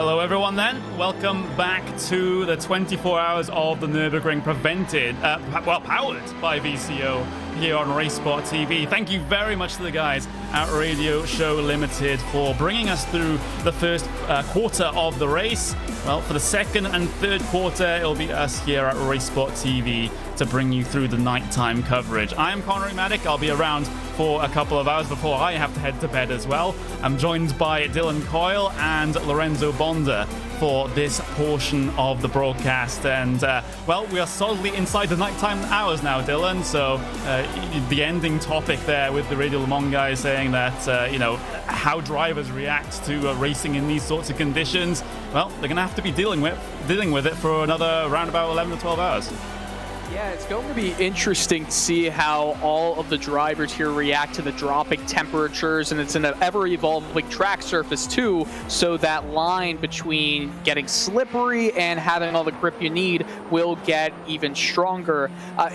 Hello everyone then, welcome back to the 24 hours of the Nürburgring powered by VCO here on RaceSpot TV. Thank you very much to the guys at Radio Show Limited for bringing us through the first quarter of the race. Well, for the second and third quarter, it'll be us here at RaceSpot TV to bring you through the nighttime coverage. I am Connery Maddock. I'll be around for a couple of hours before I have to head to bed as well. I'm joined by Dylan Coyle and Lorenzo Bonda for this portion of the broadcast. And, well, we are solidly inside the nighttime hours now, Dylan. So the ending topic there with the Radio Le Mans guys saying that, you know, how drivers react to racing in these sorts of conditions. Well, they're going to have to be dealing with it for another around about 11 to 12 hours. Yeah, it's going to be interesting to see how all of the drivers here react to the dropping temperatures, and it's an ever-evolving track surface too, so that line between getting slippery and having all the grip you need will get even stronger.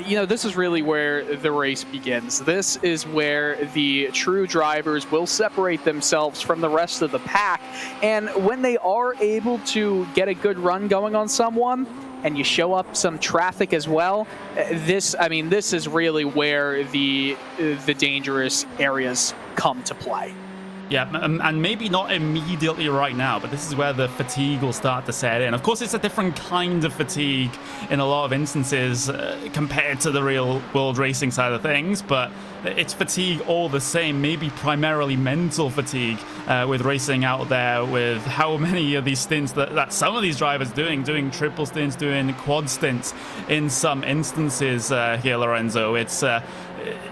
You know, this is really where the race begins. This is where the true drivers will separate themselves from the rest of the pack, and when they are able to get a good run going on someone, and you show up some traffic as well, this is really where the dangerous areas come to play. Yeah, and maybe not immediately right now, but this is where the fatigue will start to set in. Of course, it's a different kind of fatigue in a lot of instances compared to the real world racing side of things, but it's fatigue all the same, maybe primarily mental fatigue with racing out there, with how many of these stints that some of these drivers doing triple stints, doing quad stints in some instances here, Lorenzo.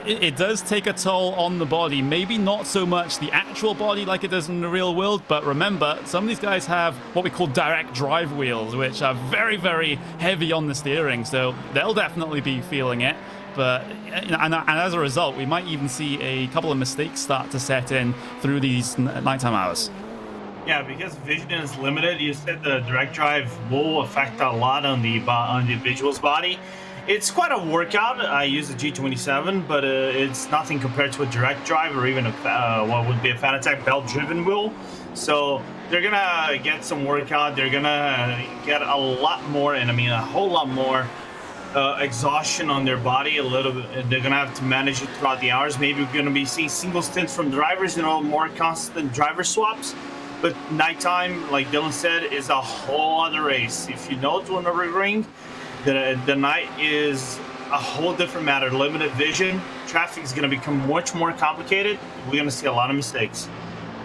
It does take a toll on the body, maybe not so much the actual body like it does in the real world, but remember, some of these guys have what we call direct drive wheels, which are very, very heavy on the steering, so they'll definitely be feeling it. But and as a result, we might even see a couple of mistakes start to set in through these nighttime hours. Yeah, because vision is limited, you said the direct drive will affect a lot on the individual's body. It's quite a workout. I use the G27, but it's nothing compared to a direct drive or even what would be a Fanatec belt-driven wheel. So they're gonna get some workout. They're gonna get a lot more, and I mean a whole lot more exhaustion on their body. A little bit. They're gonna have to manage it throughout the hours. Maybe we're gonna be seeing single stints from drivers, more constant driver swaps. But nighttime, like Dylan said, is a whole other race. If you know to a Nurburgring, the night is a whole different matter. Limited vision, traffic is going to become much more complicated. We're going to see a lot of mistakes.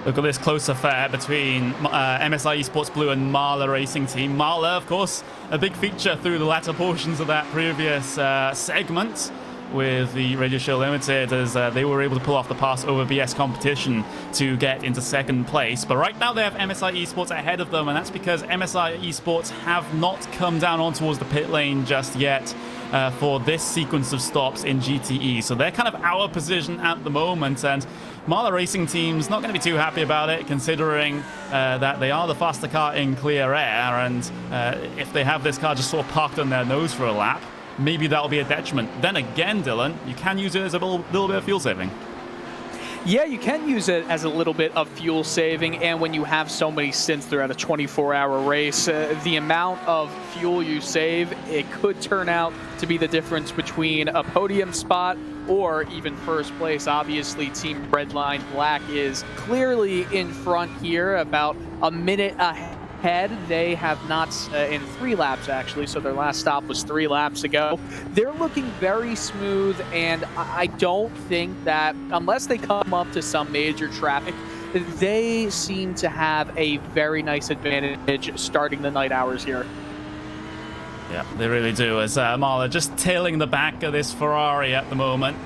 Look at this close affair between MSI Esports Blue and Marla Racing Team. Marla, of course, a big feature through the latter portions of that previous segment with the Radio Show Limited, as they were able to pull off the pass over BS competition to get into second place. But right now they have MSI Esports ahead of them, and that's because MSI Esports have not come down on towards the pit lane just yet for this sequence of stops in GTE. So they're kind of our position at the moment, and Marla Racing Team's not going to be too happy about it, considering that they are the faster car in clear air, and if they have this car just sort of parked on their nose for a lap, maybe that'll be a detriment. Then again, Dylan, you can use it as a little bit of fuel saving. Yeah, you can use it as a little bit of fuel saving, and when you have so many stints throughout a 24-hour race, the amount of fuel you save, it could turn out to be the difference between a podium spot or even first place. Obviously, Team Redline Black is clearly in front here, about a minute ahead. They have not in 3 laps actually, so their last stop was 3 laps ago. They're looking very smooth, and I don't think that unless they come up to some major traffic, they seem to have a very nice advantage starting the night hours here. Yeah, they really do, as Marla just tailing the back of this Ferrari at the moment,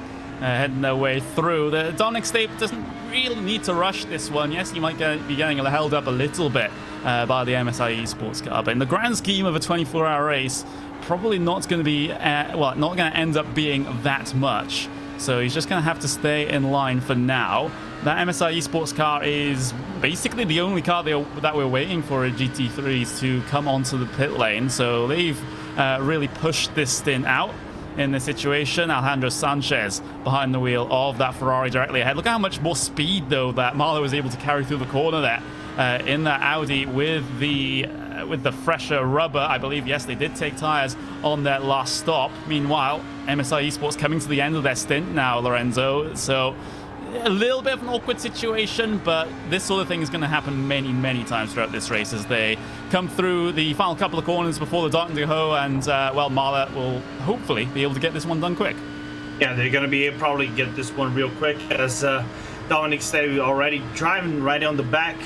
heading their way through. The Donic State doesn't really need to rush this one. Yes, you might be getting held up a little bit by the MSI Esports car, but in the grand scheme of a 24-hour race, probably not going to be, not going to end up being that much. So he's just going to have to stay in line for now. That MSI Esports car is basically the only car that we're waiting for at GT3s to come onto the pit lane. So they've really pushed this stint out in this situation. Alejandro Sanchez behind the wheel of that Ferrari directly ahead. Look how much more speed, though, that Marlo was able to carry through the corner there. in that Audi with the fresher rubber. I believe, yes, they did take tires on their last stop. Meanwhile, MSI Esports coming to the end of their stint now, Lorenzo. So a little bit of an awkward situation, but this sort of thing is going to happen many, many times throughout this race as they come through the final couple of corners before the Dart and Ho, and, well, Mahler will hopefully be able to get this one done quick. Yeah, they're going to be able to probably get this one real quick as Dominic Stave already driving right on the back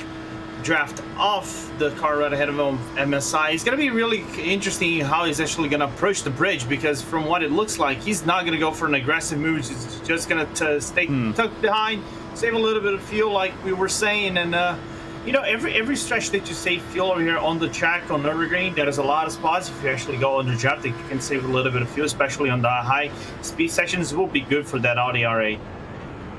draft off the car right ahead of him, MSI. It's going to be really interesting how he's actually going to approach the bridge, because from what it looks like, he's not going to go for an aggressive move. He's just going to stay tucked behind, save a little bit of fuel like we were saying. And, you know, every stretch that you save fuel over here on the track on Nürburgring, there is a lot of spots. If you actually go under draft, you can save a little bit of fuel, especially on the high speed sections. It will be good for that Audi RS.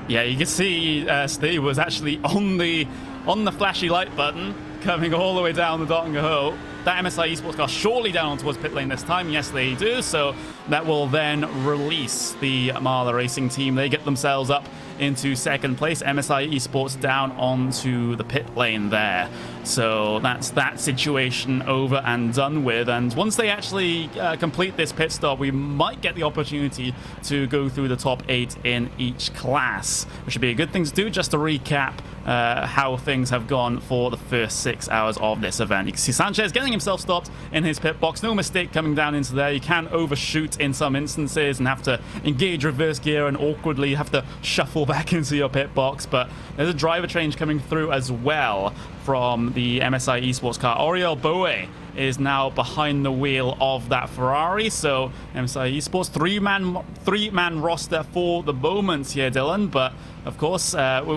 Yeah, you can see Steve was actually on the flashy light button, coming all the way down the Dart and Go. That MSI Esports car surely down towards pit lane this time. Yes, they do. So that will then release the Mahler Racing team. They get themselves up into second place. MSI Esports down onto the pit lane there. So that's that situation over and done with. And once they actually complete this pit stop, we might get the opportunity to go through the top 8 in each class, which would be a good thing to do. Just to recap how things have gone for the first 6 hours of this event. You can see Sanchez getting himself stopped in his pit box. No mistake coming down into there. You can overshoot in some instances and have to engage reverse gear and awkwardly have to shuffle back into your pit box, but there's a driver change coming through as well from the MSI Esports car. Oriol Boe is now behind the wheel of that Ferrari, so MSI Esports three-man roster for the moment here, Dylan, but of course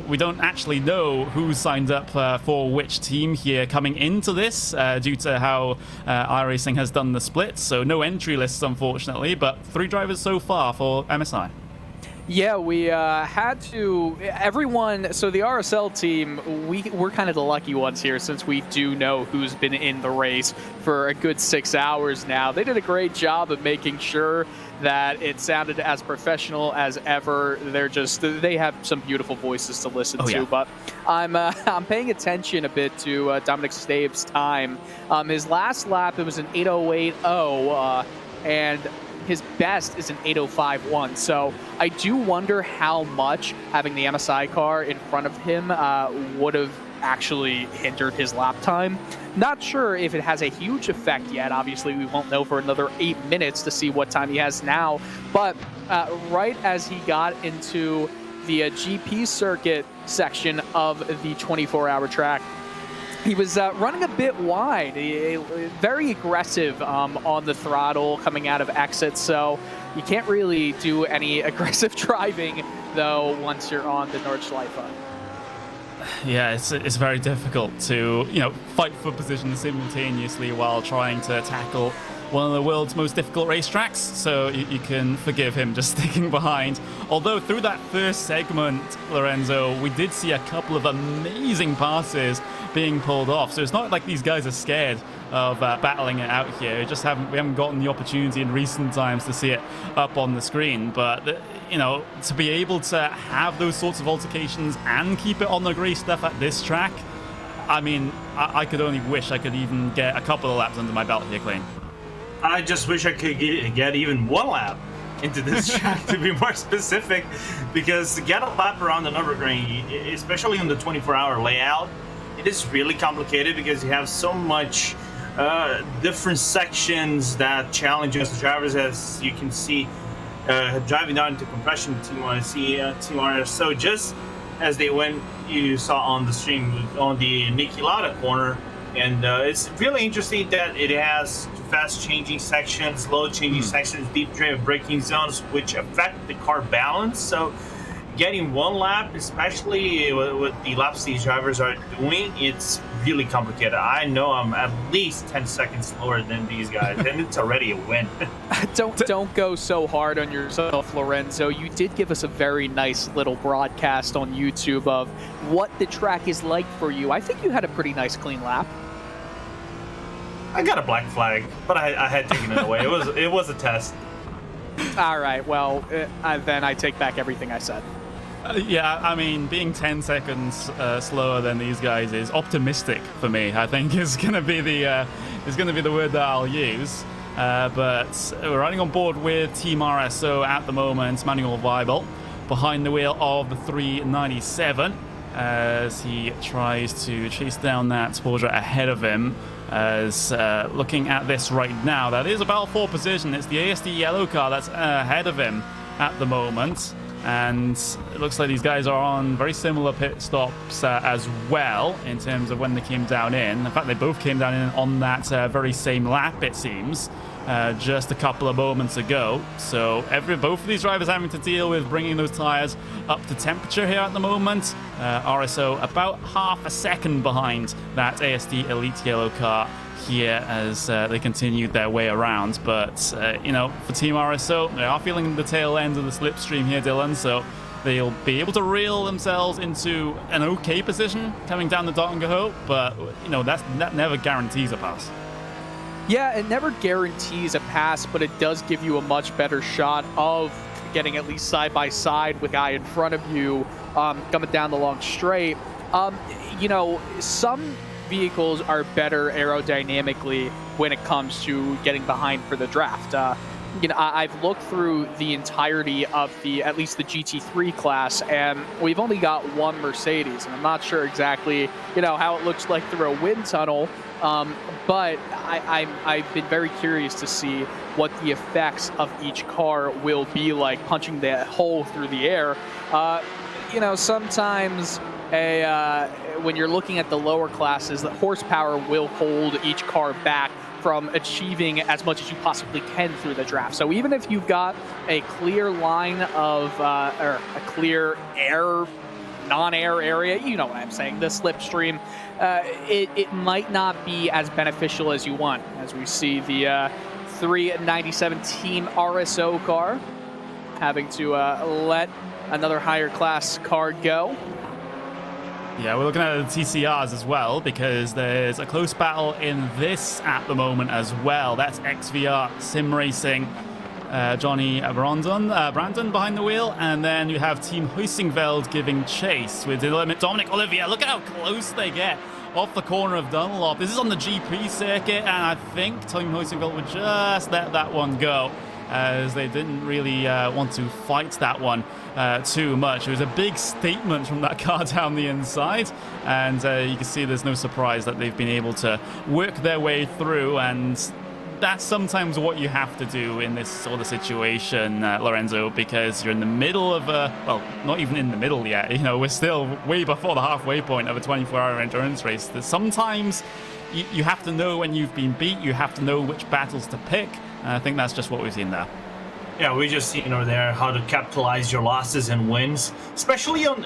we don't actually know who signed up for which team here coming into this due to how iRacing has done the split, so no entry lists unfortunately, but 3 drivers so far for MSI. Yeah, we had to, everyone, so the RSL team, we're kind of the lucky ones here since we do know who's been in the race for a good 6 hours now. They did a great job of making sure that it sounded as professional as ever. They have some beautiful voices to listen to, but I'm paying attention a bit to Dominic Stave's time. His last lap, it was an 8:08.0, and his best is an 8:05.1, so I do wonder how much having the MSI car in front of him would have actually hindered his lap time. Not sure if it has a huge effect yet. Obviously, we won't know for another 8 minutes to see what time he has now, but right as he got into the GP circuit section of the 24-hour track, he was running a bit wide, very aggressive on the throttle coming out of exits, so you can't really do any aggressive driving, though, once you're on the Nordschleife. Yeah, it's very difficult to, fight for position simultaneously while trying to tackle one of the world's most difficult racetracks, so you can forgive him just sticking behind. Although through that first segment, Lorenzo, we did see a couple of amazing passes being pulled off, so it's not like these guys are scared of battling it out here. We haven't gotten the opportunity in recent times to see it up on the screen, but to be able to have those sorts of altercations and keep it on the grey stuff at this track, I mean, I could only wish I could even get a couple of laps under my belt here, Clean. I just wish I could get even 1 lap into this track, to be more specific, because to get a lap around the Nurburgring, especially on the 24-hour layout, it is really complicated because you have so much different sections that challenge us drivers, as you can see driving down into compression TCR. So just as they went, you saw on the stream on the Nicolata corner, and it's really interesting that it has fast changing sections, slow changing sections, deep braking zones, which affect the car balance. So getting 1 lap, especially with the laps these drivers are doing, it's really complicated. I know I'm at least 10 seconds slower than these guys, and it's already a win. Don't go so hard on yourself, Lorenzo. You did give us a very nice little broadcast on YouTube of what the track is like for you. I think you had a pretty nice clean lap. I got a black flag, but I had taken it away. It was a test. All right, well, then I take back everything I said. Yeah, I mean, being 10 seconds slower than these guys is optimistic for me. I think is going to be the word that I'll use. But we're riding on board with Team RSO at the moment. Manuel Weibel behind the wheel of the 397 as he tries to chase down that Porsche ahead of him. As looking at this right now, that is about 4 position. It's the ASD yellow car that's ahead of him at the moment. And it looks like these guys are on very similar pit stops as well in terms of when they came down in. In fact, they both came down in on that very same lap, it seems, just a couple of moments ago. So both of these drivers having to deal with bringing those tires up to temperature here at the moment. RSO about half a second behind that ASD Elite yellow car here as they continued their way around. But, you know, for Team RSO, they are feeling the tail end of the slipstream here, Dylan, so they'll be able to reel themselves into an okay position coming down the Dottengahoe, but, you know, that never guarantees a pass. Yeah, it never guarantees a pass, but it does give you a much better shot of getting at least side by side with a guy in front of you coming down the long straight. You know, some vehicles are better aerodynamically when it comes to getting behind for the draft. You know, I've looked through the entirety of at least the GT3 class, and we've only got one Mercedes, and I'm not sure exactly, you know, how it looks like through a wind tunnel. But I've been very curious to see what the effects of each car will be like punching that hole through the air. You know, sometimes when you're looking at the lower classes, the horsepower will hold each car back from achieving as much as you possibly can through the draft. So even if you've got a clear line of, or a clear air, non-air area, you know what I'm saying, the slipstream, it might not be as beneficial as you want, as we see the 397 Team RSO car having to let another higher class car go. Yeah, we're looking at the TCRs as well, because there's a close battle in this at the moment as well. That's XVR Sim Racing, Johnny Brandon behind the wheel, and then you have Team Huisingveld giving chase with Dominic Olivier. Look at how close they get off the corner of Dunlop. This is on the GP circuit, and I think Team Huisingveld would just let that one go, as they didn't really want to fight that one too much. It was a big statement from that car down the inside, and you can see there's no surprise that they've been able to work their way through, and that's sometimes what you have to do in this sort of situation, Lorenzo, because you're in the middle of well, not even in the middle yet. You know, we're still way before the halfway point of a 24-hour endurance race. That sometimes you have to know when you've been beat. You have to know which battles to pick. I think that's just what we've seen there. Yeah, we just seen over there how to capitalize your losses and wins, especially on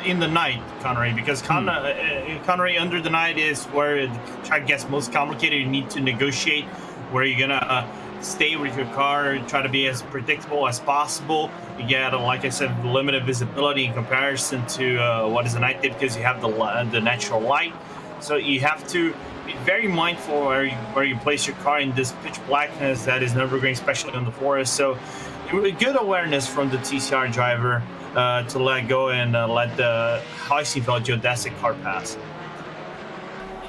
in the night, Connery, because Connery under the night is where the track gets most complicated. You need to negotiate where you're gonna stay with your car, try to be as predictable as possible. You get, like I said, limited visibility in comparison to what is a night day, because you have the natural light. So you have to be very mindful where you place your car in this pitch blackness that is Nürburgring, especially on the forest. So good awareness from the TCR driver to let go and let the Huisingveld geodesic car pass.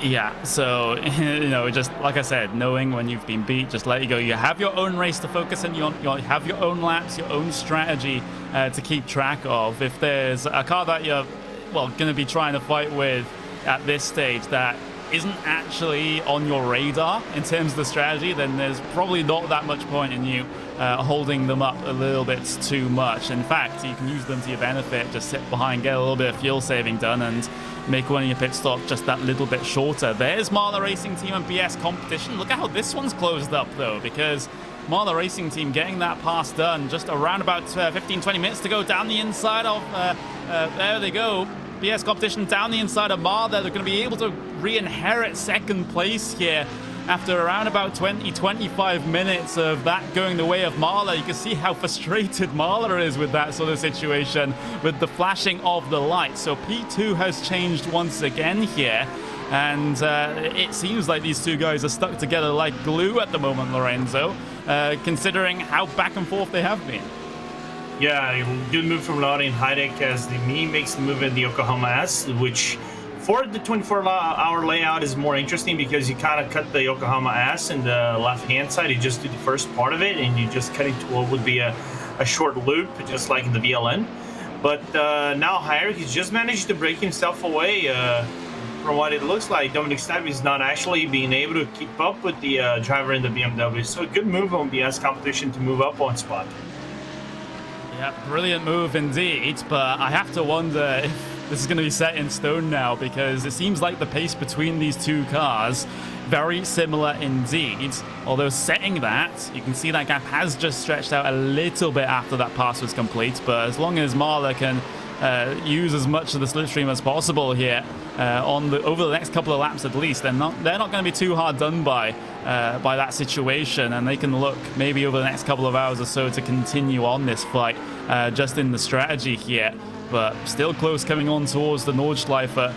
Yeah, so, you know, just like I said, knowing when you've been beat, just let you go. You have your own race to focus on, you have your own laps, your own strategy to keep track of. If there's a car that you're, well, going to be trying to fight with at this stage that isn't actually on your radar in terms of the strategy, then there's probably not that much point in you holding them up a little bit too much. In fact, you can use them to your benefit, just sit behind, get a little bit of fuel saving done, and make one of your pit stops just that little bit shorter. There's Marla Racing Team and BS Competition. Look at how this one's closed up, though, because Marla Racing Team getting that pass done just around about 15-20 minutes to go down the inside of, there they go. BS Competition down the inside of Marla. They're going to be able to re-inherit second place here after around about 20-25 minutes of that going the way of Marla. You can see how frustrated Marla is with that sort of situation, with the flashing of the lights. So P2 has changed once again here, and it seems like these two guys are stuck together like glue at the moment, Lorenzo, considering how back and forth they have been. Yeah, good move from Audi and Heideck as the Me makes the move in the Yokohama S, which for the 24-hour layout is more interesting because you kind of cut the Yokohama S in the left-hand side. You just do the first part of it, and you just cut into what would be a short loop, just like in the VLN. But now Heideck has just managed to break himself away. From what it looks like, Dominic Stab is not actually being able to keep up with the driver in the BMW. So a good move on BS competition to move up one spot. Yeah, brilliant move indeed, but I have to wonder if this is going to be set in stone now, because it seems like the pace between these two cars very similar indeed. Although setting that, you can see that gap has just stretched out a little bit after that pass was complete, but as long as Marla can use as much of the slipstream as possible here over the next couple of laps at least, they're not going to be too hard done by that situation, and they can look maybe over the next couple of hours or so to continue on this fight just in the strategy here. But still close, coming on towards the Nordschleife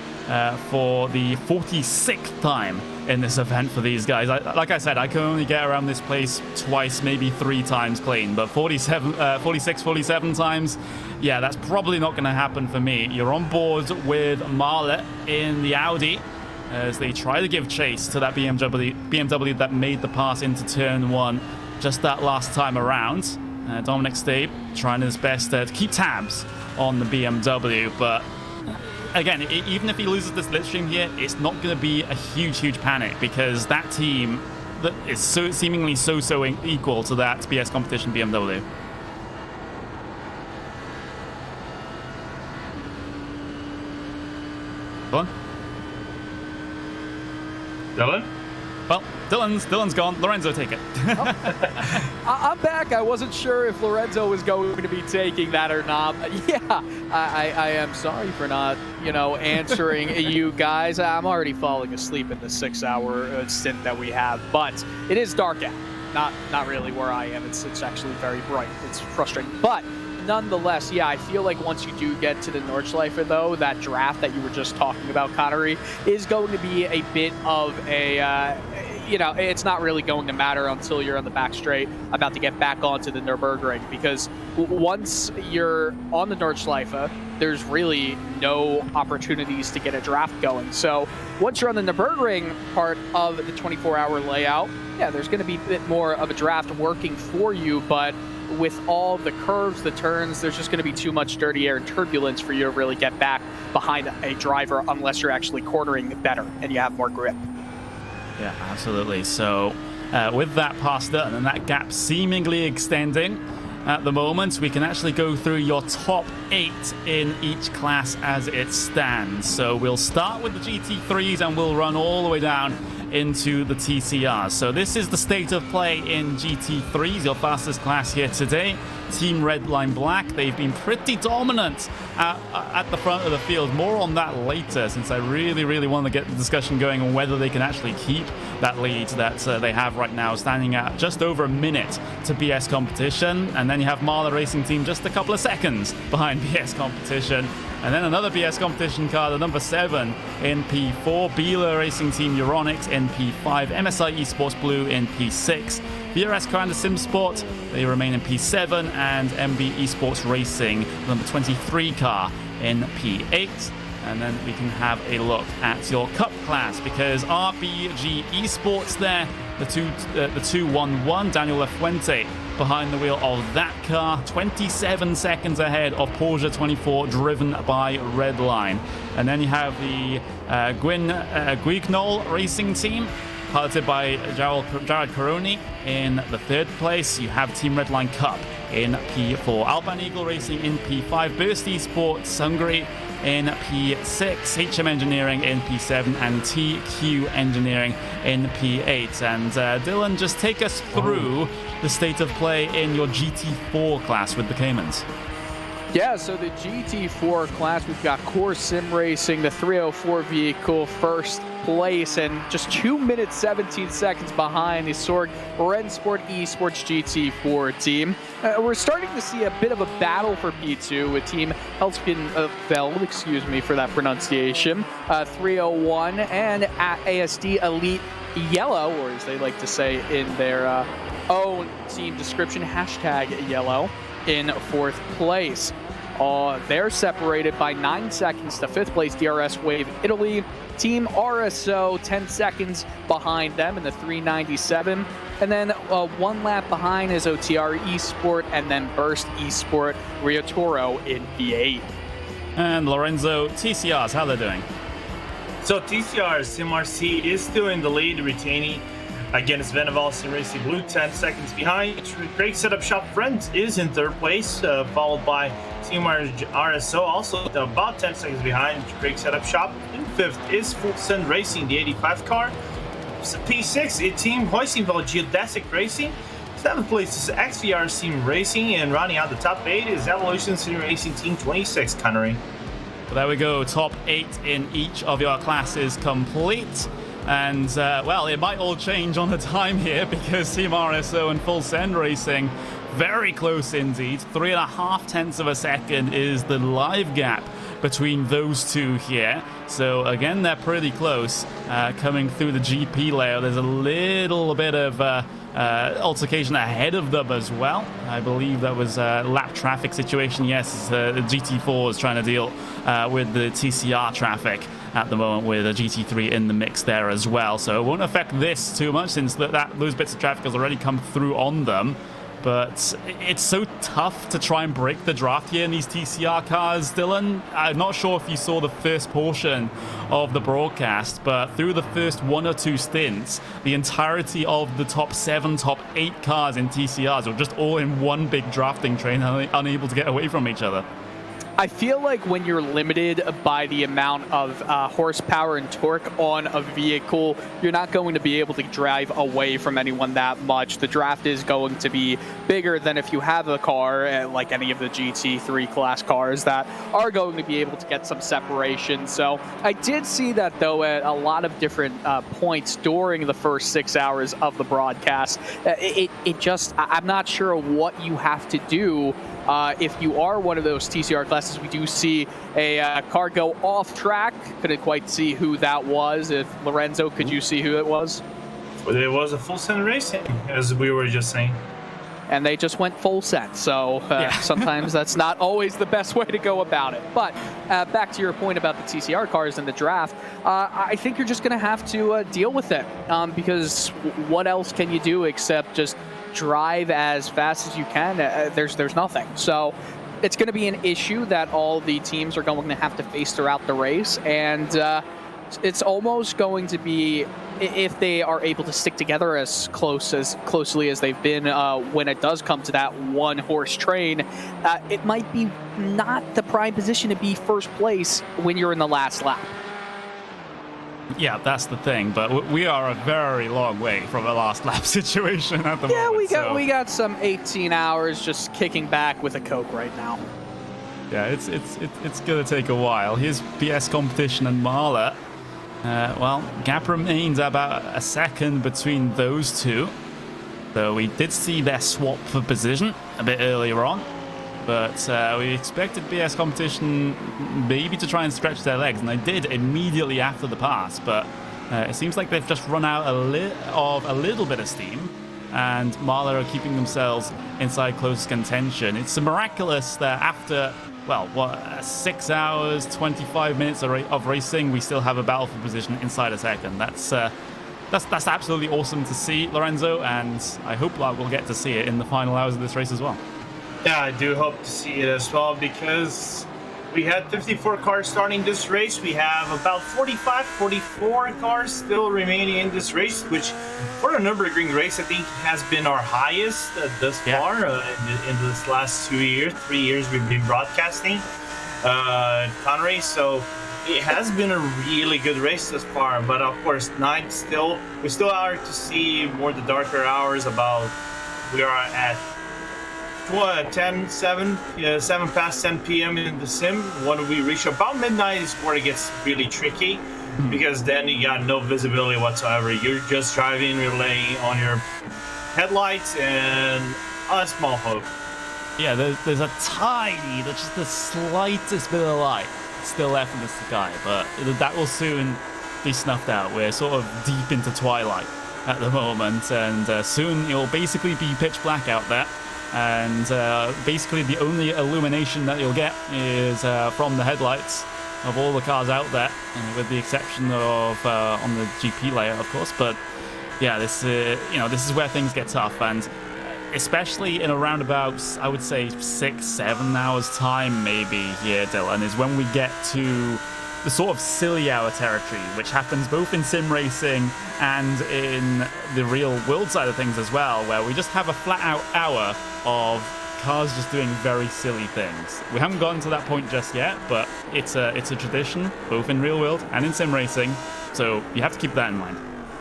for the 46th time in this event for these guys. Like I said, I can only get around this place twice, maybe 3 times clean, but 46, 47 times, yeah, that's probably not going to happen for me. You're on board with Marlet in the Audi as they try to give chase to that BMW that made the pass into turn 1 just that last time around. Dominic Stabe trying his best to keep tabs on the BMW, but again, even if he loses this slipstream here, it's not going to be a huge panic, because that team that is seemingly so equal to that BS competition BMW. Dylan? Dylan? Well, Dylan's gone. Lorenzo, take it. I'm back. I wasn't sure if Lorenzo was going to be taking that or not. Yeah, I am sorry for not, answering you guys. I'm already falling asleep in the 6-hour stint that we have, but it is dark out. Not really where I am. It's actually very bright. It's frustrating, but nonetheless, yeah, I feel like once you do get to the Nordschleife, though, that draft that you were just talking about, Connery, is going to be a bit of a, it's not really going to matter until you're on the back straight, about to get back onto the Nurburgring, because once you're on the Nordschleife, there's really no opportunities to get a draft going. So once you're on the Nürburgring part of the 24-hour layout, yeah, there's going to be a bit more of a draft working for you, but with all the curves, the turns, there's just going to be too much dirty air and turbulence for you to really get back behind a driver unless you're actually cornering better and you have more grip. Yeah, absolutely. So with that pass done and that gap seemingly extending at the moment, we can actually go through your top 8 in each class as it stands. So we'll start with the GT3s and we'll run all the way down into the TCR. So this is the state of play in GT3s, your fastest class here today. Team Red Line Black, they've been pretty dominant at the front of the field. More on that later, since I really want to get the discussion going on whether they can actually keep that lead that they have right now, standing at just over a minute to BS Competition. And then you have Marla Racing Team just a couple of seconds behind BS Competition. And then another BS Competition car, the number 7 in P4, Beeler Racing Team Euronics in P5, MSI Esports Blue in P6, VRS car and the Sim Sport, they remain in P7, and MB Esports Racing, number 23 car in P8. And then we can have a look at your Cup class, because RBG Esports there, the 211, Daniel Lafuente behind the wheel of that car, 27 seconds ahead of Porsche 24, driven by Redline. And then you have the Guignol Racing Team, piloted by Jared Caroni in the 3rd place. You have Team Redline Cup in P4, Alpine Eagle Racing in P5, Burst Esports Hungary in P6, HM Engineering in P7, and TQ Engineering in P8. And Dylan, just take us through the state of play in your GT4 class with the Caymans. Yeah, so the GT4 class, we've got Core Sim Racing, the 304 vehicle, first place, and just 2 minutes 17 seconds behind the Sorg Rennsport Esports GT4 team. We're starting to see a bit of a battle for P2 with Team Helskinfeld, excuse me for that pronunciation, 301, and at ASD Elite Yellow, or as they like to say in their own team description, #yellow, in 4th place. They're separated by 9 seconds to 5th place DRS Wave Italy. Team RSO 10 seconds behind them in the 397. And then 1 lap behind is OTR Esport, and then Burst Esport Rio Toro in P8. And Lorenzo, TCRs, how they're doing? So TCR SimRC is still in the lead, retaining against Veneval Sim Racing Blue 10 seconds behind. Great Setup Shop Friends is in 3rd place, followed by Team RSO, also about 10 seconds behind Great Setup Shop. In 5th is Full Send Racing, the 85 car. P6 is Team Hoisinville Geodesic Racing. 7th place is XVR Sim Racing, and rounding out the top 8 is Evolution Sim Racing Team 26, Connery. Well, there we go, top 8 in each of your classes complete. And, well, it might all change on the time here because Team RSO and Full Send Racing, very close indeed. 3.5 tenths of a second is the live gap between those two here. So, again, they're pretty close. Coming through the GP layer, there's a little bit of altercation ahead of them as well. I believe that was a lap traffic situation. Yes, the GT4 is trying to deal with the TCR traffic at the moment, with a GT3 in the mix there as well. So it won't affect this too much since those bits of traffic has already come through on them. But it's so tough to try and break the draft here in these TCR cars, Dylan. I'm not sure if you saw the first portion of the broadcast, but through the first 1 or 2 stints, the entirety of the top 7, top 8 cars in TCRs were just all in one big drafting train, unable to get away from each other. I feel like when you're limited by the amount of horsepower and torque on a vehicle, you're not going to be able to drive away from anyone that much. The draft is going to be bigger than if you have a car like any of the GT3 class cars that are going to be able to get some separation. So I did see that, though, at a lot of different points during the first 6 hours of the broadcast. I'm not sure what you have to do. If you are one of those TCR classes, we do see a car go off track. Couldn't quite see who that was. If Lorenzo, could you see who it was? Well, it was a Full Send Racing, as we were just saying. And they just went full set. So sometimes that's not always the best way to go about it. But back to your point about the TCR cars in the draft, I think you're just going to have to deal with it because what else can you do except just drive as fast as you can? There's nothing. So it's going to be an issue that all the teams are going to have to face throughout the race, and it's almost going to be, if they are able to stick together as closely as they've been when it does come to that one horse train, it might be not the prime position to be first place when you're in the last lap. Yeah, that's the thing, but we are a very long way from a last lap situation at the moment. Yeah, we got some 18 hours just kicking back with a Coke right now. Yeah, it's gonna take a while. Here's PS Competition and Mahler. Well, gap remains about a second between those two. So we did see their swap for position a bit earlier on. But we expected BS Competition maybe to try and stretch their legs, and they did immediately after the pass. But it seems like they've just run out a little bit of steam, and Mahler are keeping themselves inside close contention. It's miraculous that after, well, 6 hours, 25 minutes of racing, we still have a battle for position inside a second. That's absolutely awesome to see, Lorenzo, and I hope that we'll get to see it in the final hours of this race as well. Yeah, I do hope to see it as well, because we had 54 cars starting this race. We have about 44 cars still remaining in this race, which for a Nürburgring race, I think has been our highest thus far in this last 3 years we've been broadcasting Connery. So it has been a really good race thus far, but of course, night still, we still are to see more the darker hours. We are at 7 past 10 p.m. in the sim. When we reach about midnight is where it gets really tricky, because then you got no visibility whatsoever. You're just driving, relying on your headlights and a small hope. Yeah, there's just the slightest bit of light still left in the sky, but that will soon be snuffed out. We're sort of deep into twilight at the moment, and soon you'll basically be pitch black out there. And basically the only illumination that you'll get is from the headlights of all the cars out there, with the exception of on the GP layer, of course. But yeah, this this is where things get tough, and especially in around about, I would say, 6-7 hours time maybe here, Dylan, is when we get to the sort of silly hour territory, which happens both in sim racing and in the real world side of things as well, where we just have a flat out hour of cars just doing very silly things. We haven't gotten to that point just yet, but it's a tradition both in real world and in sim racing, so you have to keep that in mind.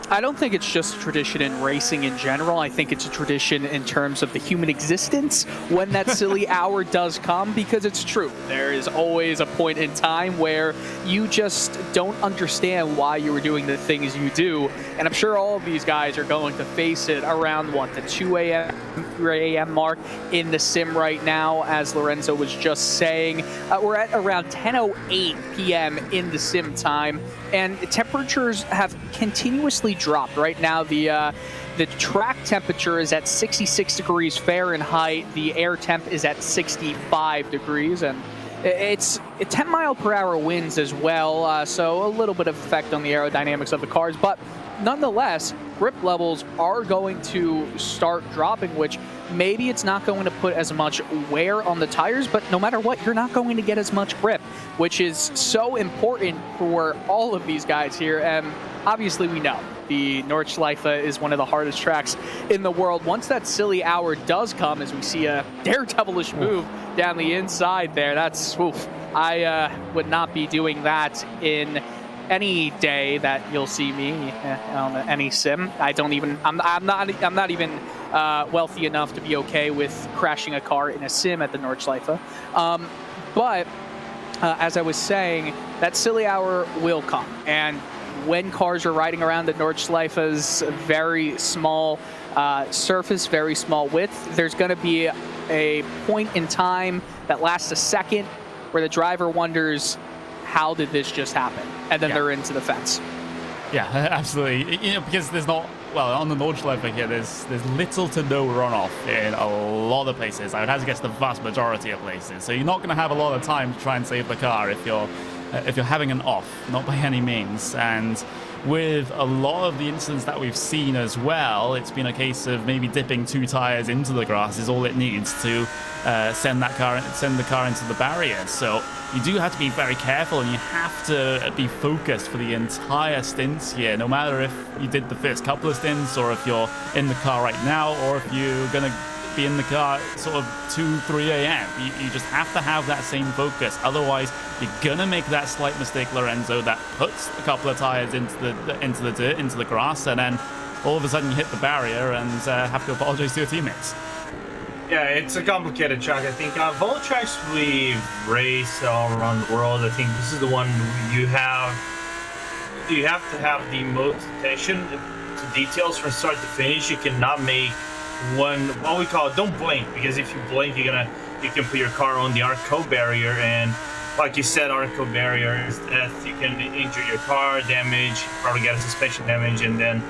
I don't think it's just a tradition in racing in general. I think it's a tradition in terms of the human existence when that silly hour does come, because it's true. There is always a point in time where you just don't understand why you were doing the things you do. And I'm sure all of these guys are going to face it around, what, the 2 a.m., 3 a.m. mark in the sim right now, as Lorenzo was just saying. We're at around 10:08 p.m. in the sim time, and temperatures have continuously dropped. Right now, the track temperature is at 66 degrees Fahrenheit. The air temp is at 65 degrees, and it's 10 mile per hour winds as well, so a little bit of effect on the aerodynamics of the cars, but nonetheless, grip levels are going to start dropping, which maybe it's not going to put as much wear on the tires, but no matter what, you're not going to get as much grip, which is so important for all of these guys here. And obviously we know the Nordschleife is one of the hardest tracks in the world. Once that silly hour does come, as we see a daredevilish move down the inside there, that's, oof, I would not be doing that in any day that you'll see me on any sim. I'm not even wealthy enough to be okay with crashing a car in a sim at the Nordschleife. But as I was saying, that silly hour will come, and when cars are riding around the Nordschleife's very small surface, very small width, there's going to be a point in time that lasts a second where the driver wonders, how did this just happen? And then they're into the fence. Yeah, absolutely. Because there's not, well, on the Nordschleife here, there's little to no runoff in a lot of places. I would have to guess the vast majority of places. So you're not going to have a lot of time to try and save the car if you're having an off, not by any means. And with a lot of the incidents that we've seen as well, it's been a case of maybe dipping 2 tires into the grass is all it needs to send the car into the barrier. So you do have to be very careful, and you have to be focused for the entire stints here, no matter if you did the first couple of stints, or if you're in the car right now, or if you're going to be in the car sort of 2-3 a.m. You just have to have that same focus. Otherwise, you're going to make that slight mistake, Lorenzo, that puts a couple of tires into the dirt, into the grass, and then all of a sudden you hit the barrier and have to apologize to your teammates. Yeah, it's a complicated track. I think of all tracks we've raced all around the world, I think this is the one you have to have the most attention to details from start to finish. You cannot make what we call don't blink, because if you blink, you can put your car on the ARCO barrier, and like you said, ARCO barrier is death. You can injure your car, damage, probably get a suspension damage, and then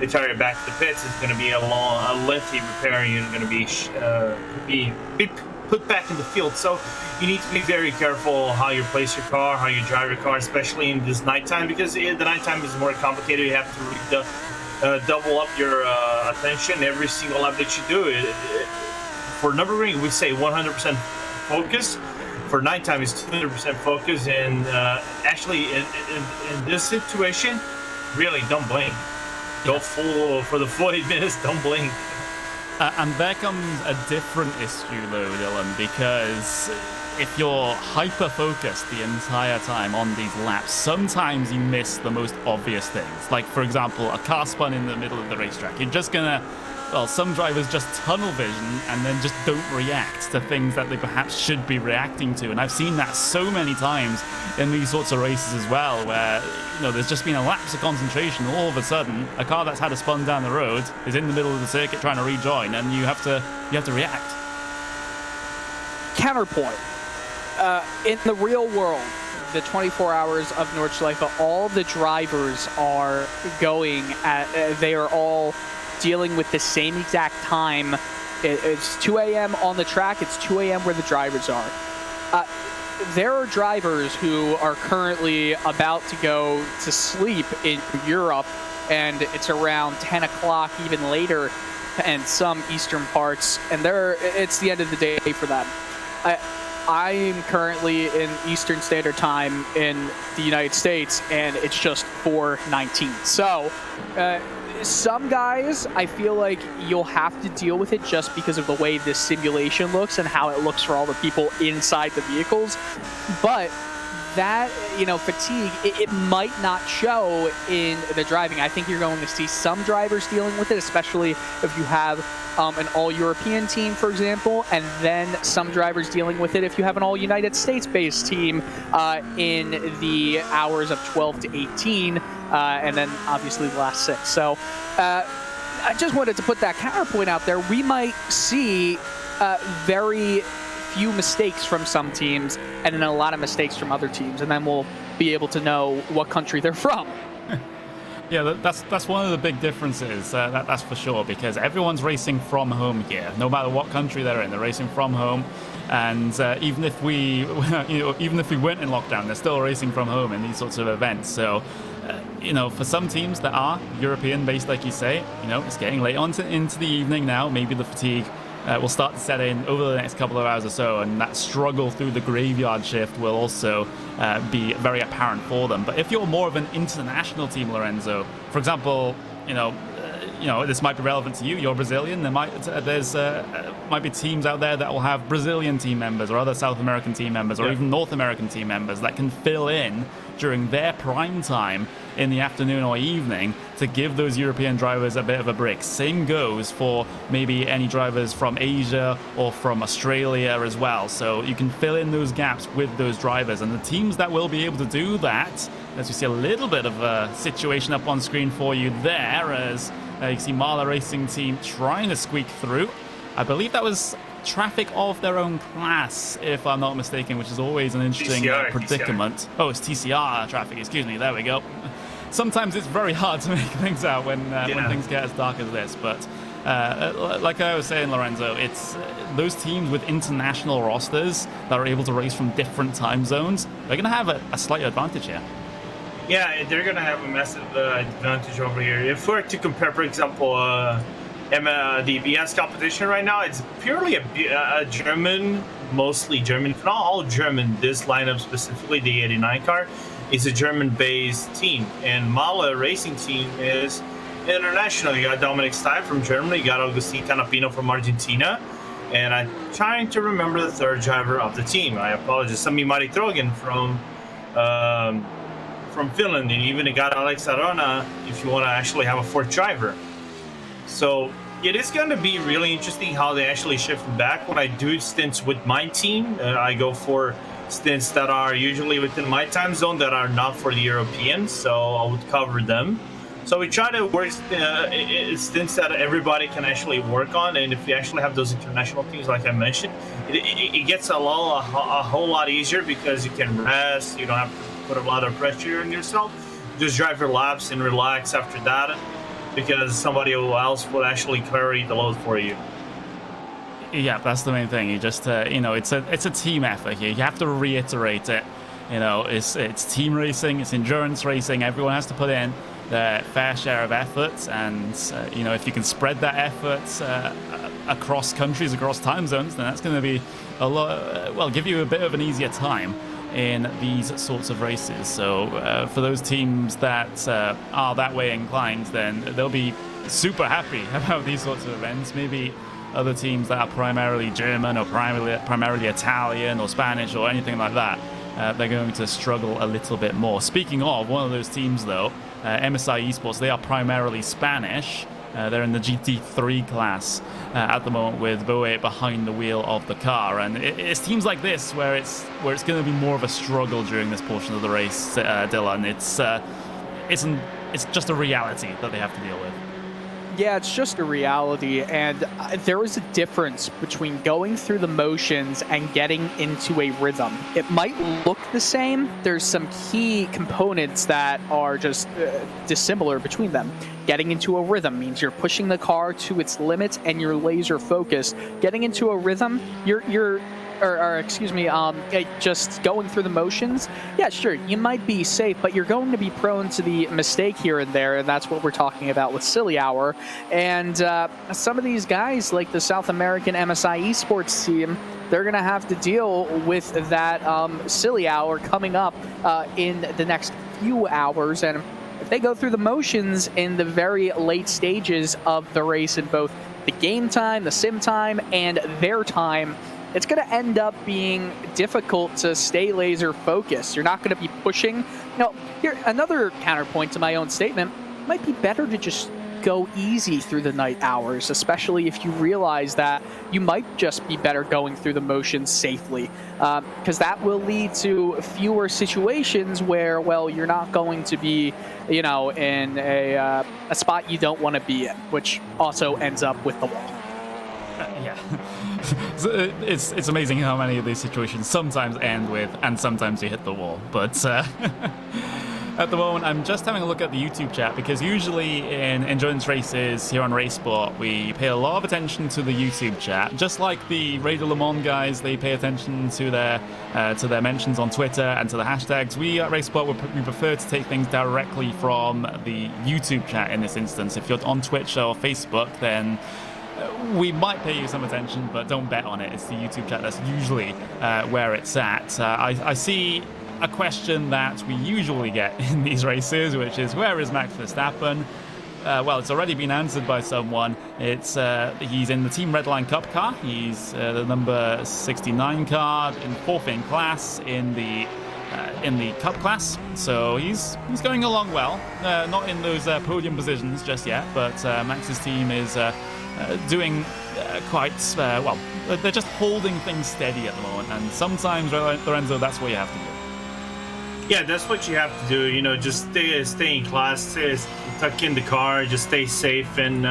they tire you back to the pits. It's going to be a lengthy repair. You're going to be put back in the field. So you need to be very careful how you place your car, how you drive your car, especially in this nighttime, because the nighttime is more complicated. You have to double up your attention every single lap that you do. For Nurburgring, we say 100% focus. For nighttime, it's 200% focus. And actually, in this situation, really don't blink. Go full for the 40 minutes, don't blink. And there comes a different issue though, Dylan, because if you're hyper-focused the entire time on these laps, sometimes you miss the most obvious things. Like, for example, a car spun in the middle of the racetrack. You're just gonna, well, some drivers just tunnel vision and then just don't react to things that they perhaps should be reacting to. And I've seen that so many times in these sorts of races as well, where, you know, there's just been a lapse of concentration. All of a sudden, a car that's had a spun down the road is in the middle of the circuit trying to rejoin, and you have to react. Counterpoint. In the real world, the 24 hours of Nordschleife, all the drivers are going at, they are all dealing with the same exact time. It's 2 a.m. on the track, it's 2 a.m. where the drivers are. There are drivers who are currently about to go to sleep in Europe, and it's around 10 o'clock, even later, and some eastern parts, and it's the end of the day for them. I'm currently in Eastern Standard Time in the United States, and it's just 4:19. So some guys, I feel like you'll have to deal with it just because of the way this simulation looks and how it looks for all the people inside the vehicles. But that, fatigue, it might not show in the driving. I think you're going to see some drivers dealing with it, especially if you have an all-European team, for example, and then some drivers dealing with it if you have an all-United States-based team in the hours of 12 to 18, and then obviously the last 6. So I just wanted to put that counterpoint out there. We might see very few mistakes from some teams and then a lot of mistakes from other teams, and then we'll be able to know what country they're from. Yeah, that's one of the big differences, that's for sure, because everyone's racing from home here. No matter what country they're in, they're racing from home. And even if we weren't in lockdown, they're still racing from home in these sorts of events. So, for some teams that are European-based, like you say, it's getting late into the evening now. Maybe the fatigue will start to set in over the next couple of hours or so, and that struggle through the graveyard shift will also be very apparent for them. But if you're more of an international team, Lorenzo, for example, this might be relevant to you. You're Brazilian. There's might be teams out there that will have Brazilian team members or other South American team members or even North American team members that can fill in during their prime time in the afternoon or evening to give those European drivers a bit of a break. Same goes for maybe any drivers from Asia or from Australia as well. So you can fill in those gaps with those drivers, and the teams that will be able to do that, as you see a little bit of a situation up on screen for you there, as you see Marla Racing Team trying to squeak through. I believe that was traffic of their own class, if I'm not mistaken, which is always an interesting predicament. TCR. Oh, it's TCR traffic, excuse me, there we go. Sometimes it's very hard to make things out when things get as dark as this, but like I was saying, Lorenzo, it's those teams with international rosters that are able to race from different time zones, they're going to have a slight advantage here. Yeah, they're going to have a massive advantage over here. If we're to compare, for example, the BS competition right now, it's purely a German, mostly German, if not all German. This lineup specifically, the 89 car, is a German-based team, and Mala Racing Team is international. You got Dominic Stein from Germany, you got Agustin Canapino from Argentina, and I'm trying to remember the third driver of the team. I apologize. Sami Mari Trogen from Finland, and even got Alex Arona if you want to actually have a fourth driver. So it is going to be really interesting how they actually shift back. When I do stints with my team, I go for stints that are usually within my time zone that are not for the Europeans, so I would cover them. So we try to work stints that everybody can actually work on, and if you actually have those international teams, like I mentioned, it gets a whole lot easier because you can rest, you don't have to put a lot of pressure on yourself. Just drive your laps and relax after that, because somebody else will actually carry the load for you. Yeah, that's the main thing. You just, it's a team effort here. You have to reiterate it. It's team racing, it's endurance racing. Everyone has to put in their fair share of efforts, and if you can spread that effort across countries, across time zones, then that's going to be a lot. Give you a bit of an easier time in these sorts of races. So for those teams that are that way inclined, then they'll be super happy about these sorts of events. Maybe other teams that are primarily German or primarily Italian or Spanish or anything like that, they're going to struggle a little bit more. Speaking of one of those teams, though, MSI Esports, they are primarily Spanish. They're in the GT3 class at the moment, with Boe behind the wheel of the car, and it's teams like this where it's going to be more of a struggle during this portion of the race, Dylan. It's just a reality that they have to deal with. Yeah, it's just a reality, and there is a difference between going through the motions and getting into a rhythm. It might look the same. There's some key components that are just dissimilar between them. Getting into a rhythm means you're pushing the car to its limits and you're laser focused. Getting into a rhythm, just going through the motions, yeah, sure, you might be safe, but you're going to be prone to the mistake here and there, and that's what we're talking about with Silly Hour. And some of these guys, like the South American MSI Esports team, they're going to have to deal with that Silly Hour coming up in the next few hours. And if they go through the motions in the very late stages of the race in both the game time, the sim time, and their time, it's going to end up being difficult to stay laser focused. You're not going to be pushing. Here, another counterpoint to my own statement, it might be better to just go easy through the night hours, especially if you realize that you might just be better going through the motions safely, because that will lead to fewer situations where, well, you're not going to be, in a spot you don't want to be in, which also ends up with the wall. Yeah. It's amazing how many of these situations sometimes end with, and sometimes you hit the wall. But at the moment, I'm just having a look at the YouTube chat, because usually in endurance races here on RaceSpot, we pay a lot of attention to the YouTube chat. Just like the Radio Le Mans guys, they pay attention to their mentions on Twitter and to the hashtags. We at RaceSpot, we prefer to take things directly from the YouTube chat in this instance. If you're on Twitch or Facebook, then we might pay you some attention, but don't bet on it. It's the YouTube chat that's usually where it's at. I see a question that we usually get in these races, which is, where is Max Verstappen? Well, it's already been answered by someone. It's he's in the Team Redline Cup car. He's the number 69 car, in fourth in class in the Cup class. So he's going along well. Not in those podium positions just yet, but Max's team is doing quite well. They're just holding things steady at the moment, and sometimes, Lorenzo, that's what you have to do. Yeah, that's what you have to do. Just stay in class, tuck in the car, just stay safe. And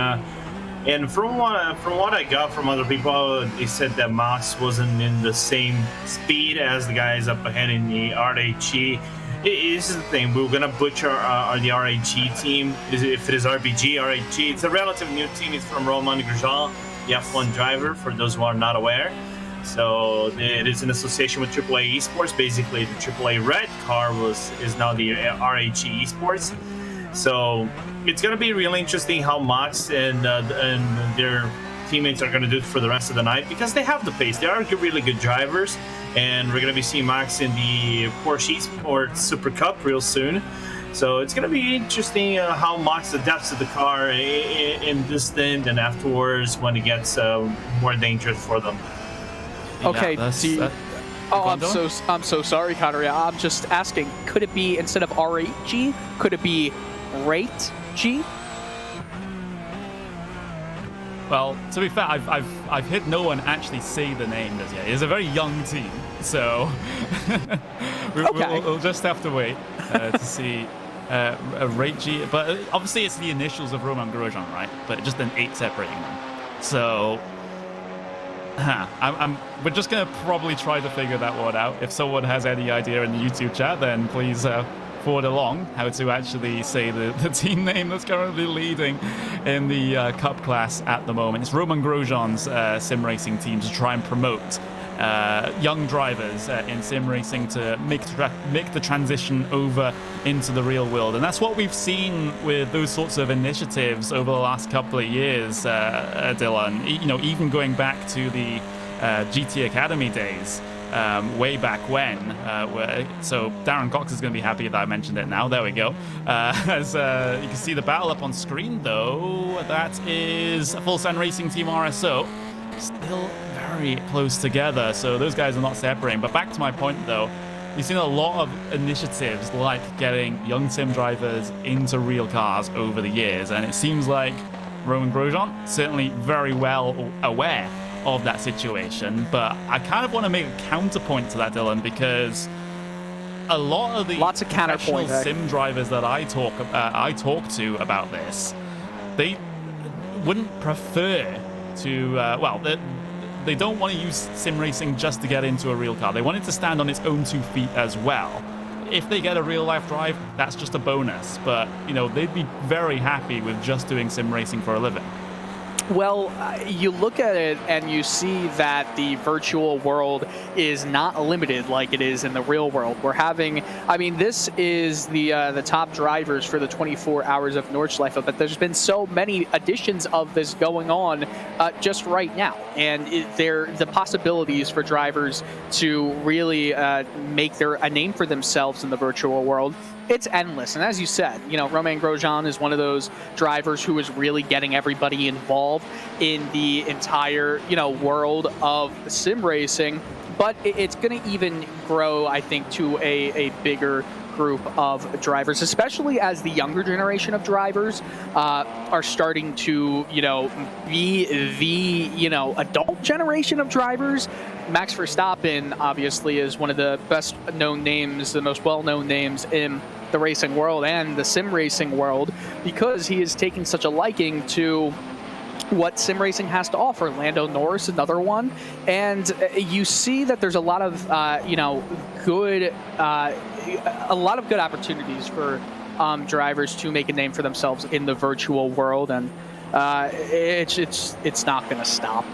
from what I got from other people, they said that Max wasn't in the same speed as the guys up ahead in the RHE. This is the thing, we're gonna butcher the RHE team. If it is RBG, RHE, it's a relative new team. It's from Romain Grosjean, the F1 driver, for those who are not aware. So it is in association with AAA Esports. Basically, the AAA red car is now the RHE Esports. So it's gonna be really interesting how Max and their teammates are gonna do it for the rest of the night, because they have the pace. They are really good drivers. And we're going to be seeing Max in the Porsche Esports Super Cup real soon. So it's going to be interesting how Max adapts to the car in this stint and afterwards when it gets more dangerous for them. Okay, I'm so sorry, Connor. I'm just asking, could it be, instead of RHG, could it be Rate G? Well, to be fair, I've heard no one actually say the name as yet. It's a very young team, so we'll just have to wait to see a Rate G. But obviously, it's the initials of Romain Grosjean, right? But just an 8 separating them. So we're just gonna probably try to figure that one out. If someone has any idea in the YouTube chat, then please forward along how to actually say the team name that's currently leading in the Cup class at the moment. It's Romain Grosjean's sim racing team to try and promote young drivers in sim racing to make the transition over into the real world. And that's what we've seen with those sorts of initiatives over the last couple of years, Dylan. Even going back to the GT Academy days. Way back when. So Darren Cox is going to be happy that I mentioned it now. There we go. As you can see the battle up on screen, though, that is a Full Send Racing Team RSO. Still very close together, so those guys are not separating. But back to my point, though, you've seen a lot of initiatives like getting young sim drivers into real cars over the years, and it seems like Romain Grosjean certainly very well aware of that situation. But I kind of want to make a counterpoint to that, Dylan, because a lot of the professional sim drivers that I talk to about this, wouldn't prefer to, well, they don't want to use sim racing just to get into a real car. They want it to stand on its own 2 feet as well. If they get a real-life drive, that's just a bonus. But, you know, they'd be very happy with just doing sim racing for a living. Well, you look at it and you see that the virtual world is not limited like it is in the real world. We're having, I mean, this is the top drivers for the 24 hours of Nordschleife, but there's been so many editions of this going on just right now. And the possibilities for drivers to really make a name for themselves in the virtual world, it's endless. And as you said, you know, Romain Grosjean is one of those drivers who is really getting everybody involved in the entire, you know, world of sim racing. But it's going to even grow, I think, to a bigger group of drivers, especially as the younger generation of drivers are starting to, you know, be the, you know, adult generation of drivers. Max Verstappen obviously is one of the best known names, the most well-known names in the racing world and the sim racing world, because he is taking such a liking to what sim racing has to offer. Lando Norris, another one, and you see that there's a lot of you know, good a lot of good opportunities for drivers to make a name for themselves in the virtual world, and it's not going to stop,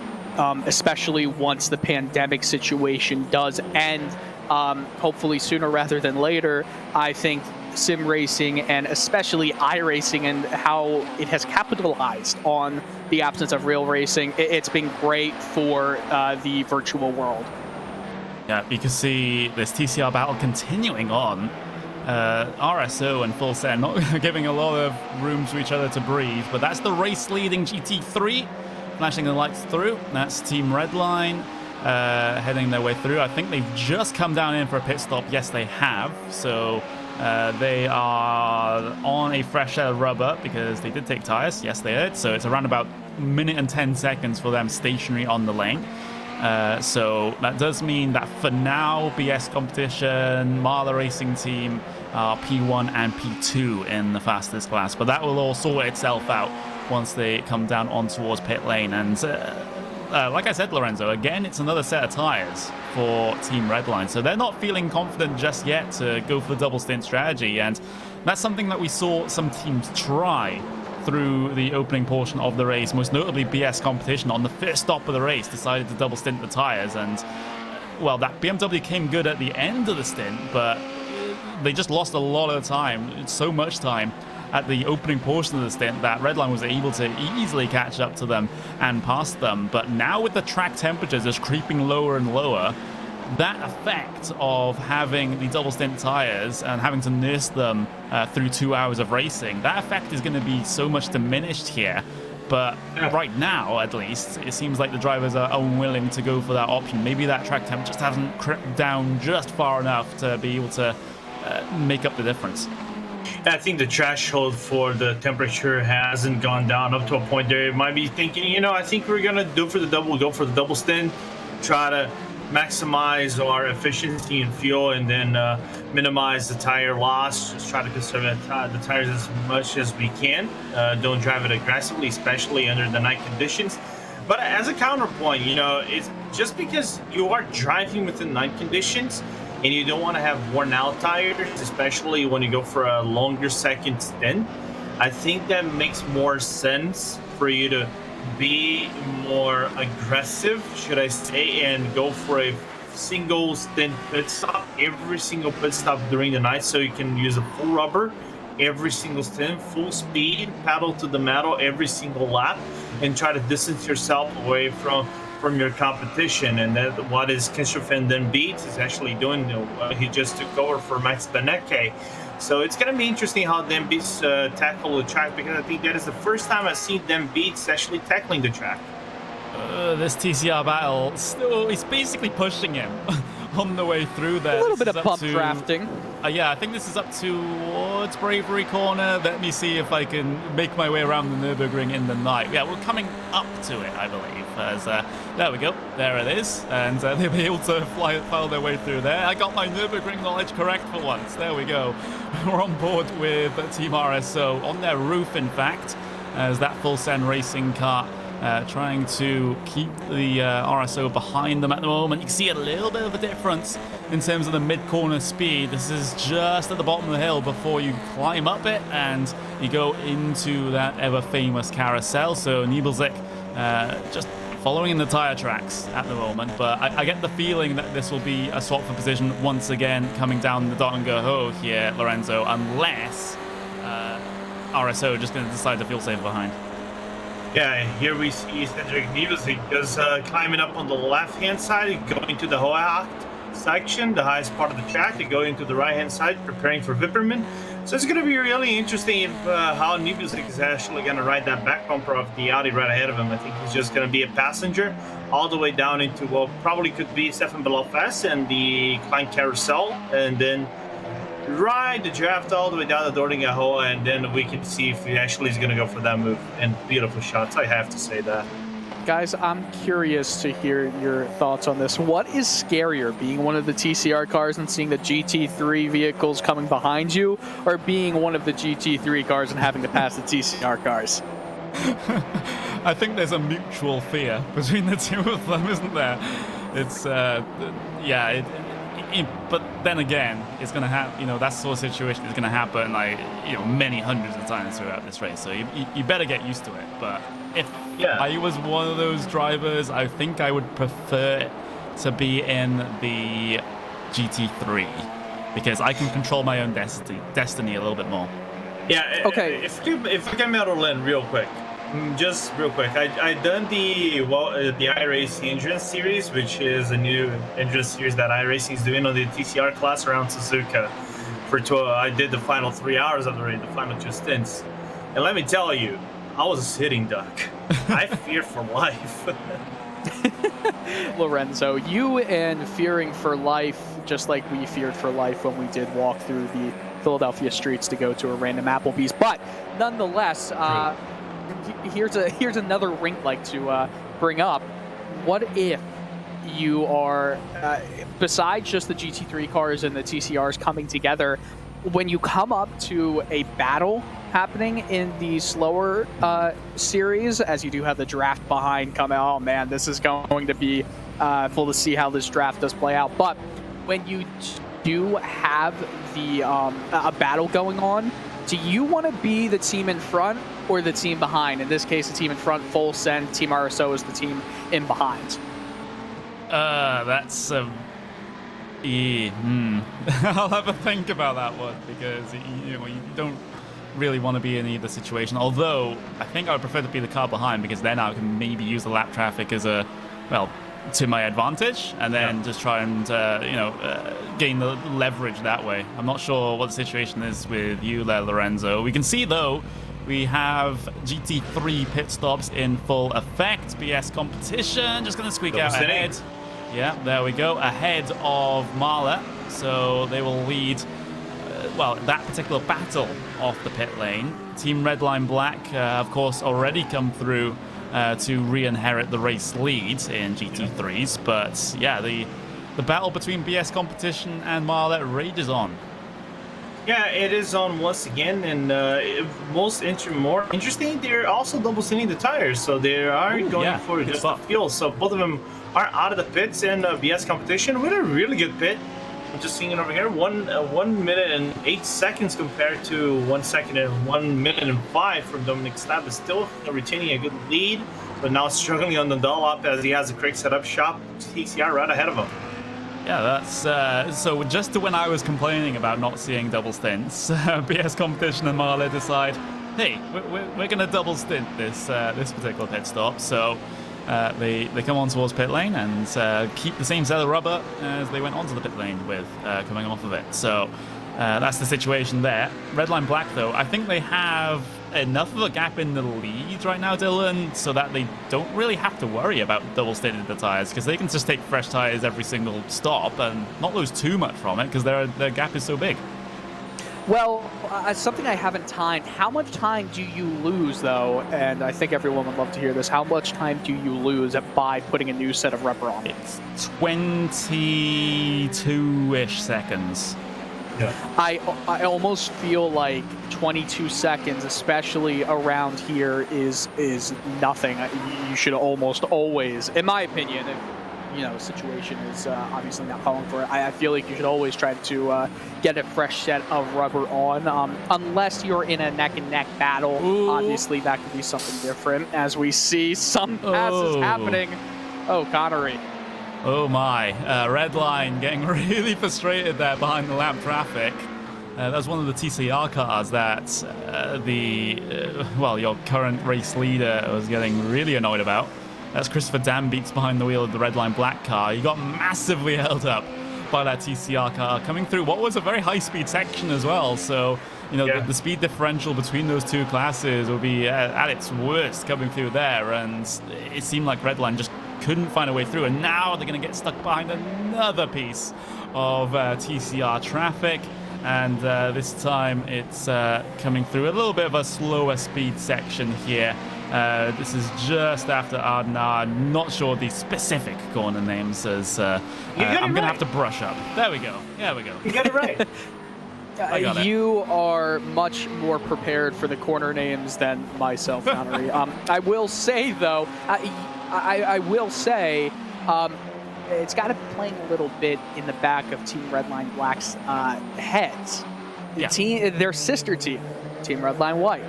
especially once the pandemic situation does end, hopefully sooner rather than later. I think sim racing, and especially iRacing, and how it has capitalized on the absence of real racing, it's been great for the virtual world. Yeah, you can see this TCR battle continuing on. RSO and Full Set not giving a lot of room to each other to breathe, but that's the race-leading GT3 flashing the lights through. That's Team Redline heading their way through. I think they've just come down in for a pit stop. Yes, they have. So they are on a fresh set of rubber because they did take tires. Yes, they did. So it's around about a minute and 10 seconds for them stationary on the lane. So that does mean that for now, BS Competition, Marla Racing Team are P1 and P2 in the fastest class. But that will all sort itself out once they come down on towards pit lane. And like I said, Lorenzo, again, it's another set of tires for Team Redline. So they're not feeling confident just yet to go for the double stint strategy. And that's something that we saw some teams try through the opening portion of the race, most notably BS Competition on the first stop of the race decided to double stint the tires. And, well, that BMW came good at the end of the stint, but they just lost a lot of time, so much time at the opening portion of the stint that Redline was able to easily catch up to them and pass them. But now with the track temperatures just creeping lower and lower, that effect of having the double stint tires and having to nurse them through 2 hours of racing, that effect is going to be so much diminished here. But right now, at least, it seems like the drivers are unwilling to go for that option. Maybe that track temp just hasn't crept down just far enough to be able to make up the difference. I think the threshold for the temperature hasn't gone down up to a point there. It might be thinking, you know, I think we're going to go for the double stint, try to maximize our efficiency in fuel, and then minimize the tire loss. Just try to conserve the tires as much as we can. Don't drive it aggressively, especially under the night conditions. But as a counterpoint, you know, it's just because you are driving within night conditions and you don't want to have worn out tires, especially when you go for a longer second stint, I think that makes more sense for you to be more aggressive, should I say, and go for a single stint pit stop, every single pit stop during the night, so you can use a full rubber every single stint, full speed, pedal to the metal every single lap, and try to distance yourself away from your competition. And that what is Christopher Den Beats is actually doing. He just took over for Max Benecke. So it's going to be interesting how Den Beats tackle the track, because I think that is the first time I've seen Den Beats actually tackling the track. This TCR battle, still, he's basically pushing him on the way through there. A little bit of pump drafting. Yeah, I think this is up towards Bravery Corner. Let me see if I can make my way around the Nürburgring in the night. Yeah, we're coming up to it, I believe. As there we go, there it is, and they'll be able to file their way through there. I got my Nürburgring knowledge correct for once. There we go. We're on board with Team RSO on their roof, in fact. as that full send racing car trying to keep the RSO behind them at the moment. You can see a little bit of a difference in terms of the mid-corner speed. This is just at the bottom of the hill before you climb up it and you go into that ever-famous carousel. So Nürburgring just following in the tire tracks at the moment, but I get the feeling that this will be a swap for position once again coming down the dot and go ho here, Lorenzo, unless RSO just going to decide to fuel save behind. Yeah, here we see Cedric Nürburgring just climbing up on the left-hand side, going to the Hoheacht section, the highest part of the track, and going to the right-hand side, preparing for Wipperman. So it's going to be really interesting if, how Nürburgring is actually going to ride that back bumper of the Audi right ahead of him. I think he's just going to be a passenger all the way down into what probably could be Stefan Belofes and the Klein Carousel, and then ride the draft all the way down the Dordinger Hole, and then we can see if he actually is going to go for that move. And beautiful shots, I have to say that. Guys, I'm curious to hear your thoughts on this. What is scarier, being one of the TCR cars and seeing the GT3 vehicles coming behind you, or being one of the GT3 cars and having to pass the TCR cars? I think there's a mutual fear between the two of them, isn't there? It's, yeah, but then again, it's going to happen, you know, that sort of situation is going to happen, like, you know, many hundreds of times throughout this race. So you better get used to it. But if I was one of those drivers, I think I would prefer to be in the GT3 because I can control my own destiny a little bit more. Yeah. Okay. If we can meddle in real quick. Just real quick, I done the iRacing Endurance Series, which is a new endurance series that iRacing is doing on the TCR class around Suzuka. I did the final 3 hours of the race, the final 2 stints, and let me tell you, I was a sitting duck. I feared for life. Lorenzo, you and fearing for life, just like we feared for life when we did walk through the Philadelphia streets to go to a random Applebee's, but nonetheless. Here's another rink like to bring up. What if you are, besides just the GT3 cars and the TCRs coming together, when you come up to a battle happening in the slower series, as you do have the draft behind coming, oh man, this is going to be full to see how this draft does play out. But when you do have the a battle going on, do you want to be the team in front or the team behind? In this case, the team in front, full send. Team RSO is the team in behind. That's I'll have a think about that one because you don't really want to be in either situation. Although I think I would prefer to be the car behind because then I can maybe use the lap traffic as to my advantage, and then just try and gain the leverage that way. I'm not sure what the situation is with you there, Lorenzo. We can see though we have GT3 pit stops in full effect. BS competition just going to squeak out ahead. Yeah, there we go, ahead of Mahler. So they will lead that particular battle off the pit lane. Team Redline Black, of course, already come through to re-inherit the race lead in GT3s, but yeah, the battle between BS competition and Mahler rages on. Yeah, it is on once again, and more interesting, they're also double sending the tires, so they are going for just the fuel. So both of them are out of the pits in BS competition with a really good pit. I'm just seeing it over here, 1 minute and 8 seconds compared to 1 second and 1 minute and 5 from Dominic Stab. Is still retaining a good lead, but now struggling on the dollop as he has a quick setup shop. TCR right ahead of him. Yeah, that's so just to when I was complaining about not seeing double stints, BS competition and Mahler decide, hey, we're going to double stint this particular pit stop. So they come on towards pit lane and keep the same set of rubber as they went onto the pit lane with coming off of it. So that's the situation there. Redline Black, though, I think they have enough of a gap in the lead right now, Dylan, so that they don't really have to worry about double stinting the tires because they can just take fresh tires every single stop and not lose too much from it because their gap is so big. Well, something I haven't timed. How much time do you lose, though? And I think everyone would love to hear this. How much time do you lose by putting a new set of rubber on? It's 22-ish seconds. Yeah. I almost feel like 22 seconds, especially around here, is nothing. You should almost always, in my opinion, if the situation is obviously not calling for it, I feel like you should always try to get a fresh set of rubber on, unless you're in a neck-and-neck battle. Ooh. Obviously, that could be something different, as we see some passes happening. Oh, Connery. Oh my, red line getting really frustrated there behind the lap traffic. That was one of the TCR cars that your current race leader was getting really annoyed about. That's Christopher Dambeats behind the wheel of the red line black car. He got massively held up by that TCR car coming through what was a very high-speed section as well. So, the speed differential between those two classes will be at its worst coming through there. And it seemed like red line just couldn't find a way through. And now they're going to get stuck behind another piece of TCR traffic. And this time it's coming through a little bit of a slower speed section here. This is just after Ardnar. Not sure the specific corner names, as I'm going to have to brush up. There we go. There we go. You got it right. You are much more prepared for the corner names than myself, Connery. I will say, though, I will say, it's got to be playing a little bit in the back of Team Redline Black's heads. Their sister team, Team Redline White,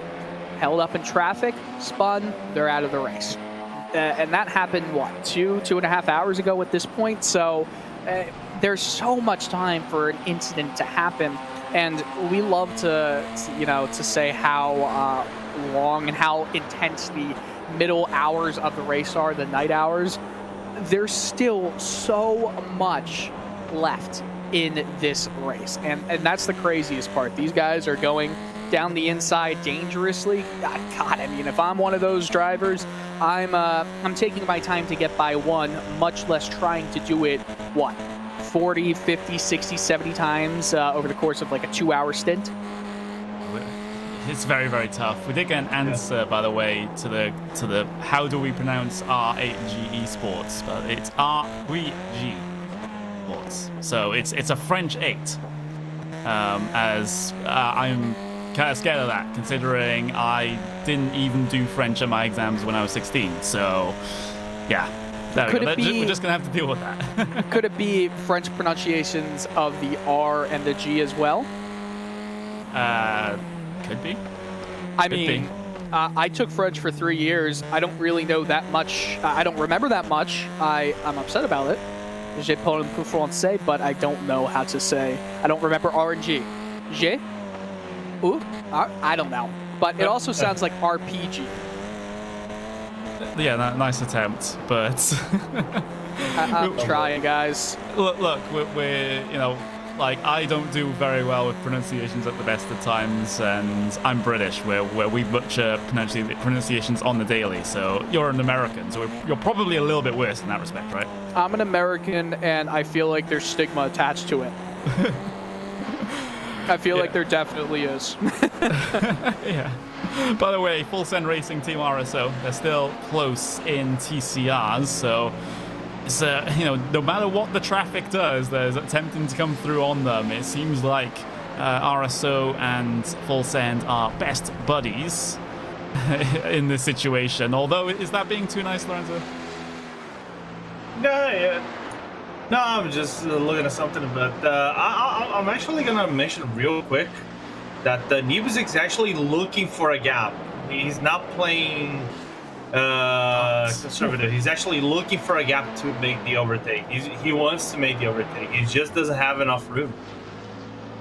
held up in traffic, spun, they're out of the race. And that happened, two and a half hours ago at this point? So there's so much time for an incident to happen. And we love to say how long and how intense the middle hours of the race are, the night hours. There's still so much left in this race, and that's the craziest part. These guys are going down the inside dangerously. God, I mean, if I'm one of those drivers, I'm taking my time to get by one, much less trying to do it 40, 50, 60, 70 times over the course of like a 2-hour stint. It's very, very tough. We did get an answer, by the way, to the how do we pronounce R8G Esports, but it's R3G Sports. So it's a French 8. As I'm kind of scared of that, considering I didn't even do French at my exams when I was 16. So yeah. There we go. We're just going to have to deal with that. Could it be French pronunciations of the R and the G as well? Could be. I took French for 3 years. I don't really know that much. I don't remember that much. I'm upset about it. Je parle un peu français, but I don't know how to say. I don't remember R and G. Je? Ooh? I don't know. But it also sounds like RPG. Yeah, nice attempt, but I'm trying, guys. Look, we're like, I don't do very well with pronunciations at the best of times, and I'm British, where we butcher pronunciations on the daily. So you're an American, so you're probably a little bit worse in that respect, right? I'm an American, and I feel like there's stigma attached to it. I feel like there definitely is. Yeah. By the way, Full Send Racing Team RSO, they're still close in TCRs, so it's, no matter what the traffic does, there's attempting to come through on them. It seems like RSO and Full Send are best buddies in this situation. Although, is that being too nice, Lorenzo? No, I'm just looking at something, but I'm actually going to mention real quick that Nibuzik's actually looking for a gap. He's not playing conservative. He's actually looking for a gap to make the overtake. He wants to make the overtake. He just doesn't have enough room.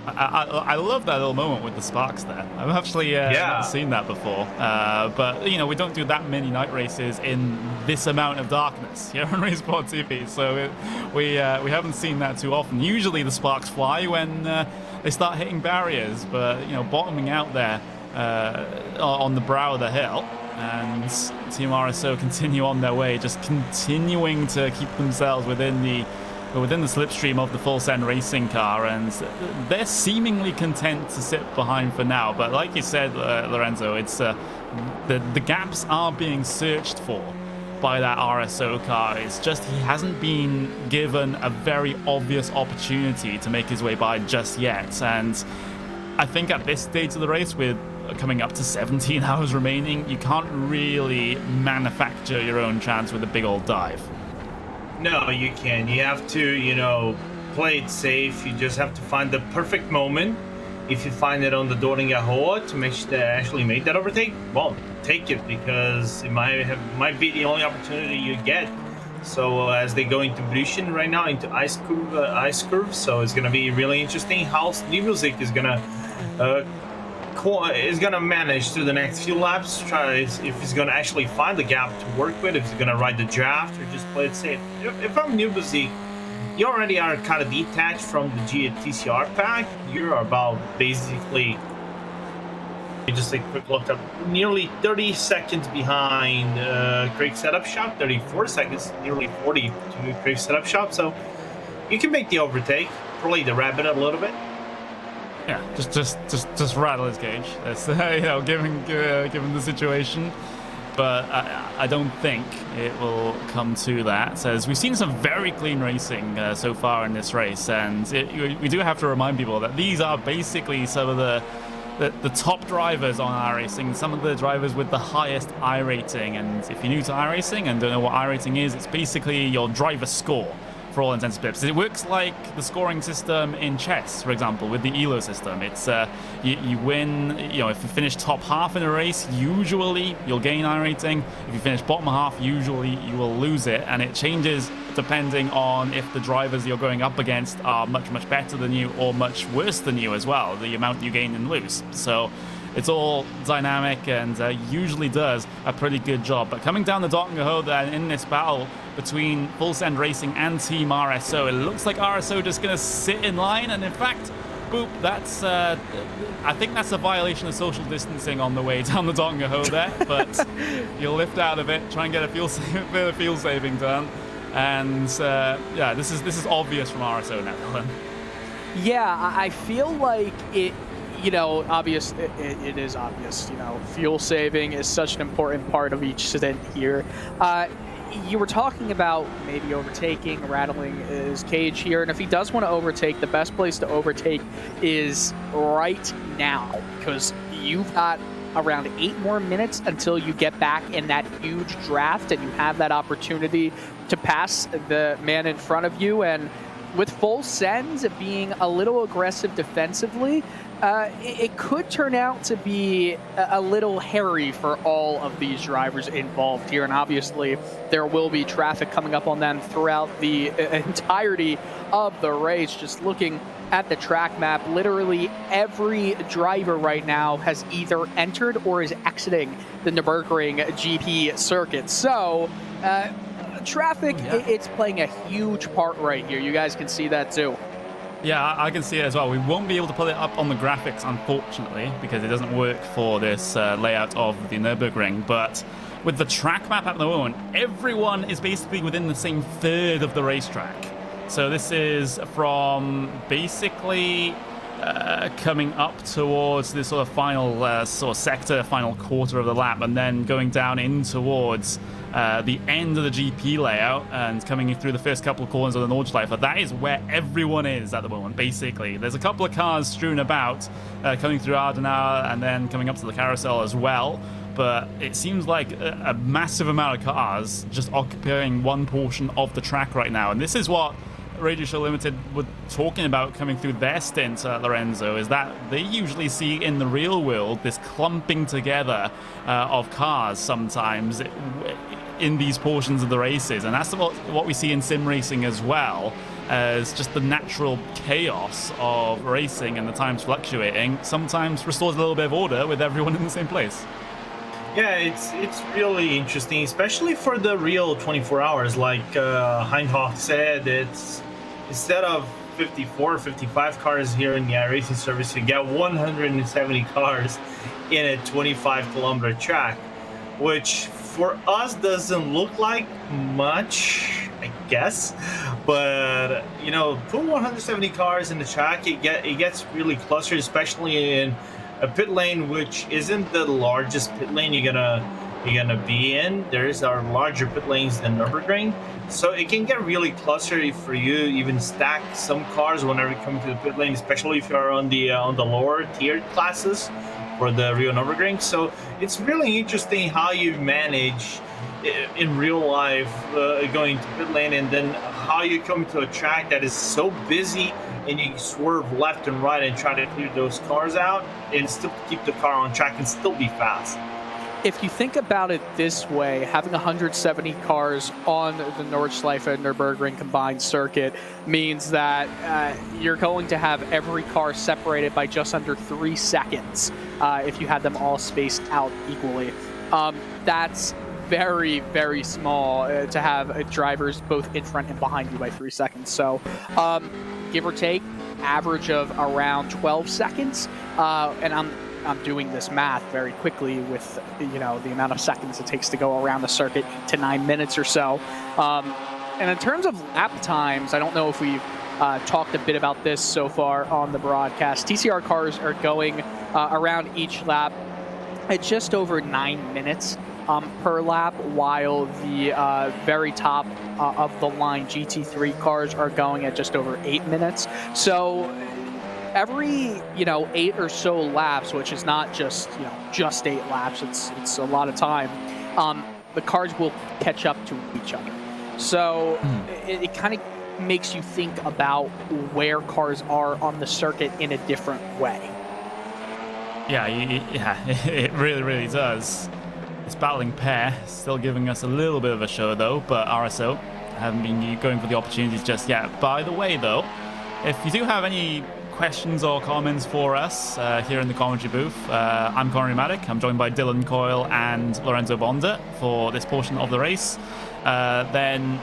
I love that little moment with the sparks there. I've actually never seen that before. But, we don't do that many night races in this amount of darkness here on RaceSpot TV. So we haven't seen that too often. Usually the sparks fly when they start hitting barriers. But, bottoming out there on the brow of the hill. And Team RSO continue on their way, just continuing to keep themselves within the slipstream of the Full Send racing car, and they're seemingly content to sit behind for now. But like you said, Lorenzo, it's the gaps are being searched for by that RSO car. It's just he hasn't been given a very obvious opportunity to make his way by just yet. And I think at this stage of the race, with coming up to 17 hours remaining, you can't really manufacture your own chance with a big old dive. No, you can't. You have to, you know, play it safe. You just have to find the perfect moment. If you find it on the Dorningahoa to make sure to actually make that overtake, well, take it, because it might be the only opportunity you get. So as they go into Brüchen right now, into ice curve, so it's gonna be really interesting how Nürburgring is gonna manage through the next few laps. Try if he's gonna actually find the gap to work with, if he's gonna ride the draft or just play it safe. If I'm Nürburgring, you already are kind of detached from the TCR pack. You're about basically, you just take a quick look up, nearly 30 seconds behind Craig's setup shop, 34 seconds, nearly 40 to Craig's setup shop. So you can make the overtake, play the rabbit a little bit. Yeah, just rattle his cage. That's you know, given the situation. But I don't think it will come to that. So as we've seen some very clean racing so far in this race, and we do have to remind people that these are basically some of the top drivers on iRacing, some of the drivers with the highest iRating. And if you're new to iRacing and don't know what iRating is, it's basically your driver score for all intents and purposes. It works like the scoring system in chess, for example, with the ELO system. It's you win, you know, if you finish top half in a race, usually you'll gain iRating. If you finish bottom half, usually you will lose it, and it changes depending on if the drivers you're going up against are much better than you or much worse than you as well, the amount you gain and lose. So it's all dynamic and usually does a pretty good job. But coming down the Dorningahoa then in this battle between Full Send Racing and Team RSO, it looks like RSO just going to sit in line, and in fact, boop, that's I think that's a violation of social distancing on the way down the Dorningahoa there, but you'll lift out of it, try and get a bit of fuel saving done, and yeah, this is obvious from RSO now, Dylan. Yeah, I feel like it, you know, obvious. It is obvious. You know, fuel saving is such an important part of each stint here. You were talking about maybe overtaking, rattling his cage here, and if he does want to overtake, the best place to overtake is right now, because you've got around 8 more minutes until you get back in that huge draft, and you have that opportunity to pass the man in front of you. And with full sends being a little aggressive defensively, it could turn out to be a little hairy for all of these drivers involved here. And obviously, there will be traffic coming up on them throughout the entirety of the race. Just looking at the track map, literally every driver right now has either entered or is exiting the Nürburgring GP circuit. So, traffic, it's playing a huge part right here. You guys can see that too. Yeah, I can see it as well. We won't be able to put it up on the graphics, unfortunately, because it doesn't work for this layout of the Nürburgring. But with the track map at the moment, everyone is basically within the same third of the racetrack. So this is from basically coming up towards this sort of final sort of sector, final quarter of the lap, and then going down in towards the end of the GP layout and coming through the first couple of corners of the Nordschleife. That is where everyone is at the moment, basically. There's a couple of cars strewn about coming through Ardenauer and then coming up to the carousel as well. But it seems like a massive amount of cars just occupying one portion of the track right now. And this is what Radio Show Limited were talking about coming through their stint at Lorenzo, is that they usually see in the real world this clumping together of cars sometimes in these portions of the races. And that's what we see in sim racing as well, as just the natural chaos of racing and the times fluctuating sometimes restores a little bit of order with everyone in the same place. Yeah, it's really interesting, especially for the real 24 hours. Like Heinhoff said, it's instead of 54, 55 cars here in the iRacing service, you get 170 cars in a 25-kilometer track, which for us doesn't look like much, I guess. But you know, put 170 cars in the track, it gets really clustered, especially in a pit lane which isn't the largest pit lane you're gonna you're gonna be in. There's our larger pit lanes than Nürburgring, so it can get really clustery for you. Even stack some cars whenever you come to the pit lane, especially if you're on the lower tiered classes for the Rio Nürburgring. So it's really interesting how you manage in real life going to pit lane, and then how you come to a track that is so busy and you swerve left and right and try to clear those cars out and still keep the car on track and still be fast. If you think about it this way, having 170 cars on the Nordschleife Nürburgring combined circuit means that you're going to have every car separated by just under 3 seconds if you had them all spaced out equally. That's very, very small to have drivers both in front and behind you by 3 seconds. So give or take, average of around 12 seconds. And I'm doing this math very quickly with, you know, the amount of seconds it takes to go around the circuit to 9 minutes or so. And in terms of lap times, I don't know if we've talked a bit about this so far on the broadcast. TCR cars are going around each lap at just over 9 minutes per lap, while the very top of the line GT3 cars are going at just over 8 minutes. So every 8 or so laps, which is not just just 8 laps, it's a lot of time, the cars will catch up to each other. So it kind of makes you think about where cars are on the circuit in a different way. Yeah, it really, really does. This battling pair still giving us a little bit of a show though, but RSO haven't been going for the opportunities just yet. By the way though, if you do have any questions or comments for us here in the commentary booth, I'm Connery Maddock. I'm joined by Dylan Coyle and Lorenzo Bonda for this portion of the race. Then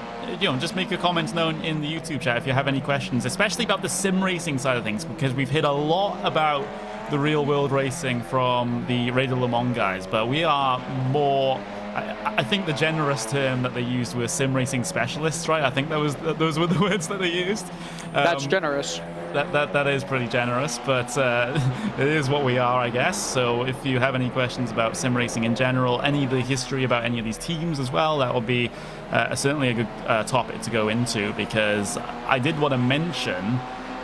just make your comments known in the YouTube chat if you have any questions, especially about the sim racing side of things, because we've hit a lot about the real world racing from the Radio Le Mans guys, but we are more, I think the generous term that they used was sim racing specialists, right? I think those were the words that they used. That's generous. That is pretty generous, but it is what we are, I guess. So if you have any questions about sim racing in general, any of the history about any of these teams as well, that will be certainly a good topic to go into, because I did want to mention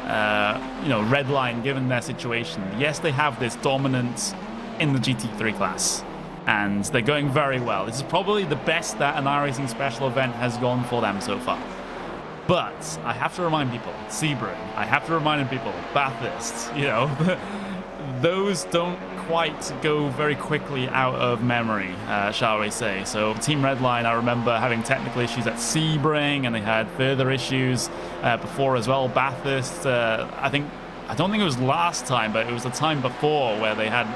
Redline, given their situation. Yes, they have this dominance in the GT3 class, and they're going very well. This is probably the best that an iRacing special event has gone for them so far. But I have to remind people, Sebring, I have to remind people, Bathurst, those don't quite go very quickly out of memory, shall we say. So Team Redline, I remember having technical issues at Sebring, and they had further issues before as well. Bathurst, I don't think it was last time, but it was the time before where they had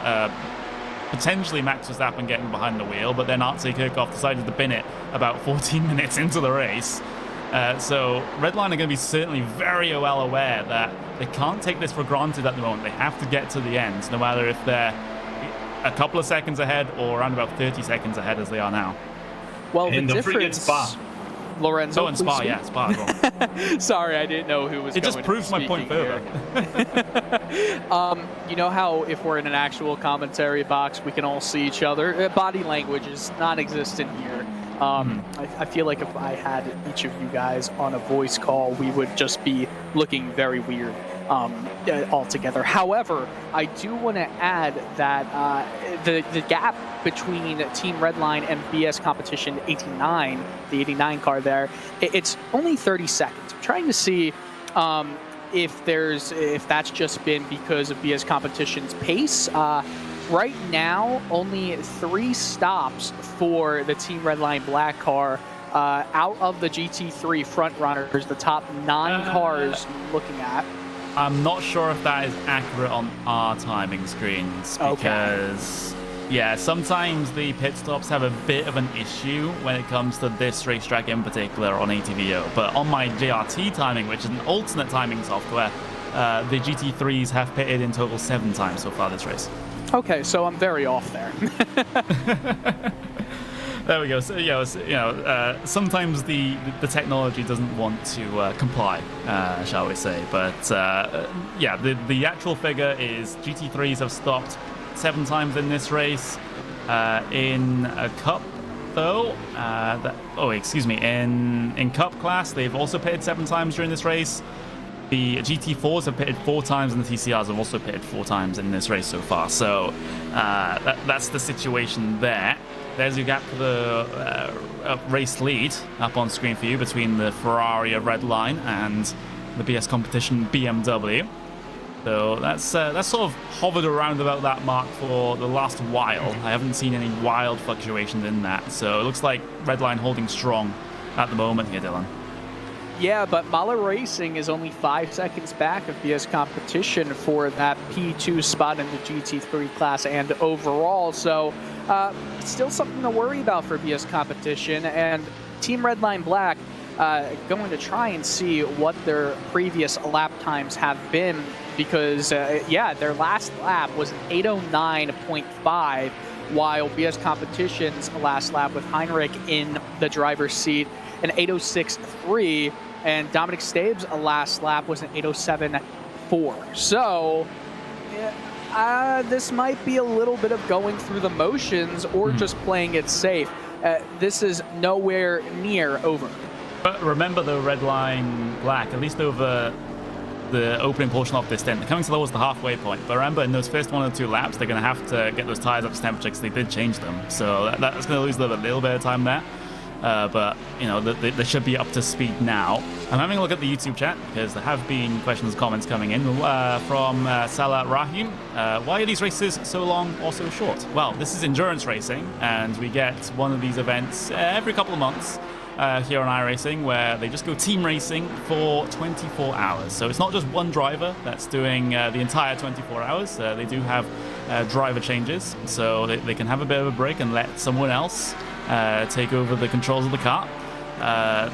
potentially Max Verstappen getting behind the wheel, but then Artsy Kirchhoff decided to bin it about 14 minutes into the race. So Redline are going to be certainly very well aware that they can't take this for granted at the moment. They have to get to the end, no matter if they're a couple of seconds ahead or around about 30 seconds ahead as they are now. Well, and the don't forget difference, Spa. Lorenzo. Oh, and Spa, yeah, Spa as well. Sorry, I didn't know who was. It just proves my point further. You know how if we're in an actual commentary box, we can all see each other. Body language is non-existent here. I feel like if I had each of you guys on a voice call, we would just be looking very weird altogether. However, I do want to add that the gap between Team Redline and BS Competition 89, the 89 car there, it's only 30 seconds. I'm trying to see if that's just been because of BS Competition's pace. Right now, only 3 stops for the Team Redline black car out of the GT3 front runners, the top 9 cars looking at. I'm not sure if that is accurate on our timing screens, because yeah, sometimes the pit stops have a bit of an issue when it comes to this racetrack in particular on ATVO. But on my JRT timing, which is an alternate timing software, the GT3s have pitted in total 7 times so far this race. Okay, so I'm very off there. There we go. So, sometimes the technology doesn't want to comply, shall we say. But yeah, the actual figure is GT3s have stopped 7 times in this race. In a Cup, though, in Cup class, they've also pitted 7 times during this race. The GT4s have pitted 4 times, and the TCRs have also pitted 4 times in this race so far. So that's the situation there. There's your gap for the race lead up on screen for you between the Ferrari red line and the BS competition BMW. So that's sort of hovered around about that mark for the last while. I haven't seen any wild fluctuations in that. So it looks like red line holding strong at the moment here, Dylan. Yeah, but Mahler Racing is only 5 seconds back of BS competition for that P2 spot in the GT3 class and overall. So still something to worry about for BS competition. And Team Redline Black going to try and see what their previous lap times have been, because their last lap was an 809.5, while BS competition's last lap with Heinrich in the driver's seat an 806.3, and Dominic Stabe's last lap was an 807.4. So this might be a little bit of going through the motions or just playing it safe. This is nowhere near over. But remember, the red line Black, at least over the opening portion of this stint, they're coming towards the halfway point. But remember, in those first 1 or 2 laps, they're going to have to get those tires up to temperature because they did change them. So that's going to lose a little bit of time there. But, you know, they should be up to speed now. I'm having a look at the YouTube chat because there have been questions and comments coming in from Salah Rahim. Why are these races so long or so short? Well, this is endurance racing, and we get one of these events every couple of months here on iRacing, where they just go team racing for 24 hours. So it's not just one driver that's doing the entire 24 hours. They do have driver changes, so they can have a bit of a break and let someone else take over the controls of the car.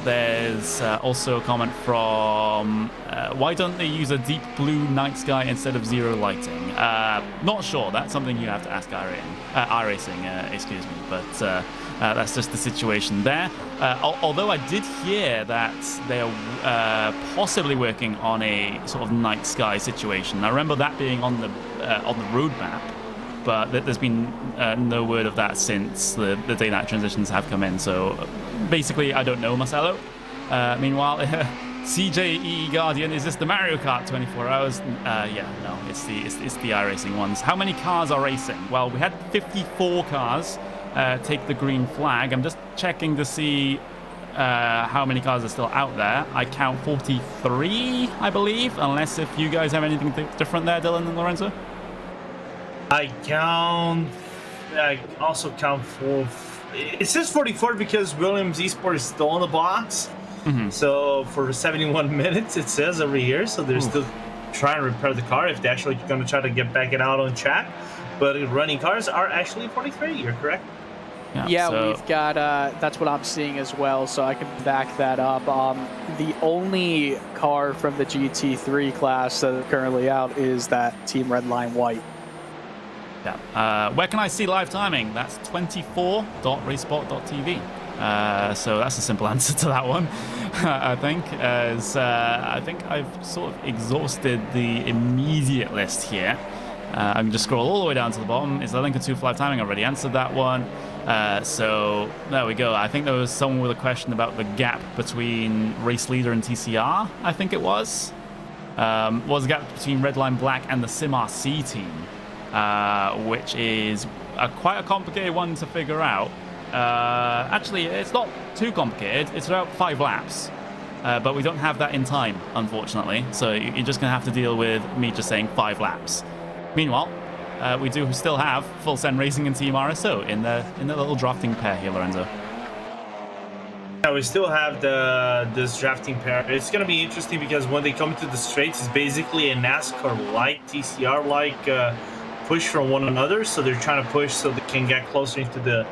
There's also a comment from why don't they use a deep blue night sky instead of zero lighting? Not sure. That's something you have to ask iRacing, excuse me. But that's just the situation there. Although I did hear that they are possibly working on a sort of night sky situation. I remember that being on the roadmap, but there's been no word of that since the day that transitions have come in. So basically, I don't know, Marcelo. Meanwhile, CJE Guardian, is this the Mario Kart 24 hours? Yeah, no, it's the iRacing ones. How many cars are racing? Well, we had 54 cars take the green flag. I'm just checking to see how many cars are still out there. I count 43, I believe, unless if you guys have anything different there, Dylan and Lorenzo. I also count 4. It says 44 because Williams Esports is still in the box. Mm-hmm. So for 71 minutes, it says over here. So they're still trying to repair the car if they're actually going to try to get back it out on track. But running cars are actually 43. You're correct. Yeah, so we've got, that's what I'm seeing as well, so I can back that up. The only car from the GT3 class that is currently out is that Team Redline White. Yeah. Where can I see live timing? That's 24.racespot.tv. So that's a simple answer to that one, I think, as I think I've sort of exhausted the immediate list here. I can just scroll all the way down to the bottom. Is the link to live timing? Already answered that one. So there we go. I think there was someone with a question about the gap between race leader and TCR, I think it was. Was the gap between Redline Black and the SimRC team, which is quite a complicated one to figure out. Actually, it's not too complicated. It's about 5 laps. But we don't have that in time, unfortunately. So you're just going to have to deal with me just saying 5 laps. Meanwhile, we do still have Full Send Racing and Team RSO in the little drafting pair here, Lorenzo. Yeah, we still have this drafting pair. It's going to be interesting because when they come to the straights, it's basically a NASCAR-like, TCR-like push from one another. So they're trying to push so they can get closer into the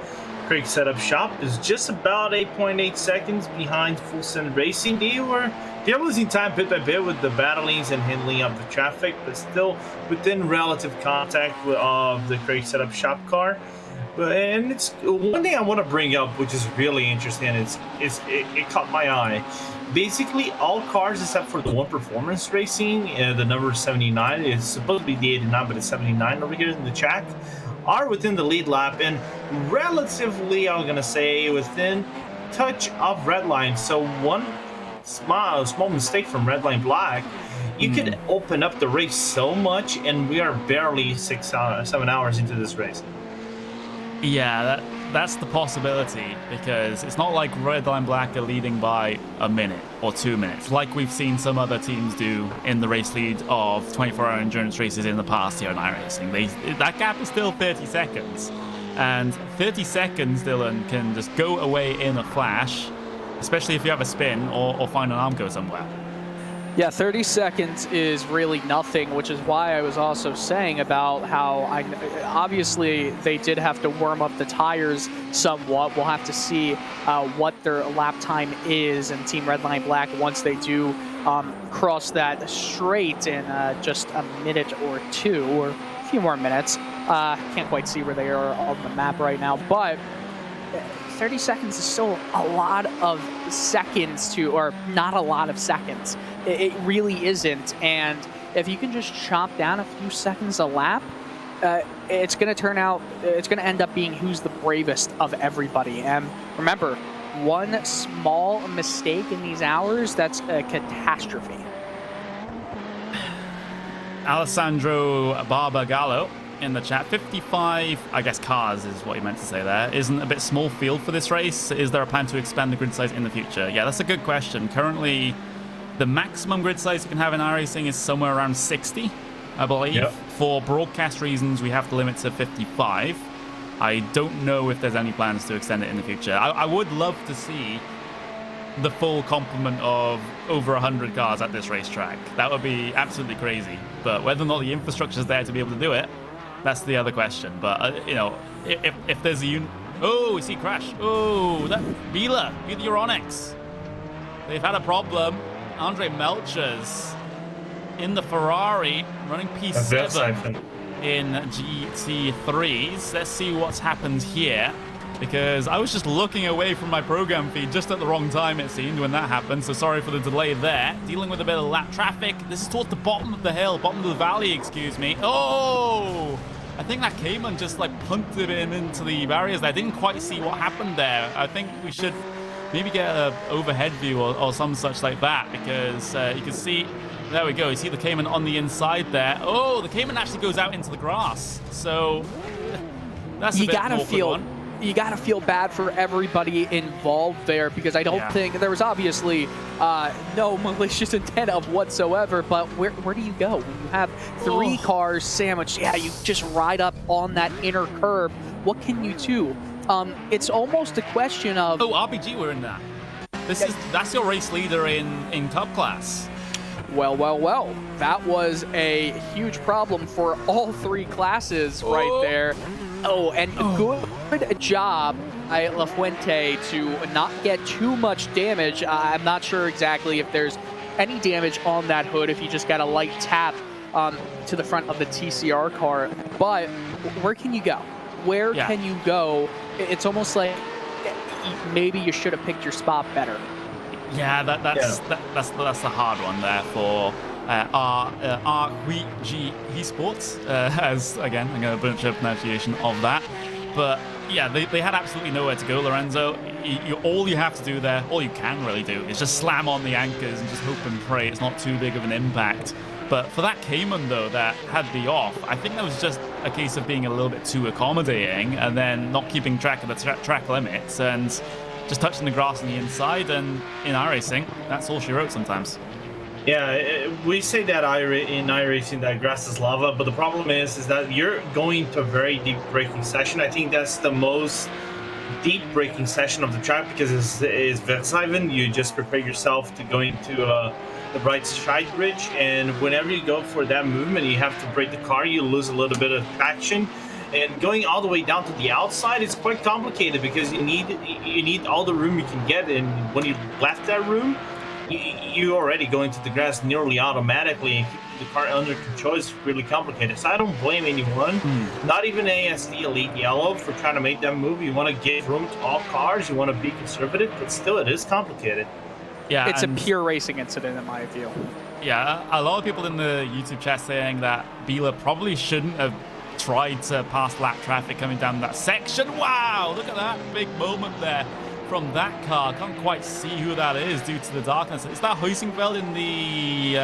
Craig setup shop. Is just about 8.8 seconds behind Full Send Racing. They're losing time bit by bit with the battlings and handling of the traffic, but still within relative contact of the Craig setup shop car. And it's one thing I want to bring up, which is really interesting. It caught my eye. Basically, all cars except for the one performance racing, the number 79 is supposed to be the 89, but it's 79 over here in the chat, are within the lead lap and relatively, I'm gonna say, within touch of red line. So one small mistake from red line black, you could open up the race so much, and we are barely 7 hours into this race. Yeah, that's the possibility, because it's not like Red Line Black are leading by a minute or 2 minutes, like we've seen some other teams do in the race lead of 24-hour endurance races in the past here in iRacing. That gap is still 30 seconds. And 30 seconds, Dylan, can just go away in a flash, especially if you have a spin or find an Armco somewhere. Yeah, 30 seconds is really nothing, which is why I was also saying about how obviously they did have to warm up the tires somewhat. We'll have to see what their lap time is in Team Redline Black once they do cross that straight in just a minute or two, or a few more minutes. Can't quite see where they are on the map right now, but 30 seconds is still a lot of seconds to, or not a lot of seconds. It really isn't. And if you can just chop down a few seconds a lap, it's going to turn out, it's going to end up being who's the bravest of everybody. And remember, one small mistake in these hours, that's a catastrophe. Alessandro Barbagallo in the chat, 55, I guess cars is what he meant to say there, isn't a bit small field for this race. Is there a plan to expand the grid size in the future? Yeah, that's a good question. Currently, the maximum grid size you can have in iRacing is somewhere around 60, I believe. Yep. For broadcast reasons, we have to limit to 55. I don't know if there's any plans to extend it in the future. I would love to see the full complement of over 100 cars at this racetrack. That would be absolutely crazy. But whether or not the infrastructure is there to be able to do it, that's the other question. But, you know, if there's a... Oh, we see crash. Oh, that Bila, the Euronics. They've had a problem. Andre Melchers in the Ferrari, running P7 in GT3s. Let's see what's happened here, because I was just looking away from my program feed just at the wrong time, it seemed, when that happened. So sorry for the delay there. Dealing with a bit of lap traffic. This is towards the bottom of the hill, bottom of the valley, excuse me. Oh! I think that Cayman just like punted him into the barriers there. I didn't quite see what happened there. I think we should maybe get an overhead view or some such like that, because you can see, there we go, you see the Cayman on the inside there. Oh, the Cayman actually goes out into the grass. So that's a bit of an awkward one. You gotta feel bad for everybody involved there, because I don't think there was obviously no malicious intent of whatsoever. But where do you go when you have three cars sandwiched? Yeah, you just ride up on that inner curb. What can you do? It's almost a question of... Oh, RPG were in that. That's your race leader in Cup class. Well. That was a huge problem for all three classes right there. Oh, and good job by La Fuente to not get too much damage. I'm not sure exactly if there's any damage on that hood, if you just got a light tap to the front of the TCR car. But where can you go? Where can you go? It's almost like maybe you should have picked your spot better. Yeah, that's the hard one there for Esports. As again, I'm going to butcher the pronunciation of that, but yeah, they had absolutely nowhere to go, Lorenzo. All you have to do there, all you can really do, is just slam on the anchors and just hope and pray it's not too big of an impact. But for that Cayman, though, that had the off, I think that was just a case of being a little bit too accommodating and then not keeping track of the track limits and just touching the grass on the inside. And in iRacing, that's all she wrote sometimes. Yeah, we say that in iRacing that grass is lava, but the problem is that you're going to a very deep braking session. I think that's the most deep braking session of the track, because it's Vetsiven. You just prepare yourself to go into the right side bridge, and whenever you go for that movement, you have to brake the car, you lose a little bit of traction. And going all the way down to the outside is quite complicated, because you need all the room you can get, and when you left that room, you already go into the grass nearly automatically, and keeping the car under control is really complicated. So I don't blame anyone, not even ASD Elite Yellow, for trying to make that move. You want to give room to all cars, you want to be conservative, but still it is complicated. Yeah, it's a pure racing incident in my view. Yeah, a lot of people in the YouTube chat saying that Biela probably shouldn't have tried to pass lap traffic coming down that section. Wow, look at that big moment there from that car. Can't quite see who that is due to the darkness. Is that Huizenfeld in the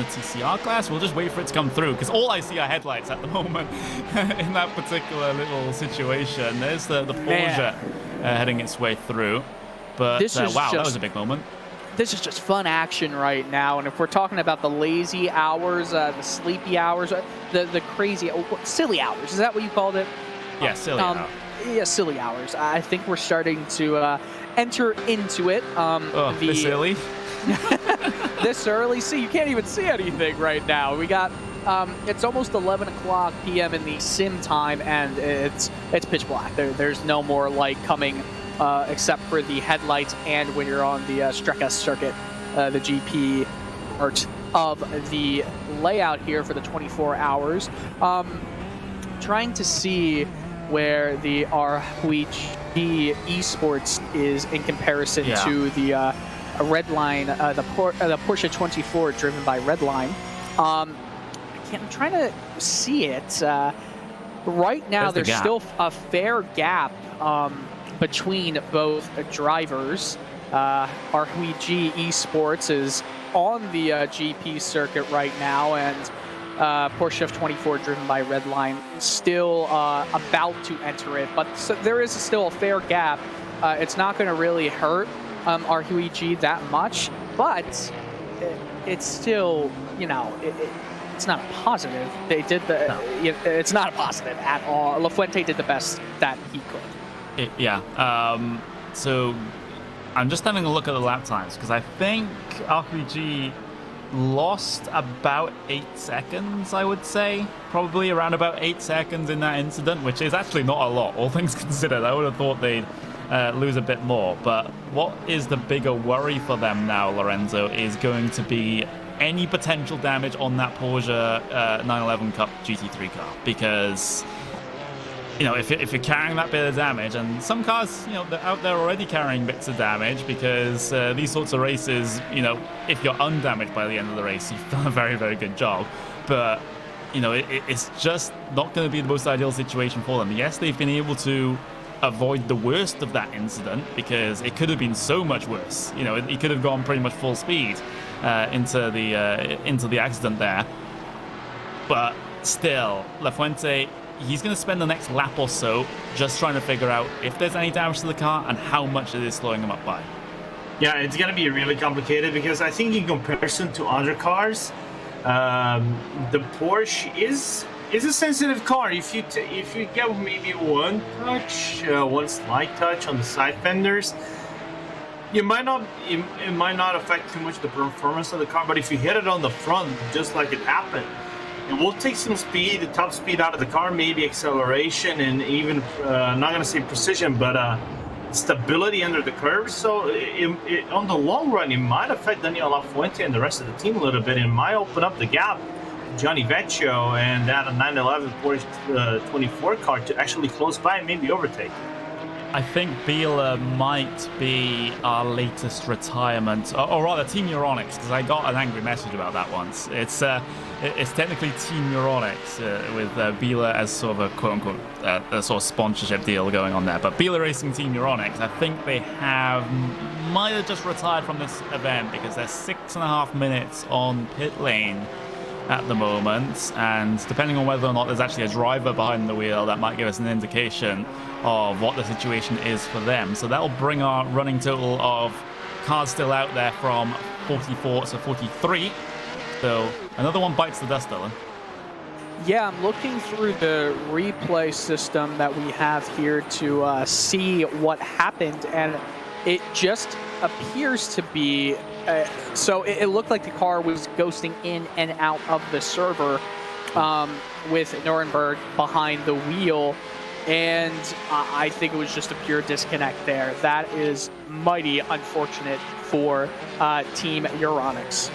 TCR class? We'll just wait for it to come through, because all I see are headlights at the moment in that particular little situation. There's the Porsche heading its way through. But wow, that was a big moment. This is just fun action right now, and if we're talking about the lazy hours, the sleepy hours, the crazy, silly hours, is that what you called it? Yeah, silly hours. Yeah, silly hours. I think we're starting to enter into it. This early? This early? See, you can't even see anything right now. We got, it's almost 11 o'clock p.m. in the sim time, and it's pitch black. There's no more light coming except for the headlights, and when you're on the Strecke circuit, the GP part of the layout here for the 24 hours. Trying to see where the RHG Esports is in comparison to the Redline, the Porsche 24 driven by Redline. I'm trying to see it. Right now, there's still a fair gap between both drivers. RHG Esports is on the GP circuit right now, and Porsche 24 driven by Redline still about to enter it, but there is still a fair gap. It's not going to really hurt RHG that much, but it's still, you know, it's not a positive. They did the, it's not a positive at all. LaFuente did the best that he could. So I'm just having a look at the lap times, because I think RHG lost about 8 seconds, I would say. Probably around about 8 seconds in that incident, which is actually not a lot, all things considered. I would have thought they'd lose a bit more. But what is the bigger worry for them now, Lorenzo, is going to be any potential damage on that Porsche 911 Cup GT3 car. Because, you know, if you're carrying that bit of damage, and some cars, you know, they're out there already carrying bits of damage, because these sorts of races, you know, if you're undamaged by the end of the race, you've done a very, very good job. But, you know, it's just not going to be the most ideal situation for them. Yes, they've been able to avoid the worst of that incident, because it could have been so much worse. You know, it could have gone pretty much full speed into the accident there. But still, LaFuente, he's going to spend the next lap or so just trying to figure out if there's any damage to the car and how much it is slowing him up by. Yeah, it's going to be really complicated, because I think in comparison to other cars, the Porsche is a sensitive car. If you get maybe one touch, one slight touch on the side fenders, it might not affect too much the performance of the car. But if you hit it on the front, just like it happened, it will take some speed, the top speed out of the car, maybe acceleration, and even I'm not going to say precision, but stability under the curves. So on the long run, it might affect Daniel LaFuente and the rest of the team a little bit, and might open up the gap Johnny Vecchio and that 911 Porsche 24 car to actually close by and maybe overtake. I think Biela might be our latest retirement, or rather Team Euronics, because I got an angry message about that once. It's technically Team Euronics with Biela as sort of a quote-unquote a sort of sponsorship deal going on there. But Biela Racing Team Euronics, I think they might have just retired from this event, because they're 6.5 minutes on pit lane at the moment, and depending on whether or not there's actually a driver behind the wheel, that might give us an indication of what the situation is for them. So that'll bring our running total of cars still out there from 44 to 43. So another one bites the dust, Dylan. Yeah, I'm looking through the replay system that we have here to see what happened, and it just appears to be so it looked like the car was ghosting in and out of the server with Nurburgring behind the wheel, and I think it was just a pure disconnect there. That is mighty unfortunate for Team Euronics.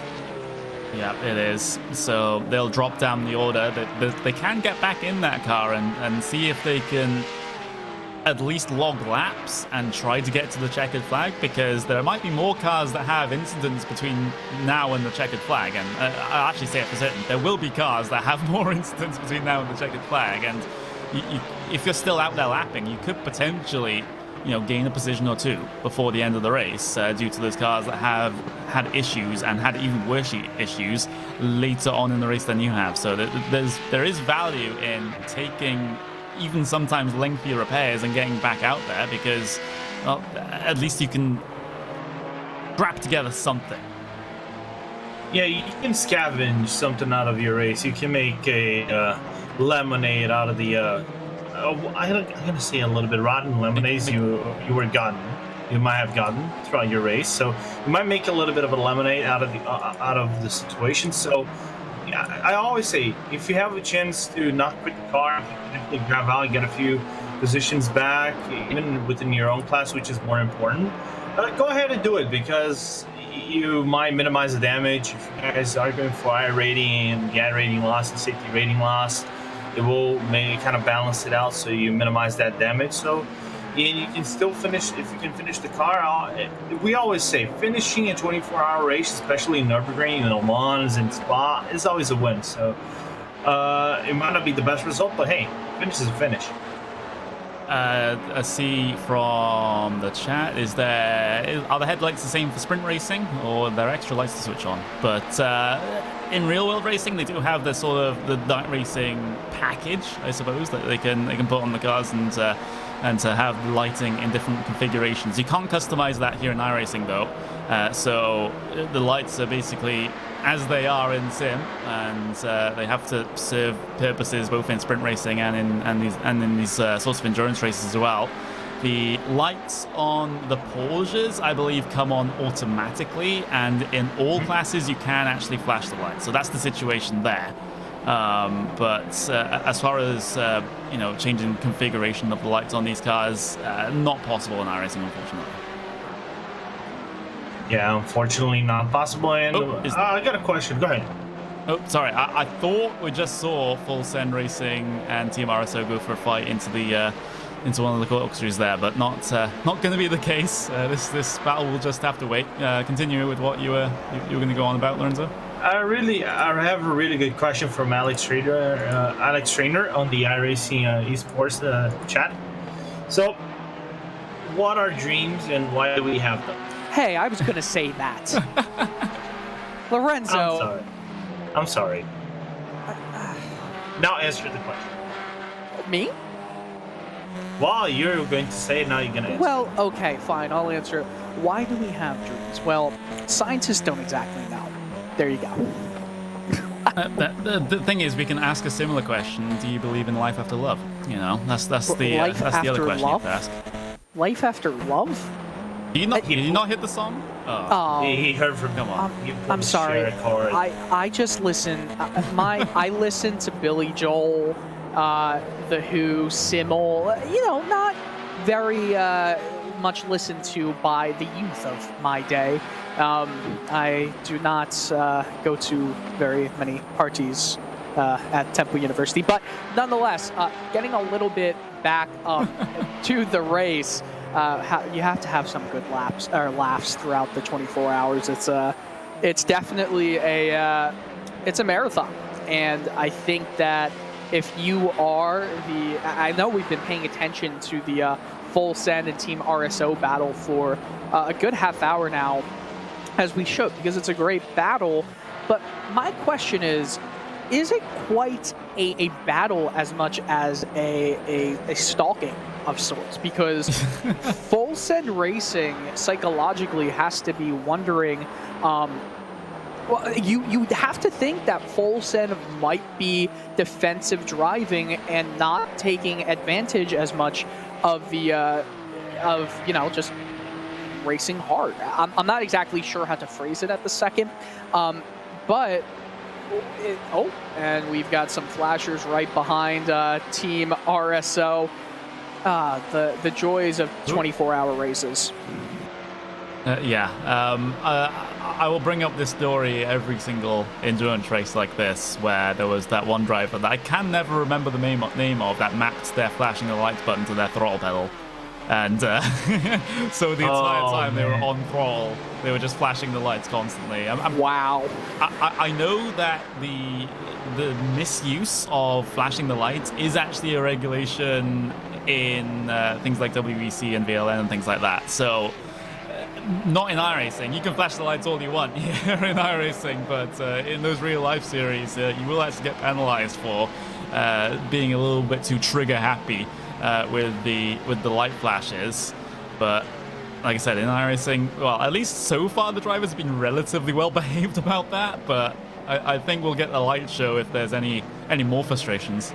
Yeah, it is. So they'll drop down the order. They can get back in that car and see if they can at least log laps and try to get to the checkered flag, because there might be more cars that have incidents between now and the checkered flag. And I actually say it for certain, there will be cars that have more incidents between now and the checkered flag. And if you're still out there lapping, you could potentially, gain a position or two before the end of the race due to those cars that have had issues and had even worse issues later on in the race than you have. So there is value in taking even sometimes lengthier repairs and getting back out there, because, well, at least you can scrap together something. Yeah, you can scavenge something out of your race. You can make a lemonade out of the I'm gonna say a little bit rotten lemonades you might have gotten throughout your race. So you might make a little bit of a lemonade out of the situation. So yeah, I always say, if you have a chance to not quit the car, you can definitely grab out and get a few positions back, even within your own class, which is more important. Go ahead and do it, because you might minimize the damage. If you guys are going for I rating and the I rating loss and safety rating loss, it will maybe kind of balance it out, so you minimize that damage. So you can still finish, if you can finish the car. We always say finishing a 24-hour race, especially in Nürburgring and Le Mans and Spa, is always a win. So it might not be the best result, but hey, finish is a finish. I see from the chat, are the headlights the same for sprint racing, or are there extra lights to switch on? But in real world racing, they do have the sort of the night racing package, I suppose, that they can put on the cars and to have lighting in different configurations. You can't customize that here in iRacing though, so the lights are basically as they are in sim, and they have to serve purposes both in sprint racing and in these sorts of endurance races as well. The lights on the Porsches, I believe, come on automatically, and in all classes you can actually flash the lights. So that's the situation there. But as far as changing configuration of the lights on these cars, not possible in iRacing, unfortunately. Yeah, unfortunately not possible. And I got a question. Go ahead. Oh, sorry. I thought we just saw Full Send Racing and Team RSO go for a fight into one of the corkscrews there, but not going to be the case. This battle will just have to wait. Continue with what you were going to go on about, Lorenzo. I have a really good question from Alex Trainer on the iRacing Esports chat. So, what are dreams and why do we have them? Hey, I was going to say that. Lorenzo. I'm sorry. Now answer the question. Me? Well, you're going to say it, now you're going to answer. Well, okay, fine, I'll answer it. Why do we have dreams? Well, scientists don't exactly know. There you go. The thing is, we can ask a similar question. Do you believe in life after love? That's the other question you have to ask. Life after love? Did you not hit the song? Oh. He heard from. Come on. I'm sorry. I just listen. I listen to Billy Joel, The Who, Simmel. Not very much listened to by the youth of my day. I do not go to very many parties at Temple University, but nonetheless, getting a little bit back up to the race. You have to have some good laughs throughout the 24 hours. It's definitely a marathon, and I think that if you are I know we've been paying attention to the Full Send and Team RSO battle for a good half hour now, as we should, because it's a great battle. But my question is it quite a battle as much as a stalking of sorts? Because Full Send Racing psychologically has to be wondering, well, you have to think that Full Send might be defensive driving and not taking advantage as much of the just racing hard. I'm not exactly sure how to phrase it at the second, but and we've got some flashers right behind Team RSO. The joys of 24-hour races. I will bring up this story every single endurance race like this, where there was that one driver that I can never remember the name of that mapped their flashing the lights button to their throttle pedal. And so the entire time they were on throttle, they were just flashing the lights constantly. Wow. I know that the misuse of flashing the lights is actually a regulation in things like WEC and VLN and things like that. So not in iRacing. You can flash the lights all you want here in iRacing, but in those real life series, you will actually get penalized for being a little bit too trigger happy with the light flashes. But like I said, in iRacing, well, at least so far the drivers have been relatively well behaved about that, but I think we'll get a light show if there's any more frustrations.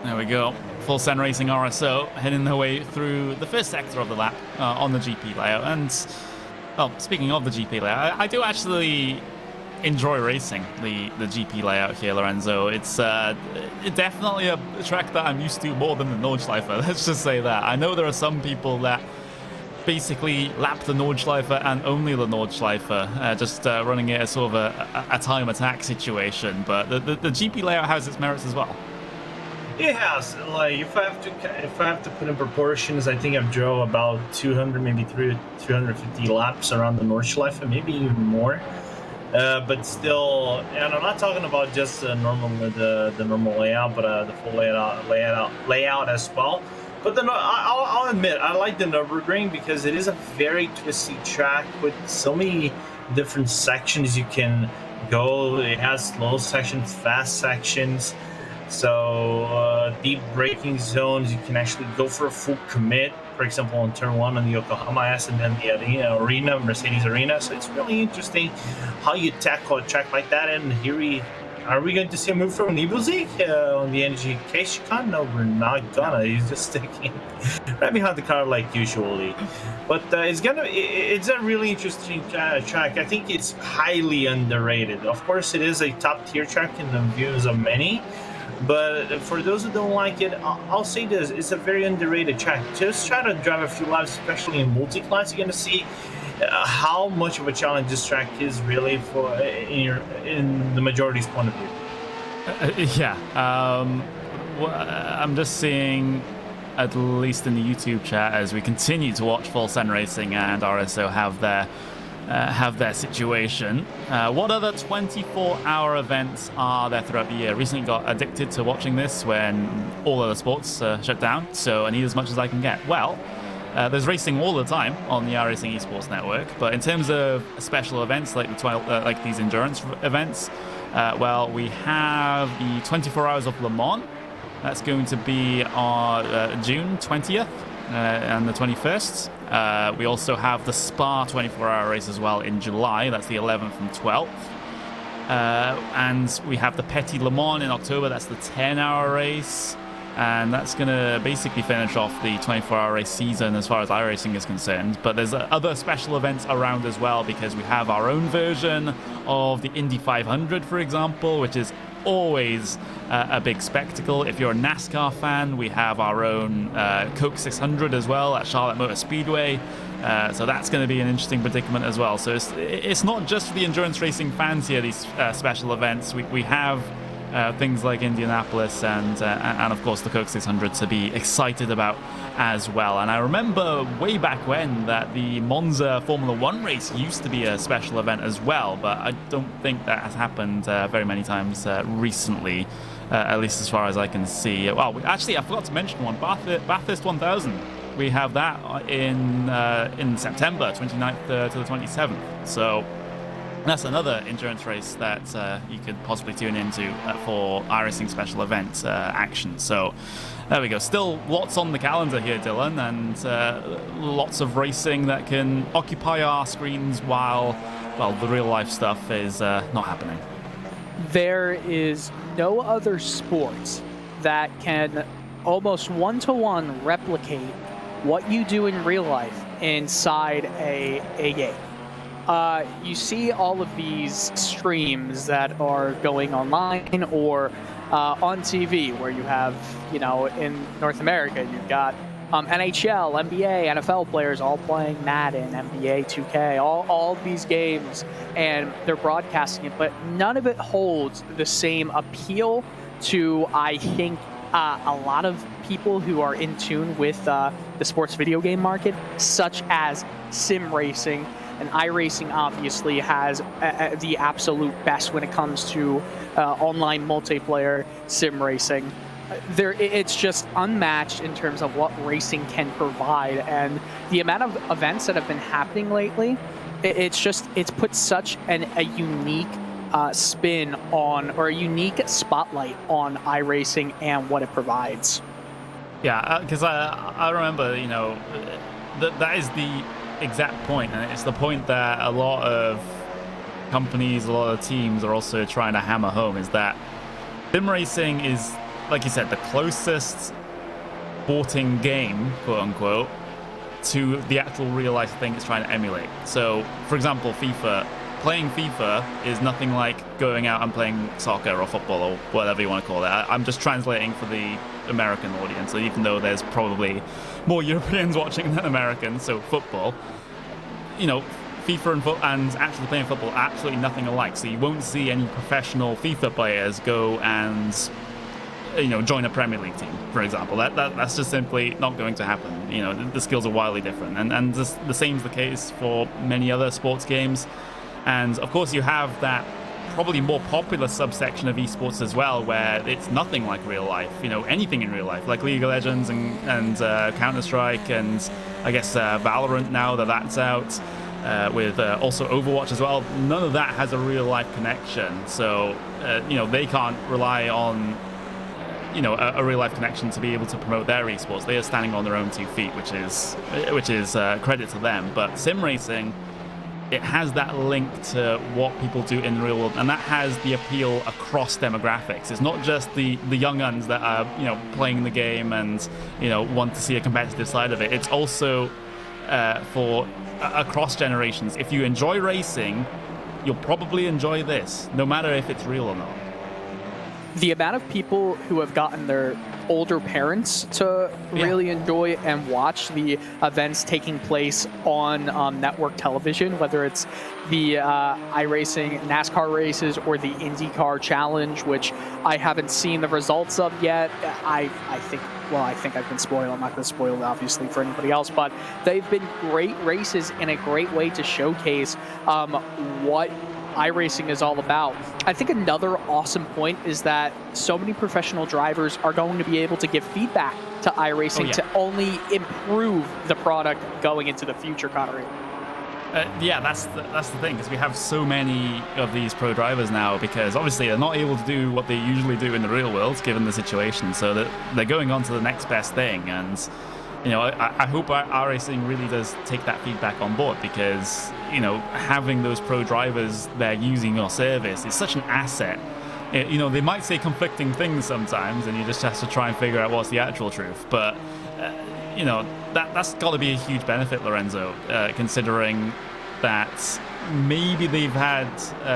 There we go. Full Send Racing RSO heading their way through the first sector of the lap on the GP layout. And, well, speaking of the GP layout, I do actually enjoy racing the GP layout here, Lorenzo. It's definitely a track that I'm used to more than the Nordschleife. Let's just say that. I know there are some people that basically lap the Nordschleife and only the Nordschleife, just running it as sort of a time attack situation. But the GP layout has its merits as well. It has. Like, if I have to put in proportions, I think I've drove about 200, maybe 350 laps around the Nordschleife, maybe even more. But still, and I'm not talking about just the normal layout, but the full layout as well. But then I'll admit, I like the Nürburgring because it is a very twisty track with so many different sections you can go. It has slow sections, fast sections. So deep braking zones, you can actually go for a full commit. For example, on turn 1 on the Yokohama S and then the arena, Mercedes Arena. So it's really interesting how you tackle a track like that. And here are we going to see a move from Nürburgring on the NG chicane? No, we're not gonna. He's just sticking right behind the car like usually. But it's a really interesting track. I think it's highly underrated. Of course, it is a top tier track in the views of many. But for those who don't like it, I'll say this: it's a very underrated track. Just try to drive a few laps, especially in multi-class. You're going to see how much of a challenge this track is really for in the majority's point of view. I'm just seeing, at least in the YouTube chat, as we continue to watch Full Send Racing and RSO have their situation. What other 24-hour events are there throughout the year? Recently got addicted to watching this when all other sports shut down, so I need as much as I can get. Well, there's racing all the time on the iRacing Esports network, but in terms of special events like like these endurance events, well, we have the 24 Hours of Le Mans. That's going to be on June 20th and the 21st. We also have the Spa 24-hour race as well in July. That's the 11th and 12th. And we have the Petit Le Mans in October. That's the 10-hour race. And that's going to basically finish off the 24-hour race season as far as iRacing is concerned. But there's other special events around as well, because we have our own version of the Indy 500, for example, which is always a big spectacle. If you're a NASCAR fan, we have our own Coke 600 as well at Charlotte Motor Speedway. So that's going to be an interesting predicament as well. So it's not just for the endurance racing fans here, these special events. We have things like Indianapolis and of course the Coke 600 to be excited about as well. And I remember way back when that the Monza Formula 1 race used to be a special event as well, but I don't think that has happened very many times recently, at least as far as I can see. Well, actually, I forgot to mention one, Bathurst 1000. We have that in September 29th to the 27th. So that's another endurance race that you could possibly tune into for iRacing special event action. So there we go. Still lots on the calendar here, Dylan, and lots of racing that can occupy our screens while, well, the real life stuff is not happening. There is no other sport that can almost one-to-one replicate what you do in real life inside a game. You see all of these streams that are going online or on TV, where you have, in North America, you've got NHL, NBA, NFL players all playing Madden, NBA 2K, all of these games, and they're broadcasting it, but none of it holds the same appeal to, I think, a lot of people who are in tune with the sports video game market, such as sim racing. And iRacing obviously has the absolute best when it comes to online multiplayer sim racing. It's just unmatched in terms of what racing can provide, and the amount of events that have been happening lately, it's put such a unique spin on, or a unique spotlight on iRacing and what it provides. Yeah, because I remember, you know, that is the exact point, and it's the point that a lot of companies, a lot of teams are also trying to hammer home, is that sim racing is, like you said, the closest sporting game, quote unquote, to the actual real life thing it's trying to emulate. So, for example, playing FIFA is nothing like going out and playing soccer or football or whatever you want to call it. I'm just translating for the American audience, so even though there's probably more Europeans watching than Americans, so football, you know, FIFA and actually playing football are absolutely nothing alike. So you won't see any professional FIFA players go and, you know, join a Premier League team, for example. That's just simply not going to happen. You know, the skills are wildly different, and the same is the case for many other sports games. And of course, you have that probably more popular subsection of esports as well, where it's nothing like real life. You know, anything in real life, like League of Legends and Counter-Strike, and I guess Valorant now that that's out, with also Overwatch as well. None of that has a real life connection. So you know, they can't rely on, you know, a real life connection to be able to promote their esports. They are standing on their own 2 feet, which is credit to them. But sim racing, it has that link to what people do in the real world, and that has the appeal across demographics. It's not just the young uns that are, you know, playing the game and, you know, want to see a competitive side of it. It's also for across generations. If you enjoy racing, you'll probably enjoy this, no matter if it's real or not. The amount of people who have gotten their older parents to really enjoy and watch the events taking place on network television, whether it's the iRacing NASCAR races or the IndyCar Challenge, which I haven't seen the results of yet. I think I've been spoiled. I'm not going to spoil it, obviously, for anybody else, but they've been great races and a great way to showcase what iRacing is all about. I think another awesome point is that so many professional drivers are going to be able to give feedback to iRacing to only improve the product going into the future, Connery. Yeah, that's the thing, because we have so many of these pro drivers now, because obviously they're not able to do what they usually do in the real world, given the situation, so that they're going on to the next best thing. And, you know, I hope iRacing really does take that feedback on board, because, you know, having those pro drivers there using your service is such an asset. You know, they might say conflicting things sometimes, and you just have to try and figure out what's the actual truth. But, you know, that's got to be a huge benefit, Lorenzo, considering that maybe they've had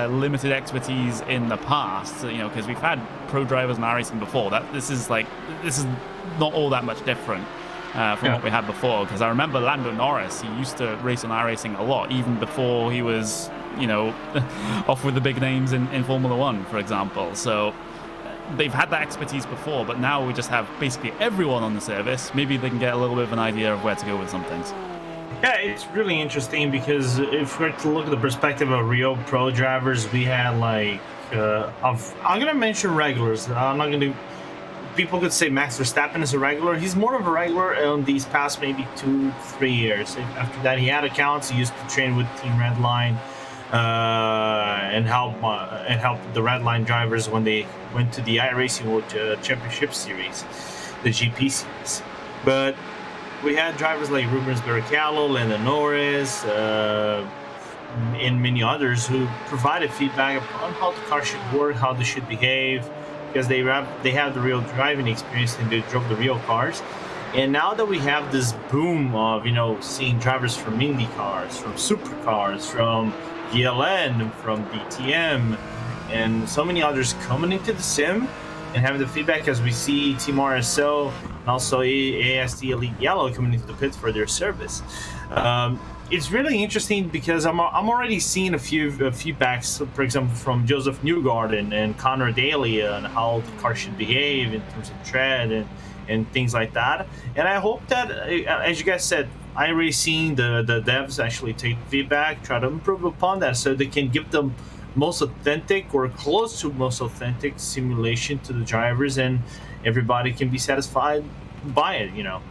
limited expertise in the past, you know, because we've had pro drivers in iRacing before. This is not all that much different from what we had before, because I remember Lando Norris, he used to race on iRacing a lot, even before he was, you know, off with the big names in Formula One, for example. So they've had that expertise before, but now we just have basically everyone on the service. Maybe they can get a little bit of an idea of where to go with some things. Yeah, it's really interesting, because if we're to look at the perspective of real pro drivers, we had like I'm gonna mention regulars. I'm not gonna. People could say Max Verstappen is a regular. He's more of a regular in these past maybe 2-3 years. After that, he had accounts. He used to train with Team Redline and help the Redline drivers when they went to the iRacing World Championship Series, the GP Series. But we had drivers like Rubens Barrichello, Lando Norris, and many others who provided feedback on how the car should work, how they should behave, because they have the real driving experience and they drove the real cars. And now that we have this boom of, you know, seeing drivers from Indy cars, from supercars, from VLN, from DTM, and so many others coming into the sim and having the feedback, as we see Team RSO and also AST Elite Yellow coming into the pits for their service. It's really interesting because I'm already seeing a few feedbacks, for example, from Joseph Newgarden and Connor Daly on how the car should behave in terms of tread and things like that. And I hope that, as you guys said, iRacing, the devs actually take feedback, try to improve upon that so they can give them most authentic or close to most authentic simulation to the drivers, and everybody can be satisfied by it, you know.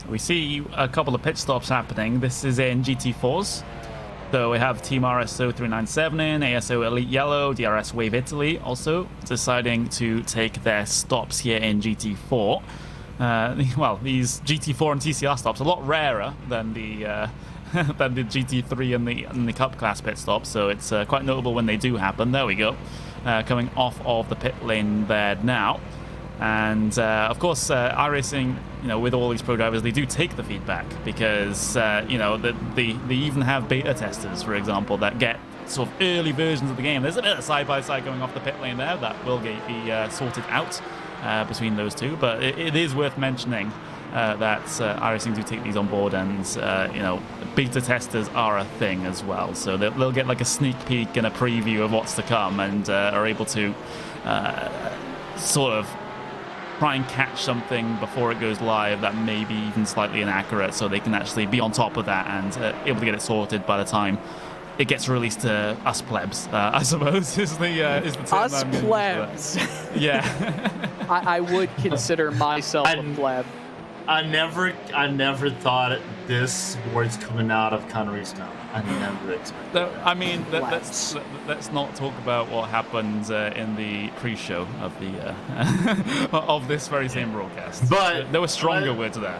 We see a couple of pit stops happening. This is in GT4s. So we have Team RSO 397 in, ASO Elite Yellow, DRS Wave Italy also deciding to take their stops here in GT4. Well, these GT4 and TCR stops are a lot rarer than the than the GT3 and the Cup class pit stops, so it's quite notable when they do happen. There we go, coming off of the pit lane there now. And of course, iRacing, you know, with all these pro drivers, they do take the feedback because you know, they even have beta testers, for example, that get sort of early versions of the game. There's a bit of side-by-side going off the pit lane there that will be sorted out between those two, but it is worth mentioning that iRacing do take these on board, and you know, beta testers are a thing as well, so they'll get like a sneak peek and a preview of what's to come, and are able to sort of try and catch something before it goes live that may be even slightly inaccurate, so they can actually be on top of that and able to get it sorted by the time it gets released to us plebs, I suppose, is the term us plebs. Yeah. I would consider myself a pleb. I never thought this word's coming out of Connery's mouth. I never expected that. I mean, let's not talk about what happened in the pre-show of the of this very same broadcast. But there were stronger words there.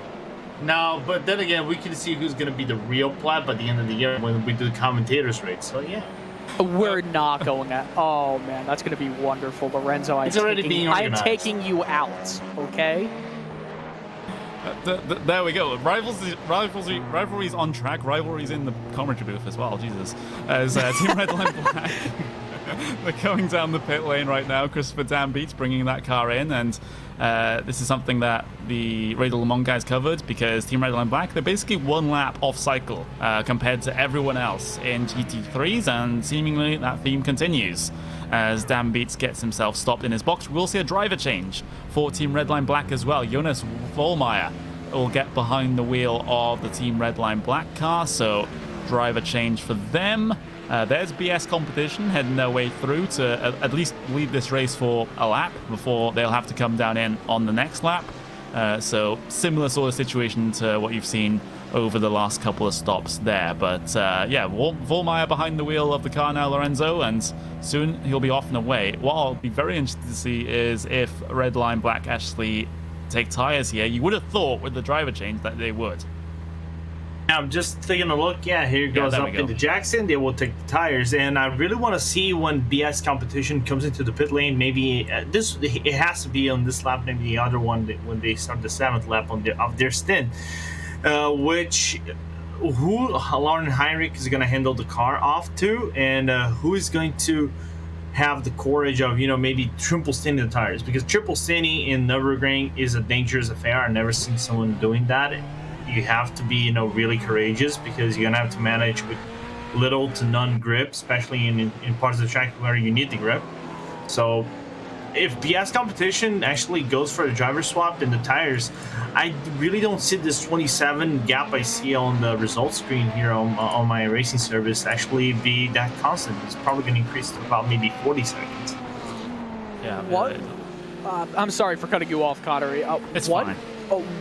No, but then again, we can see who's going to be the real pleb by the end of the year when we do the commentators rate. So yeah, we're not going at. Oh man, that's going to be wonderful, Lorenzo. It's already being organized. I'm taking you out. Okay. There we go. Rivalries on track. Rivalries in the commentary booth as well. Jesus, as Team Redline Black, they're going down the pit lane right now. Christopher Dambeats bringing that car in, and this is something that the Radio Le Mans guys covered, because Team Redline Black, they're basically one lap off cycle compared to everyone else in GT3s, and seemingly that theme continues. As Dambeats gets himself stopped in his box, we'll see a driver change for Team Redline Black as well. Jonas Vollmeyer will get behind the wheel of the Team Redline Black car, so driver change for them. There's BS Competition heading their way through to at least lead this race for a lap before they'll have to come down in on the next lap. So similar sort of situation to what you've seen over the last couple of stops there. But yeah, Vollmeyer behind the wheel of the car now, Lorenzo, and soon he'll be off and away. What I'll be very interested to see is if Redline Black actually take tyres here. You would have thought with the driver change that they would. I'm just taking a look. Yeah, here goes up into Jackson. They will take the tires, and I really want to see when BS Competition comes into the pit lane. Maybe it has to be on this lap, maybe the other one when they start the 7th lap of their stint. Who Lauren Heinrich is going to handle the car off to, and who is going to have the courage of, you know, maybe triple stinting the tires, because triple stinting in Nürburgring is a dangerous affair. I've never seen someone doing that. You have to be, you know, really courageous, because you're gonna have to manage with little to none grip, especially in parts of the track where you need the grip. So if BS Competition actually goes for a driver swap in the tires, I really don't see this 27 gap I see on the results screen here on my racing service actually be that constant. It's probably going to increase to about maybe 40 seconds. Yeah. What? I'm sorry for cutting you off, Connery. It's what? fine.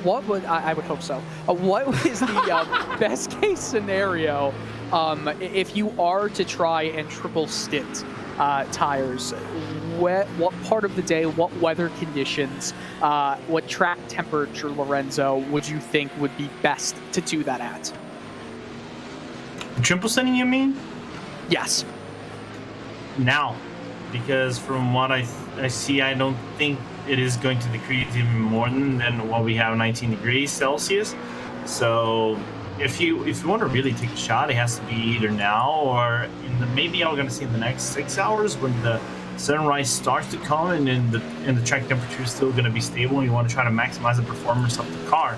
What would I would hope so? What is the best case scenario if you are to try and triple stint tires? What part of the day, what weather conditions, what track temperature, Lorenzo, would you think would be best to do that at? Triple stinting, you mean? Yes. Now, because from what I see, I don't think it is going to decrease even more than what we have, 19 degrees Celsius. So if you want to really take a shot, it has to be either now or maybe I'm going to see in the next 6 hours when the sunrise starts to come and then the track temperature is still going to be stable, and you want to try to maximize the performance of the car.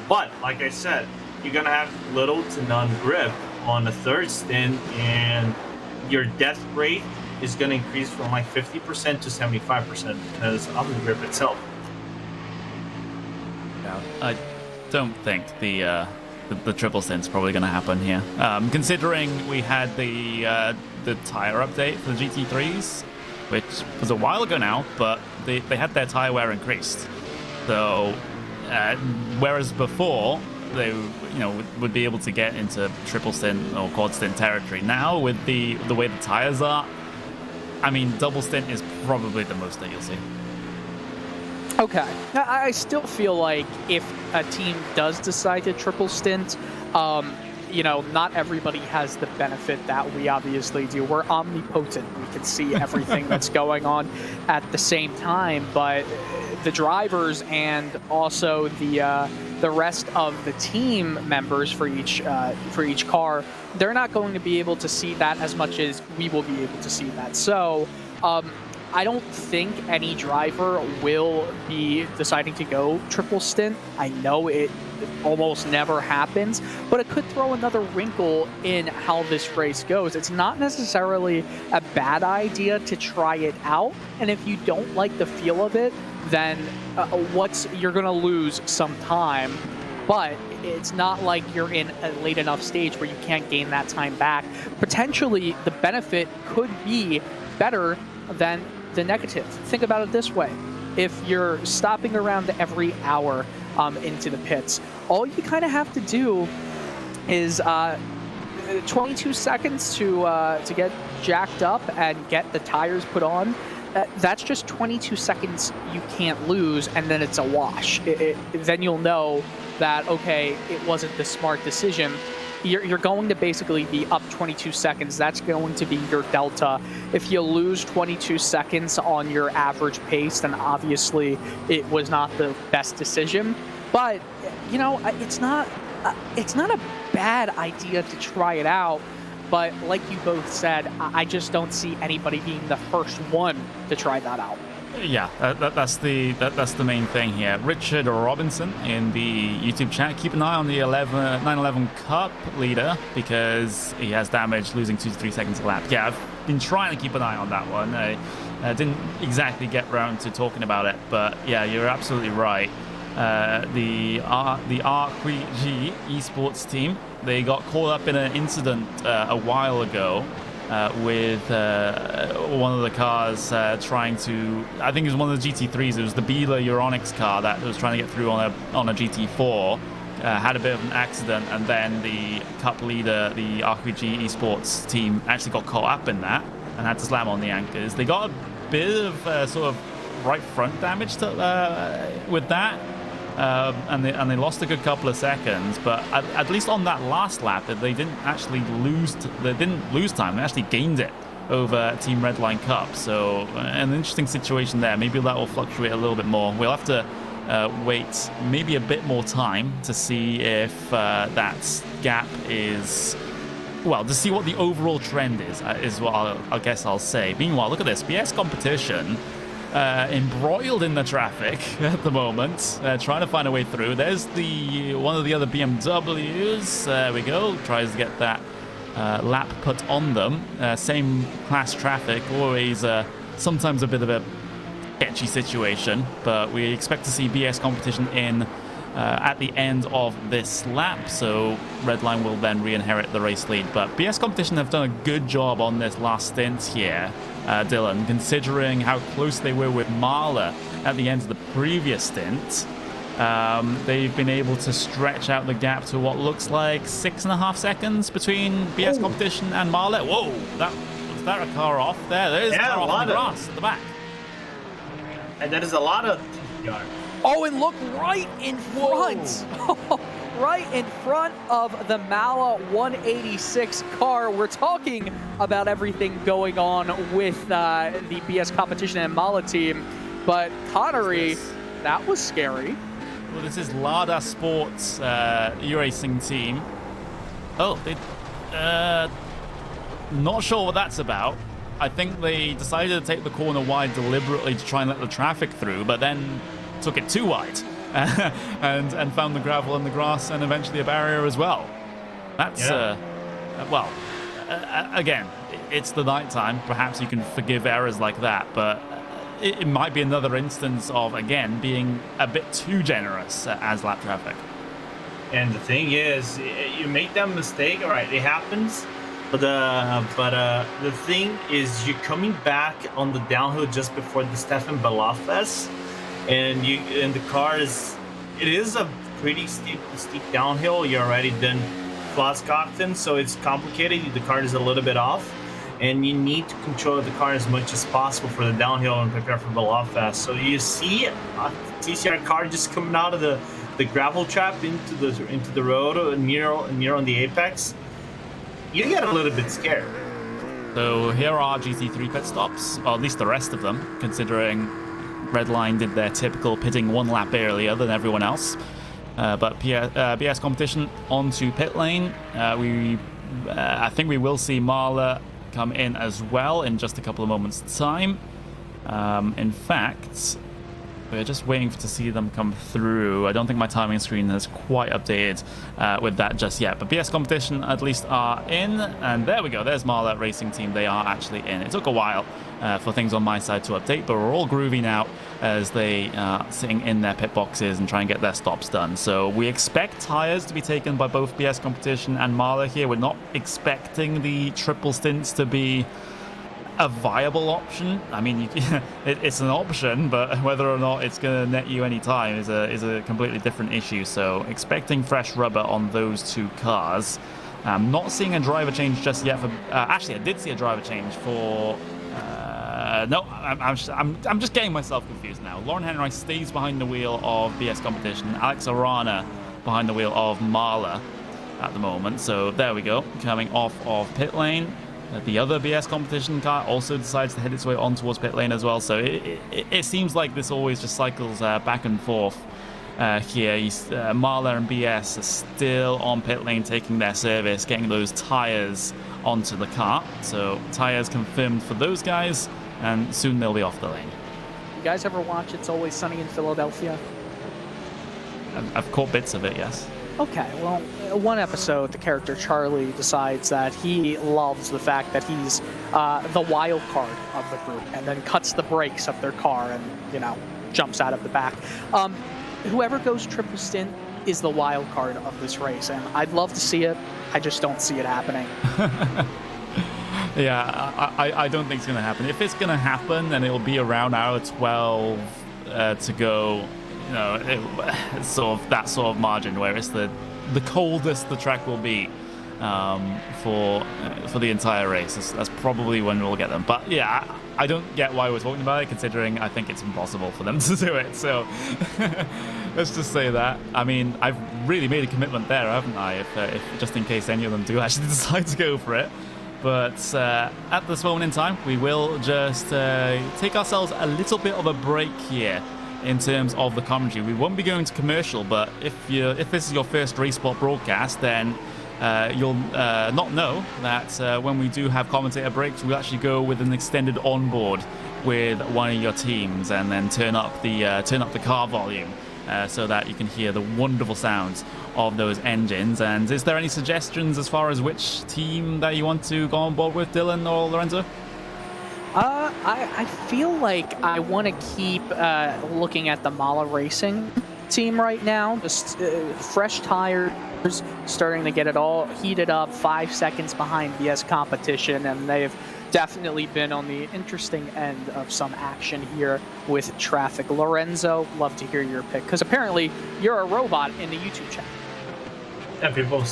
But like I said, you're going to have little to none grip on the third stint, and your death rate is going to increase from like 50% to 75% because of the grip itself. Yeah, I don't think the triple stint's probably going to happen here. Considering we had the tire update for the GT3s, which was a while ago now, but they had their tire wear increased. So whereas before they would be able to get into triple stint or quad stint territory, now with the way the tires are, I mean, double stint is probably the most that you'll see. Okay. I still feel like if a team does decide to triple stint, not everybody has the benefit that we obviously do. We're omnipotent. We can see everything that's going on at the same time, but the drivers and also the rest of the team members for each car, they're not going to be able to see that as much as we will be able to see that. So I don't think any driver will be deciding to go triple stint. I know it almost never happens, but it could throw another wrinkle in how this race goes. It's not necessarily a bad idea to try it out, and if you don't like the feel of it, then you're gonna lose some time, but it's not like you're in a late enough stage where you can't gain that time back. Potentially, the benefit could be better than the negative. Think about it this way. If you're stopping around every hour into the pits, all you kind of have to do is 22 seconds to get jacked up and get the tires put on. That's just 22 seconds you can't lose, and then it's a wash. Then you'll know that, okay, it wasn't the smart decision. You're going to basically be up 22 seconds. That's going to be your delta. If you lose 22 seconds on your average pace, then obviously it was not the best decision. But, it's not a bad idea to try it out. But like you both said, I just don't see anybody being the first one to try that out. Yeah, that's the main thing here. Richard Robinson in the YouTube chat, keep an eye on the 911 Cup leader because he has damage, losing 2 to 3 seconds a lap. Yeah, I've been trying to keep an eye on that one. I didn't exactly get around to talking about it, but yeah, you're absolutely right. The RQG Esports team, they got caught up in an incident a while ago with one of the cars trying to, I think it was one of the GT3s, it was the Biela Euronics car that was trying to get through on a GT4, had a bit of an accident, and then the cup leader, the RQG Esports team, actually got caught up in that and had to slam on the anchors. They got a bit of sort of right front damage with that. And they lost a good couple of seconds, but at least on that last lap, they didn't actually lose. They didn't lose time. They actually gained it over Team Redline Cup. So an interesting situation there. Maybe that will fluctuate a little bit more. We'll have to wait maybe a bit more time to see if that gap is. Well, to see what the overall trend is what I guess I'll say. Meanwhile, look at this BS competition. Embroiled in the traffic at the moment, trying to find a way through. There's one of the other BMWs. There we go. Tries to get that lap put on them. Same class traffic. Always sometimes a bit of a sketchy situation, but we expect to see BS competition in at the end of this lap, so Redline will then re-inherit the race lead. But BS competition have done a good job on this last stint here, Dylan, considering how close they were with Mahler at the end of the previous stint. They've been able to stretch out the gap to what looks like 6.5 seconds between BS competition and Mahler. Whoa, was that a car off there? There's a car off on the grass at the back. And that is a lot of TCR. Oh, and look right in front. Right in front of the Mala 186 car. We're talking about everything going on with the BS competition and Mala team. But Connery, that was scary. Well, this is Lada Sports iRacing team. Oh, not sure what that's about. I think they decided to take the corner wide deliberately to try and let the traffic through, but then took it too wide and found the gravel and the grass and eventually a barrier as well. That's, again, it's the night time. Perhaps you can forgive errors like that, but it might be another instance of, again, being a bit too generous as lap traffic. And the thing is, you make that mistake, all right, it happens. But the thing is, you're coming back on the downhill just before the Stefan Balafes, and the car is a pretty steep downhill. You're already done Glasscockton, so it's complicated. The car is a little bit off, and you need to control the car as much as possible for the downhill and prepare for Balafes. So you see a TCR car just coming out of the gravel trap into the road near on the apex. You get a little bit scared. So here are GT3 pit stops, or at least the rest of them, considering Redline did their typical pitting one lap earlier than everyone else. But BS competition onto pit lane. I think we will see Marla come in as well in just a couple of moments' time. In fact, we're just waiting to see them come through. I don't think my timing screen has quite updated with that just yet. But BS competition at least are in. And there we go. There's Marla Racing Team. They are actually in. It took a while for things on my side to update, but we're all groovy now as they are sitting in their pit boxes and try and get their stops done. So we expect tires to be taken by both BS competition and Marla here. We're not expecting the triple stints to be a viable option. I mean, it's an option, but whether or not it's going to net you any time is a completely different issue. So expecting fresh rubber on those two cars. I'm not seeing a driver change just yet. For actually, I did see a driver change for. No, I'm just getting myself confused now. Lauren Henry stays behind the wheel of BS competition. Alex Arana behind the wheel of Marla at the moment. So there we go, coming off of pit lane. The other BS competition car also decides to head its way on towards pit lane as well. So it seems like this always just cycles back and forth here. Marla and BS are still on pit lane taking their service, getting those tires onto the car. So tires confirmed for those guys, and soon they'll be off the lane. You guys ever watch It's Always Sunny in Philadelphia? I've caught bits of it, yes. Okay, well, one episode, the character Charlie decides that he loves the fact that he's the wild card of the group, and then cuts the brakes of their car and, jumps out of the back. Whoever goes triple stint is the wild card of this race, and I'd love to see it. I just don't see it happening. Yeah, I don't think it's going to happen. If it's going to happen, then it'll be around hour 12 to go. It's sort of that sort of margin where it's the coldest the track will be for the entire race. That's probably when we'll get them. But yeah, I don't get why we're talking about it, considering I think it's impossible for them to do it. So let's just say that. I mean, I've really made a commitment there, haven't I? If just in case any of them do actually decide to go for it. But at this moment in time, we will just take ourselves a little bit of a break here in terms of the commentary. We won't be going to commercial, but if this is your first RaceSpot broadcast, then you'll not know that when we do have commentator breaks, we'll actually go with an extended onboard with one of your teams and then turn up the car volume so that you can hear the wonderful sounds of those engines. And is there any suggestions as far as which team that you want to go on board with, Dylan or Lorenzo? I feel like I want to keep looking at the Mala Racing team right now. Just fresh tires, starting to get it all heated up, 5 seconds behind BS competition, and they've definitely been on the interesting end of some action here with traffic. Lorenzo, love to hear your pick, because apparently you're a robot in the YouTube chat. Yeah, people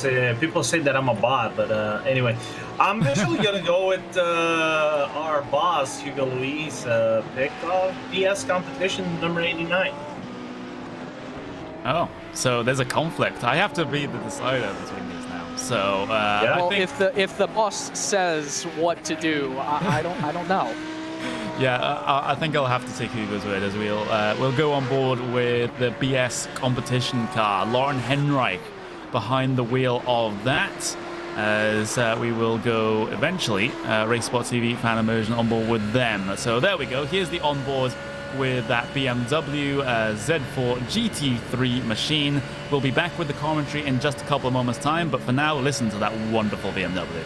say that I'm a bot, but anyway, I'm actually gonna go with our boss Hugo Luis pick of BS competition number 89. Oh, so there's a conflict. I have to be the decider between these now. So yeah. Well, if the boss says what to do, I don't know. Yeah, I think I'll have to take Hugo's word as we'll go on board with the BS competition car. Lauren Henreich behind the wheel of that. as we will go eventually RaceSpot TV fan immersion on board with them. So there we go. Here's the onboard with that BMW Z4 GT3 machine. We'll be back with the commentary in just a couple of moments' time, but for now, listen to that wonderful BMW.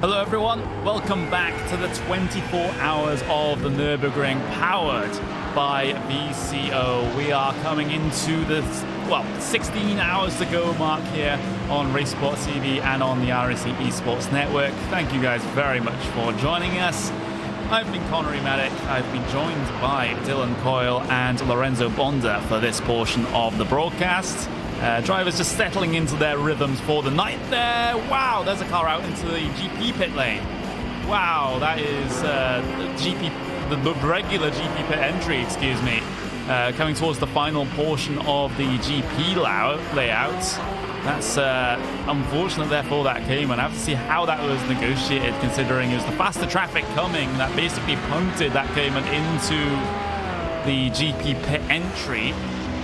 Hello everyone, welcome back to the 24 hours of the Nürburgring powered by VCO. We are coming into the, 16 hours to go mark here on RaceSpot TV and on the iRacing Esports network. Thank you guys very much for joining us. I've been Connery Medic, I've been joined by Dylan Coyle and Lorenzo Bonda for this portion of the broadcast. Drivers just settling into their rhythms for the night there. Wow, there's a car out into the GP pit lane. Wow, that is the regular GP pit entry, excuse me. Coming towards the final portion of the GP layout. That's unfortunate there for that Cayman. I have to see how that was negotiated, considering it was the faster traffic coming that basically punted that Cayman into the GP pit entry.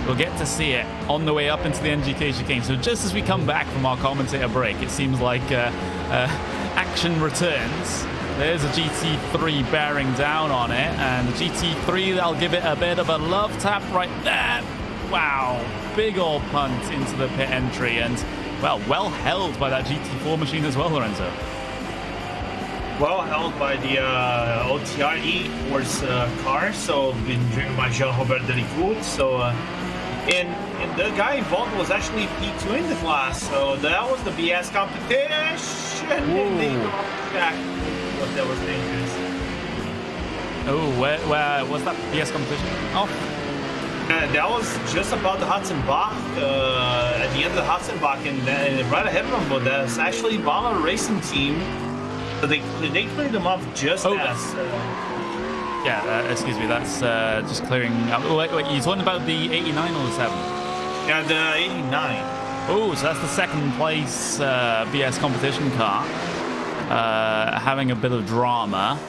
We'll get to see it on the way up into the NGK chicane. So just as we come back from our commentator break, it seems like action returns. There's a GT3 bearing down on it, and the GT3, I'll give it a bit of a love tap right there. Wow, big old punt into the pit entry, and well held by that GT4 machine as well, Lorenzo. Well held by the OTR Esports car, so been driven by Jean-Robert Delicourt. So and the guy involved was actually P2 in the class, so that was the BS competition. And they lost track. But that was dangerous. Oh, where was that BS competition? Oh. That was just above the Hudson Bach, at the end of the Hudson Bach, and right ahead of them, but that's actually Bala Racing Team. So they cleared them off just as... excuse me, that's just clearing up. Wait, you're talking about the 89 or the 7? Yeah, the 89. Oh, so that's the second place BS competition car. Having a bit of drama.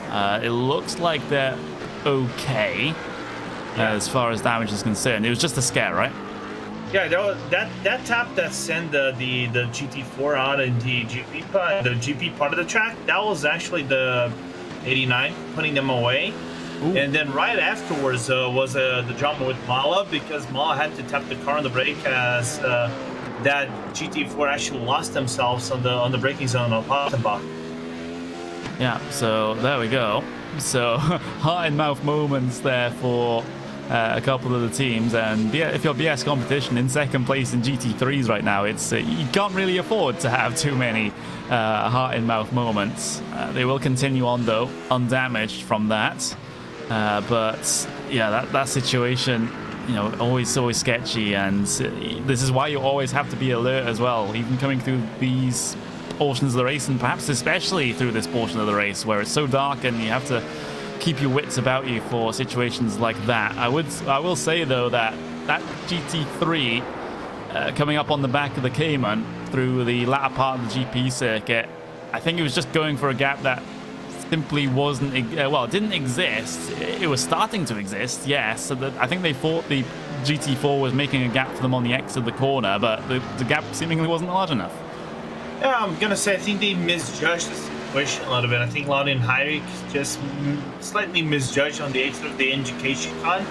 It looks like they're okay as far as damage is concerned. It was just a scare, right? Yeah, that tap that sent the GT4 out in the GP part of the track, that was actually the 89 putting them away. Ooh. And then right afterwards was the drama with Mala, because Mala had to tap the car on the brake as that GT4 actually lost themselves on the braking zone of Hottenbach. Yeah, so there we go. So heart and mouth moments there for a couple of the teams, and if you're BS competition in second place in GT3s right now, it's you can't really afford to have too many heart and mouth moments. They will continue on though, undamaged from that. But yeah, that situation, always sketchy, and this is why you always have to be alert as well, even coming through these portions of the race, and perhaps especially through this portion of the race where it's so dark and you have to keep your wits about you for situations like that. I will say though that GT3 coming up on the back of the Cayman through the latter part of the GP circuit, I think it was just going for a gap that simply wasn't, it didn't exist. It was starting to exist, yes. So I think they thought the GT4 was making a gap for them on the exit of the corner, but the gap seemingly wasn't large enough. Yeah, I'm gonna say I think they misjudged the situation a little bit. I think Laudi and Heirik just slightly misjudged on the exit of the NGK chicane,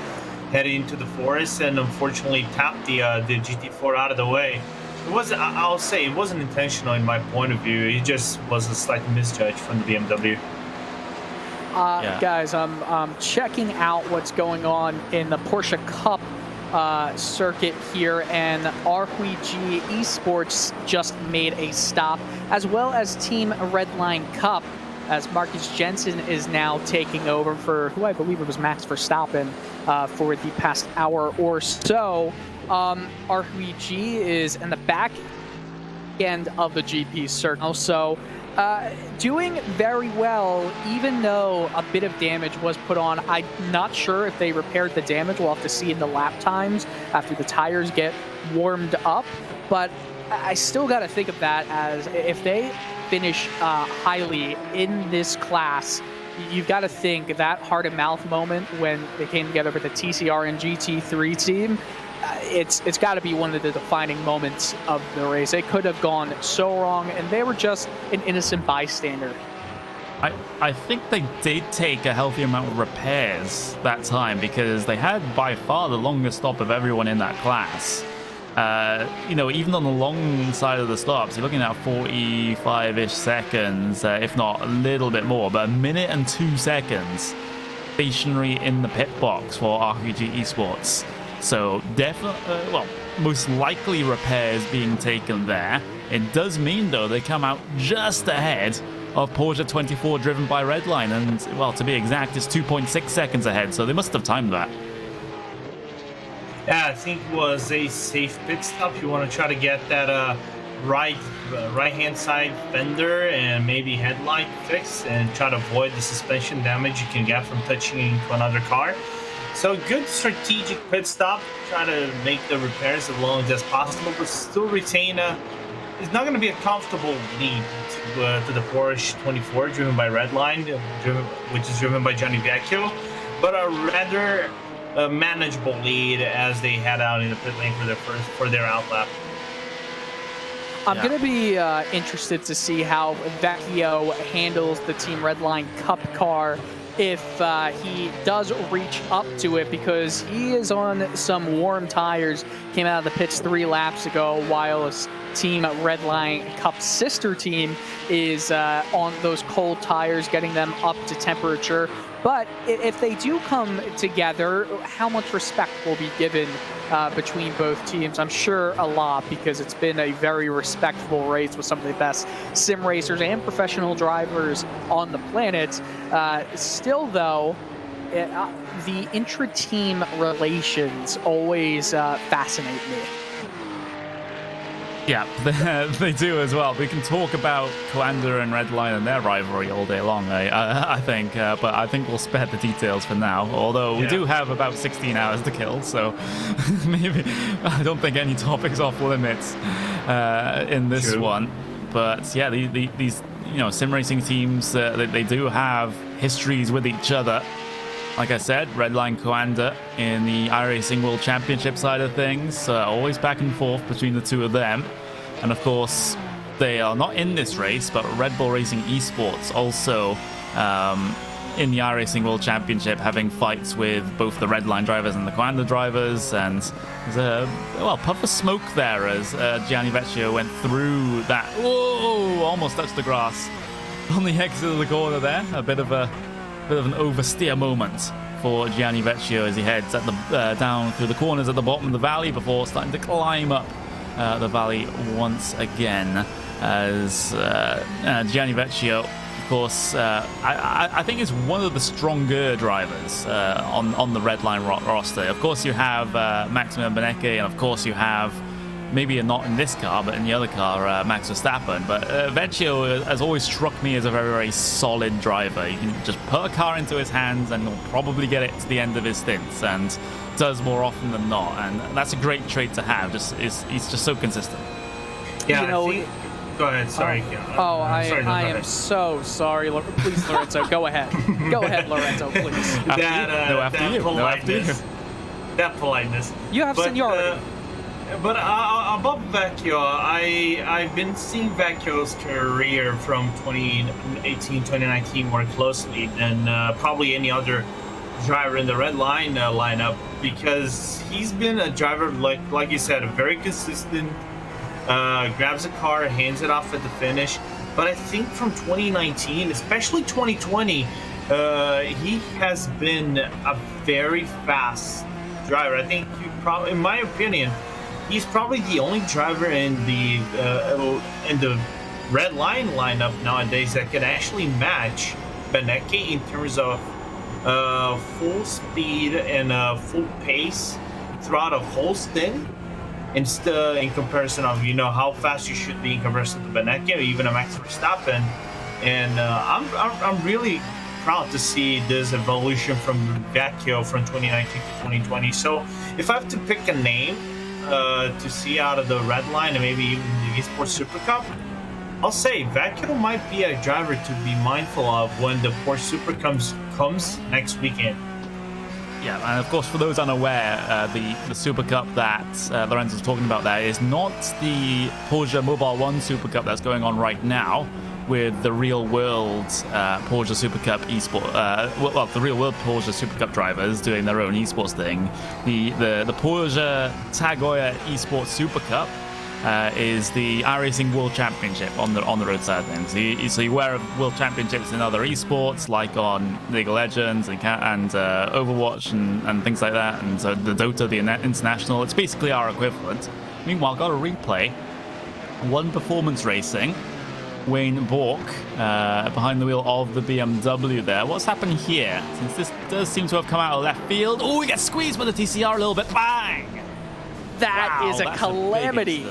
heading into the forest, and unfortunately tapped the GT4 out of the way. It wasn't. I'll say it wasn't intentional in my point of view. It just was a slight misjudge from the BMW. Guys, I'm checking out what's going on in the Porsche Cup circuit here, and RWG Esports just made a stop, as well as Team Redline Cup, as Marcus Jensen is now taking over for who I believe it was Max Verstappen for the past hour or so. RWG is in the back end of the GP circle, so doing very well, even though a bit of damage was put on. I'm not sure if they repaired the damage. We'll have to see in the lap times after the tires get warmed up, but I still got to think of that as if they finish highly in this class, you've got to think that heart and mouth moment when they came together with the TCR and GT3 team, it's got to be one of the defining moments of the race. It could have gone so wrong, and they were just an innocent bystander. I think they did take a healthy amount of repairs that time, because they had by far the longest stop of everyone in that class. you know, even on the long side of the stops, you're looking at 45-ish seconds, if not a little bit more, but 1 minute and 2 seconds stationary in the pit box for RPG Esports. So definitely, well, most likely repairs being taken there. It does mean, though, they come out just ahead of Porsche 24 driven by Redline, and, well, to be exact, it's 2.6 seconds ahead, so they must have timed that. Yeah, I think it was a safe pit stop. You want to try to get that right-hand side fender and maybe headlight fixed and try to avoid the suspension damage you can get from touching into another car. So good strategic pit stop. Try to make the repairs as long as possible, but still retain it's not going to be a comfortable lead to the Porsche 24 driven by Redline, which is driven by Gianni Vecchio, but a rather manageable lead as they head out in the pit lane for their outlap. I'm going to be interested to see how Vecchio handles the Team Redline Cup car if he does reach up to it, because he is on some warm tires. Came out of the pits 3 laps ago, while his Team Redline Cup sister team is on those cold tires, getting them up to temperature. But if they do come together, how much respect will be given between both teams? I'm sure a lot, because it's been a very respectful race with some of the best sim racers and professional drivers on the planet. Still, though, the intra-team relations always fascinate me. Yeah, they do as well. We can talk about Coanda and Redline and their rivalry all day long, I think, but I think we'll spare the details for now, although we do have about 16 hours to kill, so maybe I don't think any topic's off limits in this one. But yeah, these you know, sim racing teams, they do have histories with each other. Like I said, Redline Coanda in the iRacing World Championship side of things, always back and forth between the two of them. And of course, they are not in this race, but Red Bull Racing Esports also in the iRacing World Championship, having fights with both the Redline drivers and the Coanda drivers. And there's a puff of smoke there as Gianni Vecchio went through that. Whoa! Almost touched the grass on the exit of the corner there. A bit of an oversteer moment for Gianni Vecchio as he heads at the down through the corners at the bottom of the valley before starting to climb up the valley once again. As Gianni Vecchio, of course, I think is one of the stronger drivers on the Redline roster. Of course, you have Maximilian Benecke, and of course you have, maybe not in this car, but in the other car, Max Verstappen. But Vecchio has always struck me as a very, very solid driver. You can just put a car into his hands and he'll probably get it to the end of his stints, and does more often than not. And that's a great trait to have. He's just so consistent. Yeah, go ahead. Sorry. I am so sorry. Please, Lorenzo, go ahead. Go ahead, Lorenzo, please. That politeness. You have seniority. But above Vecchio, I've been seeing Vecchio's career from 2018, 2019 more closely than probably any other driver in the Redline lineup, because he's been a driver, like you said, very consistent, grabs a car, hands it off at the finish. But I think from 2019, especially 2020, he has been a very fast driver. I think in my opinion, he's probably the only driver in the Redline lineup nowadays that can actually match Benecke in terms of full speed and full pace throughout a whole stint. In comparison of how fast you should be in comparison to Benecke or even a Max Verstappen. And I'm really proud to see this evolution from Vecchio from 2019 to 2020. So if I have to pick a name to see out of the Redline and maybe even the Esports Super Cup, I'll say Vecchio might be a driver to be mindful of when the Porsche Super comes next weekend. Yeah, and of course, for those unaware, the Super Cup that Lorenzo's talking about there is not the Porsche Mobile 1 Super Cup that's going on right now, with the real world Porsche Super Cup Esports, well, the real world Porsche Super Cup drivers doing their own esports thing. The Porsche Tagoya Esports Super Cup is the iRacing World Championship on the road side of things. So you wear World Championships in other esports, like on League of Legends and Overwatch and things like that, and so the Dota, the International. It's basically our equivalent. Meanwhile, got a replay. One Performance Racing. Wayne Bork behind the wheel of the BMW there. What's happened here? Since this does seem to have come out of left field. Oh, we get squeezed by the TCR a little bit. Bang! That is a calamity.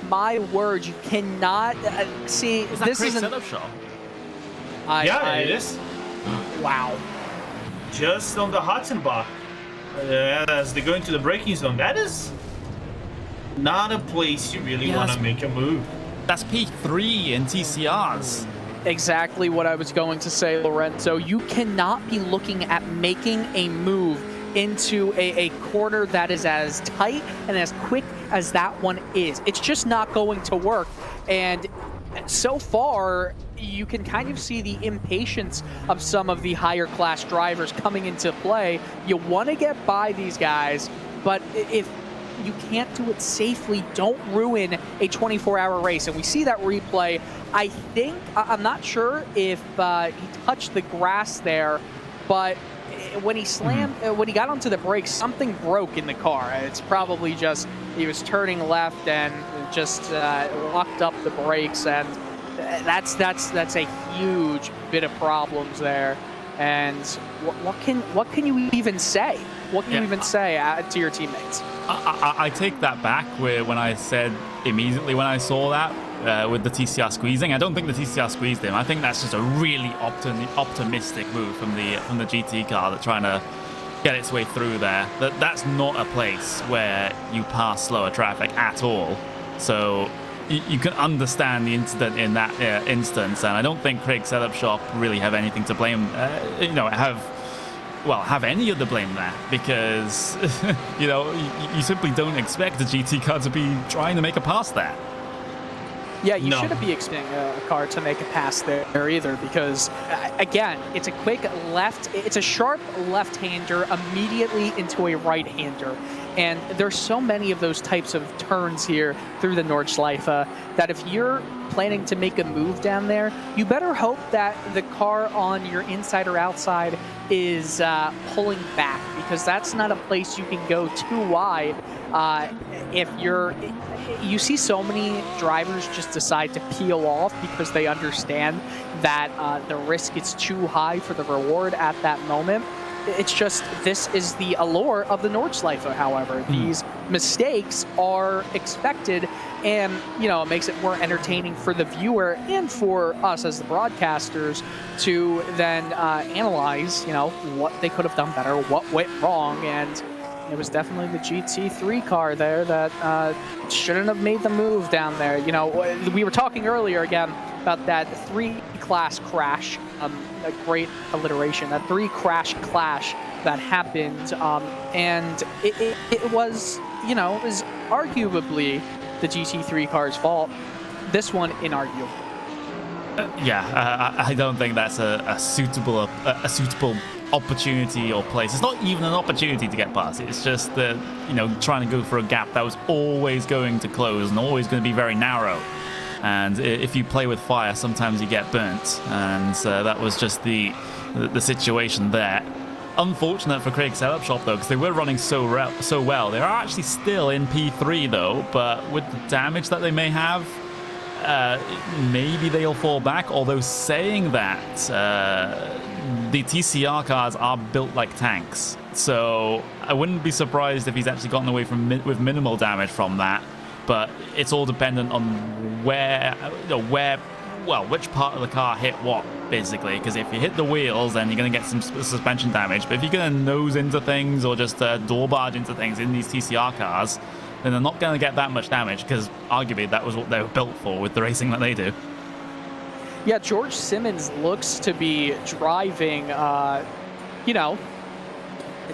My word, you cannot see. Is that this Craig is setup shot? Yeah, it is. Wow. Just on the Hotzenbach. As they go into the braking zone. That is not a place you really want to make a move. That's P3 in TCRs. Exactly what I was going to say, Lorenzo. You cannot be looking at making a move into a corner that is as tight and as quick as that one is. It's just not going to work. And so far, you can kind of see the impatience of some of the higher class drivers coming into play. You want to get by these guys, but if you can't do it safely, don't ruin a 24-hour race. And we see that replay. I think, I'm not sure if he touched the grass there, but when he slammed, when he got onto the brakes, something broke in the car. It's probably just he was turning left and just locked up the brakes, and that's a huge bit of problems there. And what can you even say? What can you even say to your teammates? I take that back when I said immediately when I saw that with the TCR squeezing. I don't think the TCR squeezed him. I think that's just a really optimistic move from the GT car that's trying to get its way through there. That's not a place where you pass slower traffic at all. So you can understand the incident in that instance, and I don't think Craig Setup Shop really have anything to blame. Have any of the blame there, because you simply don't expect the GT car to be trying to make a pass there. Yeah, you shouldn't be expecting a car to make a pass there either, because again, it's a quick left, it's a sharp left-hander immediately into a right-hander. And there's so many of those types of turns here through the Nordschleife that if you're planning to make a move down there, you better hope that the car on your inside or outside is pulling back, because that's not a place you can go too wide. You see so many drivers just decide to peel off because they understand that the risk is too high for the reward at that moment. It's just, this is the allure of the Nordschleife, however. These mistakes are expected, and, it makes it more entertaining for the viewer and for us as the broadcasters to then analyze, what they could have done better, what went wrong, and it was definitely the GT3 car there that shouldn't have made the move down there. We were talking earlier again about that 3 class crash, a great alliteration, that 3 crash clash that happened, and it was, it was arguably the GT3 car's fault. This one, inarguable. I don't think that's a suitable opportunity or place. It's not even an opportunity to get past it. It's just that, trying to go for a gap that was always going to close and always going to be very narrow. And if you play with fire, sometimes you get burnt. And that was just the situation there. Unfortunate for Craig Setup Shop, though, because they were running so well. They are actually still in P3, though, but with the damage that they may have, maybe they'll fall back. Although saying that, the TCR cars are built like tanks. So I wouldn't be surprised if he's actually gotten away with minimal damage from that. But it's all dependent on which part of the car hit what, basically. Because if you hit the wheels, then you're going to get some suspension damage. But if you're going to nose into things or just door barge into things in these TCR cars, then they're not going to get that much damage, because arguably that was what they were built for with the racing that they do. Yeah, George Simmons looks to be driving, it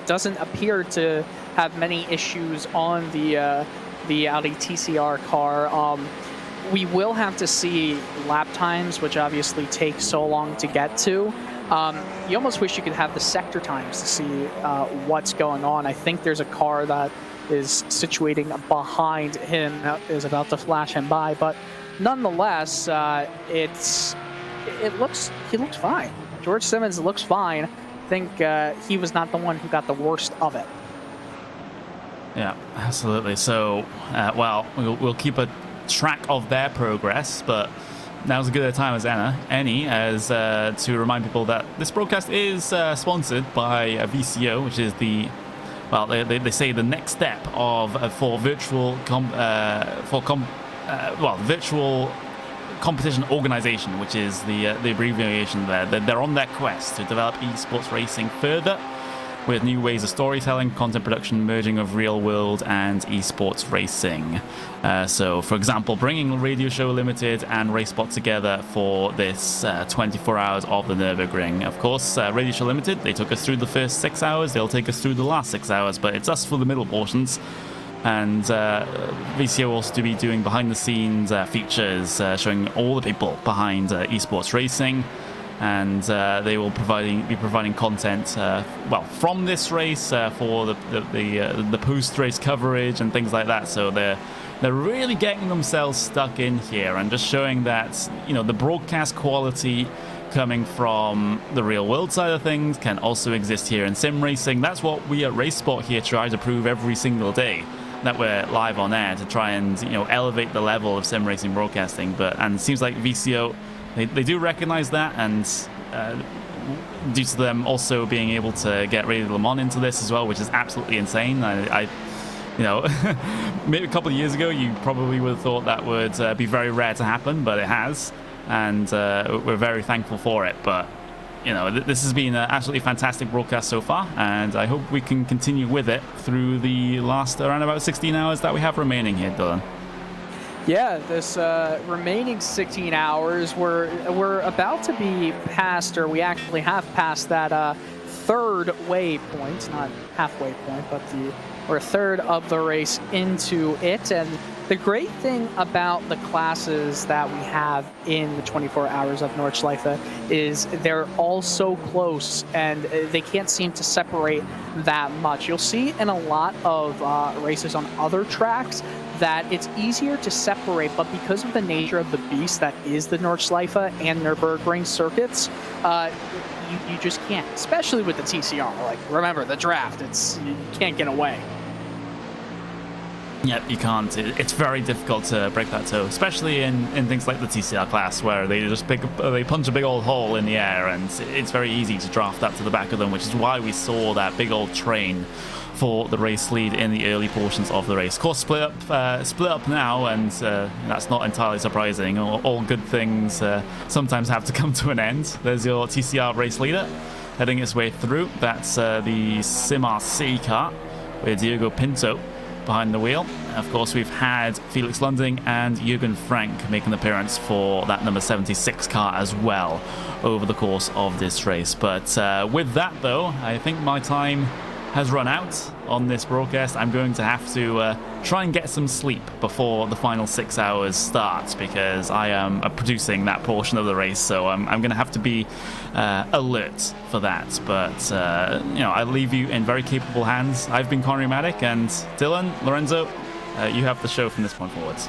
doesn't appear to have many issues on the Audi TCR car. we will have to see lap times, which obviously take so long to get to. You almost wish you could have the sector times to see what's going on. I think there's a car that is situating behind him that is about to flash him by, but nonetheless, he looks fine. George Simmons looks fine. I think he was not the one who got the worst of it. Yeah, absolutely. So, well, we'll keep a track of their progress, but now's as good a time as any as to remind people that this broadcast is sponsored by VCO, which is they say the next step for virtual virtual competition organization, which is the abbreviation there. They're on their quest to develop esports racing further with new ways of storytelling, content production, merging of real world and esports racing. So, for example, bringing Radio Show Limited and RaceSpot together for this 24 hours of the Nürburgring. Of course, Radio Show Limited, they took us through the first 6 hours. They'll take us through the last 6 hours, but it's us for the middle portions. And VCO also to be doing behind-the-scenes features, showing all the people behind esports racing. And they will be providing content, from this race for the post-race coverage and things like that. So they're really getting themselves stuck in here and just showing that the broadcast quality coming from the real world side of things can also exist here in sim racing. That's what we at RaceSpot here try to prove every single day, that we're live on air, to try and elevate the level of sim racing broadcasting. And it seems like VCO. They do recognize that, and due to them also being able to get Radio Le Mans into this as well, which is absolutely insane. Maybe a couple of years ago, you probably would have thought that would be very rare to happen, but it has, and we're very thankful for it. But this has been an absolutely fantastic broadcast so far, and I hope we can continue with it through the last around about 16 hours that we have remaining here, Dylan. Yeah, this remaining 16 hours, we're about to be past, or we actually have passed that third waypoint, not halfway point, but we're a third of the race into it. And the great thing about the classes that we have in the 24 hours of Nordschleife is they're all so close, and they can't seem to separate that much. You'll see in a lot of races on other tracks that it's easier to separate, but because of the nature of the beast that is the Nordschleife and Nürburgring circuits, you just can't, especially with the TCR. Like, remember, the draft, you can't get away. Yep, you can't. It's very difficult to break that toe, especially in things like the TCR class, where they just they punch a big old hole in the air, and it's very easy to draft that to the back of them, which is why we saw that big old train for the race lead in the early portions of the race. Of course, split up now, and that's not entirely surprising. All good things sometimes have to come to an end. There's your TCR race leader heading its way through. That's the Sim RC car with Diego Pinto behind the wheel. Of course, we've had Felix Lunding and Jürgen Frank make an appearance for that number 76 car as well over the course of this race. But with that, though, I think my time has run out on this broadcast. I'm going to have to try and get some sleep before the final 6 hours starts, because I am producing that portion of the race, so I'm going to have to be alert for that. But I leave you in very capable hands. I've been Connery Maddock, and Dylan, Lorenzo, you have the show from this point forwards.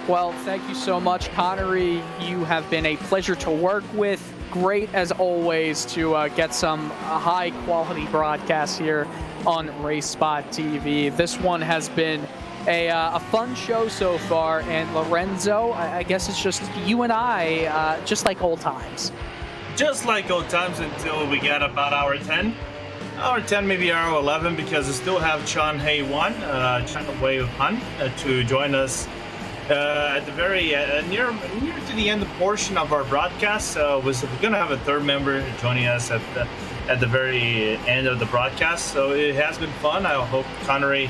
Well, thank you so much, Connery. You have been a pleasure to work with. Great, as always, to get some high-quality broadcasts here on RaceSpot TV. This one has been a fun show so far, and Lorenzo, I guess it's just you and I, just like old times. Just like old times until we get about hour 10. Hour 10, maybe hour 11, because we still have Chan Hei Wan, Chan Wei Han, to join us at the very near to the end portion of our broadcast. We're going to have a third member joining us at the very end of the broadcast. So it has been fun. I hope Connery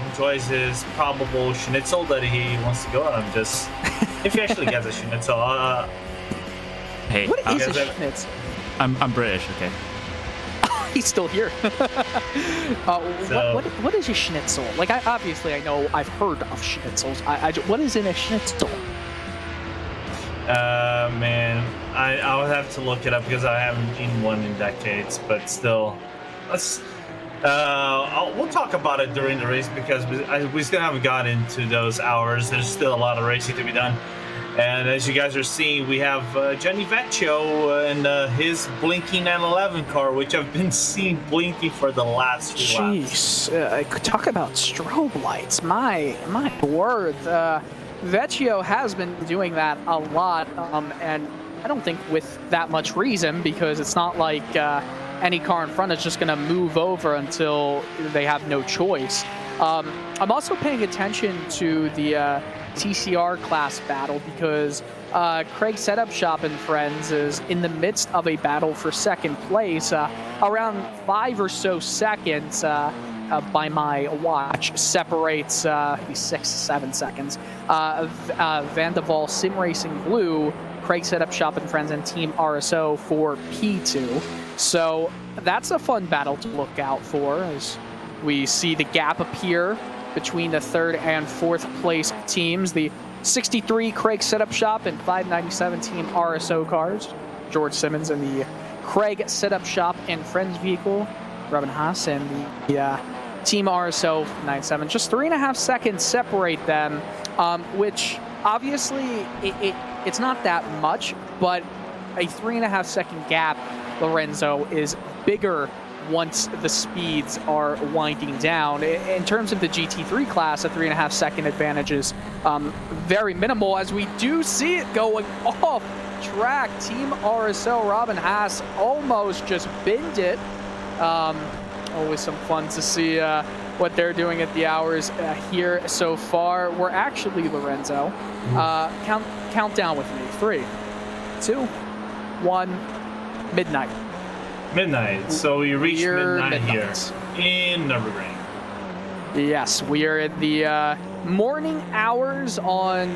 enjoys his probable schnitzel that he wants to go on. If he actually gets a schnitzel. Hey, what is a schnitzel? I'm British, okay. he's still here. What is a schnitzel? Like, obviously I know I've heard of schnitzels. What is in a schnitzel? Man, I would have to look it up because I haven't eaten one in decades. But still, we'll talk about it during the race because we still haven't got into those hours. There's still a lot of racing to be done. And as you guys are seeing, we have Gianni Vecchio and his blinking 911 car, which I've been seeing blinking for the last few laps. Jeez, talk about strobe lights. My word. Vecchio has been doing that a lot, and I don't think with that much reason, because it's not like any car in front is just going to move over until they have no choice. I'm also paying attention to the TCR class battle because Craig Setup Shop and friends is in the midst of a battle for second place. Around 5 or so seconds by my watch separates 6-7 seconds. Van de Val Sim Racing Blue, Craig Setup Shop and friends, and Team RSO for P2. So that's a fun battle to look out for as we see the gap appear between the 3rd and 4th place teams. The 63 Craig Setup Shop and 597 Team RSO cars. George Simmons in the Craig Setup Shop and Friends vehicle. Robin Haas and the Team RSO 97. Just 3.5 seconds separate them, which obviously it's not that much, but a 3.5 second gap, Lorenzo, is bigger once the speeds are winding down. In terms of the GT3 class, a 3.5 second advantage is very minimal, as we do see it going off track. Team RSO, Robin Haas almost just binned it. Always some fun to see what they're doing at the hours here so far. We're actually, Lorenzo, count down with me. 3, 2, 1, midnight. Midnight. So we reached midnight here in Nürburgring. Yes, we are at the morning hours on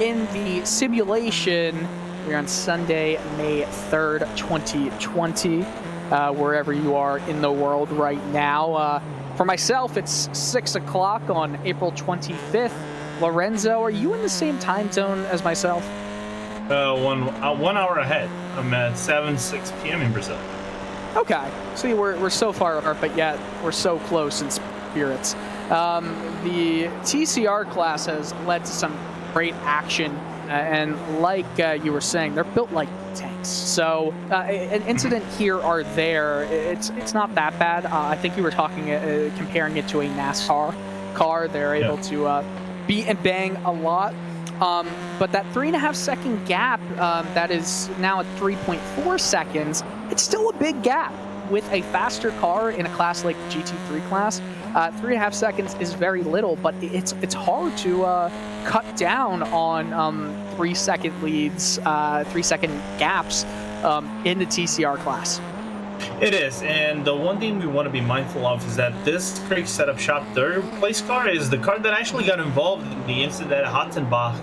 in the simulation. We're on Sunday, May 3rd, 2020. Wherever you are in the world right now. For myself, it's 6 o'clock on April 25th. Lorenzo, are you in the same time zone as myself? 1 hour ahead. I'm at 6 p.m. in Brazil. Okay. See, we're so far apart, but yet we're so close in spirits. The TCR class has led to some great action, and like you were saying, they're built like tanks. So an incident here or there, it's not that bad. I think you were talking, comparing it to a NASCAR car. They're able to beat and bang a lot. But that 3.5 second gap that is now at 3.4 seconds, it's still a big gap. With a faster car in a class like the GT3 class, 3.5 seconds is very little, but it's hard to cut down on 3 second leads, 3 second gaps in the TCR class. It is, and the one thing we want to be mindful of is that this Craig Setup Shop 3rd place car is the car that actually got involved in the incident at Hattenbach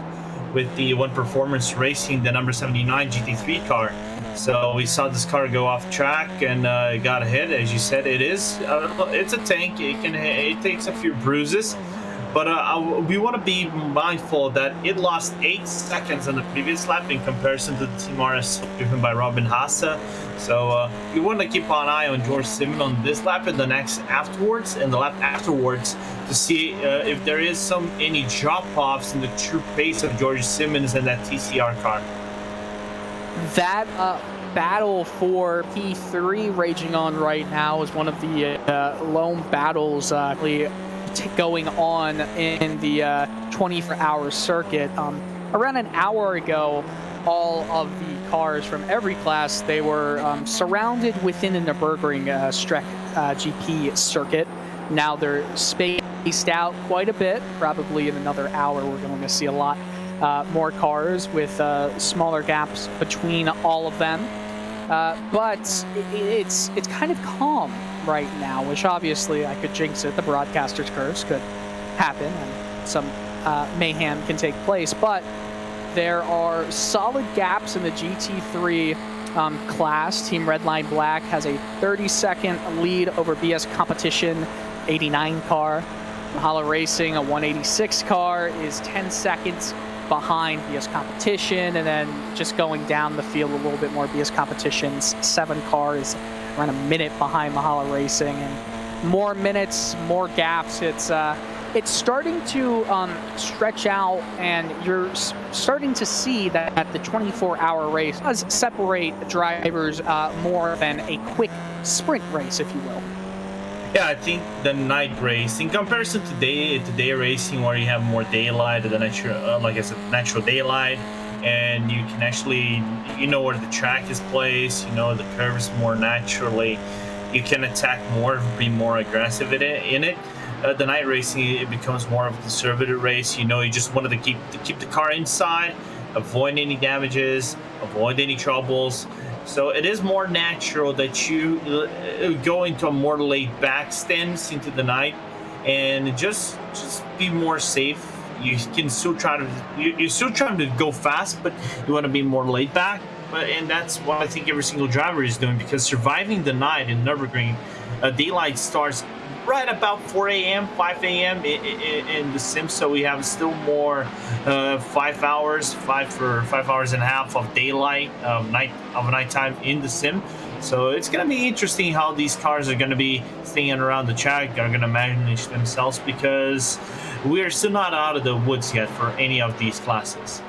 with the One Performance Racing, the number 79 GT3 car. So we saw this car go off track and it got hit. As you said, it's a tank. It takes a few bruises, but we want to be mindful that it lost 8 seconds on the previous lap in comparison to the Team RS driven by Robin Haas. So we want to keep an eye on George Simmons on this lap and the next afterwards, and the lap afterwards, to see if there is any drop-offs in the true pace of George Simmons and that TCR car. That battle for P3 raging on right now is one of the lone battles going on in the 24-hour circuit. Around an hour ago, all of the cars from every class, they were surrounded within the Nurburgring GP circuit. Now they're spaced out quite a bit. Probably in another hour, we're going to see a lot more cars with smaller gaps between all of them. But it's kind of calm right now, which obviously I could jinx it. The broadcaster's curse could happen and some mayhem can take place. But there are solid gaps in the GT3 class. Team Redline Black has a 30-second lead over BS Competition 89 car. Mahalo Racing, a 186 car, is 10 seconds behind BS Competition, and then just going down the field a little bit more, BS Competition's 7 car is around a minute behind Mahalo Racing, and more minutes, more gaps. It's starting to stretch out, and you're starting to see that the 24-hour race does separate drivers more than a quick sprint race, if you will. Yeah, I think the night race, in comparison to day racing, where you have more daylight, the natural, like I said, natural daylight, and you can actually, you know where the track is placed, you know the curves more naturally, you can attack more, be more aggressive in it. The night racing, it becomes more of a conservative race. You know, you just wanted to keep the car inside, avoid any damages, avoid any troubles. So it is more natural that you go into a more laid back stance into the night, and just be more safe. You can still you're still trying to go fast, but you want to be more laid back. And that's what I think every single driver is doing, because surviving the night in Nürburgring, daylight starts right about 4 a.m., 5 a.m. in the sim, so we have still more 5 hours and a half of daylight of nighttime in the sim. So it's going to be interesting how these cars are going to be staying around the track, are going to manage themselves, because we are still not out of the woods yet for any of these classes.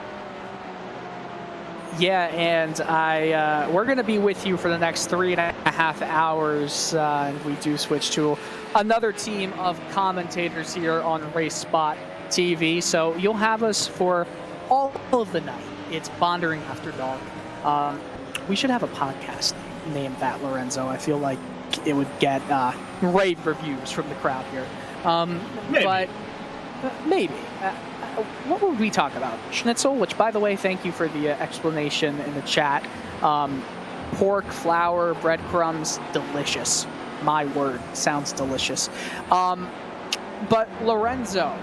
Yeah, and we're going to be with you for the next 3.5 hours, and we do switch to another team of commentators here on RaceSpot TV. So you'll have us for all of the night. It's Bondering After Dark. We should have a podcast named that, Lorenzo. I feel like it would get rave reviews from the crowd here. Maybe. But maybe. What would we talk about? Schnitzel, which, by the way, thank you for the explanation in the chat. Pork, flour, breadcrumbs, delicious. My word, sounds delicious. But Lorenzo,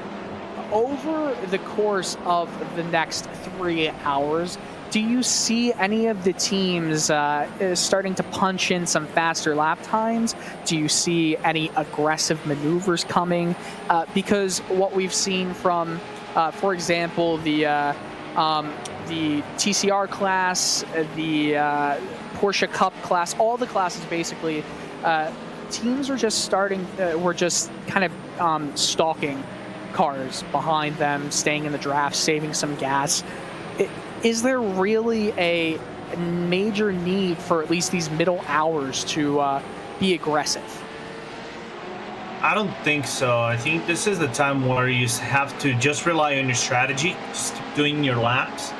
over the course of the next 3 hours, do you see any of the teams starting to punch in some faster lap times? Do you see any aggressive maneuvers coming? Because what we've seen from, for example, the TCR class, the Porsche Cup class, all the classes basically, teams are just starting, we're just kind of stalking cars behind them, staying in the draft, saving some gas. Is there really a major need for at least these middle hours to be aggressive? I don't think so. I think this is the time where you have to just rely on your strategy, just keep doing your laps,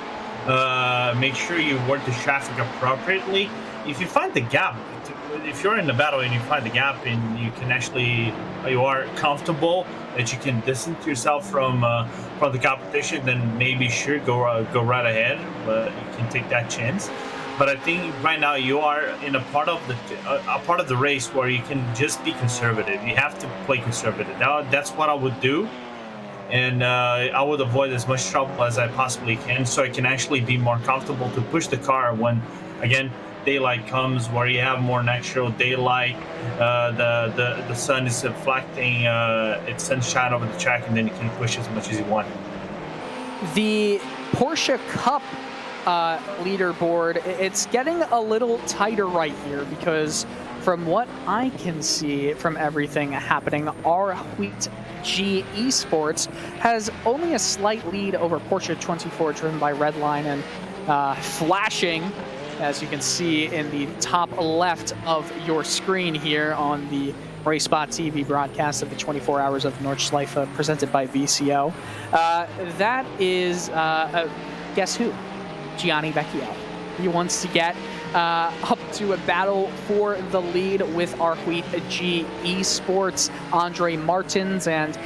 make sure you work the traffic appropriately. If you find the gap, if you're in the battle and you find the gap and you can actually, you are comfortable that you can distance yourself from the competition, then maybe sure go right ahead. But you can take that chance. But I think right now you are in a part of the race where you can just be conservative. You have to play conservative. That's what I would do, and I would avoid as much trouble as I possibly can, so I can actually be more comfortable to push the car when, again, daylight comes, where you have more natural daylight. The sun is reflecting its sunshine over the track, and then you can push as much as you want. The Porsche Cup leaderboard, it's getting a little tighter right here, because from what I can see from everything happening, our Wheat G Esports has only a slight lead over Porsche 24, driven by Redline, and flashing, as you can see in the top left of your screen here on the RaceSpot TV broadcast of the 24 Hours of Nordschleife presented by VCO. That is, guess who? Gianni Vecchio. He wants to get up to a battle for the lead with our Wheat G Esports, Andre Martins, and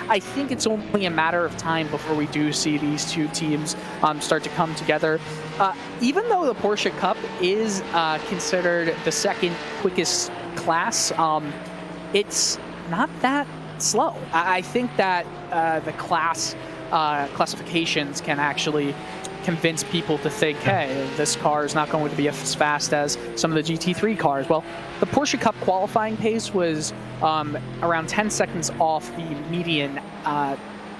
I think it's only a matter of time before we do see these two teams start to come together. Even though the Porsche Cup is considered the second quickest class, it's not that slow. I think that the classifications can actually convince people to think, hey, this car is not going to be as fast as some of the GT3 cars. Well, the Porsche Cup qualifying pace was around 10 seconds off the median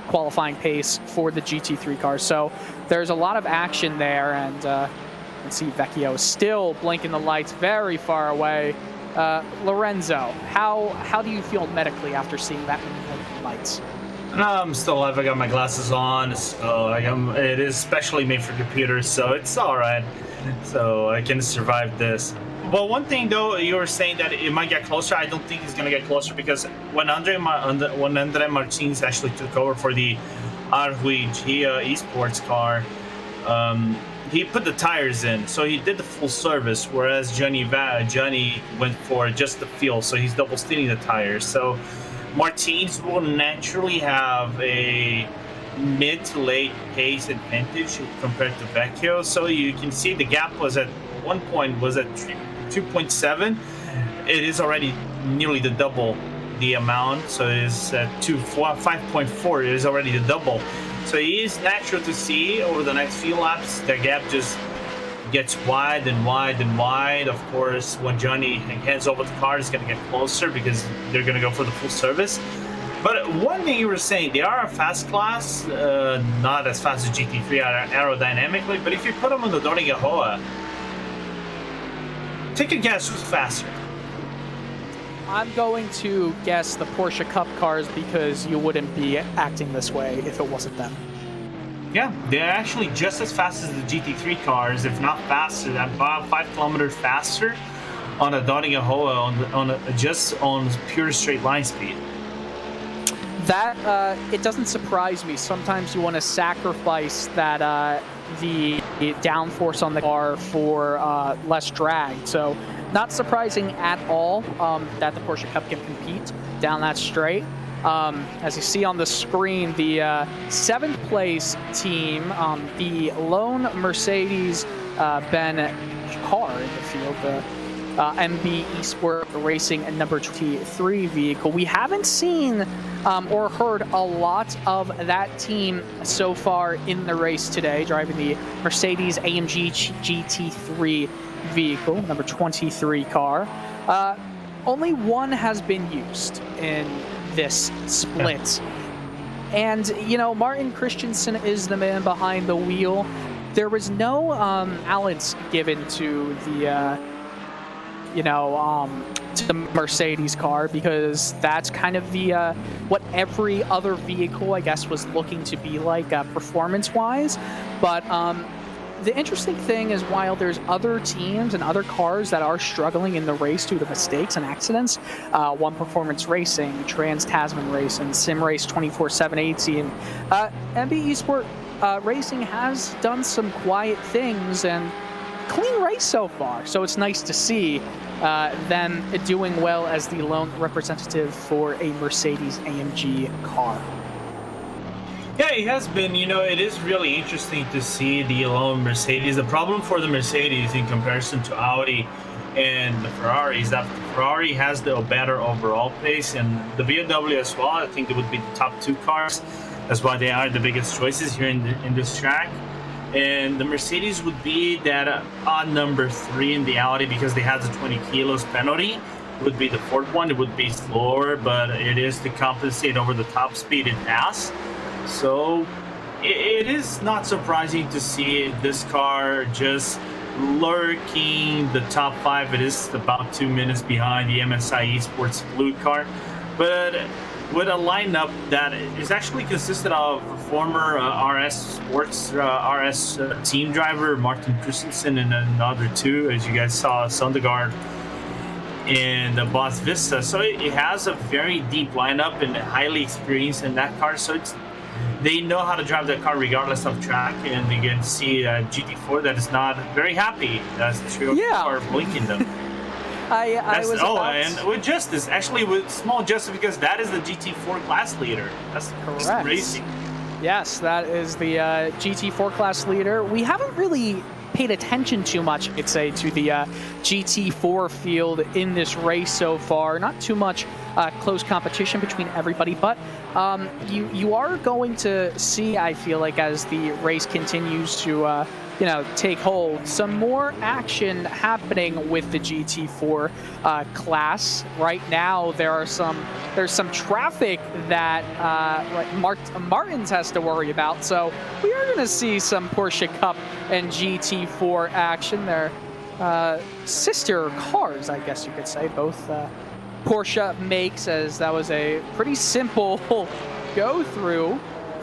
qualifying pace for the GT3 cars. So there's a lot of action there, and let's see, VCO still blinking the lights very far away. Lorenzo, how do you feel medically after seeing that many blinking lights? I'm still alive. I got my glasses on, so it is specially made for computers, so it's all right. So I can survive this. Well, one thing though, you were saying that it might get closer. I don't think it's gonna get closer because when Andre Martins actually took over for the RWG Esports car, he put the tires in, so he did the full service, whereas Johnny went for just the fuel, so he's double stealing the tires. So Martins will naturally have a mid to late pace advantage compared to Vecchio. So you can see the gap was at one point was at 2.7. It is already nearly the double the amount, so it is at 5.4. It is already the double. So it is natural to see over the next few laps the gap just gets wide and wide and wide. Of course, when Johnny hands over the car, it's going to get closer because they're going to go for the full service. But one thing you were saying, they are a fast class, not as fast as GT3 aerodynamically, but if you put them on the Doriga-Hoa, take a guess who's faster. I'm going to guess the Porsche Cup cars because you wouldn't be acting this way if it wasn't them. Yeah, they're actually just as fast as the GT3 cars, if not faster, about 5 kilometers faster on a Doriga-Hoa just on pure straight line speed. That, it doesn't surprise me. Sometimes you want to sacrifice that the downforce on the car for less drag. So not surprising at all that the Porsche Cup can compete down that straight. As you see on the screen, the 7th place team, the lone Mercedes Ben car in the field, the MB Esport Racing number 23 vehicle. We haven't seen or heard a lot of that team so far in the race today, driving the Mercedes AMG GT3 vehicle, number 23 car. Only one has been used in this split. And, you know, Martin Christensen is the man behind the wheel. There was no allowance given to the, to the Mercedes car, because that's kind of the what every other vehicle, I guess, was looking to be like performance-wise. But the interesting thing is, while there's other teams and other cars that are struggling in the race due to mistakes and accidents, One Performance Racing, Trans-Tasman Racing, Sim Race 24/7/18, MB Esport Racing has done some quiet things and clean race so far. So it's nice to see them doing well as the lone representative for a Mercedes AMG car. Yeah, it has been. You know, it is really interesting to see the lone Mercedes. The problem for the Mercedes in comparison to Audi and the Ferrari is that the Ferrari has the better overall pace, and the BMW as well. I think it would be the top 2 cars. That's why they are the biggest choices here in this track. And the Mercedes would be that odd number 3 in the Audi, because they have the 20 kilos penalty. It would be the 4th one. It would be slower, but it is to compensate over the top speed it has. So it is not surprising to see this car just lurking the top 5. It is about 2 minutes behind the MSI Esports Blue car, but with a lineup that is actually consisted of former RS Sports RS team driver Martin Christensen and another 2, as you guys saw, Sondergaard and Boss Vista. So it has a very deep lineup and highly experienced in that car. So they know how to drive that car regardless of track, and you can see GT4 that is not very happy. That's true. Yeah. Or blinking them. And with Justice, actually with small Justice, because that is the GT4 class leader. That's crazy. Yes, that is the GT4 class leader. We haven't really paid attention too much, I'd say, to the GT4 field in this race so far. Not too much close competition between everybody, but you are going to see, I feel like, as the race continues to you know, take hold, some more action happening with the GT4 class. Right now, there's some traffic that Martins has to worry about. So we are going to see some Porsche Cup and GT4 action. They're sister cars, I guess you could say. Both Porsche makes, as that was a pretty simple go through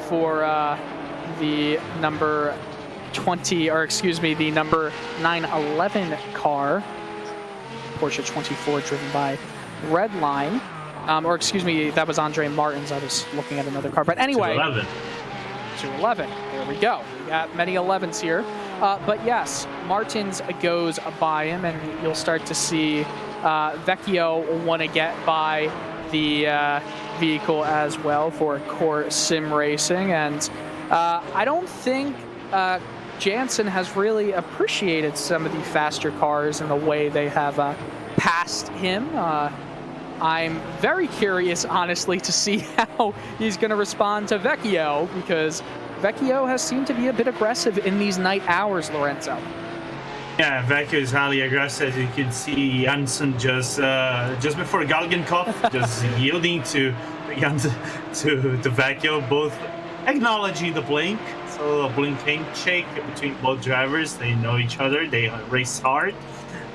for the number 20, or excuse me, the number 911 car, Porsche 24, driven by Redline. Or excuse me, that was Andre Martins. I was looking at another car. But anyway, 211. There we go. We got many 11s here. But yes, Martins goes by him, and you'll start to see Vecchio want to get by the vehicle as well for core sim racing. And I don't think Jansen has really appreciated some of the faster cars and the way they have passed him. I'm very curious, honestly, to see how he's going to respond to Vecchio, because Vecchio has seemed to be a bit aggressive in these night hours, Lorenzo. Yeah, Vecchio is highly aggressive. You can see Jansen just before Galgenkopf, just yielding to Vecchio, both acknowledging the blink. So a blink handshake between both drivers. They know each other. They race hard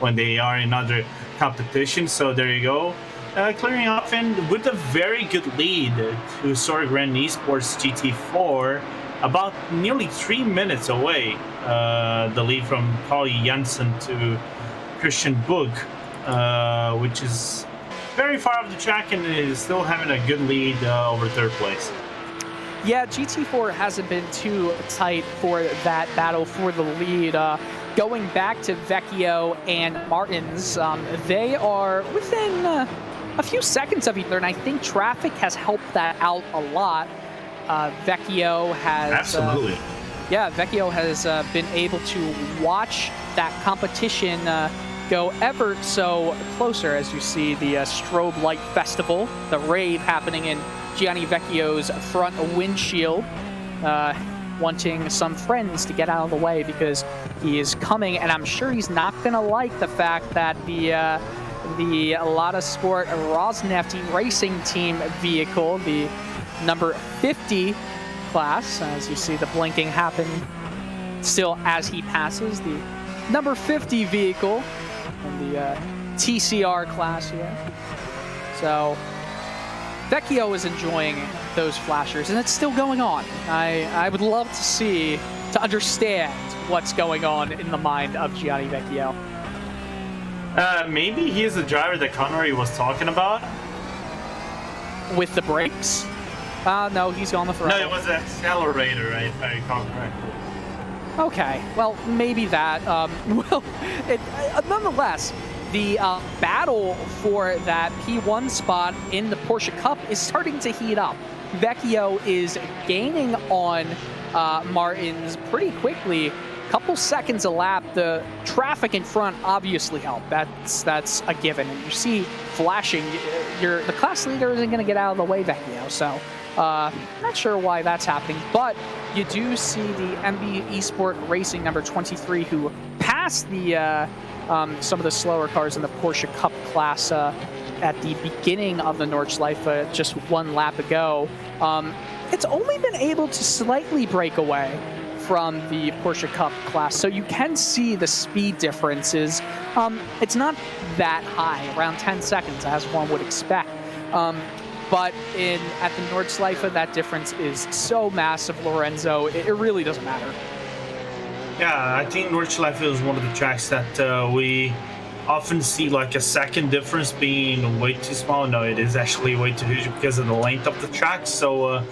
when they are in other competitions. So there you go. Clearing off and with a very good lead to Nürburgring Esports GT4, about nearly 3 minutes away. The lead from Carl Jansen to Christian Bug, which is very far off the track and is still having a good lead over third place. Yeah, GT4 hasn't been too tight for that battle for the lead. Going back to Vecchio and Martins, they are within a few seconds of each other, and I think traffic has helped that out a lot. Vecchio has... Absolutely. Vecchio has been able to watch that competition go ever so closer, as you see the strobe light festival, the rave happening in Gianni Vecchio's front windshield, wanting some friends to get out of the way because he is coming, and I'm sure he's not going to like the fact that the Lada Sport Rosneft Racing Team vehicle, the number 50 class, as you see the blinking happen still as he passes, the number 50 vehicle in the TCR class here. So Vecchio is enjoying those flashers, and it's still going on. I would love to understand what's going on in the mind of Gianni Vecchio. Maybe he is the driver that Connery was talking about. With the brakes? No, he's on the throttle. No, it was the accelerator, right, if I recall correctly. Okay, well, maybe that. Nonetheless, the battle for that P1 spot in the Porsche Cup is starting to heat up. Vecchio is gaining on Martins pretty quickly. Couple seconds a lap. The traffic in front obviously helped. That's a given. And you see flashing. The class leader isn't going to get out of the way, Vecchio. So not sure why that's happening. But you do see the MB Esport Racing number 23, who passed the some of the slower cars in the Porsche Cup class at the beginning of the Nordschleife just one lap ago. It's only been able to slightly break away from the Porsche Cup class, so you can see the speed differences. It's not that high, around 10 seconds, as one would expect. But at the Nordschleife, that difference is so massive, Lorenzo, it really doesn't matter. Yeah, I think Nordschleife is one of the tracks that we often see like a second difference being way too small. No, it is actually way too huge because of the length of the track. So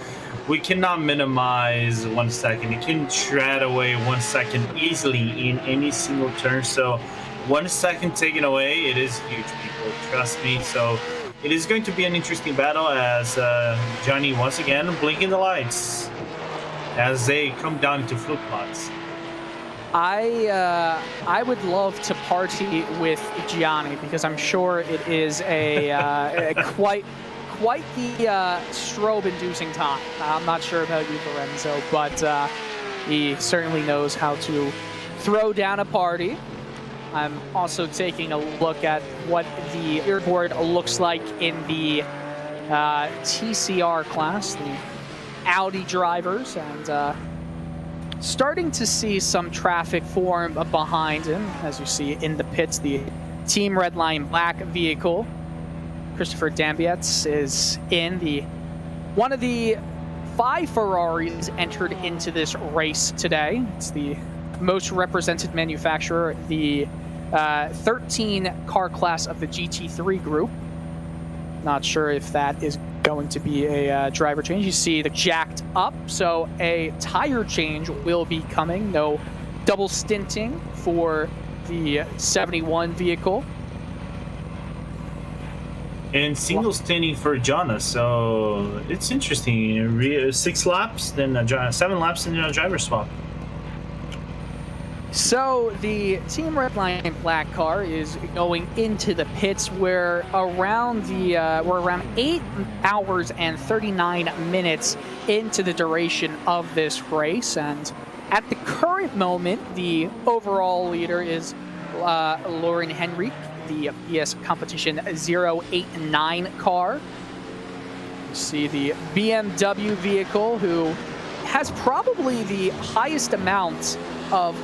we cannot minimize 1 second. You can shred away 1 second easily in any single turn. So 1 second taken away, it is huge, people. Trust me. So it is going to be an interesting battle as Johnny once again blinking the lights as they come down into flip pots. I would love to party with Gianni because I'm sure it is a quite the strobe-inducing time. I'm not sure about you, Lorenzo, but he certainly knows how to throw down a party. I'm also taking a look at what the leaderboard looks like in the TCR class, the Audi drivers, and starting to see some traffic form behind him. As you see in the pits, the Team Red Line Black vehicle. Christopher Dambietz is in. One of the 5 Ferraris entered into this race today. It's the most represented manufacturer, the 13 car class of the GT3 group. Not sure if that is going to be a driver change. You see the jacked up, so a tire change will be coming. No double stinting for the 71 vehicle. And single stinting for Jonas, so it's interesting. 6 laps, then 7 laps, and then a driver swap. So the Team Red Line Black car is going into the pits. We're around 8 hours and 39 minutes into the duration of this race, and at the current moment, the overall leader is Lauren Henrique, the PS Competition 089 car. You see the BMW vehicle, who has probably the highest amount of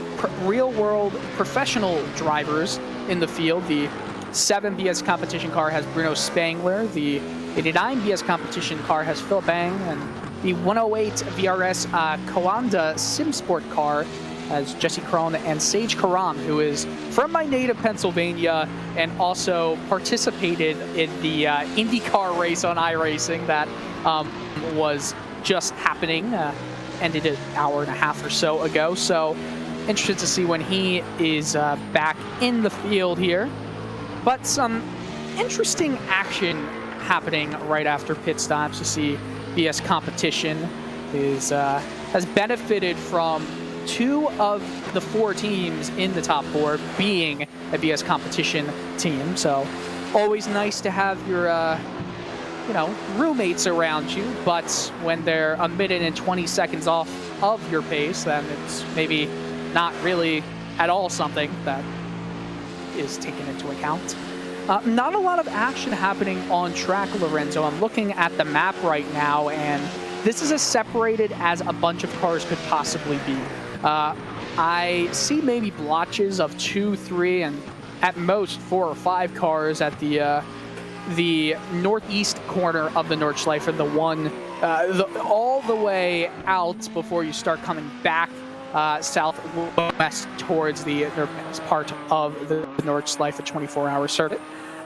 real-world professional drivers in the field. The 7 BS Competition car has Bruno Spangler. The 89 BS Competition car has Phil Bang. And the 108 VRS Coanda Sim Sport car has Jesse Krohn and Sage Karam, who is from my native Pennsylvania and also participated in the IndyCar race on iRacing that was just happening, ended an hour and a half or so ago. So interested to see when he is back in the field here. But some interesting action happening right after pit stops. You see BS Competition has benefited from 2 of the 4 teams in the top 4 being a BS Competition team. So always nice to have your roommates around you, but when they're a minute and 20 seconds off of your pace, then it's maybe not really at all something that is taken into account. Not a lot of action happening on track, Lorenzo. I'm looking at the map right now, and this is as separated as a bunch of cars could possibly be. I see maybe blotches of 2, 3, and at most 4 or 5 cars at the northeast corner of the Nordschleife, the one all the way out before you start coming back southwest towards the part of the Nordschleife 24-hour circuit.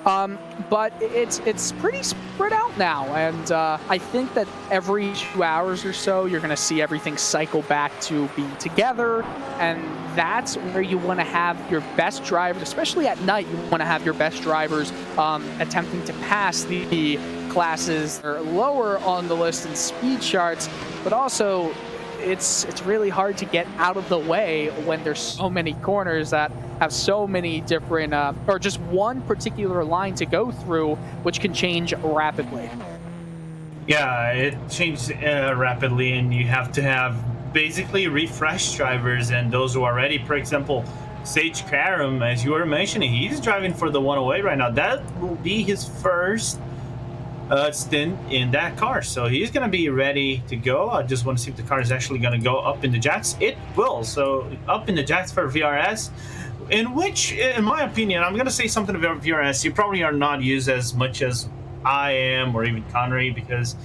But it's pretty spread out now, and I think that every 2 hours or so you're going to see everything cycle back to being together, and that's where you want to have your best drivers, especially at night. You want to have your best drivers attempting to pass the classes that are lower on the list in speed charts, but also it's really hard to get out of the way when there's so many corners that have so many different, or just one particular line to go through, which can change rapidly. Yeah, it changes rapidly, and you have to have basically refresh drivers and those who are ready. For example, Sage Karam, as you were mentioning, he's driving for the 108 right now. That will be his first stint in that car, so he's going to be ready to go. I just want to see if the car is actually going to go up in the jacks. It will. So up in the jacks for VRS, in which, in my opinion, I'm going to say something about VRS. You probably are not used as much as I am, or even Connery, because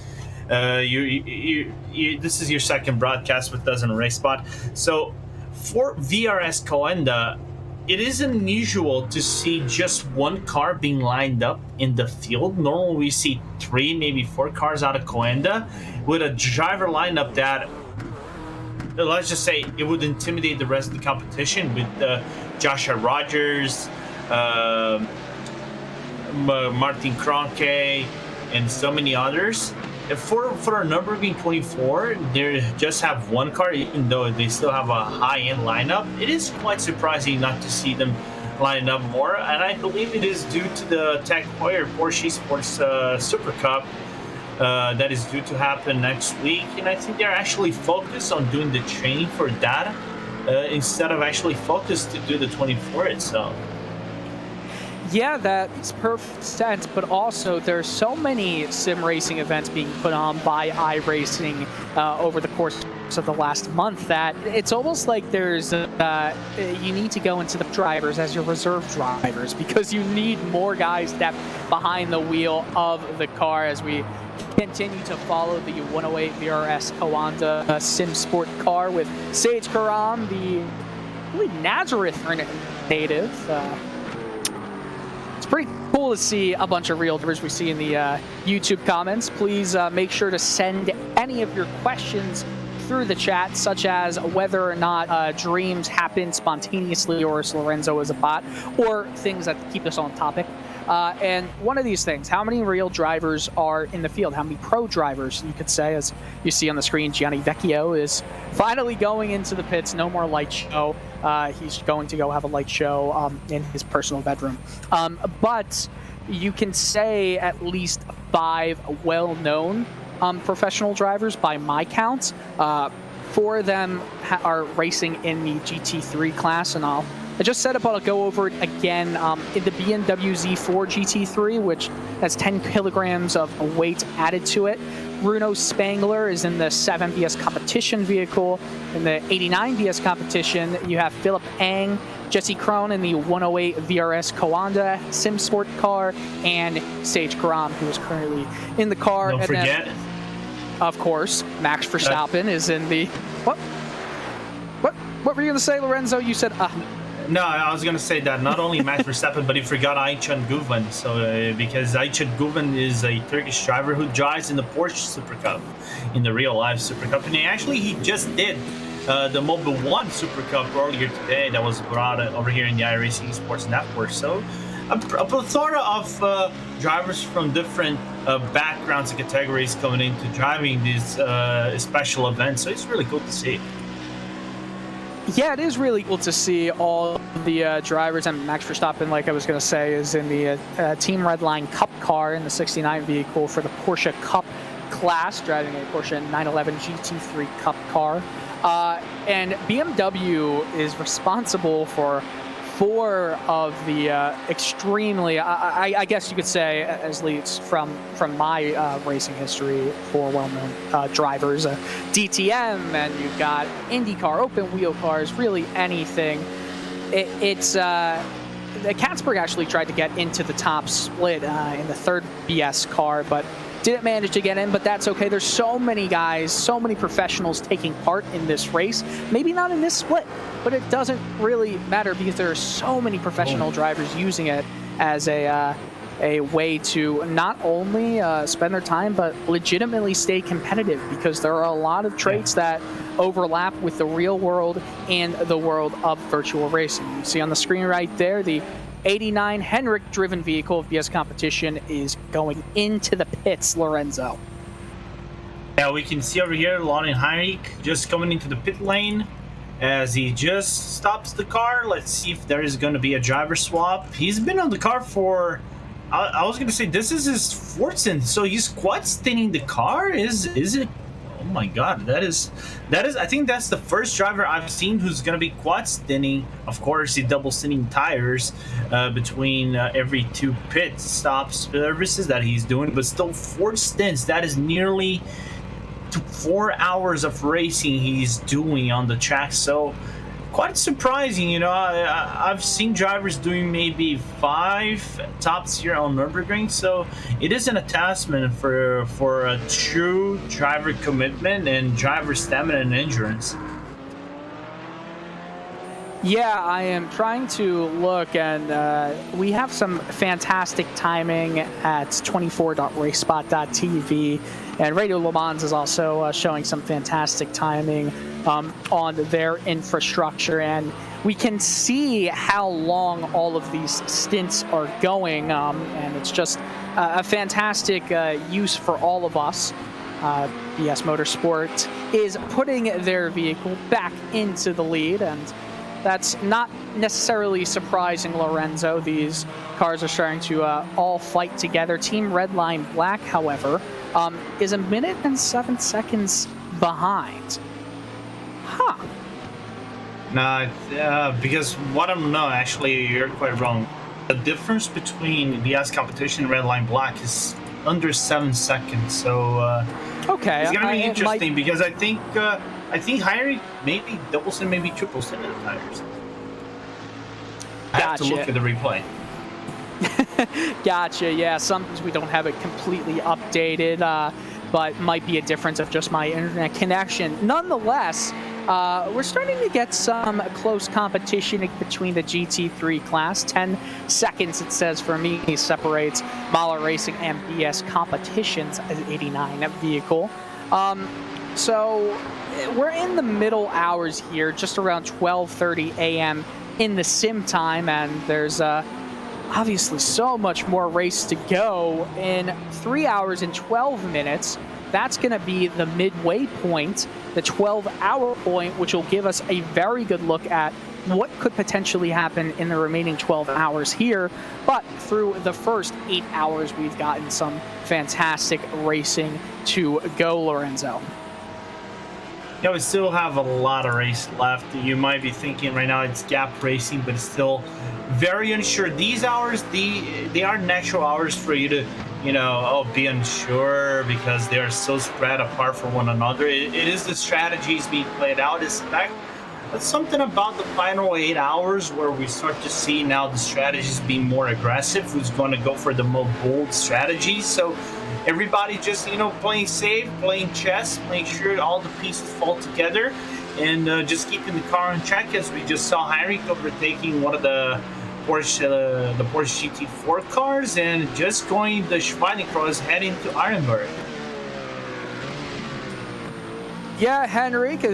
this is your second broadcast with us on RaceSpot. So for VRS Coanda, it is unusual to see just one car being lined up in the field. Normally we see 3, maybe 4 cars out of Coanda with a driver lineup that, let's just say, it would intimidate the rest of the competition with Joshua Rogers, Martin Kroenke, and so many others. For a Nürburgring 24, they just have one car, even though they still have a high-end lineup. It is quite surprising not to see them line up more, and I believe it is due to the Tech Heuer Porsche Esports Super Cup that is due to happen next week, and I think they're actually focused on doing the training for that instead of actually focused to do the 24 itself. Yeah, that makes perfect sense, but also there's so many sim racing events being put on by iRacing over the course of the last month that it's almost like there's you need to go into the drivers as your reserve drivers because you need more guys depth behind the wheel of the car as we continue to follow the 108 VRS Coanda sim sport car with Sage Karam, the really Nazareth native. It's pretty cool to see a bunch of real drivers we see in the YouTube comments. Please make sure to send any of your questions through the chat, such as whether or not dreams happen spontaneously or if Lorenzo is a bot, or things that keep us on topic. And one of these things, how many real drivers are in the field? How many pro drivers, you could say? As you see on the screen, Gianni Vecchio is finally going into the pits. No more light show. He's going to go have a light show in his personal bedroom. But you can say at least 5 well-known professional drivers by my count. 4 of them are racing in the GT3 class, and I just said it, but I'll go over it again. In the BMW Z4 GT3, which has 10 kilograms of weight added to it. Bruno Spangler is in the 7 BS competition vehicle. In the 89 BS competition, you have Philip Ang, Jesse Krohn in the 108 VRS Coanda Sim Sport car, and Sage Karam, who is currently in the car. Don't forget. Then, of course, Max Verstappen is in the... What were you going to say, Lorenzo? You said... No, I was going to say that not only Max Verstappen, but he forgot Ayçen Guven. So, because Ayçen Guven is a Turkish driver who drives in the Porsche Super Cup, in the real life Super Cup. And he just did the Mobile 1 Super Cup earlier today that was brought over here in the iRacing Esports Network. So, a plethora of drivers from different backgrounds and categories coming into driving these special events. So, it's really cool to see. Yeah, it is really cool to see all the drivers, and Max Verstappen, like I was going to say, is in the Team Redline Cup car in the 69 vehicle for the Porsche Cup class, driving a Porsche 911 GT3 Cup car. And BMW is responsible for 4 of the extremely, I guess you could say, as leads from my racing history, 4 well-known drivers. DTM, and you've got IndyCar, open wheel cars, really anything. It's Katzberg actually tried to get into the top split in the 3rd BS car, but didn't manage to get in, but that's okay. There's so many guys, so many professionals taking part in this race. Maybe not in this split, but it doesn't really matter because there are so many professional drivers using it as a way to not only spend their time, but legitimately stay competitive, because there are a lot of traits that overlap with the real world and the world of virtual racing. You see on the screen right there, the 89 Henrik-driven vehicle of BS Competition is going into the pits, Lorenzo. Yeah, we can see over here Lonnie Heinrich just coming into the pit lane as he just stops the car. Let's see if there is going to be a driver swap. He's been on the car for... I was going to say this is his 4th stint, so he's quad stinting the car. Is it? Oh my God, that is. I think that's the first driver I've seen who's going to be quad stinting. Of course, he double stinting tires between every 2 pit stop services that he's doing, but still 4 stints. That is nearly 4 hours of racing he's doing on the track. So quite surprising, you know. I've seen drivers doing maybe 5 tops here on Nurburgring, so it is an attestament for a true driver commitment and driver stamina and endurance. Yeah, I am trying to look, and we have some fantastic timing at 24.racespot.tv, and Radio Le Mans is also showing some fantastic timing on their infrastructure, and we can see how long all of these stints are going, and it's just a fantastic use for all of us BS Motorsport is putting their vehicle back into the lead, and that's not necessarily surprising, Lorenzo. These cars are starting to all fight together. Team Redline Black, however, is 1 minute and 7 seconds behind. Huh. No, because actually, you're quite wrong. The difference between BS Competition and Redline Black is under 7 seconds. So okay, it's gonna be interesting because I think Heinrich maybe doubles and maybe triples in the tires. I have to look at the replay. Gotcha. Yeah, sometimes we don't have it completely updated, but might be a difference of just my internet connection. Nonetheless, we're starting to get some close competition between the GT3 class. 10 seconds, it says for me, separates Mahler Racing and BS Competition's 89 vehicle. So we're in the middle hours here, just around 12:30 a.m. in the sim time, and there's obviously so much more race to go. In 3 hours and 12 minutes, that's going to be the midway point, the 12-hour point, which will give us a very good look at what could potentially happen in the remaining 12 hours here. But through the first 8 hours, we've gotten some fantastic racing to go, Lorenzo. Yeah, we still have a lot of race left. You might be thinking right now it's gap racing, but it's still very unsure. These hours, they are natural hours for you to, be unsure because they are so spread apart from one another. It is the strategies being played out. But something about the final 8 hours where we start to see now the strategies being more aggressive, who's going to go for the more bold strategies. So everybody just, playing safe, playing chess, making sure all the pieces fall together, and just keeping the car on track, as we just saw Heinrich overtaking one of the Porsche GT4 cars and just going the Schweinenkreuz heading to Ironburg. Yeah, Heinrich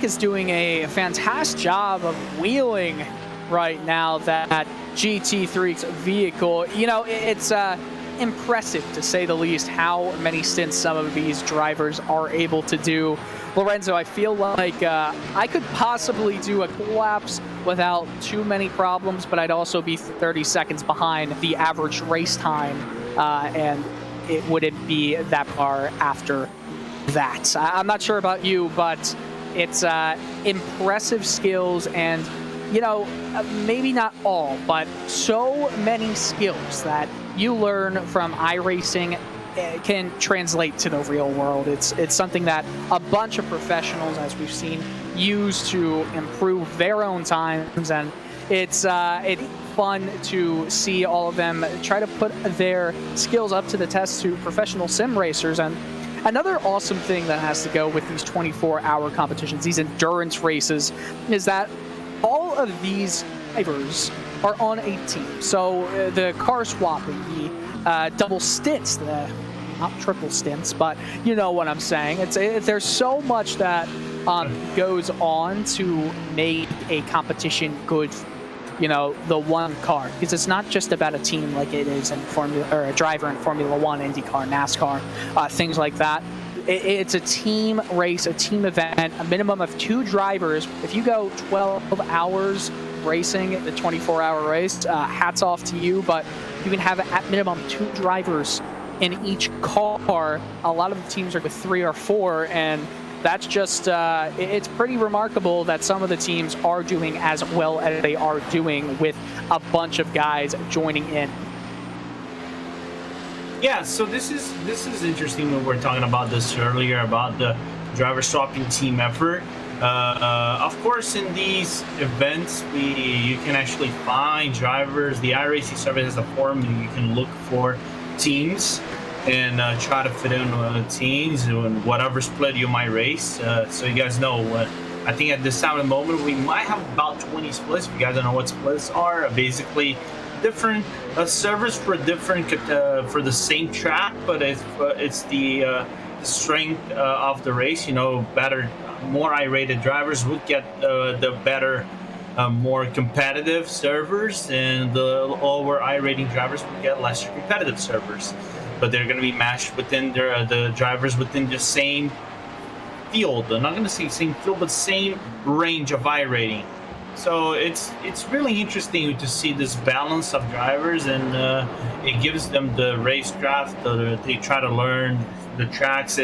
is doing a fantastic job of wheeling right now that GT3 vehicle. It's impressive, to say the least, how many stints some of these drivers are able to do. Lorenzo, I feel like I could possibly do a laps without too many problems, but I'd also be 30 seconds behind the average race time, and it wouldn't be that far after that. I'm not sure about you, but it's impressive skills, and maybe not all, but so many skills that you learn from iRacing can translate to the real world. It's something that a bunch of professionals, as we've seen, use to improve their own times, and it's fun to see all of them try to put their skills up to the test to professional sim racers. And another awesome thing that has to go with these 24-hour competitions, these endurance races, is that all of these drivers are on a team. So the car swapping, the double stints, not triple stints, but you know what I'm saying. There's so much that goes on to make a competition good, the one car, because it's not just about a team like it is in a driver in Formula One, IndyCar, NASCAR, things like that. It's a team race, a team event, a minimum of 2 drivers. If you go 12 hours racing the 24-hour race, hats off to you, but you can have at minimum 2 drivers in each car. A lot of the teams are with 3 or 4, and that's just, it's pretty remarkable that some of the teams are doing as well as they are doing with a bunch of guys joining in. Yeah, so this is interesting when we're talking about this earlier, about the driver swapping team effort. Of course, in these events, you can actually find drivers. The iRacing service has a forum, and you can look for teams and try to fit in teams and whatever split you might race. So you guys know, I think at this time of the moment, we might have about 20 splits. If you guys don't know what splits are, basically different servers for for the same track, but it's the strength of the race. Better, more I-rated drivers would get the better, more competitive servers, and the lower I-rating drivers would get lesser competitive servers. but they're going to be matched within the drivers within the same field. I'm not going to say same field, but same range of iRating. So it's really interesting to see this balance of drivers, and it gives them the racecraft. They try to learn the tracks.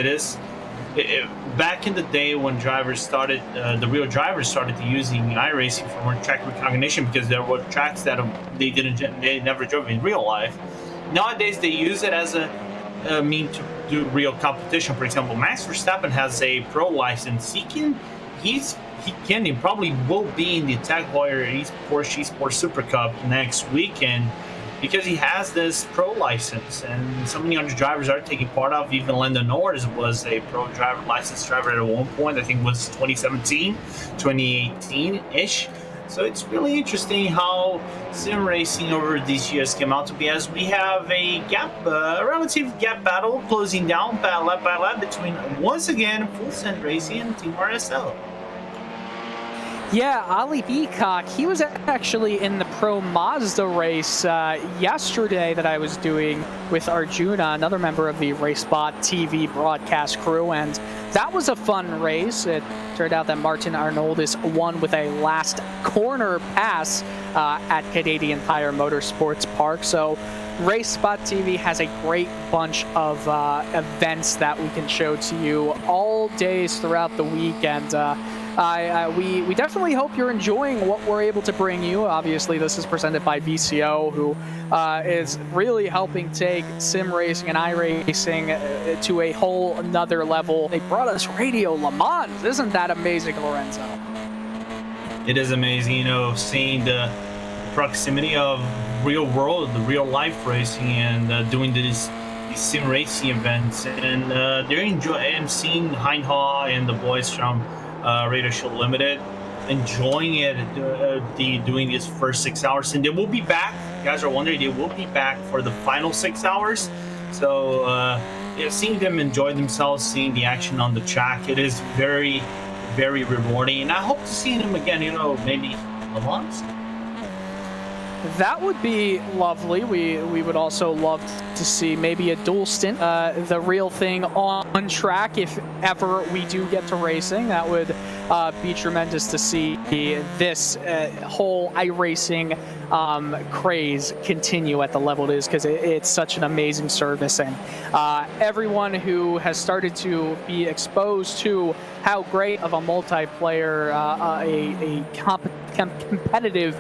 Back in the day when drivers started, the real drivers started using iRacing for more track recognition, because there were tracks that they never drove in real life. Nowadays they use it as a mean to do real competition. For example, Max Verstappen has a pro license. He probably will be in the Tag Heuer Porsche Esports Super Cup next weekend, because he has this pro license, and so many other drivers are taking part of. Even Lando Norris was a pro driver, licensed driver at one point. I think it was 2017, 2018-ish. So it's really interesting how sim racing over these years came out to be, as we have a relative gap battle closing down lap by lap between, once again, Full Send Racing and Team RSL. Yeah, Ali Peacock, he was actually in the Pro Mazda race yesterday that I was doing with Arjuna, another member of the RaceSpot TV broadcast crew, and that was a fun race. It turned out that Martin Arnoldis won with a last corner pass at Canadian Tire Motorsports Park. So RaceSpot TV has a great bunch of events that we can show to you all days throughout the week, and we definitely hope you're enjoying what we're able to bring you. Obviously, this is presented by VCO, who is really helping take sim racing and iRacing to a whole another level. They brought us Radio Le Mans. Isn't that amazing, Lorenzo? It is amazing, seeing the proximity of real world, the real life racing, and doing these sim racing events. And they're enjoying. I'm seeing Heinha and the boys from Radio Show Limited enjoying it, doing these first 6 hours, and they will be back. You guys are wondering, they will be back for the final 6 hours. So seeing them enjoy themselves, seeing the action on the track, it is very, very rewarding, and I hope to see them again, maybe Le Mans. That would be lovely. We would also love to see maybe a dual stint, the real thing on track, if ever we do get to racing. That would be tremendous to see this whole iRacing craze continue at the level it is, because it's such an amazing service, and everyone who has started to be exposed to how great of a multiplayer, competitive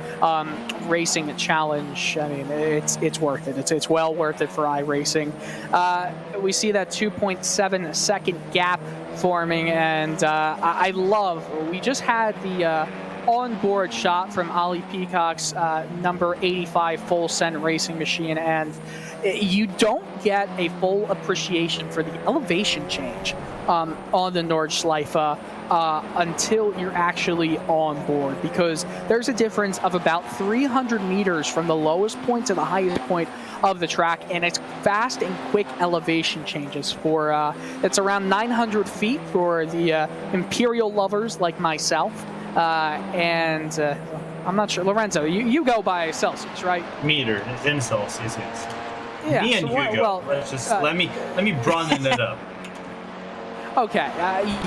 racing challenge, I mean, it's worth it. It's well worth it for iRacing. We see that 2.7 second gap forming, and I love, we just had the onboard shot from Ali Peacock's number 85 full send racing machine, and you don't get a full appreciation for the elevation change on the Nordschleife until you're actually on board, because there's a difference of about 300 meters from the lowest point to the highest point of the track, and it's fast and quick elevation changes for it's around 900 feet for the Imperial lovers like myself, and I'm not sure, Lorenzo, you go by Celsius, right? Meter in Celsius, yes. Yeah, Me and Hugo. Well, let's just let me broaden it up. Okay,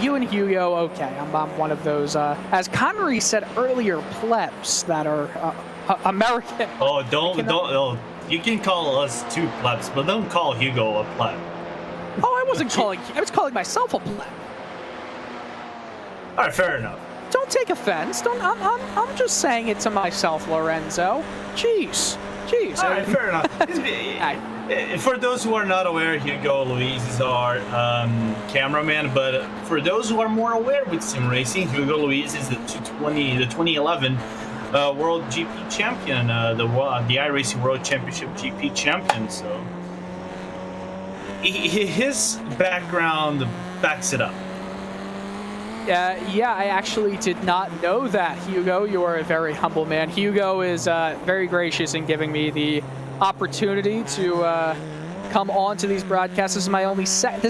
you and Hugo, okay, I'm one of those, as Connery said earlier, plebs that are American. Oh, don't, you can call us two plebs, but don't call Hugo a pleb. Oh, I was calling myself a pleb. All right, fair enough. Don't take offense. I'm just saying it to myself, Lorenzo. Jeez. All right, fair enough. For those who are not aware, Hugo Luis is our cameraman, but for those who are more aware with sim racing, Hugo Luis is the 2011 World GP champion, the iRacing World Championship GP champion. So his background backs it up. Yeah, I actually did not know that, Hugo. You are a very humble man. Hugo is very gracious in giving me the opportunity to come on to these broadcasts. This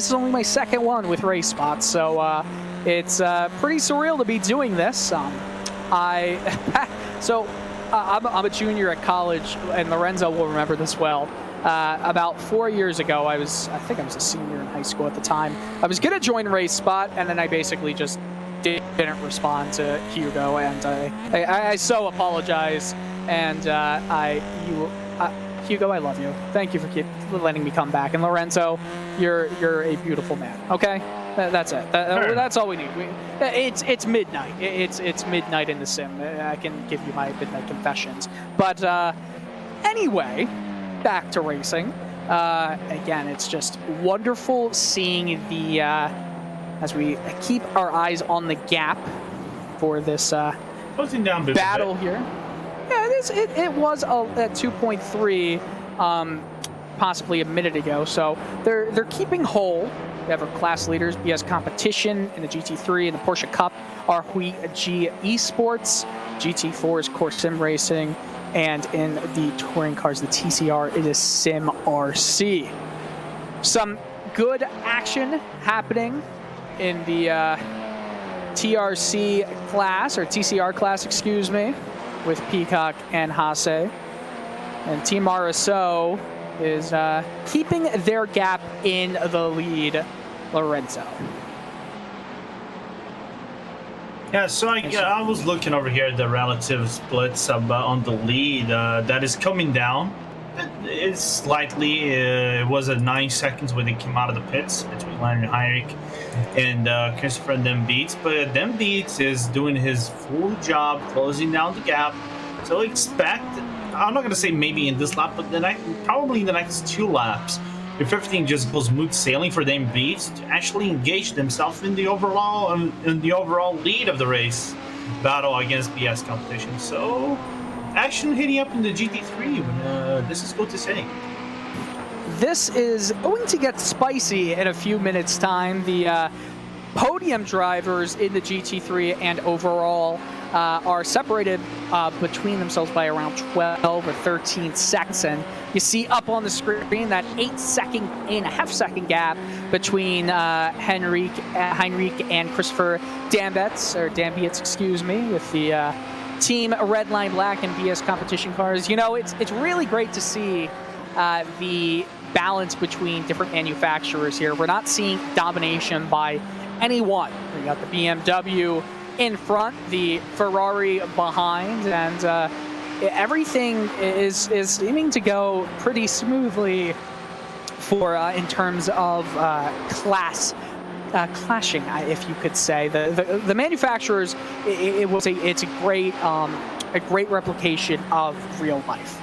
is only my second one with RaceSpot, so it's pretty surreal to be doing this. I'm a junior at college, and Lorenzo will remember this well. About 4 years ago, I think I was a senior in high school at the time. I was gonna join RaceSpot, and then I basically just didn't respond to Hugo, and I so apologize. And Hugo, I love you. Thank you for letting me come back. And Lorenzo, you're a beautiful man. Okay, that's it. That's all we need. It's midnight. It's midnight in the sim. I can give you my midnight confessions. But anyway, back to racing. Again, it's just wonderful seeing the as we keep our eyes on the gap for this closing down battle here. Yeah, it was at 2.3 possibly a minute ago, so they're keeping whole. We have our class leaders, BS Competition in the GT3 and the Porsche Cup, our G Esports, GT4 is Core Sim Racing, and in the touring cars, the TCR, it is Sim RC. Some good action happening in the TRC class, or TCR class, excuse me, with Peacock and Hase. And Team RSO is keeping their gap in the lead, Lorenzo. Yeah, so I was looking over here at the relative splits on the lead. That is coming down. It's slightly, it was at 9 seconds when they came out of the pits between Leonard Heinrich and Christopher Dembeats. But Dembeats is doing his full job closing down the gap. So expect, I'm not going to say maybe in this lap, but probably in the next 2 laps, if everything just goes smooth sailing for Dembeats to actually engage themselves in the overall lead of the race battle against BS Competition. So action hitting up in the GT3. This is good to say. This is going to get spicy in a few minutes' time. The podium drivers in the GT3 and overall are separated between themselves by around 12 or 13 seconds. And you see up on the screen that 8.5 second gap between Heinrich and Christopher Dambietz, excuse me, with the Team Redline Black and BS Competition cars. You know, it's really great to see the balance between different manufacturers here. We're not seeing domination by anyone. We got the BMW in front, the Ferrari behind, and everything is seeming to go pretty smoothly for in terms of clashing, if you could say. The manufacturers, it's a great replication of real life.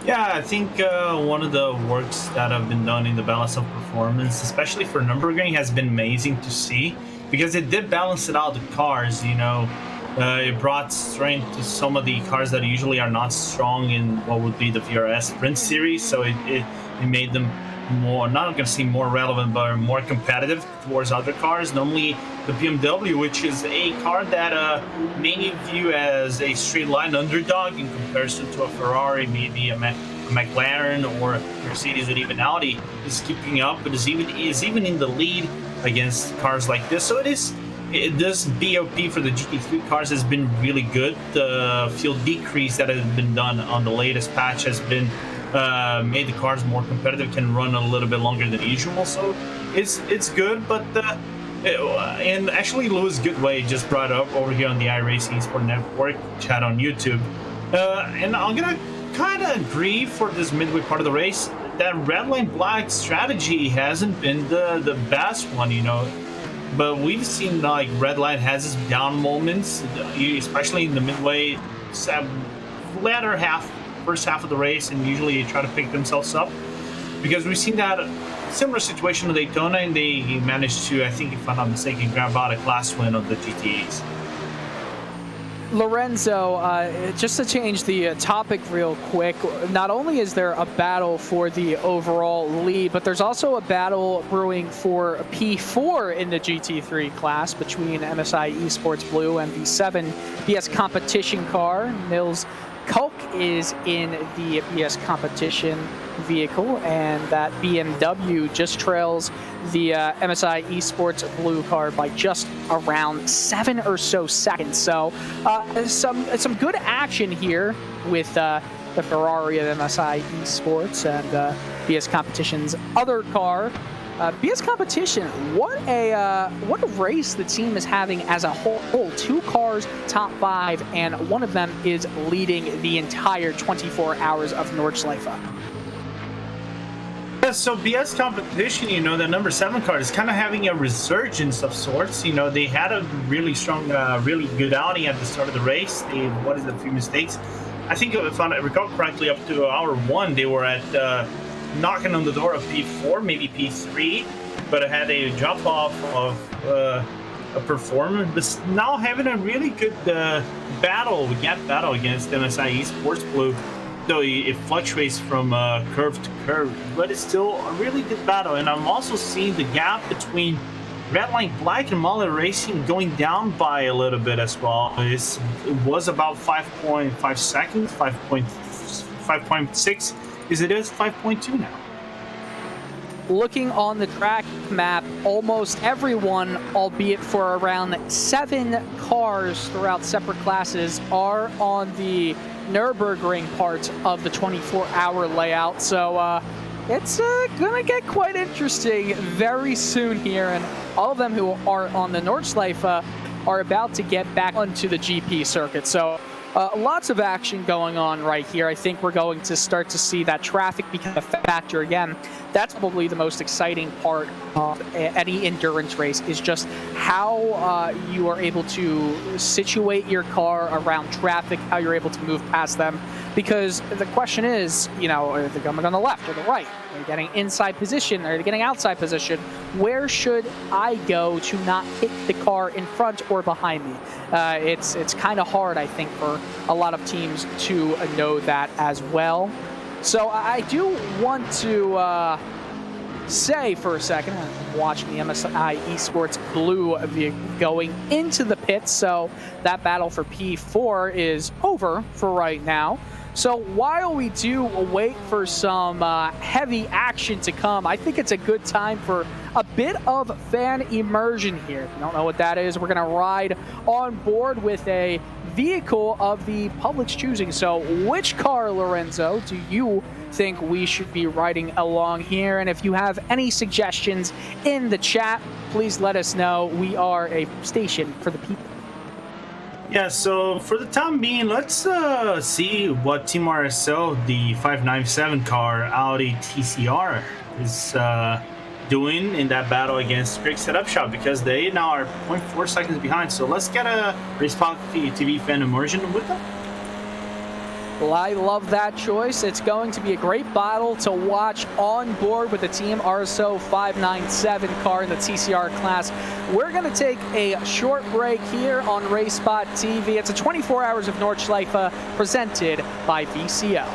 Yeah, I think one of the works that have been done in the balance of performance, especially for Nürburgring, has been amazing to see, because it did balance it out the cars. You know, it brought strength to some of the cars that usually are not strong in what would be the VRS Sprint Series, so it made them more, not going to say more relevant, but more competitive towards other cars. Normally the BMW, which is a car that many view as a straight line underdog in comparison to a Ferrari, maybe a McLaren or Mercedes, or even Audi, is keeping up, but is even in the lead against cars like this. So this BOP for the GT3 cars has been really good. The fuel decrease that has been done on the latest patch has been made the cars more competitive, can run a little bit longer than usual, so it's good. But and actually Louis Goodway just brought up over here on the iRacing Esports Network chat on YouTube, and I'm gonna kind of agree for this midway part of the race that Redline Black strategy hasn't been the best one, you know. But we've seen like Redline has its down moments, especially in the midway, latter half. First half of the race, and usually they try to pick themselves up, because we've seen that similar situation in Daytona, and they managed to, I think if I'm not mistaken, grab out a class win of the GTAs. Lorenzo, just to change the topic real quick, not only is there a battle for the overall lead, but there's also a battle brewing for P4 in the GT3 class between MSI Esports Blue and the 7 BS Competition car. Nils Kulk is in the BS Competition vehicle, and that BMW just trails the MSI Esports Blue car by just around 7 or so seconds. So some good action here with the Ferrari of MSI Esports and BS Competition's other car. BS Competition, what a race the team is having as a whole. 2 cars top 5, and one of them is leading the entire 24 hours of Nordschleife. Yeah, so BS Competition, you know, the number 7 car is kind of having a resurgence of sorts. You know, they had a really strong, really good outing at the start of the race. They, a few mistakes. I think if I recall correctly, up to hour 1, they were at knocking on the door of P4, maybe P3, but had a drop off of a performance. But now having a really good battle against MSI Esports Blue, though it fluctuates from curve to curve, but it's still a really good battle. And I'm also seeing the gap between Redline Black and Mullet Racing going down by a little bit as well. It was about 5.5 seconds, 5.6. Is it is 5.2 now. Looking on the track map, almost everyone, albeit for around 7 cars throughout separate classes, are on the Nurburgring part of the 24-hour layout. So it's gonna get quite interesting very soon here, and all of them who are on the Nordschleife are about to get back onto the GP circuit. So lots of action going on right here. I think we're going to start to see that traffic become a factor again. That's probably the most exciting part of any endurance race, is just how you are able to situate your car around traffic, how you're able to move past them. Because the question is, you know, are they coming on the left or the right? Are they getting inside position? Are they getting outside position? Where should I go to not hit the car in front or behind me? It's kind of hard, I think, for a lot of teams to know that as well. So I do want to say for a second, I'm watching the MSI Esports Blue going into the pits, so that battle for P4 is over for right now. So while we do wait for some heavy action to come, I think it's a good time for a bit of fan immersion here. If you don't know what that is, we're going to ride on board with a vehicle of the public's choosing. So which car, Lorenzo, do you think we should be riding along here? And if you have any suggestions in the chat, please let us know. We are a station for the people. Yeah, so for the time being, let's see what Team RSO, the 597 car, Audi TCR, is doing in that battle against Quick Setup Shop, because they now are 0.4 seconds behind. So let's get a RaceSpot TV fan immersion with them. Well, I love that choice. It's going to be a great battle to watch on board with the Team RSO 597 car in the TCR class. We're going to take a short break here on RaceSpot TV. It's a 24 hours of Nordschleife presented by VCO.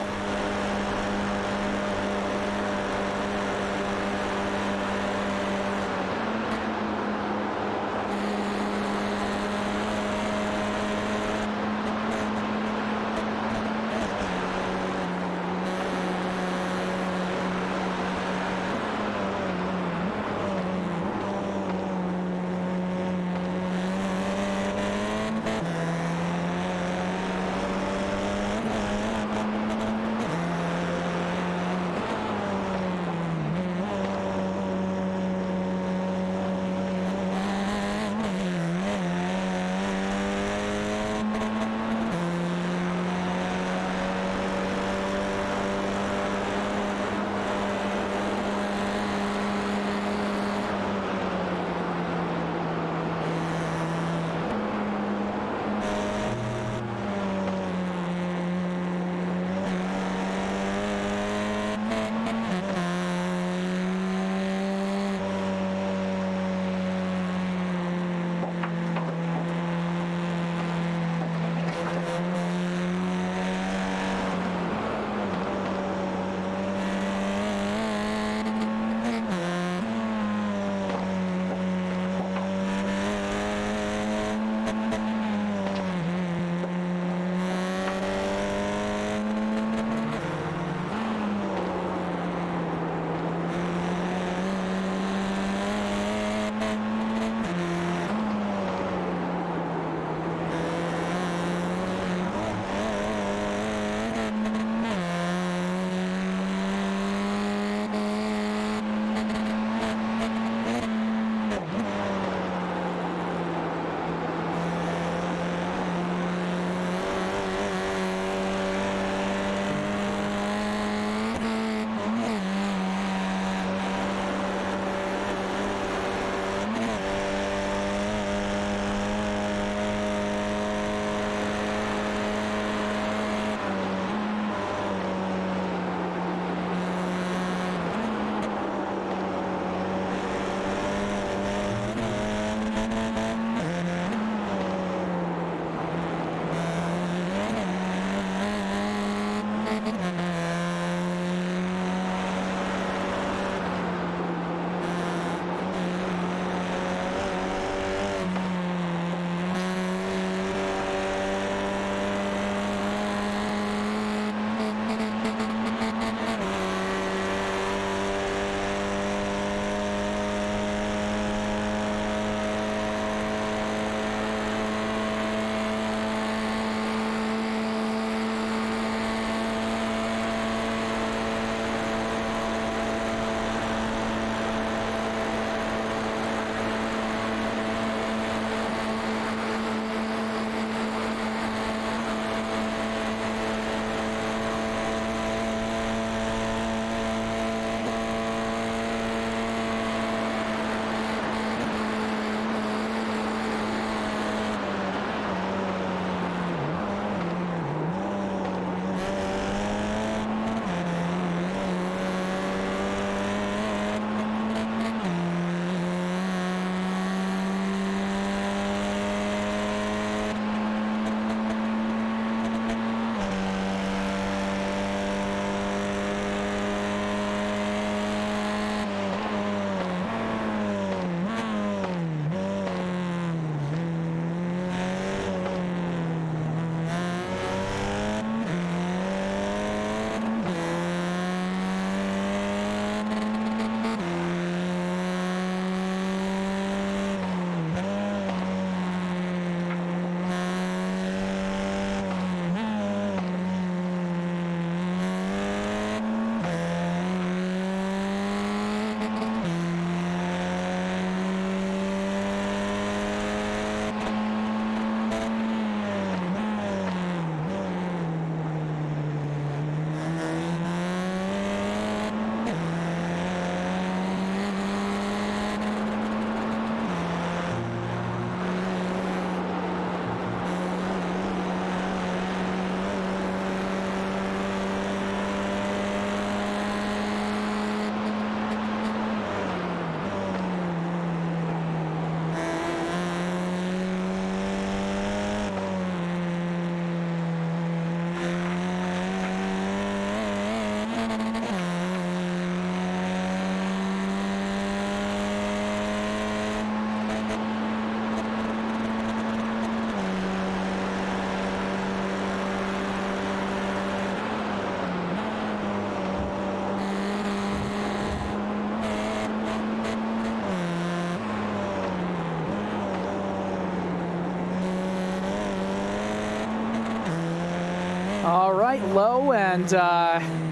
right low, and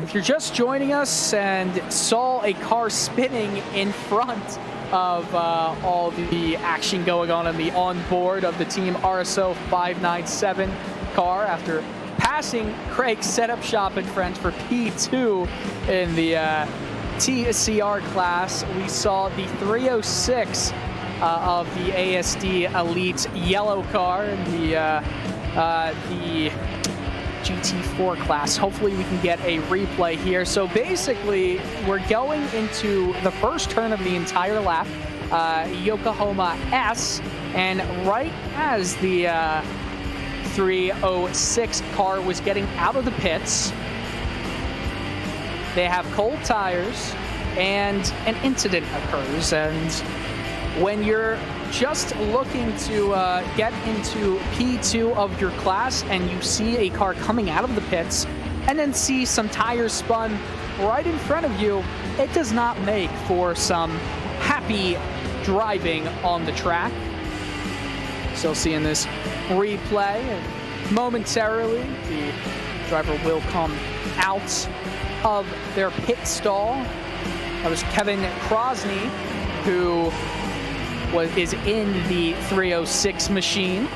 if you're just joining us and saw a car spinning in front of all the action going on in the onboard of the Team RSO 597 car after passing Craig's setup shop and friends for P2 in the TCR class, we saw the 306 of the ASD Elite yellow car in the GT4 class. Hopefully we can get a replay here. So basically, we're going into the first turn of the entire lap, Yokohama S, and right as the 306 car was getting out of the pits, they have cold tires and an incident occurs. And when you're just looking to get into P2 of your class and you see a car coming out of the pits and then see some tires spun right in front of you, it does not make for some happy driving on the track. Still seeing this replay, and momentarily the driver will come out of their pit stall. That was Kevin Krosny, who is in the 306 machine,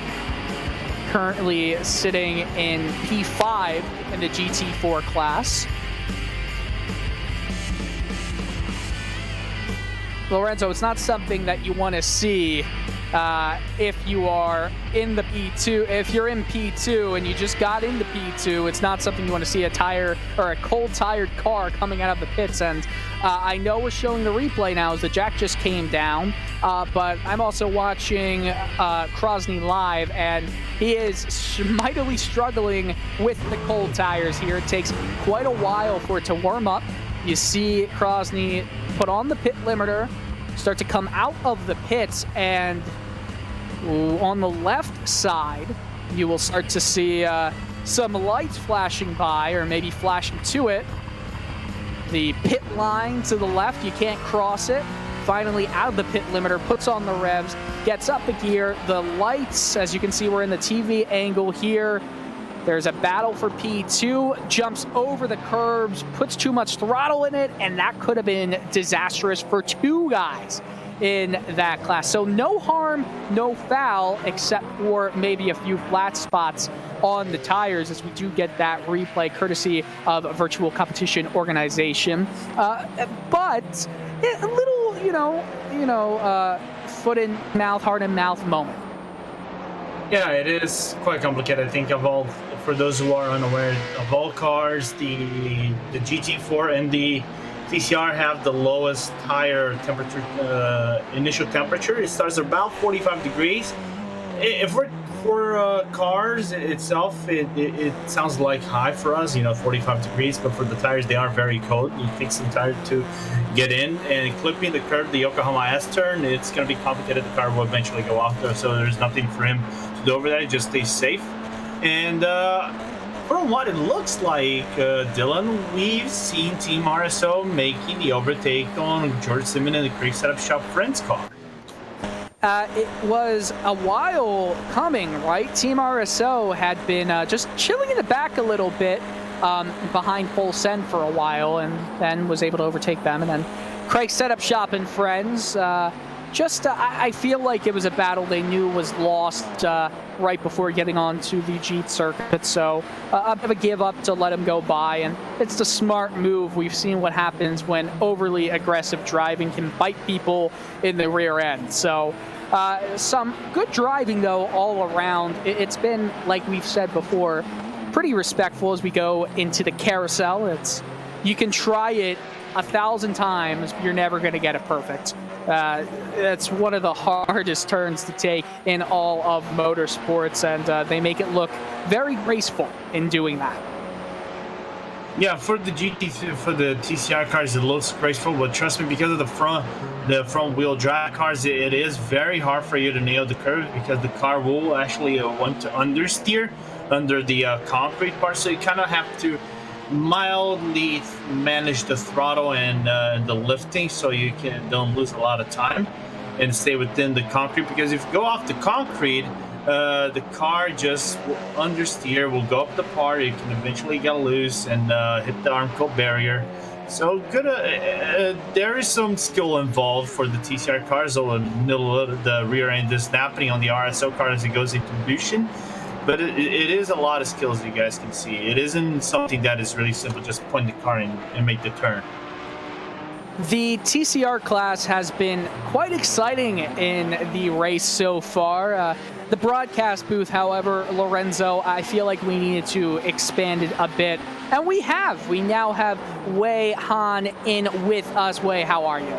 currently sitting in P5 in the GT4 class. Lorenzo, it's not something that you want to see if you are in the P2. If you're in P2 and you just got into P2, it's not something you want to see, a tire or a cold tired car coming out of the pits. And I know we're showing the replay now as the jack just came down, but I'm also watching Krosny live, and he is mightily struggling with the cold tires here. It takes quite a while for it to warm up. You see Krosny put on the pit limiter, start to come out of the pits, and on the left side, you will start to see some lights flashing by, or maybe flashing to it. The pit line to the left, you can't cross it. Finally out of the pit limiter, puts on the revs, gets up a gear. The lights, as you can see, we're in the TV angle here. There's a battle for P2, jumps over the curbs, puts too much throttle in it, and that could have been disastrous for two guys in that class. So no harm, no foul, except for maybe a few flat spots on the tires, as we do get that replay courtesy of a virtual competition organization. But a little, foot in mouth, heart in mouth moment. Yeah, it is quite complicated. I think for those who are unaware, of all cars, the GT4 and the TCR have the lowest tire temperature, initial temperature. It starts at about 45 degrees. If we're for cars itself, it sounds like high for us, 45 degrees, but for the tires, they are very cold. It takes some time to get in, and clipping the curve, the Yokohama S turn, it's going to be complicated. The car will eventually go off there, so there's nothing for him to do over there. Just stay safe. And from what it looks like, Dylan, we've seen Team RSO making the overtake on George Simmons and the Craig Setup Shop Friends car. It was a while coming, right? Team RSO had been just chilling in the back a little bit behind Full Send for a while, and then was able to overtake them. And then Craig Setup Shop and Friends, I feel like it was a battle they knew was lost right before getting onto the Jeet circuit. So a bit of a give up to let him go by, and it's the smart move. We've seen what happens when overly aggressive driving can bite people in the rear end. So some good driving, though, all around. It's been, like we've said before, pretty respectful as we go into the carousel. You can try it 1,000 times, but you're never going to get it perfect. It's one of the hardest turns to take in all of motorsports, and they make it look very graceful in doing that. Yeah, for the TCR cars, it looks graceful, but trust me, because of the front wheel drive cars, it is very hard for you to nail the curve, because the car will actually want to understeer under the concrete part, so you kind of have to mildly manage the throttle and the lifting, so you don't lose a lot of time and stay within the concrete. Because if you go off the concrete, the car just will understeer, will go up the part, it can eventually get loose and hit the arm coat barrier. So good. There is some skill involved for the TCR cars, although the rear end is snapping on the RSO car as it goes into motion. But it is a lot of skills, you guys can see. It isn't something that is really simple, just point the car in and make the turn. The TCR class has been quite exciting in the race so far. The broadcast booth, however, Lorenzo, I feel like we needed to expand it a bit. And we have. We now have Wei Han in with us. Wei, how are you?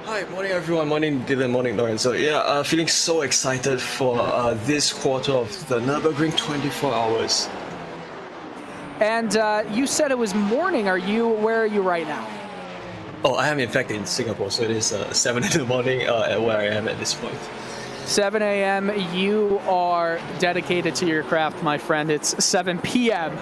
Hi, morning everyone, morning Dylan, morning Lorenzo. Yeah, feeling so excited for this quarter of the Nürburgring 24 hours. And you said it was morning. Where are you right now? Oh, I am in fact in Singapore, so it is 7 in the morning at where I am at this point. 7 a.m. You are dedicated to your craft, my friend. It's 7 p.m.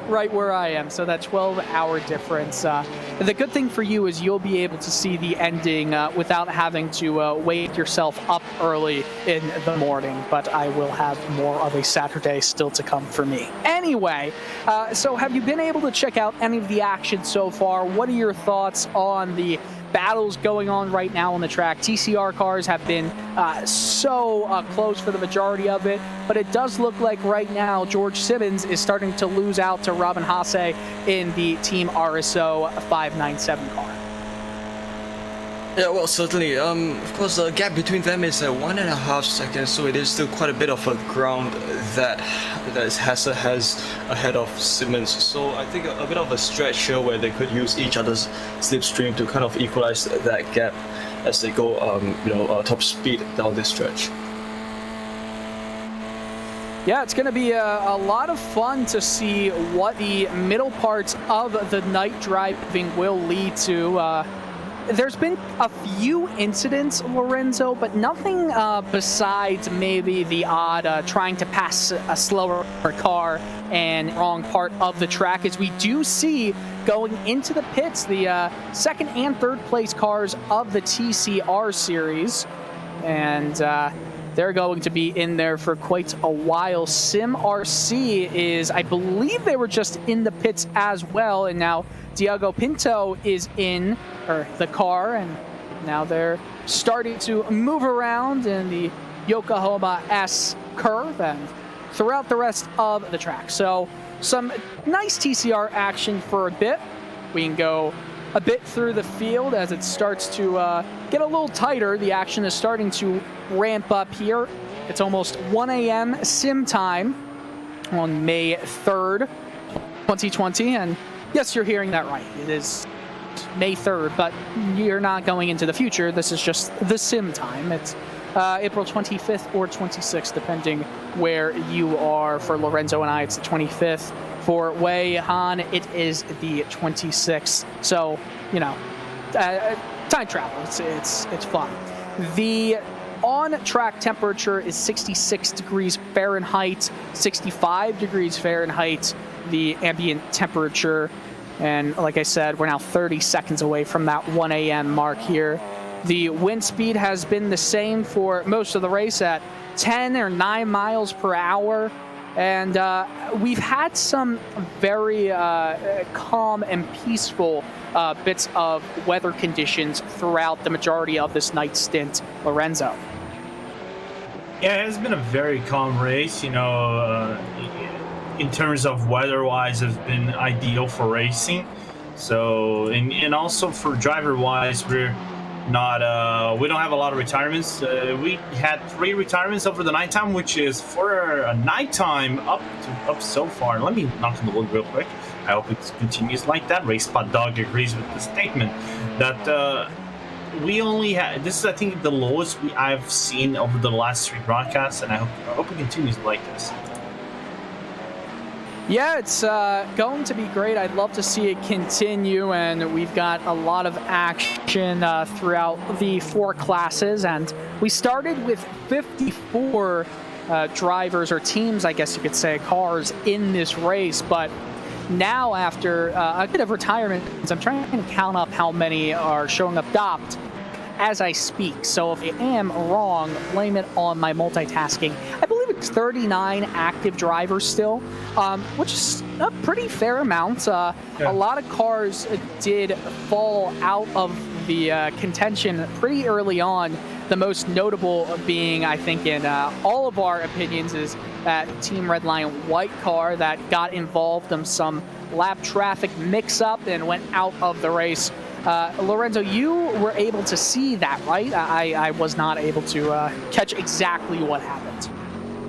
right where I am, so that 12-hour difference. The good thing for you is you'll be able to see the ending without having to wake yourself up early in the morning, but I will have more of a Saturday still to come for me. Anyway, so have you been able to check out any of the action so far? What are your thoughts on the battles going on right now on the track? TCR cars have been so close for the majority of it, but it does look like right now George Simmons is starting to lose out to Robin Haase in the Team RSO 597 car. Yeah, well, certainly. Of course, the gap between them is 1.5 seconds, so it is still quite a bit of a ground that Haase has ahead of Simmons. So I think a bit of a stretch here where they could use each other's slipstream to kind of equalize that gap as they go, top speed down this stretch. Yeah, it's going to be a lot of fun to see what the middle parts of the night driving will lead to. There's been a few incidents, Lorenzo, but nothing besides maybe the odd trying to pass a slower car and wrong part of the track, as we do see going into the pits the second and third place cars of the TCR series. And they're going to be in there for quite a while. Sim RC is, I believe they were just in the pits as well, and now Diego Pinto is in the car, and now they're starting to move around in the Yokohama S curve and throughout the rest of the track. So some nice TCR action for a bit. We can go a bit through the field as it starts to get a little tighter. The action is starting to ramp up here. It's almost 1 a.m. sim time on May 3rd, 2020, and yes, you're hearing that right. It is May 3rd, but you're not going into the future. This is just the sim time. It's April 25th or 26th, depending where you are. For Lorenzo and I, it's the 25th. For Wei Han, it is the 26th. So, time travel. It's fun. The on-track temperature is 66 degrees Fahrenheit, 65 degrees Fahrenheit, the ambient temperature. And like I said, we're now 30 seconds away from that 1 a.m. mark here. The wind speed has been the same for most of the race at 10 or 9 miles per hour. And we've had some very calm and peaceful bits of weather conditions throughout the majority of this night stint, Lorenzo. Yeah, it's been a very calm race. In terms of weather-wise, it's been ideal for racing. So, and also for driver-wise, we're not we don't have a lot of retirements. We had 3 retirements over the nighttime, which is for a nighttime up so far. Let me knock on the wood real quick. I hope it continues like that. RaceSpot Dog agrees with the statement that we only had, this is I think the lowest I've seen over the last 3 broadcasts, and I hope it continues like this. Yeah, it's going to be great. I'd love to see it continue, and we've got a lot of action throughout the 4 classes. And we started with 54 drivers, or teams, I guess you could say, cars in this race. But now, after a bit of retirement, I'm trying to count up how many are showing up docked. as I speak. So if I am wrong, blame it on my multitasking. I believe it's 39 active drivers still, which is a pretty fair amount. A lot of cars did fall out of the contention pretty early on. The most notable being, I think, in all of our opinions, is that Team Redline white car that got involved in some lap traffic mix-up and went out of the race. Lorenzo, you were able to see that, right? I was not able to catch exactly what happened.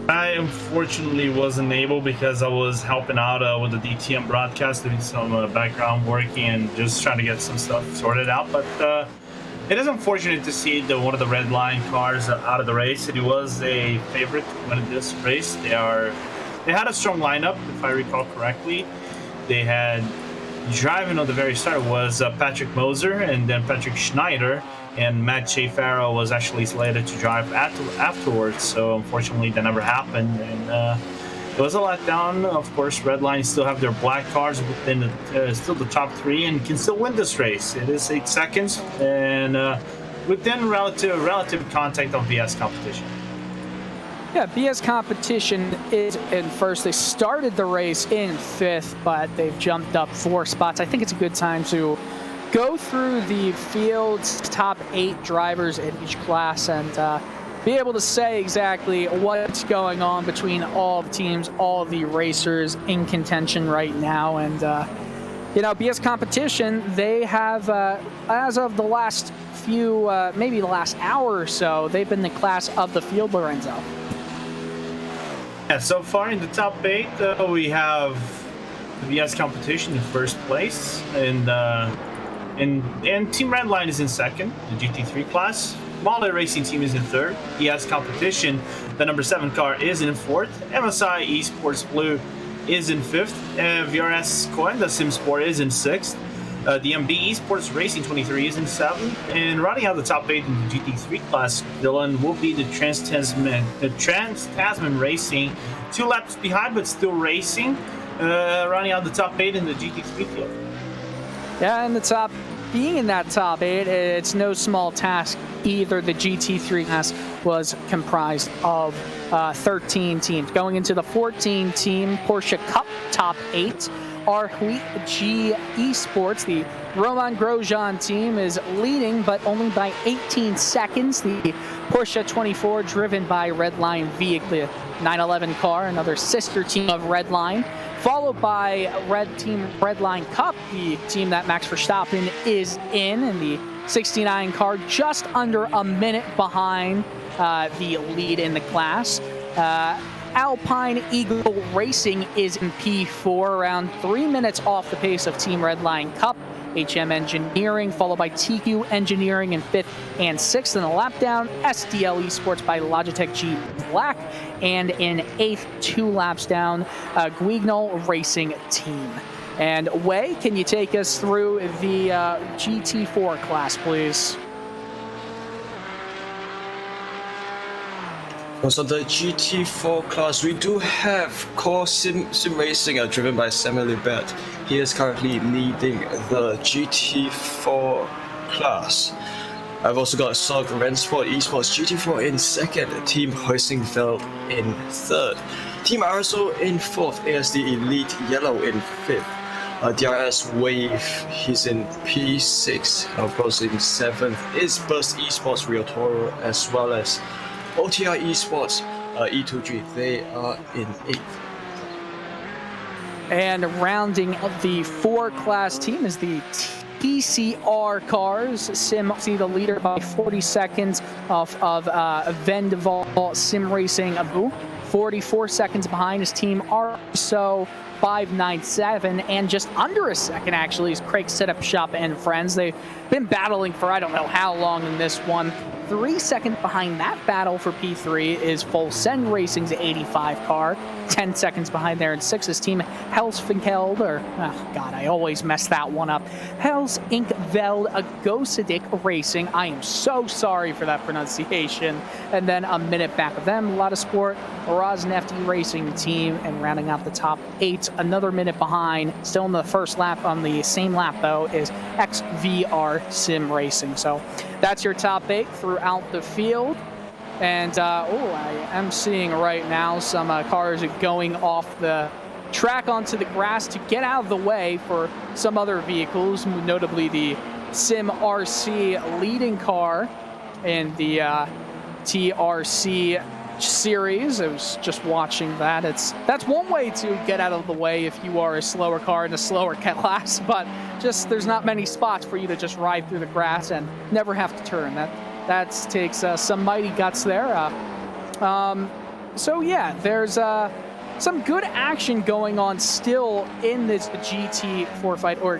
I unfortunately wasn't able because I was helping out with the DTM broadcast, doing some background work and just trying to get some stuff sorted out. But it is unfortunate to see one of the red line cars out of the race. It was a favorite to win this race. They had a strong lineup, if I recall correctly. They had driving on the very start was Patrick Moser and then Patrick Schneider, and Matt Shea-Farrow was actually slated to drive afterwards. So unfortunately, that never happened, and it was a letdown. Of course, Redline still have their black cars within still the top 3 and can still win this race. It is 8 seconds and within relative contact of BS competition. Yeah, BS competition is in first. They started the race in 5th, but they've jumped up 4 spots. I think it's a good time to go through the field's top 8 drivers in each class and be able to say exactly what's going on between all the teams, all the racers in contention right now. And, you know, BS competition, they have, as of the last few, maybe the last hour or so, they've been the class of the field, Lorenzo. Yeah, so far in the top 8, we have the BS competition in first place, and Team Redline is in second, the GT3 class. Molly Racing Team is in third. BS competition, the number 7 car is in 4th. MSI Esports Blue is in 5th. VRS Coin, the Sim Sport, is in 6th. The MB Esports Racing 23 is in 7th. And rounding out the top 8 in the GT3 class, Dylan, will be the Trans-Tasman Racing, 2 laps behind but still racing. Rounding out the top 8 in the GT3 field. Yeah, in the top, being in that top 8, it's no small task either. The GT3 class was comprised of 13 teams. Going into the 14-team Porsche Cup top 8, our G Esports, the Roman Grosjean team, is leading, but only by 18 seconds. The Porsche 24, driven by Redline Vehicle 911 car, another sister team of Redline, followed by Redline Cup, the team that Max Verstappen is in the 69 car, just under a minute behind the lead in the class. Alpine Eagle Racing is in P4, around 3 minutes off the pace of Team Redline Cup. HM Engineering, followed by TQ Engineering in 5th and 6th in the lap down. SDL Esports by Logitech G Black, and in 8th, 2 laps down, Guignol Racing Team. And Wei, can you take us through the GT4 class, please? So the GT4 class, we do have core sim racing driven by Samuel Libet. He is currently leading the GT4 class. I've also got Sog Rensport Esports GT4 in 2nd, Team Heusingfeld in 3rd, Team RSO in 4th, ASD Elite Yellow in 5th. DRS Wave, he's in P6, of course in 7th is Burst Esports Rio Toro, as well as OTR Esports E2G, they are in 8th. And rounding the 4 class team is the TCR cars. Sim see the leader by 40 seconds of Vendeval Sim Racing Abu. 44 seconds behind is Team RSO 597, and just under a second actually is Craig Setup Shop and Friends. They've been battling for I don't know how long in this one. 3 seconds behind that battle for P3 is Full Send Racing's 85 car. 10 seconds behind there in 6th is Team Helsfinkeld, or, oh God, I always mess that one up. Hels Inkveld Gosidik Racing. I am so sorry for that pronunciation. And then a minute back of them, Lotta Sport, Rosnefty Racing Team, and rounding out the top 8, another minute behind, still in the first lap on the same lap though, is XVR Sim Racing. So that's your top 8 throughout the field. And I am seeing right now some cars going off the track onto the grass to get out of the way for some other vehicles, notably the Sim RC leading car in the TRC series. I was just watching that. That's one way to get out of the way if you are a slower car in a slower class, but just there's not many spots for you to just ride through the grass and never have to turn. That takes some mighty guts there. So yeah, there's some good action going on still in this GT4 fight, or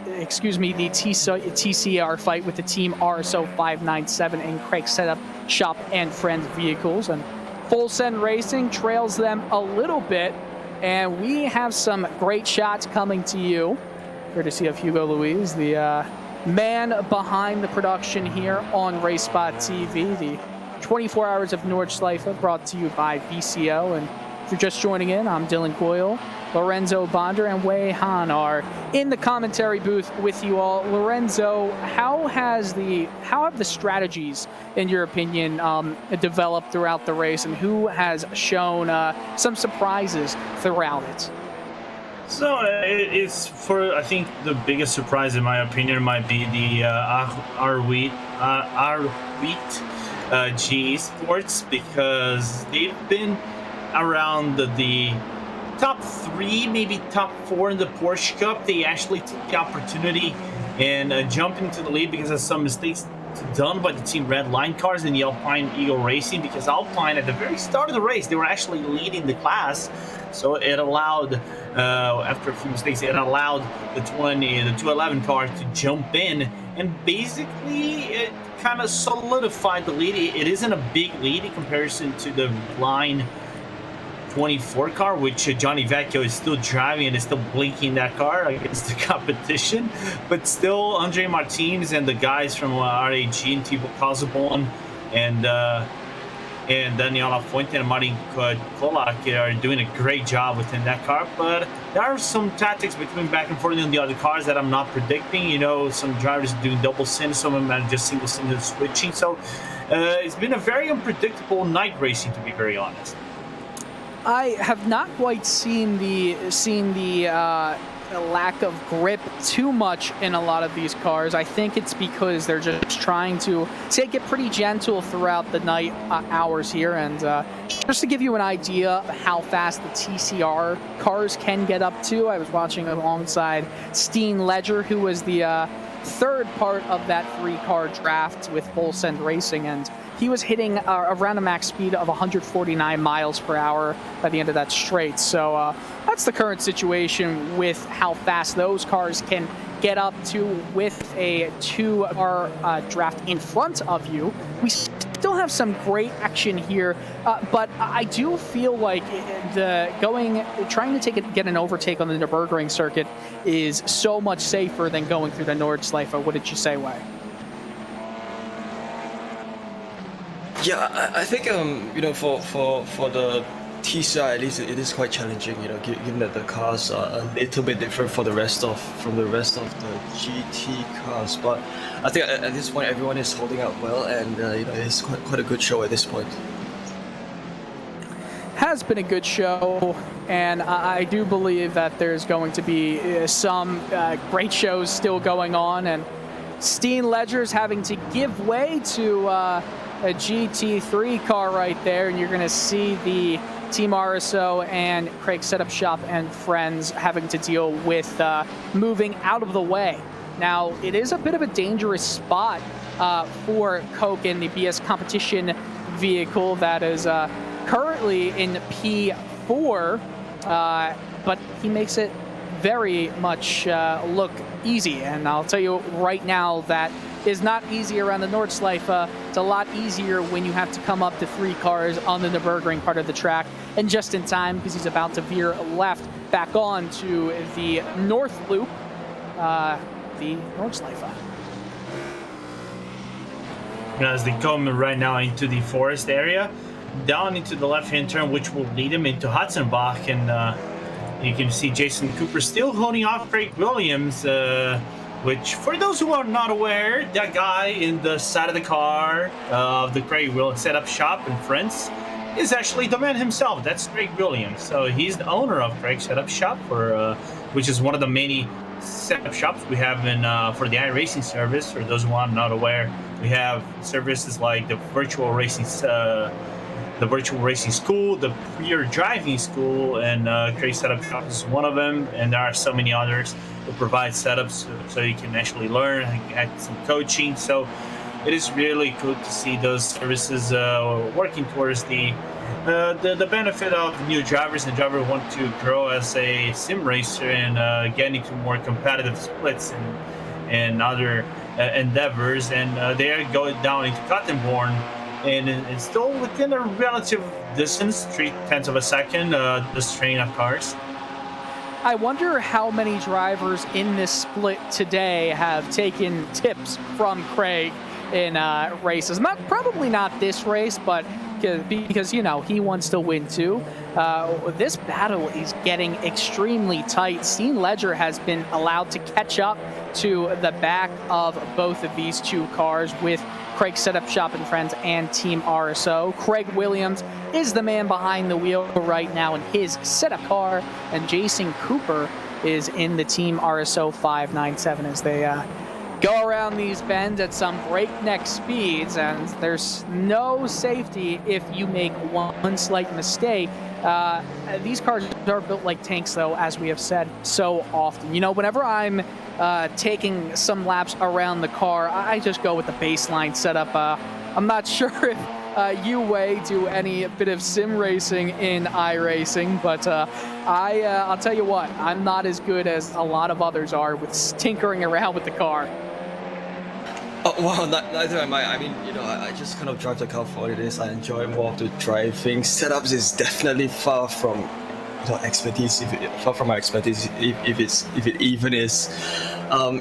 excuse me, the TCR fight with the Team RSO 597 and Craig Setup Shop and Friends vehicles. And Full Send Racing trails them a little bit, and we have some great shots coming to you, courtesy of Hugo Luis, the man behind the production here on RaceSpot TV. The 24 Hours of Nordschleife brought to you by VCO. And if you're just joining in, I'm Dylan Coyle, Lorenzo Bonder, and Wei Han are in the commentary booth with you all. Lorenzo, how have the strategies, in your opinion, developed throughout the race, and who has shown some surprises throughout it? So I think the biggest surprise, in my opinion, might be the G Esports, because they've been around the top 3, maybe top 4 in the Porsche Cup. They actually took the opportunity and jumped into the lead because of some mistakes done by the Team Red Line cars in the Alpine Eagle Racing, because Alpine at the very start of the race, they were actually leading the class. So it allowed, after a few mistakes, it allowed the 211 car to jump in, and basically it kind of solidified the lead. It isn't a big lead in comparison to the line 24 car, which Johnny Vecchio is still driving and is still blinking that car against the competition. But still, Andre Martins and the guys from RAG and Thibaut Casabon and Daniela Fuente and Martin Kolak are doing a great job within that car. But there are some tactics between back and forth in the other cars that I'm not predicting. You know, some drivers doing double sin, some of them are just single sin switching. So it's been a very unpredictable night racing, to be very honest. I have not quite seen the lack of grip too much in a lot of these cars. I think it's because they're just trying to take it pretty gentle throughout the night hours here. And just to give you an idea of how fast the TCR cars can get up to, I was watching alongside Steen Ledger, who was the third part of that 3-car draft with Full Send Racing, and he was hitting around a max speed of 149 miles per hour by the end of that straight. So that's the current situation with how fast those cars can get up to with a 2-car draft in front of you. We still have some great action here, but I do feel like trying to get an overtake on the Nürburgring circuit is so much safer than going through the Nordschleife. What did you say, Wei? Yeah, I think you know, for the TCR at least it is quite challenging, you know, given that the cars are a little bit different from the rest of the GT cars. But I think at this point everyone is holding up well, and you know, it's quite a good show at this point. Has been a good show, and I do believe that there's going to be some great shows still going on, and Steen Ledger's having to give way to a GT3 car right there, and you're going to see the Team RSO and Craig Setup Shop and Friends having to deal with moving out of the way. Now, it is a bit of a dangerous spot for Coke in the BS competition vehicle that is currently in P4, but he makes it very much look easy. And I'll tell you right now that is not easy around the Nordschleife. It's a lot easier when you have to come up to 3 cars on the Nürburgring part of the track, and just in time because he's about to veer left back on to the north loop, the Nordschleife. As they come right now into the forest area, down into the left-hand turn, which will lead him into Hudson-Bach, and you can see Jason Cooper still holding off Craig Williams which for those who are not aware, that guy in the side of the car of the Craig Will setup shop in France is actually the man himself. That's Craig Williams. So he's the owner of Craig Setup Shop, which is one of the many setup shops we have in for the iRacing service. For those who are not aware, we have services like the virtual racing school, the pure driving school, and Craig Setup Shop is one of them. And there are so many others who provide setups so you can actually learn and get some coaching. So it is really cool to see those services working towards the benefit of new drivers and drivers who want to grow as a sim racer and get into more competitive splits and other endeavors. And they are going down into Cottonborn, and it's still within a relative distance, 0.3 of a second, this train of cars. I wonder how many drivers in this split today have taken tips from Craig in races. Probably not this race, but because you know he wants to win too. This battle is getting extremely tight. Stint Ledger has been allowed to catch up to the back of both of these two cars with Craig Setup Shop and Friends and Team RSO. Craig Williams is the man behind the wheel right now in his setup car, and Jason Cooper is in the Team RSO 597 as they go around these bends at some breakneck speeds, and there's no safety if you make one slight mistake. These cars are built like tanks, though, as we have said so often. You know, whenever I'm taking some laps around the car, I just go with the baseline setup. I'm not sure if you, Wei, do any bit of sim racing in iRacing, but I'll tell you what, I'm not as good as a lot of others are with tinkering around with the car. Oh, well, neither am I. I mean, you know, I just kind of drive the car for what it is. I enjoy more of the driving. Setups is definitely far from expertise, far from my expertise, if it even is.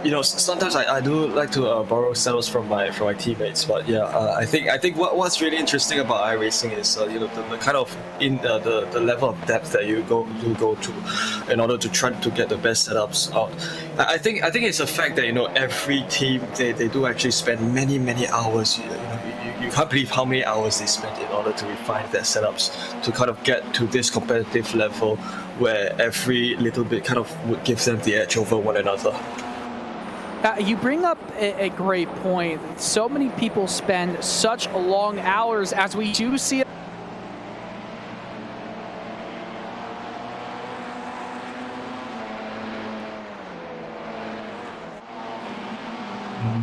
You know, sometimes I do like to borrow setups from my teammates, but yeah, I think what's really interesting about iRacing is you know, the kind of the level of depth that you go to in order to try to get the best setups out. I think it's a fact that, you know, every team they do actually spend many hours. You can't believe how many hours they spend in order to refine their setups to kind of get to this competitive level where every little bit kind of would give them the edge over one another. You bring up a great point. So many people spend such long hours, as we do see it.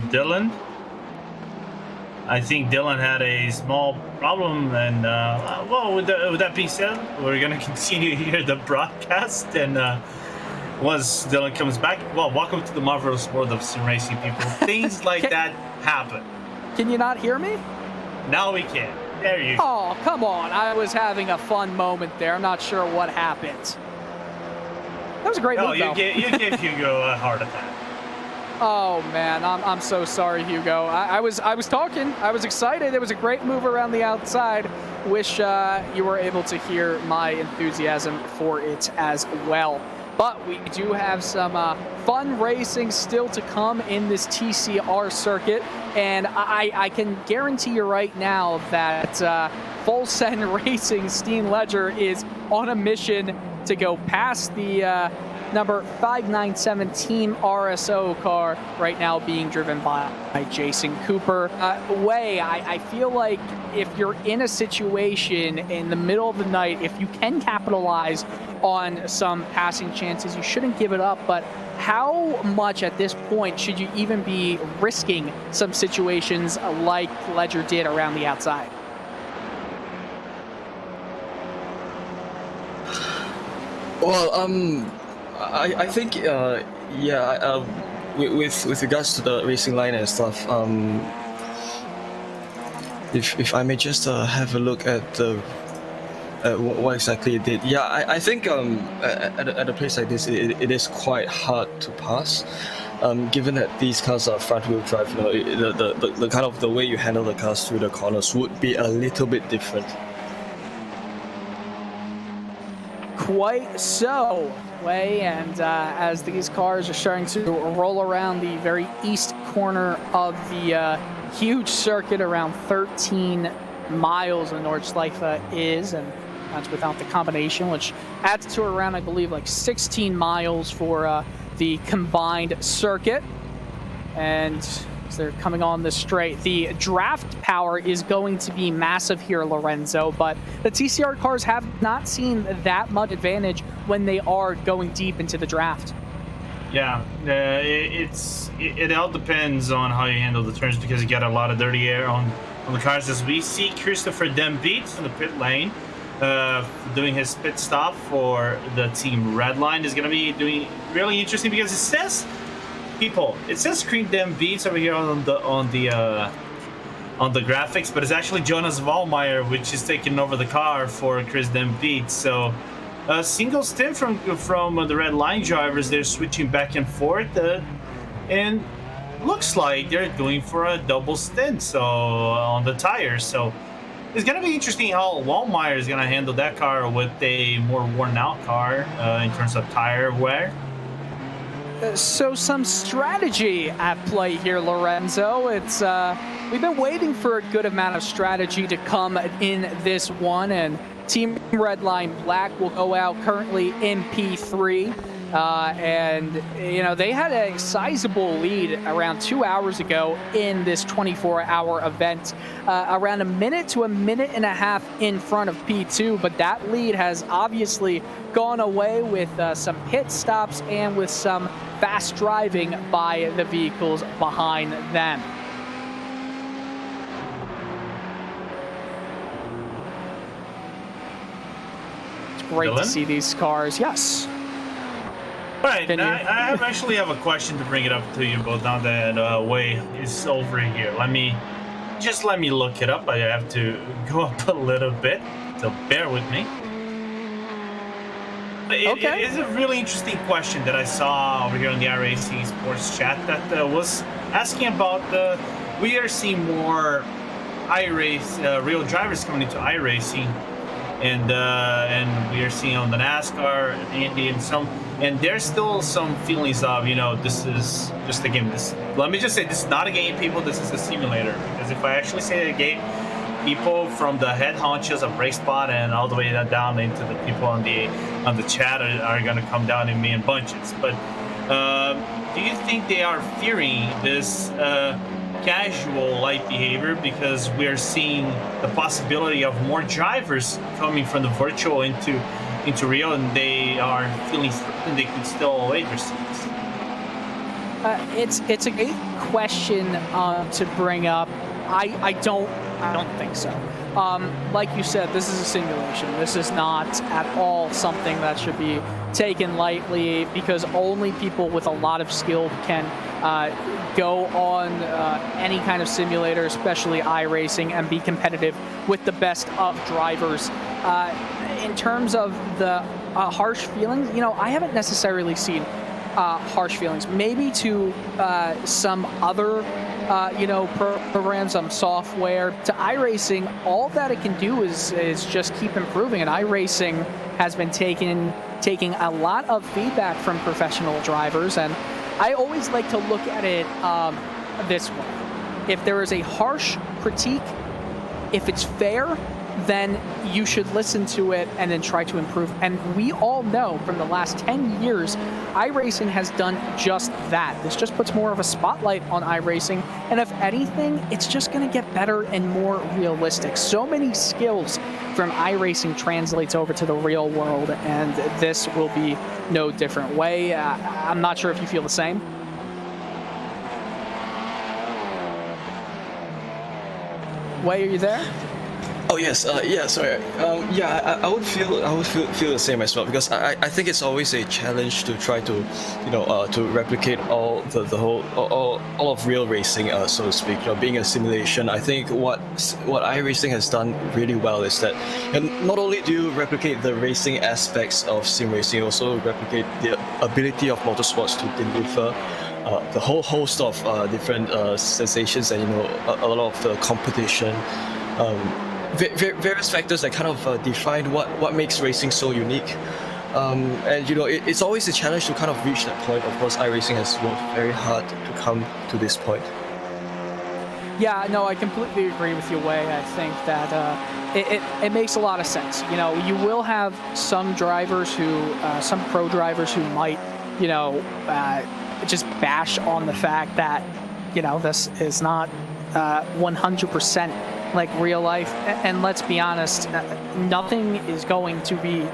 Dylan? I think Dylan had a small problem, and well, with that being said, we're gonna continue here the broadcast, and once Dylan comes back, well, welcome to the marvelous world of sim racing, people. Things like that happen. Can you not hear me? Now we can. There you go. Oh, come on! I was having a fun moment there. I'm not sure what happened. That was a great move, though. You gave Hugo a heart attack. Oh man, I'm so sorry, Hugo. I was talking. I was excited. It was a great move around the outside. Wish you were able to hear my enthusiasm for it as well. But we do have some fun racing still to come in this TCR circuit, and I can guarantee you right now that Full Send Racing Stint Ledger is on a mission to go past the number 597 Team RSO car right now being driven by Jason Cooper. Wei, I feel like if you're in a situation in the middle of the night, if you can capitalize on some passing chances, you shouldn't give it up. But how much at this point should you even be risking some situations like Ledger did around the outside? Well, I think, yeah, with regards to the racing line and stuff, if I may just have a look at what exactly it did. Yeah, I think at a place like this, it is quite hard to pass, given that these cars are front-wheel drive. You know, the kind of the way you handle the cars through the corners would be a little bit different. Quite so, Wei, and as these cars are starting to roll around the very east corner of the huge circuit, around 13 miles the Nordschleife is, and that's without the combination, which adds to around, I believe, like 16 miles for the combined circuit. And as they're coming on the straight, the draft power is going to be massive here, Lorenzo, but the TCR cars have not seen that much advantage when they are going deep into the draft. Yeah, it all depends on how you handle the turns, because you get a lot of dirty air on the cars. As we see Christopher Dembeats in the pit lane, doing his pit stop for the team Redline, is going to be doing really interesting, because it says Screen Dembeats over here on the graphics, but it's actually Jonas Wallmeyer which is taking over the car for Chris Dembeats. So a single stint from the red line drivers. They're switching back and forth, and looks like they're going for a double stint on the tires. So it's going to be interesting how Wallmeyer is going to handle that car with a more worn out car in terms of tire wear. So some strategy at play here, Lorenzo. It's we've been waiting for a good amount of strategy to come in this one, and Team Redline Black will go out currently in P3. And, you know, they had a sizable lead around 2 hours ago in this 24-hour event, around a minute to a minute and a half in front of P2. But that lead has obviously gone away with some pit stops and with some fast driving by the vehicles behind them. It's great to see these cars. Yes. All right, I actually have a question to bring it up to you both now that Wei is over here. Let me look it up. I have to go up a little bit, so bear with me. It is a really interesting question that I saw over here on the iRacing Sports chat that was asking about we are seeing more real drivers coming into iRacing, and we are seeing on the NASCAR, Indy, and there's still some feelings of, you know, this is just a game. Let me just say, this is not a game, people. This is a simulator. Because if I actually say a game, people from the head honchos of RaceSpot and all the way down into the people on the chat are going to come down in me in bunches. But do you think they are fearing this casual light behavior, because we're seeing the possibility of more drivers coming from the virtual into real, and they are feeling threatened they could still away their seats? It's a great question to bring up. I don't think so. Like you said, this is a simulation. This is not at all something that should be taken lightly, because only people with a lot of skill can go on any kind of simulator, especially iRacing, and be competitive with the best of drivers. In terms of the harsh feelings, you know, I haven't necessarily seen harsh feelings. Maybe to some other programs, some software. To iRacing, all that it can do is just keep improving, and iRacing has been taking a lot of feedback from professional drivers, and I always like to look at it this way. If there is a harsh critique, if it's fair, then you should listen to it and then try to improve. And we all know from the last 10 years, iRacing has done just that. This just puts more of a spotlight on iRacing, and if anything, it's just going to get better and more realistic. So many skills from iRacing translates over to the real world, and this will be no different way. I'm not sure if you feel the same. Wei, are you there? Oh yes, yeah. Sorry. I would feel the same as well, because I think it's always a challenge to try to, to replicate all of real racing, so to speak. You know, being a simulation, I think what iRacing has done really well is that, and not only do you replicate the racing aspects of sim racing, you also replicate the ability of motorsports to deliver the whole host of different sensations, and a lot of the competition. Various factors that kind of define what makes racing so unique. And you know, it's always a challenge to kind of reach that point. Of course, iRacing has worked very hard to come to this point. Yeah, no, I completely agree with you, Wei. I think that it makes a lot of sense. You know, you will have some drivers who, some pro drivers who might, you know, just bash on the fact that, you know, this is not 100% like real life. And let's be honest, nothing is going to be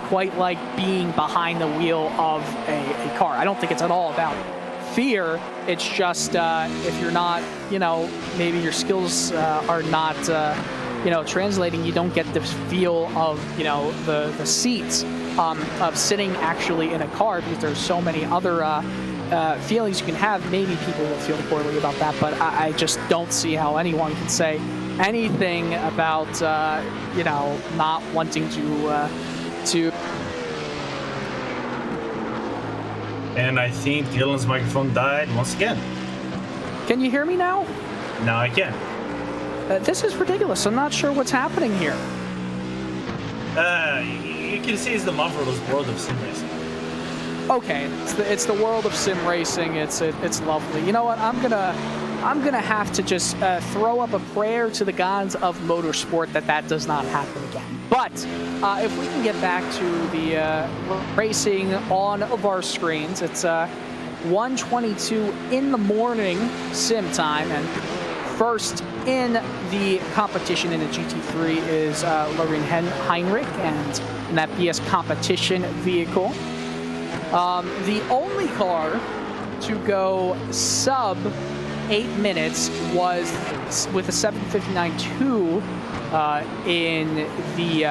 quite like being behind the wheel of a car. I don't think it's at all about fear. It's just if you're not, you know, maybe your skills are not, you know, translating, you don't get the feel of, you know, the seats of sitting actually in a car, because there's so many other feelings you can have. Maybe people will feel poorly about that, but I just don't see how anyone can say anything about, you know, not wanting to. And I think Dylan's microphone died once again. Can you hear me now? Now I can. This is ridiculous. I'm not sure what's happening here. You can see it's the marvelous world of sim racing. Okay, it's the world of sim racing. It's lovely. You know what? I'm gonna have to just throw up a prayer to the gods of motorsport that does not happen again. But if we can get back to the racing on of our screens, it's 1:22 in the morning sim time, and first in the competition in the GT3 is Lorraine Heinrich, and in that BS competition vehicle. The only car to go sub 8 minutes was with a 7:59.2 in the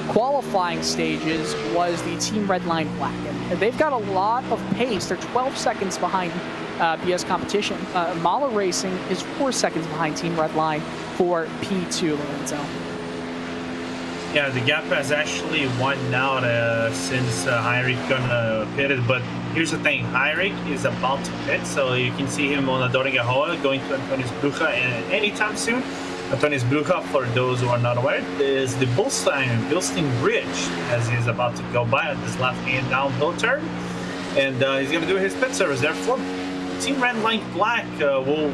qualifying stages was the Team Redline Black. And they've got a lot of pace. They're 12 seconds behind BS competition. Mala Racing is 4 seconds behind Team Redline for P2, Lorenzo. Yeah, the gap has actually widened out since Heinrich got pitted. But here's the thing, Heinrich is about to pit, so you can see him on the Doriga Hoa going to Antonius Brucha anytime soon. Antonius Brucha, for those who are not aware, is the Bilstein Bridge, as he's about to go by on this left-hand downhill turn. And he's going to do his pit service. Therefore, Team Redline Black will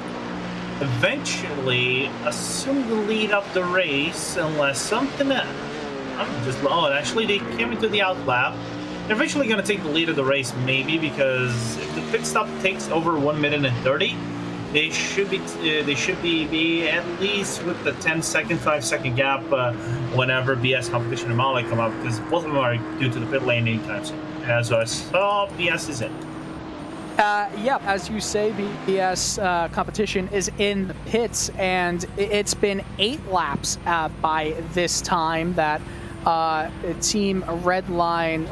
eventually assume the lead of the race unless something actually they came into the outlap. They're eventually going to take the lead of the race, maybe, because if the pit stop takes over 1 minute and 30, they should be at least with the 10-second, 5-second gap whenever BS competition and Mala come up, because both of them are due to the pit lane anytime soon. As I saw, BS is in. Yeah, as you say, BS competition is in the pits, and it's been 8 laps by this time that Team Redline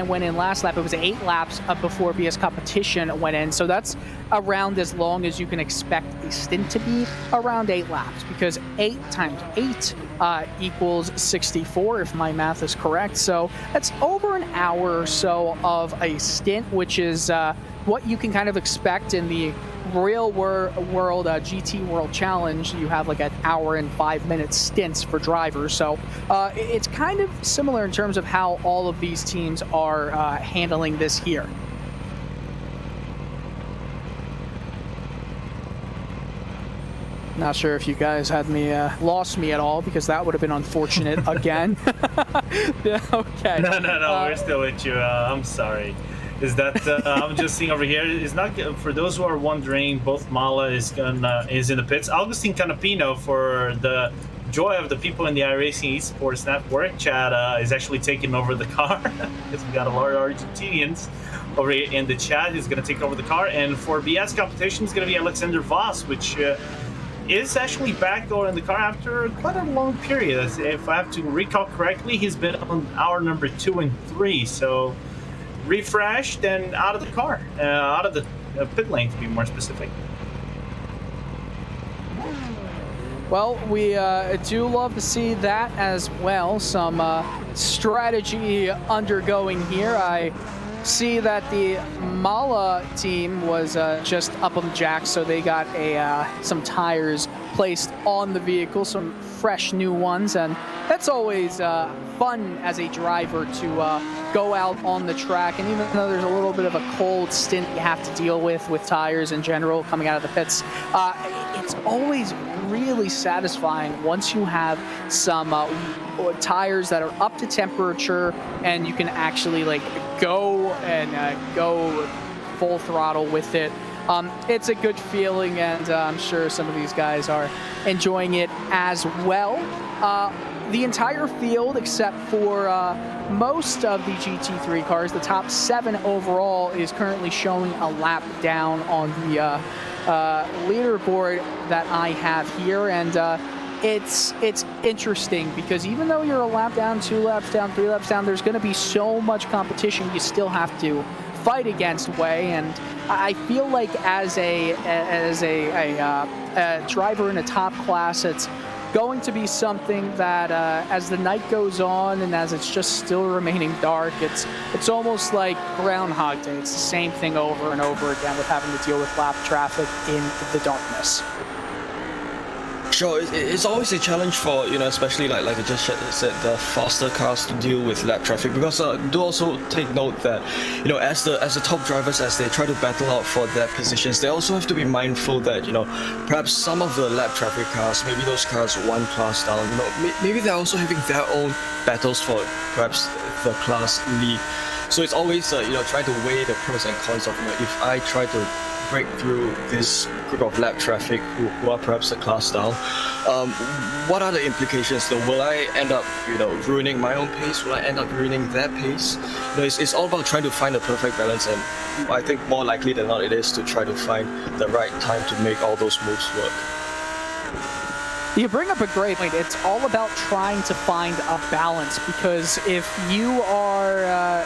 went in last lap. It was 8 laps before BS competition went in, so that's around as long as you can expect a stint to be, around 8 laps, because 8 times 8 equals 64, if my math is correct. So that's over an hour or so of a stint, which is what you can kind of expect in the real world GT World Challenge. You have like an hour and 5 minute stints for drivers. So it's kind of similar in terms of how all of these teams are handling this here. Not sure if you guys had me lost me at all, because that would have been unfortunate again. Okay. No, we're still with you. I'm sorry. Is that I'm just seeing over here? It's not for those who are wondering. Both Mala is in the pits. Augustine Canapino, for the joy of the people in the iRacing Esports network, Chad is actually taking over the car, because we got a lot of Argentinians over here in the chat. He's going to take over the car, and for BS competition, it's going to be Alexander Voss, which is actually back in the car after quite a long period. If I have to recall correctly, he's been on hour number 2 and 3, so refreshed and out of the car, out of the pit lane, to be more specific. Well, we do love to see that as well. Some strategy undergoing here. I see that the Mala team was just up on the jack, so they got some tires placed on the vehicle, some fresh new ones, and that's always fun as a driver to go out on the track. And even though there's a little bit of a cold stint you have to deal with tires in general coming out of the pits, it's always really satisfying once you have some tires that are up to temperature and you can actually like go full throttle with it. It's a good feeling, and I'm sure some of these guys are enjoying it as well. The entire field, except for most of the GT3 cars, the top 7 overall, is currently showing a lap down on the leaderboard that I have here, and it's interesting because even though you're a lap down, 2 laps down, 3 laps down, there's going to be so much competition you still have to fight against Wei. And I feel like as a driver in a top class, it's going to be something that as the night goes on and as it's just still remaining dark, it's almost like Groundhog Day. It's the same thing over and over again with having to deal with lap traffic in the darkness. Sure, it's always a challenge for, especially like I just said, the faster cars to deal with lap traffic, because do also take note that, as the top drivers, as they try to battle out for their positions, they also have to be mindful that, perhaps some of the lap traffic cars, maybe those cars one class down, maybe they're also having their own battles for perhaps the class lead. So it's always, trying to weigh the pros and cons of, if I try to break through this group of lap traffic who are perhaps a class down, what are the implications though? Will I end up, ruining my own pace? Will I end up ruining their pace? It's all about trying to find the perfect balance, and I think more likely than not it is to try to find the right time to make all those moves work. You bring up a great point. It's all about trying to find a balance, because if you are,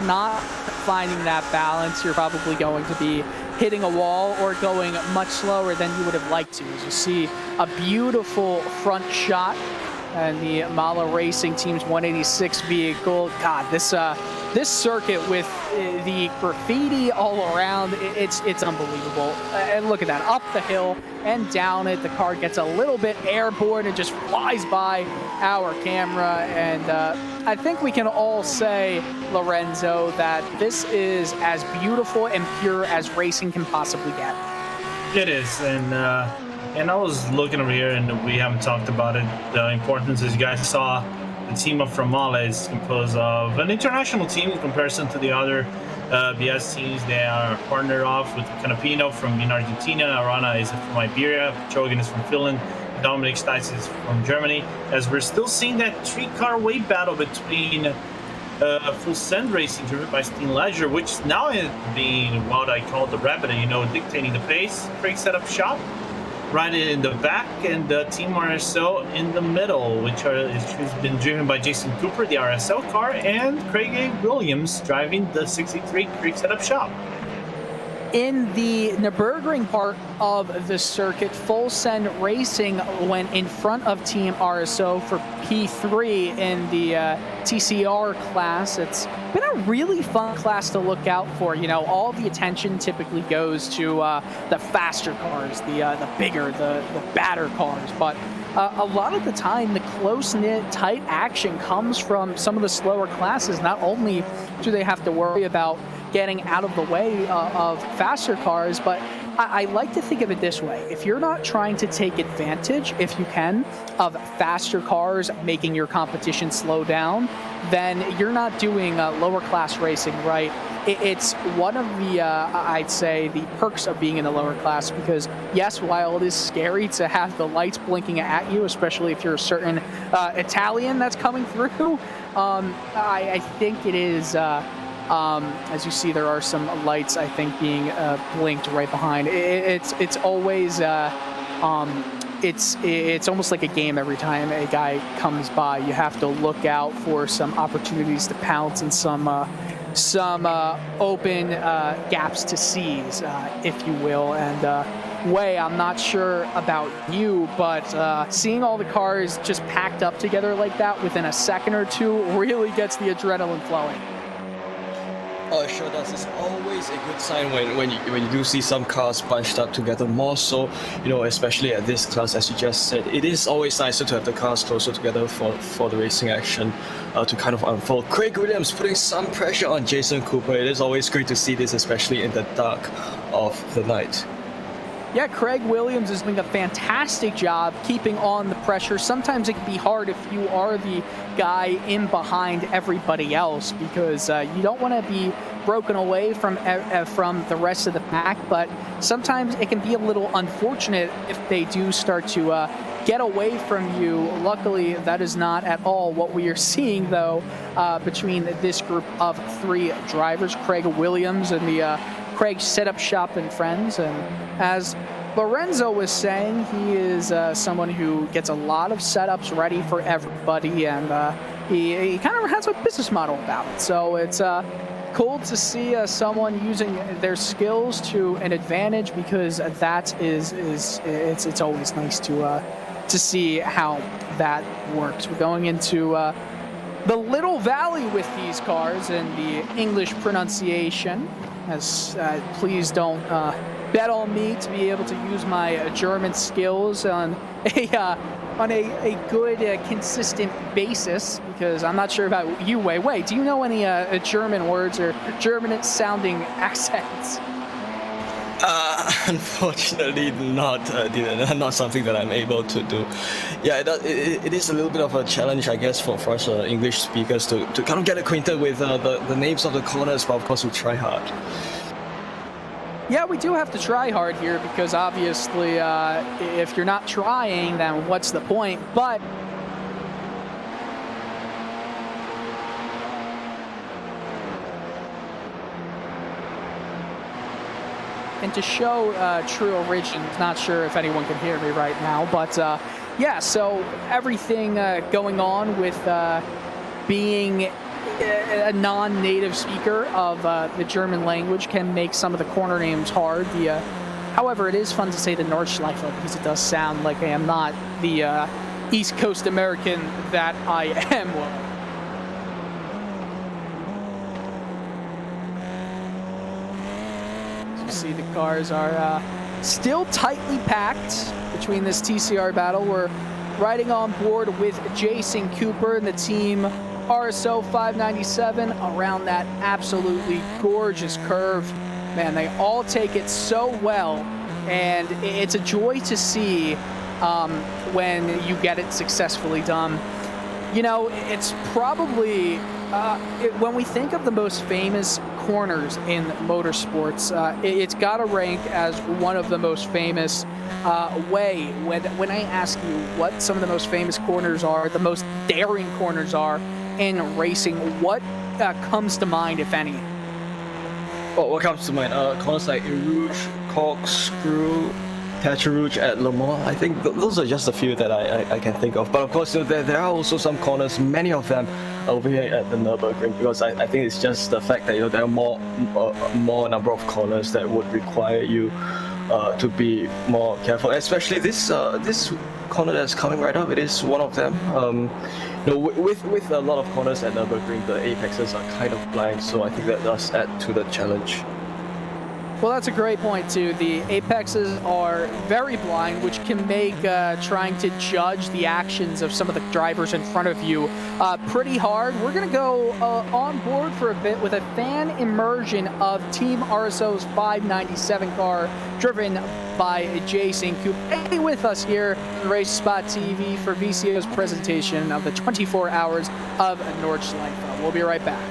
not finding that balance, you're probably going to be hitting a wall or going much slower than you would have liked to. As you see a beautiful front shot and the Mala Racing Team's 186 vehicle. God, this circuit with the graffiti all around, it's unbelievable. And look at that, up the hill and down it. The car gets a little bit airborne and just flies by our camera. And I think we can all say, Lorenzo, that this is as beautiful and pure as racing can possibly get. It is, and I was looking over here, and we haven't talked about it. The importance, as you guys saw, the team up from Mala is composed of an international team in comparison to the other BS teams. They are partnered off with Canapino from Argentina, Arana is from Iberia, Chogan is from Finland, Dominic Stice is from Germany. As we're still seeing that 3-car weight battle between Full Send Racing driven by Stint Leisure, which now is being what I call the rabbit, dictating the pace. Craig set up shop right in the back, and the Team RSO in the middle, which has been driven by Jason Cooper, the RSL car, and Craig A. Williams driving the 63 Creek Setup Shop. In the Nürburgring part of the circuit, Full Send Racing went in front of Team RSO for P3 in the TCR class. It's been a really fun class to look out for. All the attention typically goes to the faster cars, the bigger, the badder cars. But a lot of the time, the close-knit, tight action comes from some of the slower classes. Not only do they have to worry about getting out of the way of faster cars, but I like to think of it this way. If you're not trying to take advantage, if you can, of faster cars making your competition slow down, then you're not doing lower class racing right. It's one of the, I'd say, the perks of being in the lower class, because yes, while it is scary to have the lights blinking at you, especially if you're a certain Italian that's coming through, I think it is, as you see, there are some lights, I think, being blinked right behind. It's always, it's almost like a game every time a guy comes by. You have to look out for some opportunities to pounce and some open gaps to seize, if you will. And Wei, I'm not sure about you, but seeing all the cars just packed up together like that within a second or two really gets the adrenaline flowing. Oh, it sure does. It's always a good sign when you do see some cars bunched up together. More so, especially at this class, as you just said, it is always nicer to have the cars closer together for the racing action to kind of unfold. Craig Williams putting some pressure on Jason Cooper. It is always great to see this, especially in the dark of the night. Yeah, Craig Williams is doing a fantastic job keeping on the pressure. Sometimes it can be hard if you are the guy in behind everybody else because you don't want to be broken away from the rest of the pack, but sometimes it can be a little unfortunate if they do start to get away from you. Luckily, that is not at all what we are seeing, though, between this group of 3 drivers, Craig Williams and the Craig Setup Shop and Friends. And as Lorenzo was saying, he is someone who gets a lot of setups ready for everybody, and he kind of has a business model about it. So it's cool to see someone using their skills to an advantage, because that it's always nice to see how that works. We're going into the Little Valley with these cars and the English pronunciation. As please don't bet on me to be able to use my German skills on a good, consistent basis, because I'm not sure about you, Wei. Wei, do you know any German words or German-sounding accents? Unfortunately, not something that I'm able to do. Yeah, it is a little bit of a challenge, I guess, for us English speakers to kind of get acquainted with the names of the corners, but of course we try hard. Yeah, we do have to try hard here, because obviously if you're not trying, then what's the point? But and to show true origin, not sure if anyone can hear me right now, but yeah, so everything going on with being a non-native speaker of the German language can make some of the corner names hard. However, it is fun to say the Nordschleife, because it does sound like I am not the East Coast American that I am. See, the cars are still tightly packed between this TCR battle. We're riding on board with Jason Cooper and the team RSO 597 around that absolutely gorgeous curve. Man, they all take it so well, and it's a joy to see when you get it successfully done. It's probably when we think of the most famous corners in motorsports, it's got to rank as one of the most famous. When I ask you what some of the most famous corners are, the most daring corners are in racing, what comes to mind, if any? Well, what comes to mind? Corners like Rouge, Corkscrew, Patch Rouge at Le Mans. I think those are just a few that I can think of. But of course, there are also some corners, many of them over here at the Nürburgring, because I think it's just the fact that there are more number of corners that would require you to be more careful. Especially this corner that's coming right up, it is one of them. With a lot of corners at Nürburgring, the apexes are kind of blind, so I think that does add to the challenge. Well, that's a great point, too. The apexes are very blind, which can make trying to judge the actions of some of the drivers in front of you pretty hard. We're going to go on board for a bit with a fan immersion of Team RSO's 597 car, driven by Jason Cooper. Stay with us here on RaceSpot TV for VCO's presentation of the 24 hours of Nordschleife. We'll be right back.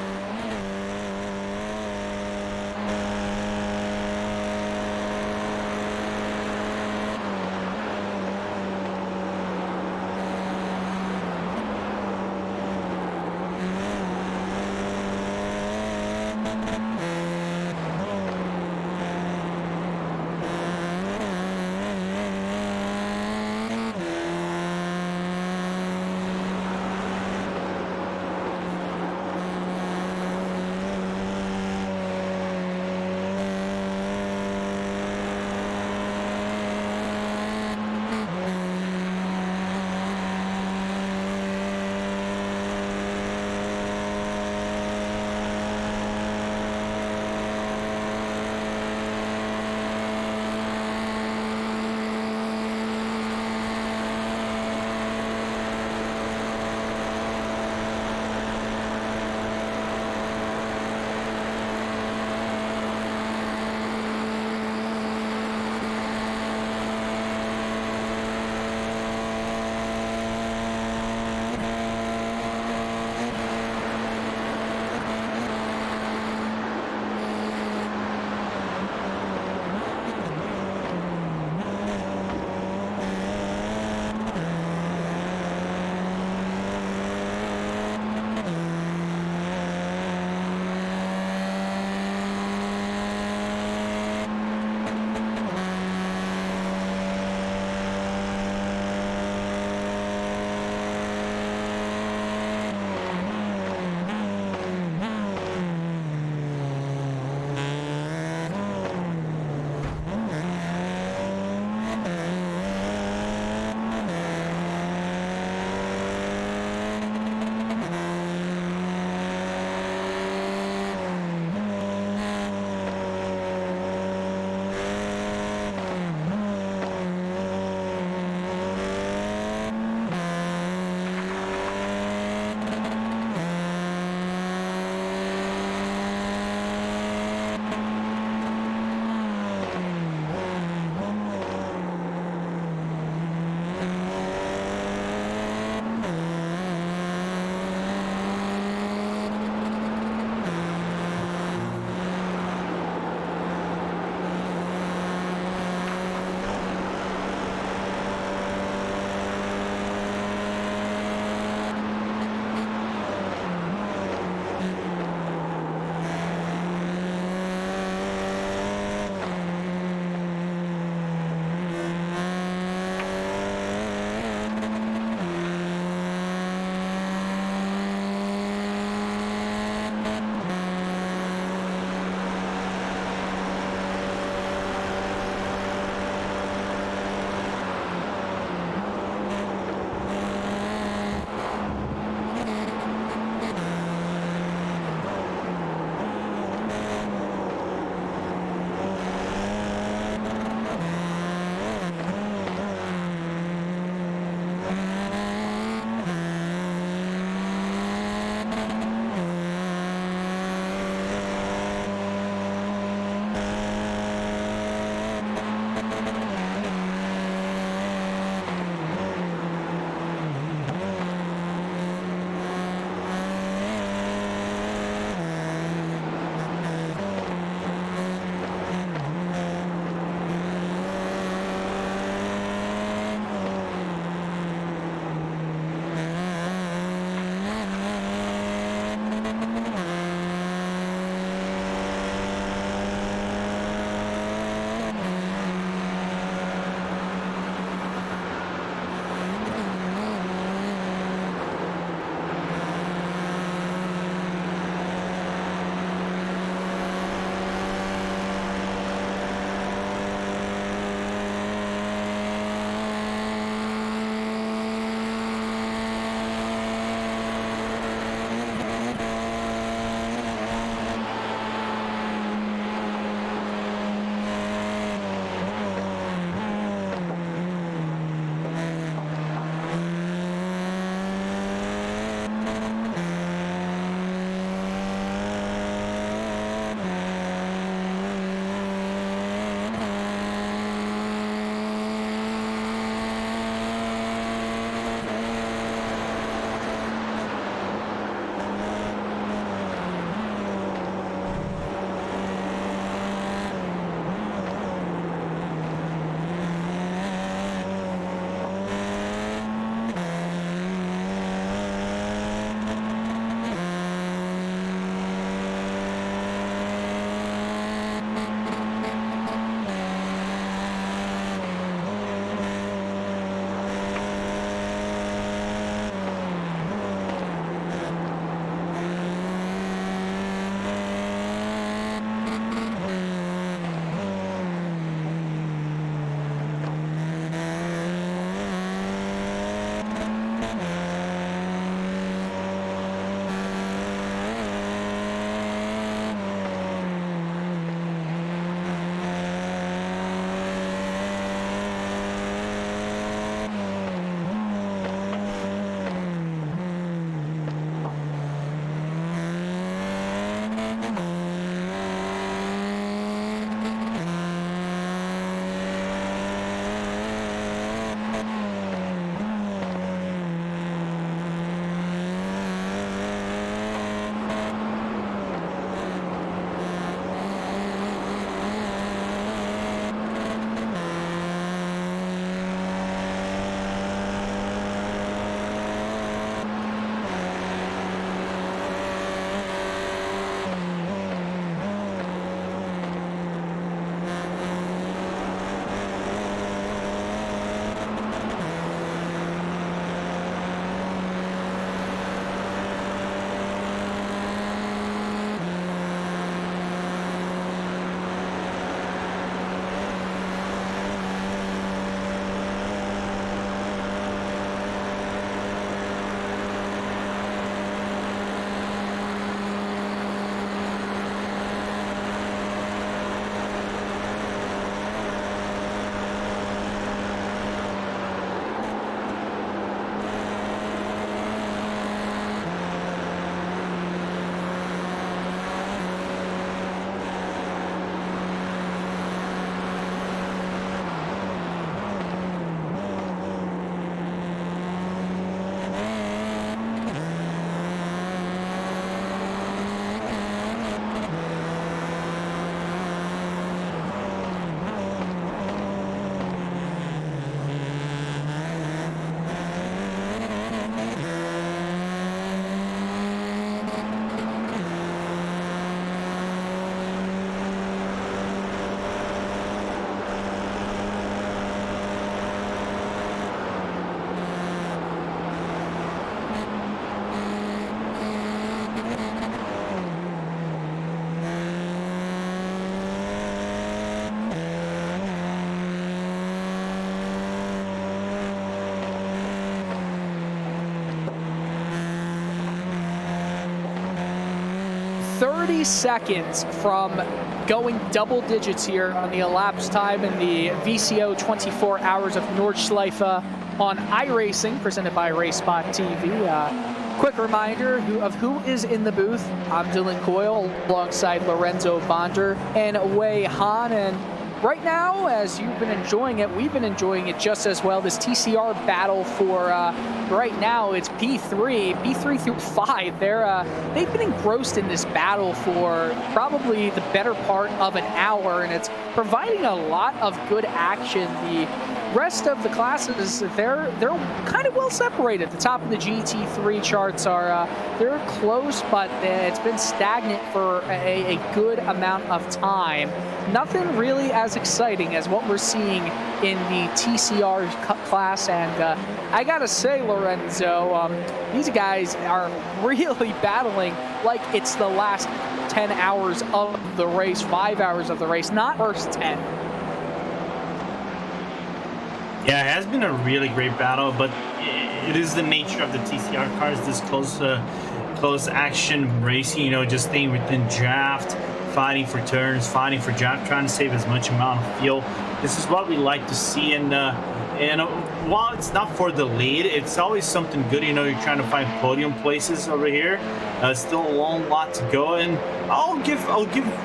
30 seconds from going double digits here on the elapsed time in the VCO 24 Hours of Nordschleife on iRacing, presented by RaceSpot TV. Quick reminder of who is in the booth. I'm Dylan Coyle alongside Lorenzo Bonder and Wei Han. And right now, as you've been enjoying it, we've been enjoying it just as well. This TCR battle for right now, it's P3 through 5. They've been engrossed in this battle for probably the better part of an hour, and it's providing a lot of good action. The rest of the classes, they're kind of well separated. The top of the GT3 charts are they're close, but it's been stagnant for a good amount of time. Nothing really as exciting as what we're seeing in the TCR class, and I gotta say, Lorenzo, these guys are really battling like it's the last 10 hours of the race, 5 hours of the race, not first 10. Yeah, it has been a really great battle, but it is the nature of the TCR cars, this close action racing, you know, just staying within draft, fighting for turns, fighting for draft, trying to save as much amount of fuel. This is what we like to see, and while it's not for the lead, it's always something good. You know, you're trying to find podium places over here. Still a long lot to go, and I'll give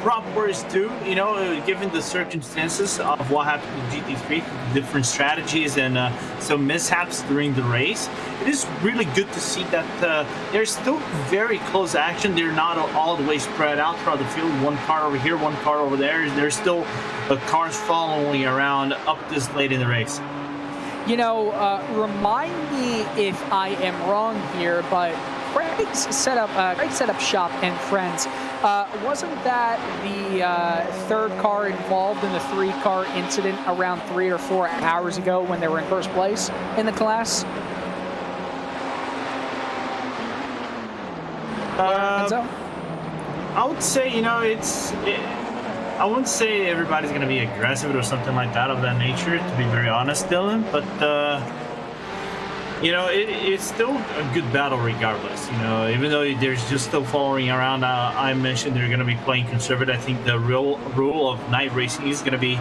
Rob where it's due. You know, given the circumstances of what happened to GT3, different strategies and some mishaps during the race, it is really good to see that there's still very close action. They're not all the way spread out throughout the field. One car over here, one car over there. There's still cars following around up this late in the race. You know, remind me if I am wrong here, but Craig set up shop and friends. Wasn't that the third car involved in the 3-car incident around 3 or 4 hours ago when they were in first place in the class? I would say, you know, I wouldn't say everybody's going to be aggressive or something like that of that nature, to be very honest, Dylan. But, you know, it's still a good battle regardless. You know, even though there's just still following around, I mentioned they're going to be playing conservative. I think the real rule of night racing is going to be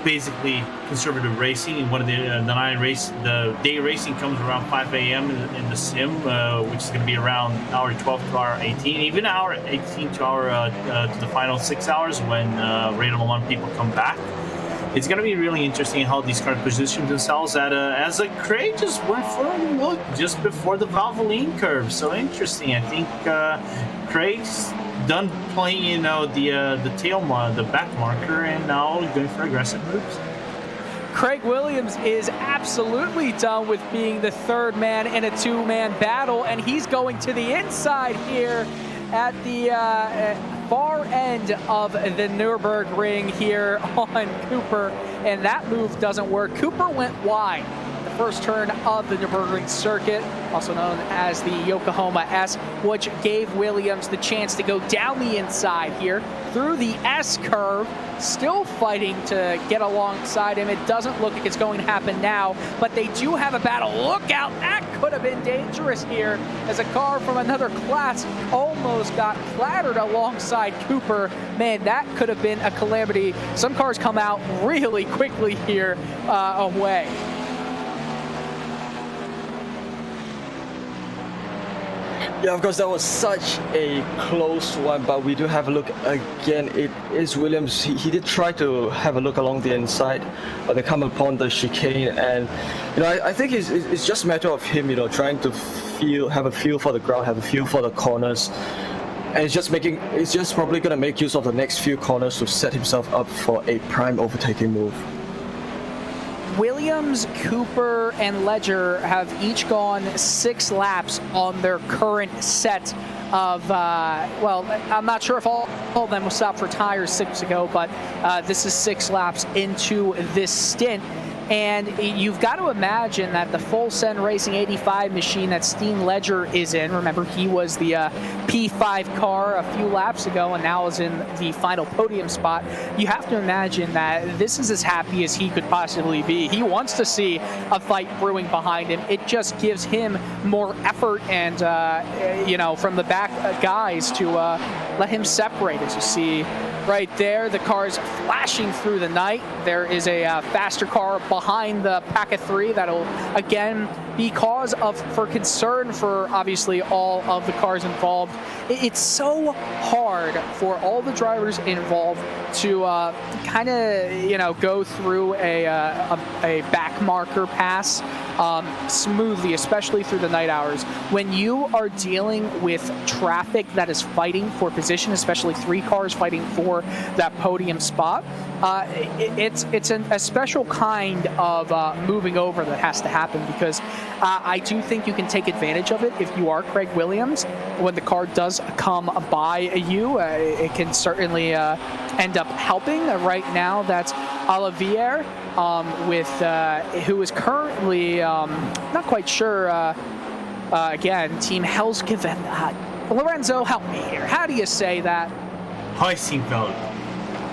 basically conservative racing. And one of the day racing comes around 5 a.m. in the sim, which is going to be around hour 12 to hour 18, even hour 18 to hour to the final 6 hours when Radar 1 people come back. It's going to be really interesting how these cars position themselves as a Craig just went for a look just before the Valvoline curve. So interesting. I think Craig's done playing, you know, the back marker, and now going for aggressive moves. Craig Williams is absolutely done with being the third man in a 2-man battle, and he's going to the inside here at the far end of the Nurburgring here on Cooper, and that move doesn't work. Cooper went wide. The first turn of the Nürburgring circuit, also known as the Yokohama S, which gave Williams the chance to go down the inside here through the S curve, still fighting to get alongside him. It doesn't look like it's going to happen now, but they do have a battle. Look out, that could have been dangerous here as a car from another class almost got clattered alongside Cooper. Man, that could have been a calamity. Some cars come out really quickly here away. Yeah, of course, that was such a close one, but we do have a look again. It is Williams. He did try to have a look along the inside, but they come upon the chicane, and you know, I think it's just a matter of him, you know, trying to have a feel for the ground, have a feel for the corners, and it's just probably gonna make use of the next few corners to set himself up for a prime overtaking move. Williams, Cooper, and Ledger have each gone 6 laps on their current set of, well, I'm not sure if all of them will stop for tires 6 ago, but this is 6 laps into this stint. And you've got to imagine that the full Send Racing 85 machine that Steen Ledger is in, remember he was the P5 car a few laps ago and now is in the final podium spot. You have to imagine that this is as happy as he could possibly be. He wants to see a fight brewing behind him. It just gives him more effort and, you know, from the back guys to let him separate. As you see right there, the car's flashing through the night. There is a faster car behind the pack of three that'll again be cause for concern for obviously all of the cars involved. It's so hard for all the drivers involved to kind of, you know, go through a back marker pass smoothly, especially through the night hours. When you are dealing with traffic that is fighting for position, especially three cars fighting for that podium spot, it's a special kind of moving over that has to happen, because I do think you can take advantage of it if you are Craig Williams. When the car does come by you, it can certainly end up helping. Right now, that's Olivier who is currently not quite sure. Again, Team Helsgeven. Lorenzo, help me here. How do you say that? Heisinkveld.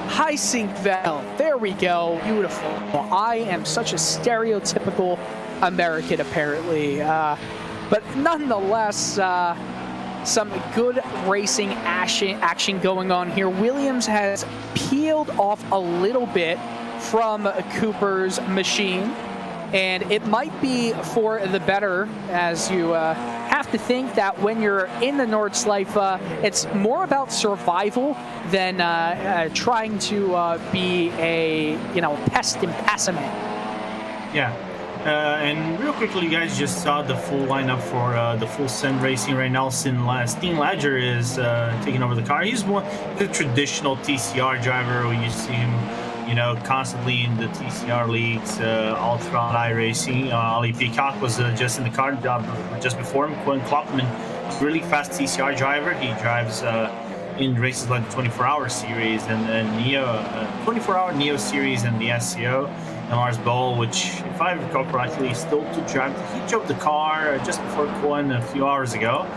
Heisinkveld. There we go. Beautiful. I am such a stereotypical American, apparently. But nonetheless, some good racing action going on here. Williams has peeled off a little bit from Cooper's machine, and it might be for the better, as you have to think that when you're in the Nordschleife, it's more about survival than trying to be a, you know, pest in passament. Yeah. And real quickly, you guys just saw the full lineup for the full Send Racing right now. Steen Ledger is taking over the car. He's the traditional TCR driver. We used to see him, you know, constantly in the TCR leagues all throughout iRacing. Ali Peacock was just in the car just before him. Quinn Kloppman, really fast TCR driver. He drives in races like the 24-hour series and the Neo 24-hour Neo series and the SCO. And Lars Boll, which, if I recall correctly, still to drive. He drove the car just before Cohen a few hours ago.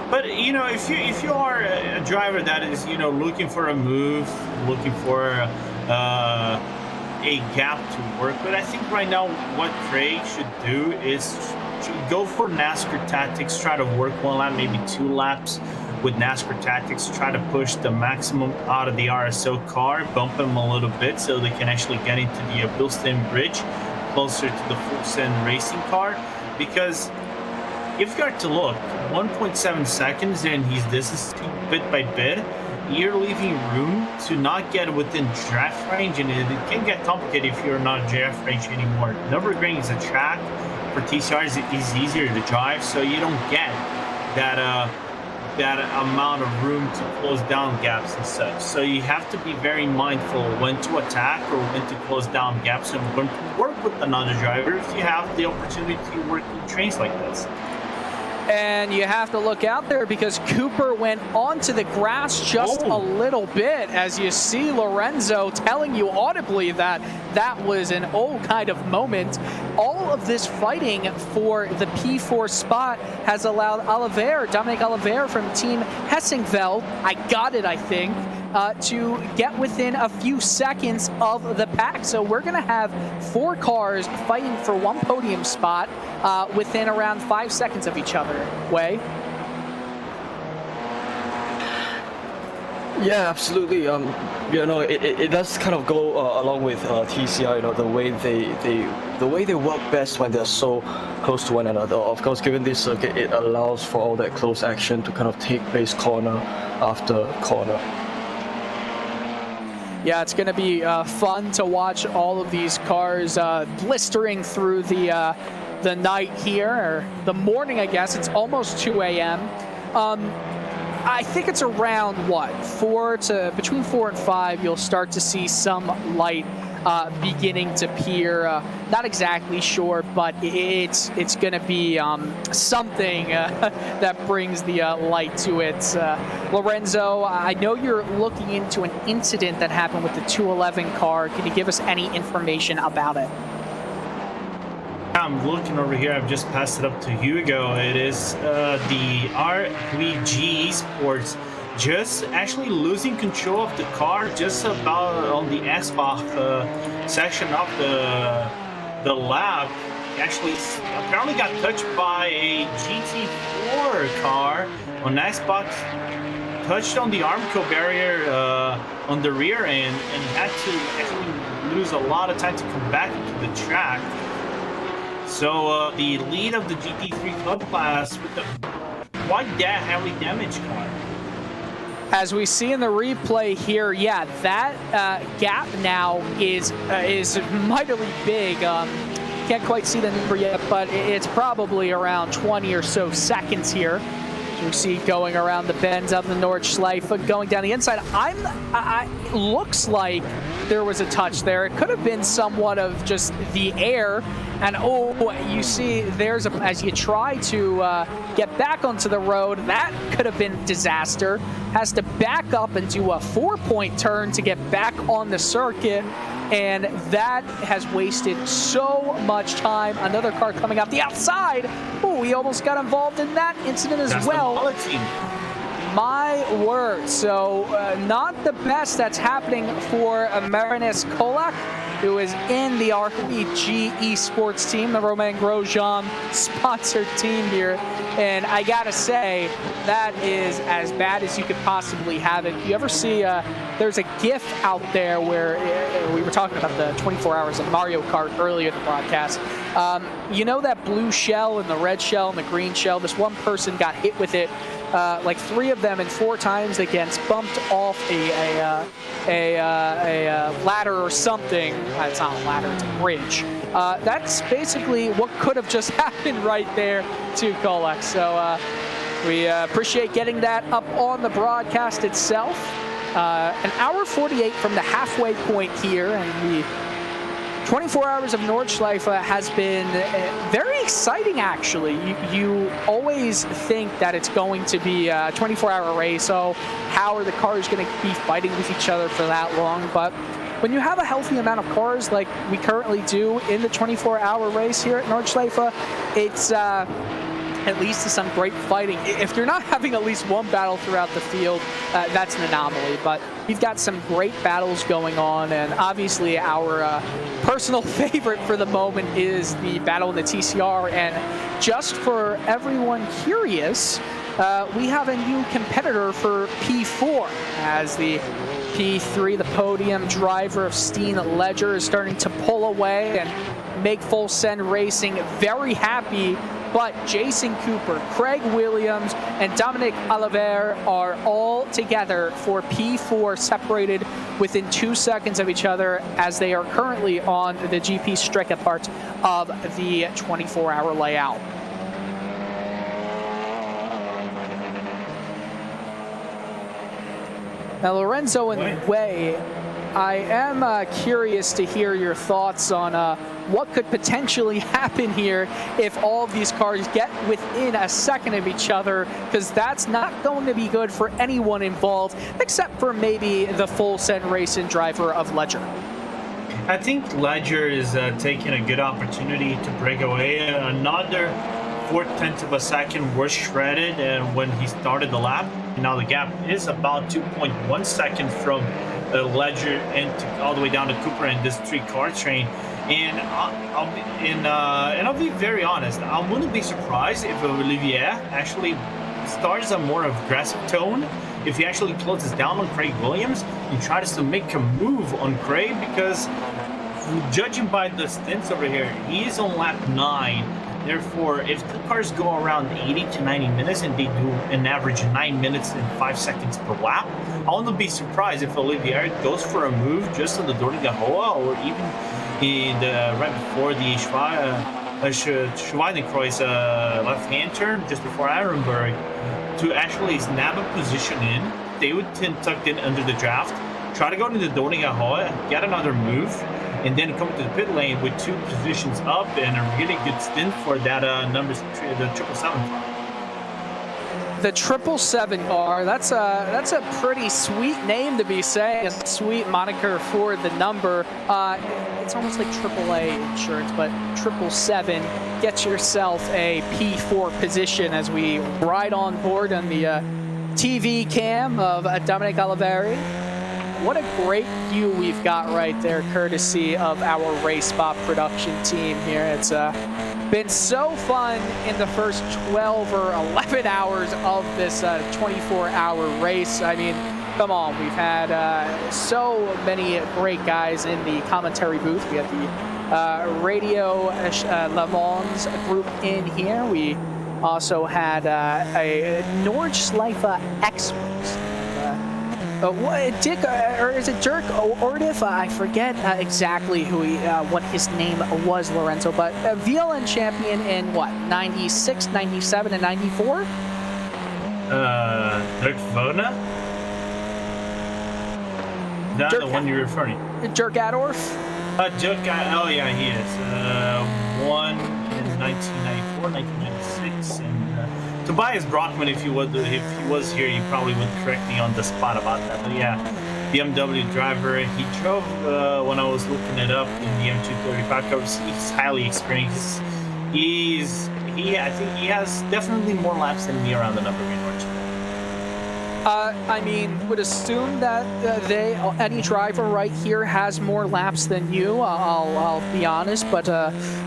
But you know, if you are a driver that is, you know, looking for a move, looking for a gap to work with, I think right now what Craig should do is to go for NASCAR tactics. Try to work one lap, maybe 2 laps with NASCAR tactics, try to push the maximum out of the RSO car, bump them a little bit so they can actually get into the Bilstein Bridge closer to the full Send Racing car. Because if you are to look, 1.7 seconds and he's distance bit by bit, you're leaving room to not get within draft range, and it can get complicated if you're not draft range anymore. Nürburgring is a track for TCRs, is easier to drive, so you don't get that amount of room to close down gaps and such. So you have to be very mindful when to attack or when to close down gaps and when to work with another driver if you have the opportunity to work in trains like this. And you have to look out there because Cooper went onto the grass just a little bit, as you see Lorenzo telling you audibly that that was an old kind of moment. All of this fighting for the P4 spot has allowed Dominic Olivier from Team Hessingveld, I got it, I think, to get within a few seconds of the pack. So we're going to have 4 cars fighting for one podium spot within around 5 seconds of each other. Wei? Yeah, absolutely. You know, it does kind of go along with TCR. You know, the way they work best when they're so close to one another. Of course, given this circuit, it allows for all that close action to kind of take place corner after corner. Yeah, it's going to be fun to watch all of these cars blistering through the night here, or the morning, I guess. It's almost 2 a.m. I think it's around, what, between 4 and 5, you'll start to see some light beginning to appear. Not exactly sure, but it's going to be something that brings the light to it. Lorenzo, I know you're looking into an incident that happened with the 211 car. Can you give us any information about it? I'm looking over here, I've just passed it up to Hugo. It is the RVG Esports just actually losing control of the car just about on the Asbach section of the lap. Actually apparently got touched by a GT4 car on Asbach, touched on the Armco barrier on the rear end, and had to actually lose a lot of time to come back into the track. So the lead of the GT3 Club class with the quite heavily damaged car. As we see in the replay here, yeah, that gap now is mightily big. Can't quite see the number yet, but it's probably around 20 or so seconds here. You see going around the bends up the Nordschleife, going down the inside. Looks like there was a touch there. It could have been somewhat of just the air. And oh, you see there's as you try to get back onto the road, that could have been disaster. Has to back up and do a 4-point turn to get back on the circuit. And that has wasted so much time. Another car coming out the outside. Oh, he almost got involved in that incident as well. My word. So not the best that's happening for Marinis Kolak, who is in the RVG Esports team, the Romain Grosjean sponsored team here. And I gotta say, that is as bad as you could possibly have it. You ever see, there's a GIF out there where we were talking about the 24 hours of Mario Kart earlier in the broadcast. You know that blue shell and the red shell and the green shell? This one person got hit with it like 3 of them and 4 times against, bumped off a ladder or something. It's not a ladder, it's a bridge. That's basically what could have just happened right there to Kolak. So we appreciate getting that up on the broadcast itself. An hour 48 from the halfway point here, and the 24 hours of Nordschleife has been very exciting, actually. You always think that it's going to be a 24-hour race, so how are the cars going to be fighting with each other for that long? But when you have a healthy amount of cars like we currently do in the 24-hour race here at Nordschleife, it's at least to some great fighting. If you're not having at least one battle throughout the field, that's an anomaly. But we've got some great battles going on, and obviously our personal favorite for the moment is the battle in the TCR. And just for everyone curious, we have a new competitor for P4, as the P3, the podium driver of Stint Ledger, is starting to pull away and make Full Send Racing very happy. But Jason Cooper, Craig Williams, and Dominic Oliver are all together for P4, separated within 2 seconds of each other, as they are currently on the GP-Strecke part of the 24-hour layout. Now, Lorenzo and Wei, I am curious to hear your thoughts on what could potentially happen here if all of these cars get within a second of each other, because that's not going to be good for anyone involved, except for maybe the Full Send Racing driver of Ledger. I think Ledger is taking a good opportunity to break away. Another 4/10 of a second was shredded when he started the lap. Now the gap is about 2.1 seconds from Ledger and all the way down to Cooper and this 3-car train. And I'll be very honest, I wouldn't be surprised if Olivier actually starts a more aggressive tone, if he actually closes down on Craig Williams and tries to make a move on Craig, because judging by the stints over here, he's on lap 9. Therefore, if the cars go around 80 to 90 minutes and they do an average 9 minutes and 5 seconds per lap, I wouldn't be surprised if Olivier goes for a move just on the Dornigahoa, or even in the, right before the Schweinenkreuz left-hand turn, just before Ehrenberg, to actually snap a position in. They would tend tucked in under the draft, try to go into the Dornigahoa, get another move, and then come to the pit lane with 2 positions up and a really good stint for that the 777. The 777 car, that's a pretty sweet name to be saying, a sweet moniker for the number. It's almost like AAA insurance, but 777, get yourself a P4 position as we ride on board on the TV cam of Dominic Oliveri. What a great view we've got right there, courtesy of our RaceSpot production team here. It's been so fun in the first 12 or 11 hours of this 24-hour race. I mean, come on, we've had so many great guys in the commentary booth. We had the Radio Le Mans group in here. We also had a Nordschleife Esports. Dick, or is it Dirk Ordif? I forget exactly who what his name was, Lorenzo, but VLN champion in what, 96, 97, and 94? Dirk Vona? Is that the one you're referring to? Dirk Adorf? Dirk, oh yeah, he is. One in 1994, 1996, and Tobias Brockman, if he was here, he probably would correct me on the spot about that. But yeah, BMW driver. He drove when I was looking it up in the M235 Cup. He's highly experienced. I think he has definitely more laps than me around the Nürburgring. I mean, would assume that any driver right here has more laps than you. I'll be honest, but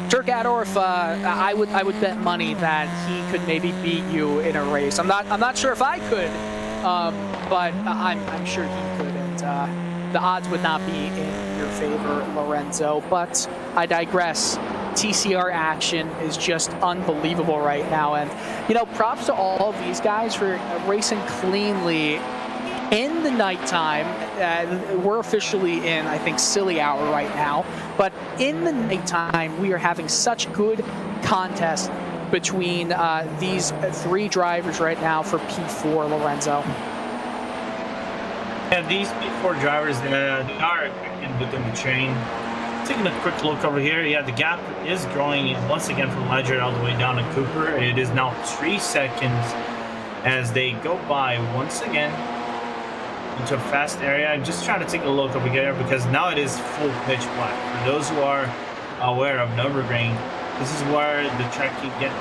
Dirk Adorf, I would bet money that he could maybe beat you in a race. I'm not sure if I could, but I'm sure he could, and the odds would not be in your favor, Lorenzo. But I digress. TCR action is just unbelievable right now, and you know, props to all of these guys for racing cleanly in the nighttime. We're officially in, I think, silly hour right now, but in the nighttime we are having such good contest between these three drivers right now for P4, Lorenzo. Yeah, these P4 drivers, they are in within the chain. Taking a quick look over here, yeah, the gap is growing once again from Ledger all the way down to Cooper. It is now 3 seconds as they go by once again into a fast area. I'm just trying to take a look over here because now it is full pitch black. For those who are aware of Nürburgring, this is where the track can get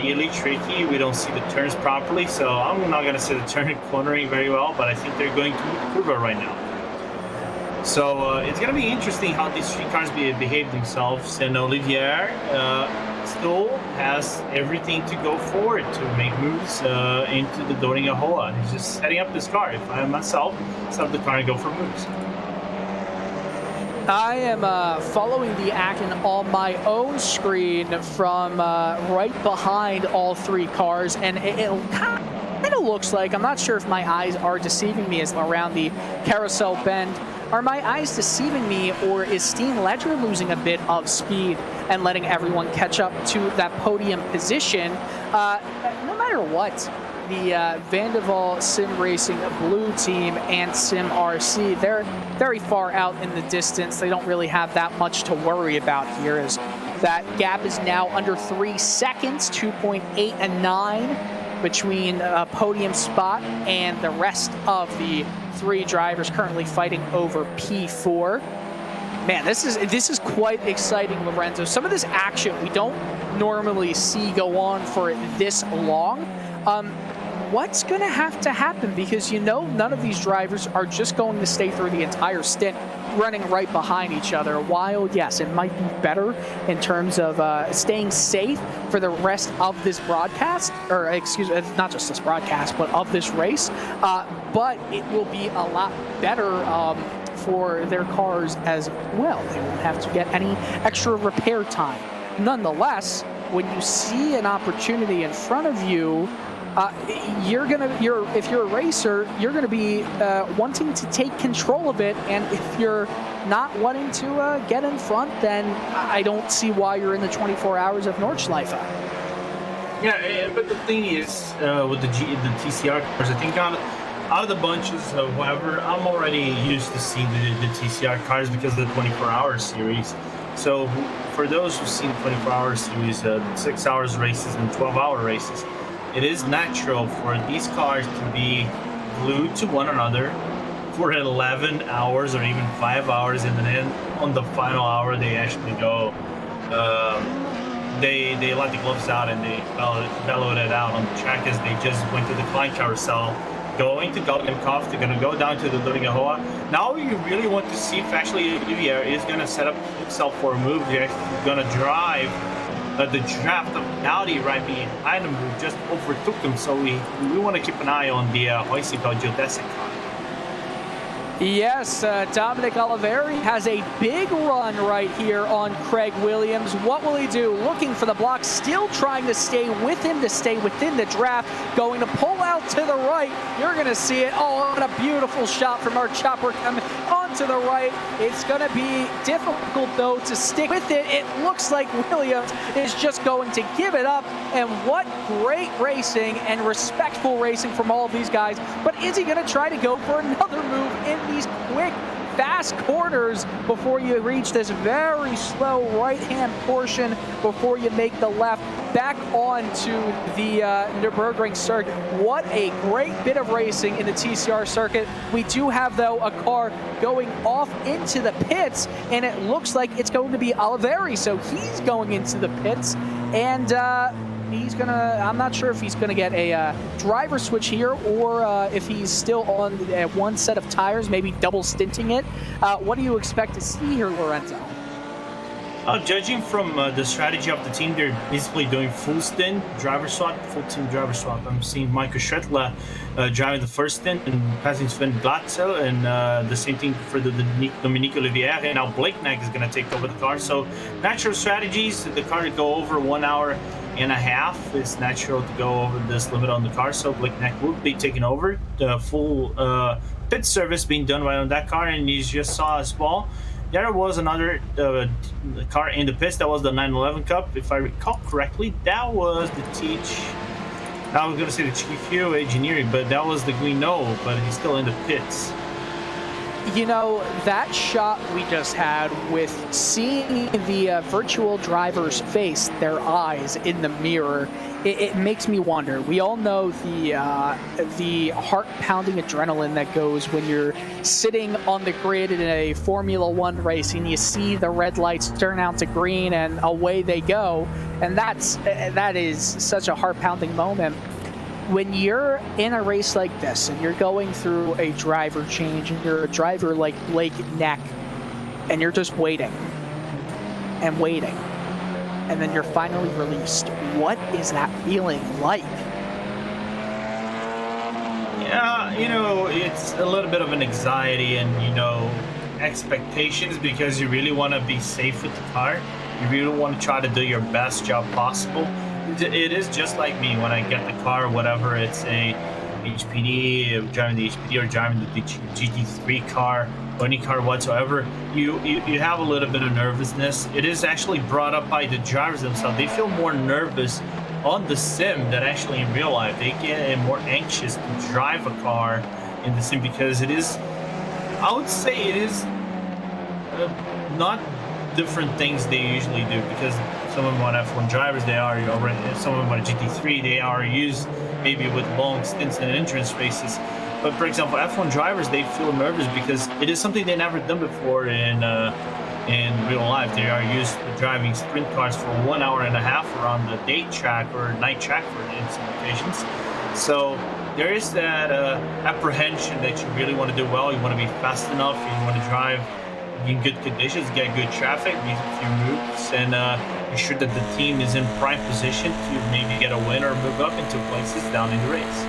really tricky. We don't see the turns properly, so I'm not going to say the turn cornering very well, but I think they're going to Cooper right now. So it's going to be interesting how these three cars behave themselves, and Olivier still has everything to go forward to make moves into the Doringa Hoa. He's just setting up this car. If I am myself, set up the car and go for moves. I am following the action on my own screen from right behind all three cars, and it kind of looks like, I'm not sure if my eyes are deceiving me as around the carousel bend. Are my eyes deceiving me, or is Steen Ledger losing a bit of speed and letting everyone catch up to that podium position? No matter what, the Vanderval Sim Racing Blue Team and Sim RC, they're very far out in the distance. They don't really have that much to worry about here, as that gap is now under 3 seconds, 2.8 and 9 between a podium spot and the rest of the three drivers currently fighting over P4. Man, this is quite exciting, Lorenzo. Some of this action we don't normally see go on for this long. What's going to have to happen? Because, you know, none of these drivers are just going to stay through the entire stint running right behind each other. While, yes, it might be better in terms of staying safe for the rest of this broadcast, or excuse me, not just this broadcast, but of this race. But it will be a lot better for their cars as well. They won't have to get any extra repair time. Nonetheless, when you see an opportunity in front of you, if you're a racer, you're gonna be wanting to take control of it, and if you're not wanting to get in front, then I don't see why you're in the 24 hours of Nordschleife. Yeah, but the thing is, with the TCR cars, I think out of the bunches of whatever, I'm already used to seeing the TCR cars because of the 24-hour series. So for those who've seen 24-hour series, 6 hours races and 12-hour races, it is natural for these cars to be glued to one another for 11 hours or even 5 hours, and then on the final hour they actually go they let the gloves out and they bellowed it out on the track as they just went to the Klein carousel, going to Galgenkopf. They're going to go down to the Döringerhohe. Now you really want to see if actually Olivier is going to set up himself for a move. They're going to drive the draft of Audi right behind him, who just overtook him. So we want to keep an eye on the Heusifeld Geodesic car. Yes, Dominic Oliveri has a big run right here on Craig Williams. What will he do? Looking for the block, still trying to stay with him, to stay within the draft, going to pull out to the right. You're going to see it. Oh, what a beautiful shot from our chopper coming onto the right. It's going to be difficult, though, to stick with it. It looks like Williams is just going to give it up. And what great racing and respectful racing from all of these guys. But is he going to try to go for another move in these quick, fast corners before you reach this very slow right-hand portion before you make the left back onto the Nürburgring circuit? What a great bit of racing in the TCR circuit. We do have, though, a car going off into the pits, and it looks like it's going to be Oliveri, so he's going into the pits, and he's gonna, I'm not sure if he's gonna get a driver switch here or if he's still on one set of tires, maybe double stinting it. What do you expect to see here, Lorenzo? Judging from the strategy of the team, they're basically doing full stint driver swap, full team driver swap. I'm seeing Michael Schrettler driving the first stint and passing Sven Glatzel, and the same thing for the Dominique Olivier, and now Blake Knack is going to take over the car. So natural strategies, the car to go over 1 hour and a half. It's natural to go over this limit on the car, so Blake Knack will be taking over. The full pit service being done right on that car, and you just saw as well. There was another car in the pits. That was the 911 Cup, if I recall correctly. That was the I was going to say the Chief Engineering, but that was the Guino, but he's still in the pits. You know, that shot we just had with seeing the virtual driver's face, their eyes in the mirror, it makes me wonder. We all know the heart-pounding adrenaline that goes when you're sitting on the grid in a Formula One race and you see the red lights turn out to green and away they go. And that is such a heart-pounding moment. When you're in a race like this and you're going through a driver change and you're a driver like Blake Knack and you're just waiting and waiting and then you're finally released, what is that feeling like? Yeah, you know, it's a little bit of an anxiety and, you know, expectations, because you really want to be safe with the car. You really want to try to do your best job possible. It is just like me when I get the car, whatever it's a HPD, driving the HPD or driving the GT3 car or any car whatsoever, you have a little bit of nervousness. It is actually brought up by the drivers themselves. They feel more nervous on the sim than actually in real life. They get more anxious to drive a car in the sim because it is, I would say it is not different things they usually do, because some of them are F1 drivers, they are already, some of them are GT3, they are used maybe with long stints in endurance races. But for example, F1 drivers, they feel nervous because it is something they never done before in real life. They are used to driving sprint cars for 1 hour and a half around the day track or night track in some occasions. So there is that apprehension that you really want to do well. You want to be fast enough. You want to drive in good conditions, get good traffic, make a few moves, and ensure that the team is in prime position to maybe get a win or move up into places down in the race.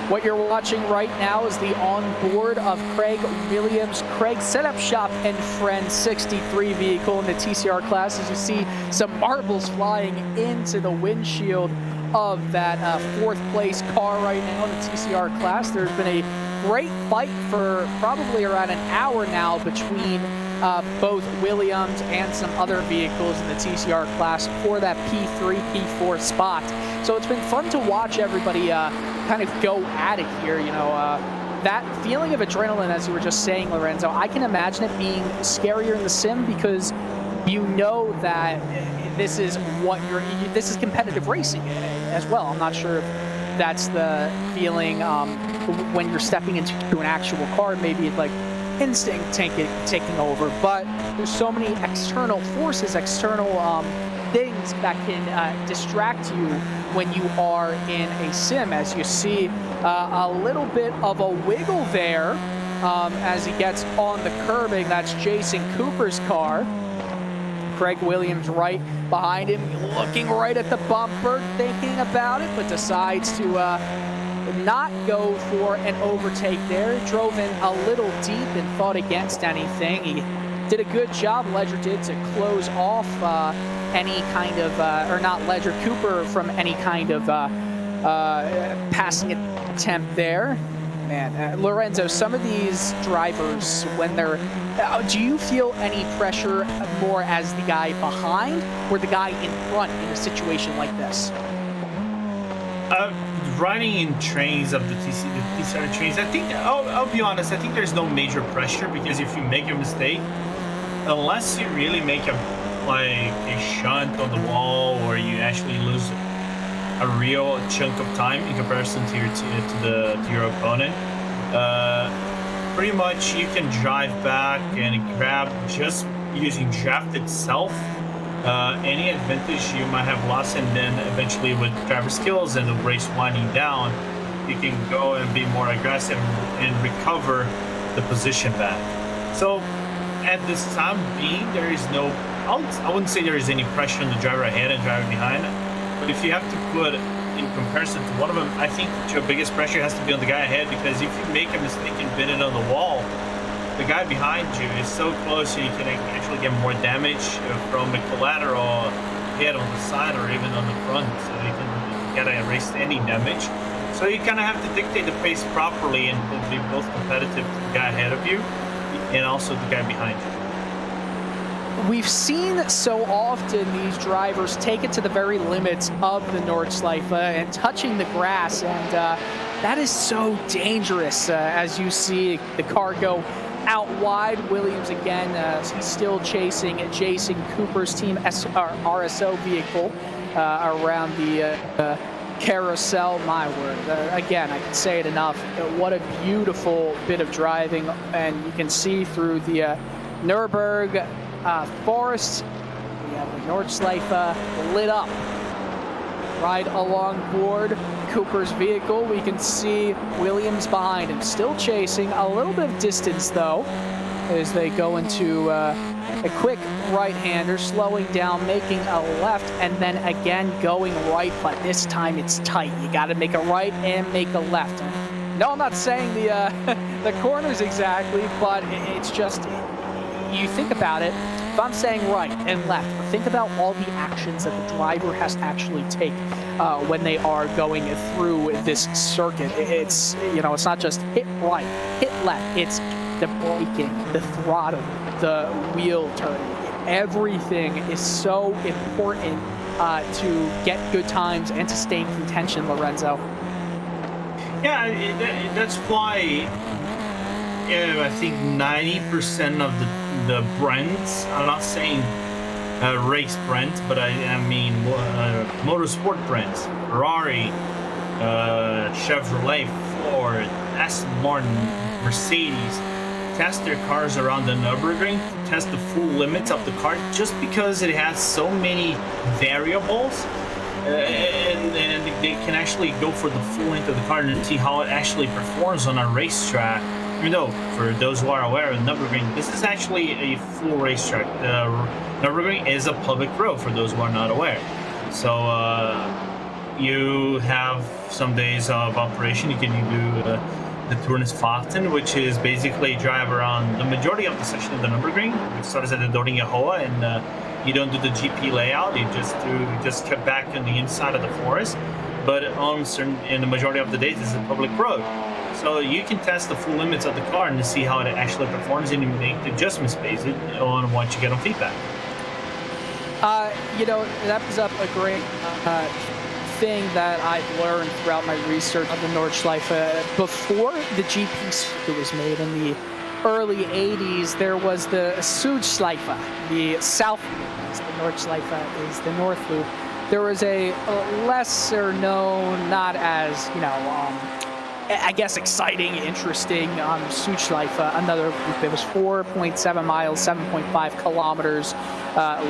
What you're watching right now is the onboard of Craig Williams. Craig's setup shop and friend 63 vehicle in the TCR class. As you see some marbles flying into the windshield of that fourth place car right now in the TCR class. There's been a great fight for probably around an hour now between both Williams and some other vehicles in the TCR class for that P3, P4 spot. So it's been fun to watch everybody kind of go at it here. You know, that feeling of adrenaline, as you were just saying, Lorenzo, I can imagine it being scarier in the sim because you know that this is what this is competitive racing. as well. I'm not sure if that's the feeling when you're stepping into an actual car, maybe like instinct taking over, but there's so many external forces, external things that can distract you when you are in a sim. As you see a little bit of a wiggle there as he gets on the curbing. That's Jason Cooper's car. Craig Williams right behind him, looking right at the bumper, thinking about it, but decides to not go for an overtake there. Drove in a little deep and fought against anything. He did a good job, Ledger did, to close off any kind of, or not Ledger, Cooper from any kind of passing attempt there. Man, Lorenzo, some of these drivers, when they're, do you feel any pressure more as the guy behind or the guy in front in a situation like this? Riding in trains of the TCR trains, I think, I'll be honest, I think there's no major pressure, because if you make a mistake, unless you really make a shunt on the wall, or you actually lose a real chunk of time in comparison to your opponent, pretty much you can drive back and grab, just using draft itself, any advantage you might have lost, and then eventually with driver skills and the race winding down, you can go and be more aggressive and recover the position back. So at this time being, there is no, I wouldn't say there is any pressure on the driver ahead and driver behind, but if you have to put in comparison to one of them, I think your biggest pressure has to be on the guy ahead, because if you make a mistake and bend it on the wall, the guy behind you is so close, you can actually get more damage from a collateral hit on the side or even on the front, so you can get a race ending damage. So you kind of have to dictate the pace properly and be both competitive to the guy ahead of you and also the guy behind you. We've seen so often these drivers take it to the very limits of the Nordschleife and touching the grass, and that is so dangerous as you see the car go out wide. Williams again, he's still chasing Jason Cooper's team RSO vehicle around the carousel. My word, again, I can say it enough. What a beautiful bit of driving, and you can see through the Nürburgring forest, we have the Nordschleife lit up. Right along board Cooper's vehicle, we can see Williams behind him, still chasing a little bit of distance though, as they go into a quick right-hander, slowing down, making a left, and then again going right, but this time it's tight. You got to make a right and make a left. No, I'm not saying the corners exactly, but it's just, you think about it, if I'm saying right and left, think about all the actions that the driver has to actually take when they are going through this circuit. It's, you know, it's not just hit right, hit left. It's the braking, the throttle, the wheel turning. Everything is so important to get good times and to stay in contention, Lorenzo. Yeah, that's why I think 90% of the brands, I'm not saying race brands, but I mean motorsport brands, Ferrari, Chevrolet, Ford, Aston Martin, Mercedes, test their cars around the Nürburgring, test the full limits of the car, just because it has so many variables, and they can actually go for the full length of the car and see how it actually performs on a racetrack. Even though, for those who are aware of Nürburgring, this is actually a full racetrack. Nürburgring is a public road, for those who are not aware. So you have some days of operation. You can do the Tournesfahrten, which is basically drive around the majority of the section of the Nürburgring, which starts at the Dorninger Hohe, and you don't do the GP layout. You just cut back on the inside of the forest. But in the majority of the days, it's a public road. So you can test the full limits of the car and to see how it actually performs, and you make the adjustments based on what you get on feedback. You know, that brings up a great thing that I've learned throughout my research of the Nordschleife. Before the GP circuit was made in the early 80s, there was the Südschleife, the south loop. The Nordschleife is the north loop. there was a lesser known, not as, you know, I guess exciting, interesting Nordschleife, another group. It was 4.7 miles, 7.5 kilometers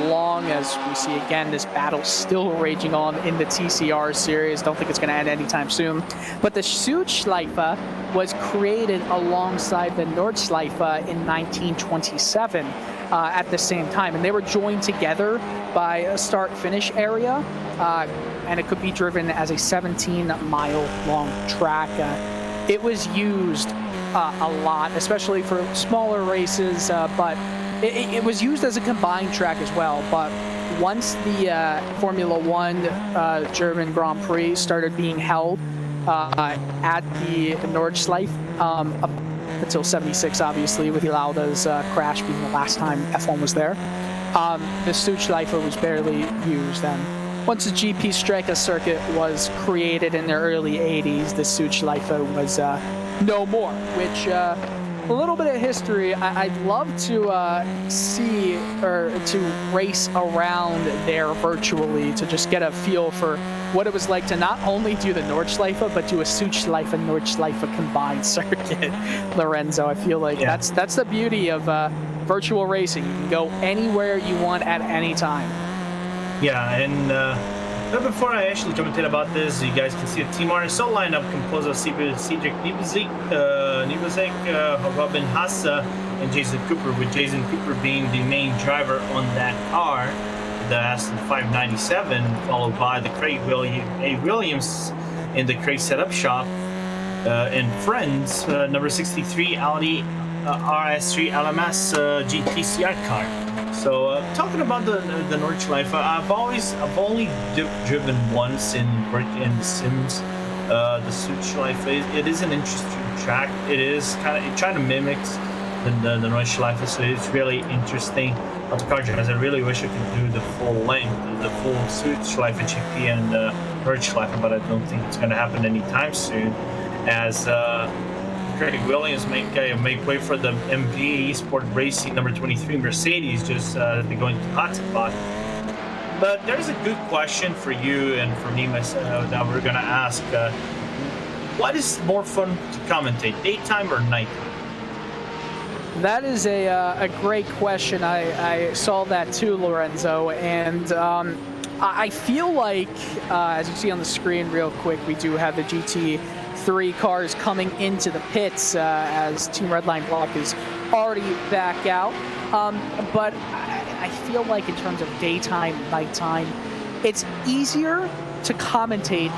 long, as we see again this battle still raging on in the TCR series. Don't think it's going to end anytime soon. But the Nordschleife was created alongside the Nordschleife in 1927 at the same time, and they were joined together by a start-finish area. And it could be driven as a 17-mile long track. It was used a lot, especially for smaller races, but it was used as a combined track as well. But once the Formula One German Grand Prix started being held at the Nordschleife, up until 76, obviously, with Lauda's crash being the last time F1 was there, the Nordschleife was barely used. Once the Gesamtstrecke circuit was created in the early 80s, the Nordschleife was no more, which a little bit of history. I'd love to see or to race around there virtually to just get a feel for what it was like to not only do the Nordschleife, but do a Nordschleife and Nordschleife combined circuit, Lorenzo. I feel like that's the beauty of virtual racing. You can go anywhere you want at any time. Yeah, and before I actually commentate about this, you guys can see a Team RSO lineup composed of Cedric Niebezik, Robin Hasse, and Jason Cooper, with Jason Cooper being the main driver on that car, the Aston 597, followed by the Craig Williams in the Craig setup shop, and friends, number 63 Audi RS3 LMS TCR car. So talking about the Nordschleife, I've only driven once in The Sims. The Nordschleife, it is an interesting track. It is kind of trying to mimic the Nordschleife, so it's really interesting. How the car drives. I really wish I could do the full length, the full Nordschleife GP and Nordschleife, but I don't think it's going to happen anytime soon, as Craig Williams make way for the MG Esports Racing number 23 Mercedes, just they're going to hotspot. But there's a good question for you and for me myself that we're going to ask. What is more fun to commentate, daytime or nighttime? That is a great question. I saw that too, Lorenzo, and I feel like, as you see on the screen real quick, we do have the GT3 cars coming into the pits as Team Redline Block is already back out. But I feel like in terms of daytime, nighttime, it's easier to commentate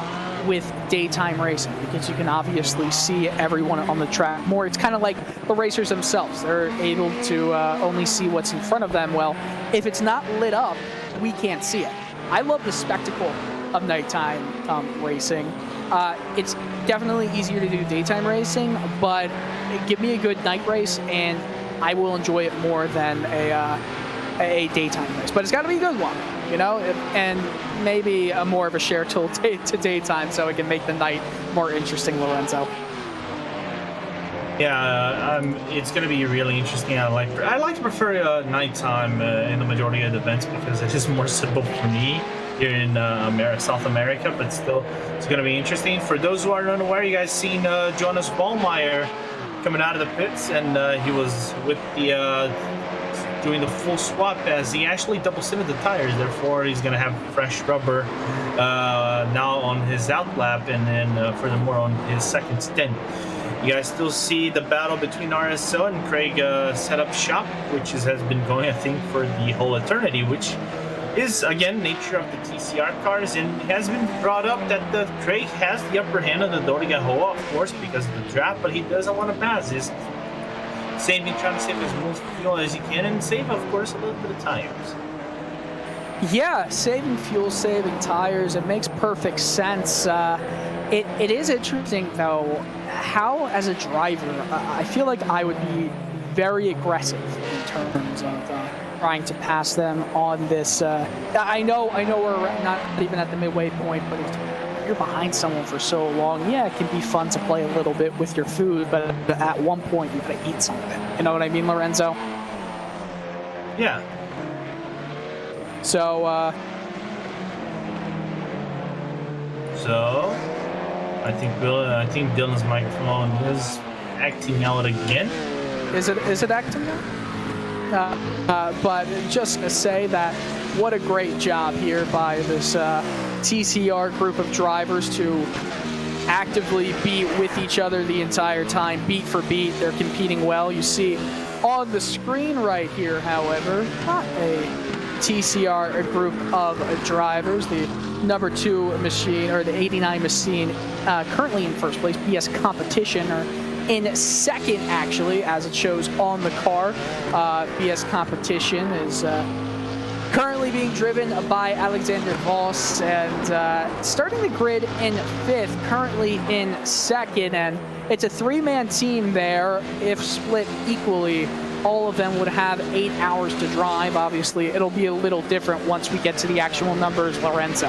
with daytime racing because you can obviously see everyone on the track more. It's kind of like the racers themselves. They're able to only see what's in front of them. Well, if it's not lit up, we can't see it. I love the spectacle of nighttime racing. It's definitely easier to do daytime racing, but give me a good night race and I will enjoy it more than a daytime race. But it's got to be a good one, you know, and maybe a more of a share to daytime so it can make the night more interesting, Lorenzo. Yeah, it's going to be really interesting. I like to prefer nighttime in the majority of the events because it is more simple for me here in South America, but still, it's going to be interesting. For those who are unaware, you guys seen Jonas Ballmeyer coming out of the pits, and he was with the doing the full swap as he actually double sinted the tires. Therefore, he's going to have fresh rubber now on his out lap, and then furthermore on his second stint. You guys still see the battle between RSO and Craig setup shop, which has been going, I think, for the whole eternity, which is, again, nature of the TCR cars, and it has been brought up that the Craig has the upper hand on the Doriga-Hoa, of course, because of the draft, but he doesn't want to pass. He's saving, trying to save as much fuel as he can, and save, of course, a little bit of tires. Yeah, saving fuel, saving tires, it makes perfect sense. It is interesting, though, how, as a driver, I feel like I would be very aggressive in terms of trying to pass them on this. I know we're not even at the midway point, but if you're behind someone for so long, yeah, it can be fun to play a little bit with your food, but at one point you gotta eat some of it. You know what I mean, Lorenzo? Yeah. So So I think Dylan's microphone is acting out again. Is it acting out? But just to say that what a great job here by this TCR group of drivers to actively be with each other the entire time, beat for beat. They're competing well. You see on the screen right here, however, not a TCR group of drivers. The number 2 machine, or the 89 machine, currently in first place. BS Competition, or in second actually, as it shows on the car. BS Competition is currently being driven by Alexander Voss, and starting the grid in 5th, currently in 2nd, and it's a 3-man team there. If split equally, all of them would have 8 hours to drive. Obviously, it'll be a little different once we get to the actual numbers, Lorenzo.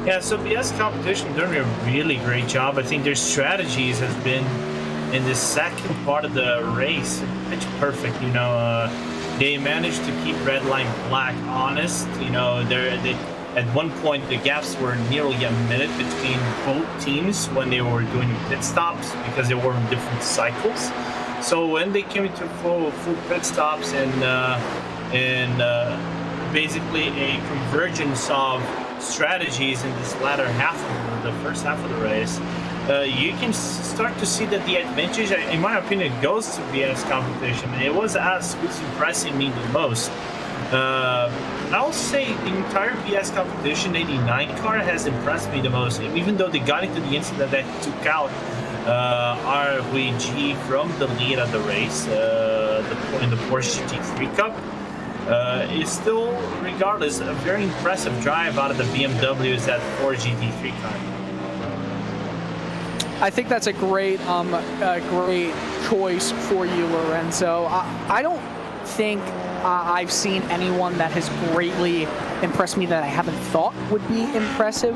Yeah, so BS Competition doing a really great job. I think their strategies have been, in the second part of the race, pitch perfect. You know, they managed to keep red line black honest. You know, they at one point the gaps were nearly a minute between both teams when they were doing pit stops, because they were in different cycles. So when they came into full pit stops and basically a convergence of strategies in this latter half of the first half of the race, you can start to see that the advantage, in my opinion, goes to BS Competition. It was as who's impressing me the most. I will say the entire BS Competition 89 car has impressed me the most, even though they got into the incident that took out RVG from the lead of the race in the Porsche GT3 Cup. It's still, regardless, a very impressive drive out of the BMWs at 4 GT3 car. I think that's a great choice for you, Lorenzo. I don't think I've seen anyone that has greatly impressed me that I haven't thought would be impressive.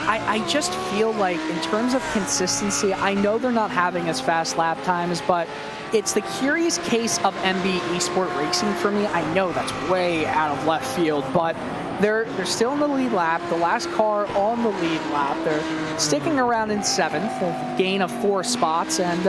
I just feel like in terms of consistency, I know they're not having as fast lap times, but it's the curious case of MB Esport Racing for me. I know that's way out of left field, but they're still in the lead lap, the last car on the lead lap. They're sticking around in 7th, a gain of 4 spots, and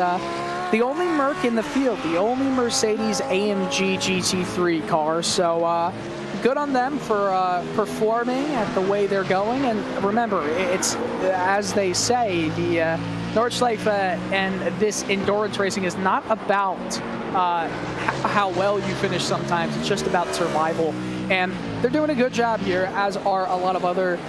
the only Merc in the field, the only Mercedes AMG GT3 car. So good on them for performing at the way they're going. And remember, it's, as they say, the Nordschleife and this endurance racing is not about how well you finish sometimes. It's just about survival. And they're doing a good job here, as are a lot of other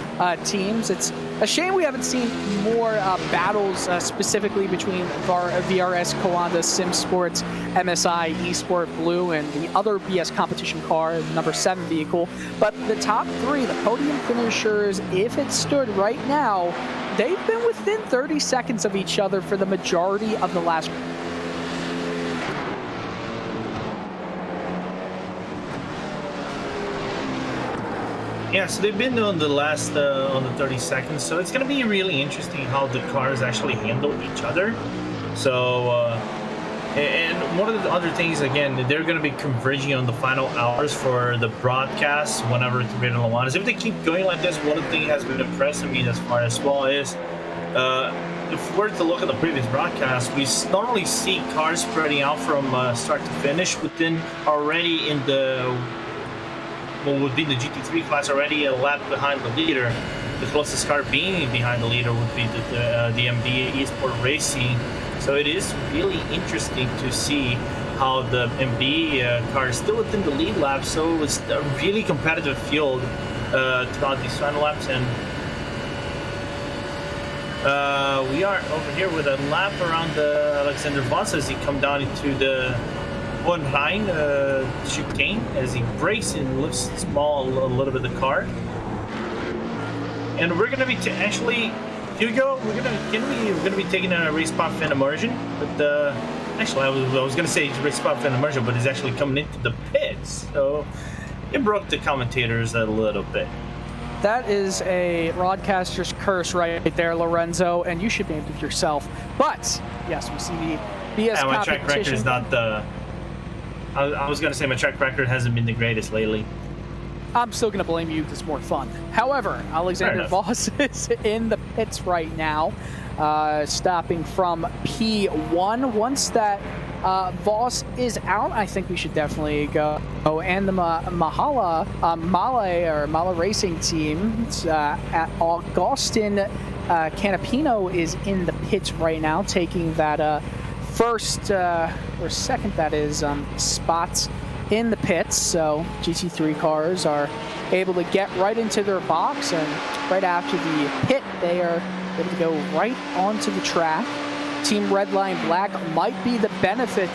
teams. It's a shame we haven't seen more battles specifically between VRS, Coanda, Sim Sports, MSI, Esport Blue, and the other BS Competition car, number 7 vehicle. But the top 3, the podium finishers, if it stood right now, they've been within 30 seconds of each other for the majority of the last. Yeah, so they've been on the last on the 30 seconds, so it's going to be really interesting how the cars actually handle each other. So, and one of the other things, again, they're going to be converging on the final hours for the broadcast whenever it's written on line. If they keep going like this, one of the things that has been impressing me as far as well is, if we were to look at the previous broadcast, we normally see cars spreading out from start to finish within already in the would be the GT3 class already a lap behind the leader. The closest car being behind the leader would be the MB Esport Racing. So it is really interesting to see how the MB car is still within the lead lap. So it's a really competitive field throughout these final laps. And we are over here with a lap around the Alexander Voss as he come down into the Nürburgring chicane as he brakes and lifts a little bit of the car. And we're going to be actually, Hugo, we're going to be taking a RaceSpot fin immersion, but actually I was going to say RaceSpot fin immersion, but it's actually coming into the pits, so it broke the commentators a little bit. That is a broadcaster's curse right there, Lorenzo, and you should name it yourself. But yes, we see the BS my track record is not the. I was going to say my track record hasn't been the greatest lately. I'm still going to blame you. It's more fun. However, Alexander Voss is in the pits right now, stopping from P1. Once that Voss is out, I think we should definitely go. And the Mala Racing team, at Augustin Canapino is in the pits right now, taking that first or second, that is, spots in the pits. So GT3 cars are able to get right into their box, and right after the pit, they are able to go right onto the track. Team Redline Black might be the benefit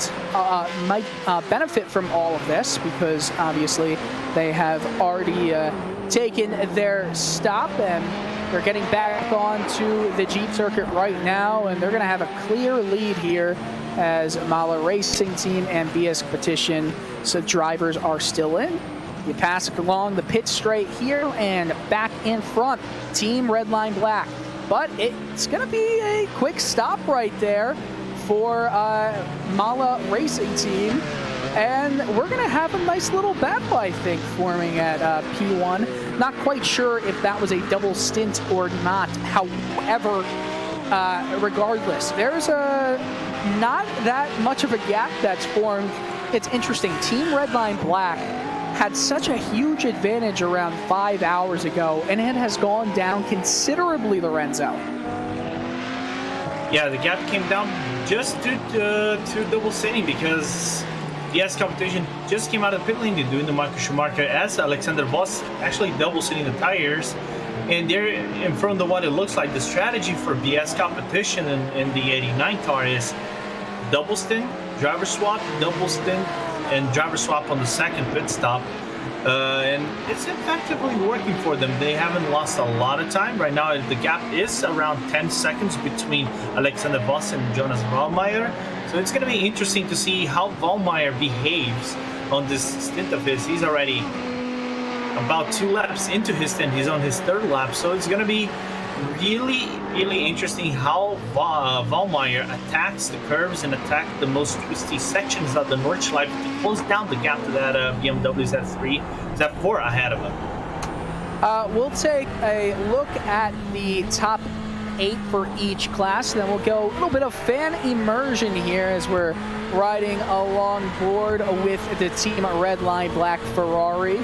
from all of this, because obviously they have already taken their stop, and they're getting back onto the Jeep circuit right now, and they're going to have a clear lead here as Mala Racing Team and BS Competition, so drivers are still in. You pass along the pit straight here and back in front, Team Redline Black. But it's going to be a quick stop right there for Mala Racing Team. And we're going to have a nice little battle, I think, forming at P1. Not quite sure if that was a double stint or not. However, regardless, there's not that much of a gap that's formed. It's interesting. Team Redline Black had such a huge advantage around 5 hours ago, and it has gone down considerably, Lorenzo. Yeah, the gap came down just to double sitting, because BS Competition just came out of pit lane. They're doing the Michael Schumacher as Alexander Voss actually double sitting the tires, and they're in front of what it looks like. The strategy for BS Competition in the 89 car is double stint, driver swap, double stint, and driver swap on the second pit stop, and it's effectively working for them. They haven't lost a lot of time. Right now the gap is around 10 seconds between Alexander Voss and Jonas Wallmeyer, so it's going to be interesting to see how Wallmeyer behaves on this stint of his. He's already about 2 laps into his stint. He's on his 3rd lap, so it's going to be really interesting how Wallmeyer attacks the curves and attack the most twisty sections of the Nordschleife to close down the gap to that BMW Z4 ahead of him. We'll take a look at the top 8 for each class, then we'll go a little bit of fan immersion here as we're riding along board with the Team Redline Black Ferrari,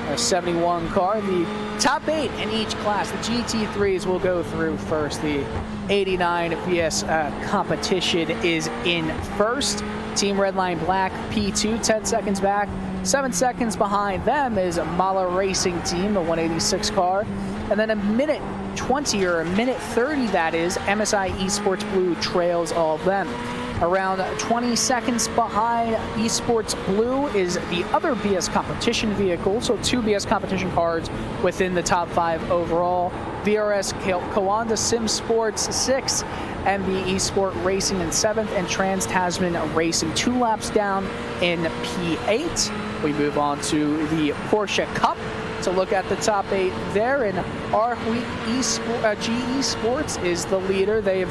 a 71 car. The top 8 in each class. The GT3s will go through first. The 89 VS Competition is in first. Team Redline Black P2, 10 seconds back. 7 seconds behind them is Mala Racing Team, the 186 car. And then a minute 20 or a minute 30, that is, MSI Esports Blue trails all of them. Around 20 seconds behind Esports Blue is the other BS Competition vehicle, so 2 BS Competition cars within the top 5 overall. VRS Kawanda Sim Sports 6th, MB Esport Racing in 7th, and Trans Tasman Racing 2 laps down in P8. We move on to the Porsche Cup to look at the top 8 there, and GE Sports is the leader. They've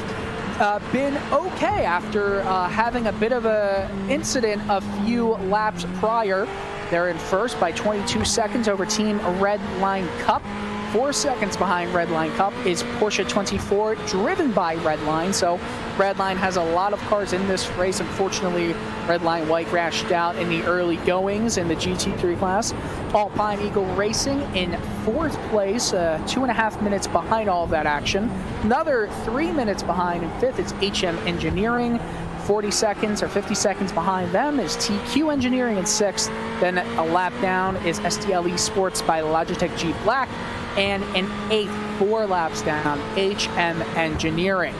been okay after having a bit of an incident a few laps prior. They're in first by 22 seconds over Team Redline Cup. 4 seconds behind Redline Cup is Porsche 24, driven by Redline. So Redline has a lot of cars in this race. Unfortunately, Redline White crashed out in the early goings in the GT3 class. Alpine Eagle Racing in 4th place, 2.5 minutes behind all of that action. Another 3 minutes behind in 5th is HM Engineering. 40 seconds or 50 seconds behind them is TQ Engineering in 6th. Then a lap down is STL Esports by Logitech G Black. And in 8th, 4 laps down, HM Engineering.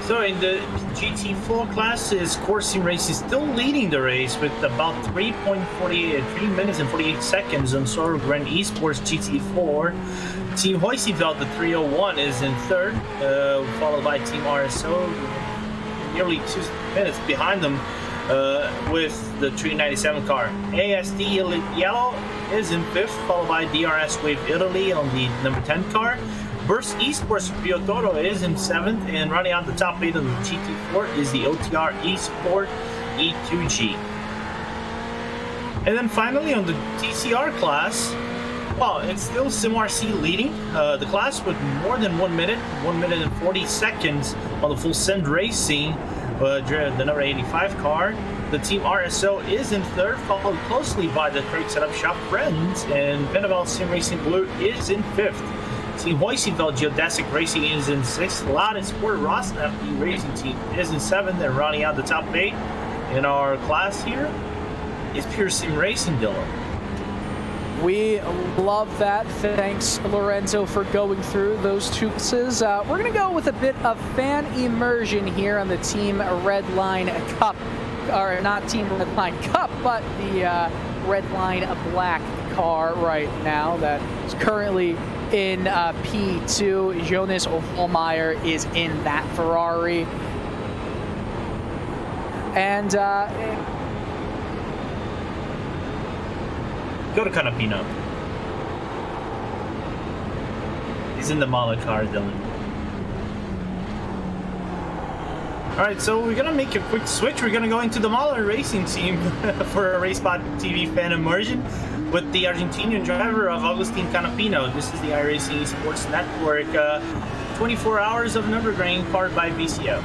So in the GT4 classes, Corsim Race is still leading the race with about 3 minutes and 48 seconds on Nurburgring Esports GT4. Team Hoisiveld, the 301, is in 3rd, followed by Team RSO, nearly 2 minutes behind them with the 397 car. ASD Yellow is in 5th, followed by DRS Wave Italy on the number 10 car. Burst Esports Rio Toro is in 7th, and running on the top 8 of the GT4 is the OTR Esport E2G. And then finally on the TCR class, well, it's still SimRC leading the class with more than 1 minute, 1 minute and 40 seconds on the full Send Racing, the number 85 car. The Team RSO is in third, followed closely by the Craig Setup Shop Friends, and Beneval Sim Racing Blue is in fifth. Team Hoiseveld Geodesic Racing is in sixth. Loudon Sport Ross FD Racing Team is in seventh, and rounding out the top 8 in our class here is Pure Sim Racing, Dylan. We love that. Thanks, Lorenzo, for going through those two classes. We're going to go with a bit of fan immersion here on the Team Redline Cup. Or not Team Redline Cup, but the Redline Black car right now that is currently in P2. Jonas Vollmeyer is in that Ferrari. And go to Canapino. He's in the Mala car, Dylan. Alright, so we're gonna make a quick switch. We're gonna go into the Mahler Racing team for a RaceSpot TV fan immersion with the Argentinian driver of Agustin Canapino. This is the iRacing Esports Network. 24 hours of Nürburgring powered by VCO.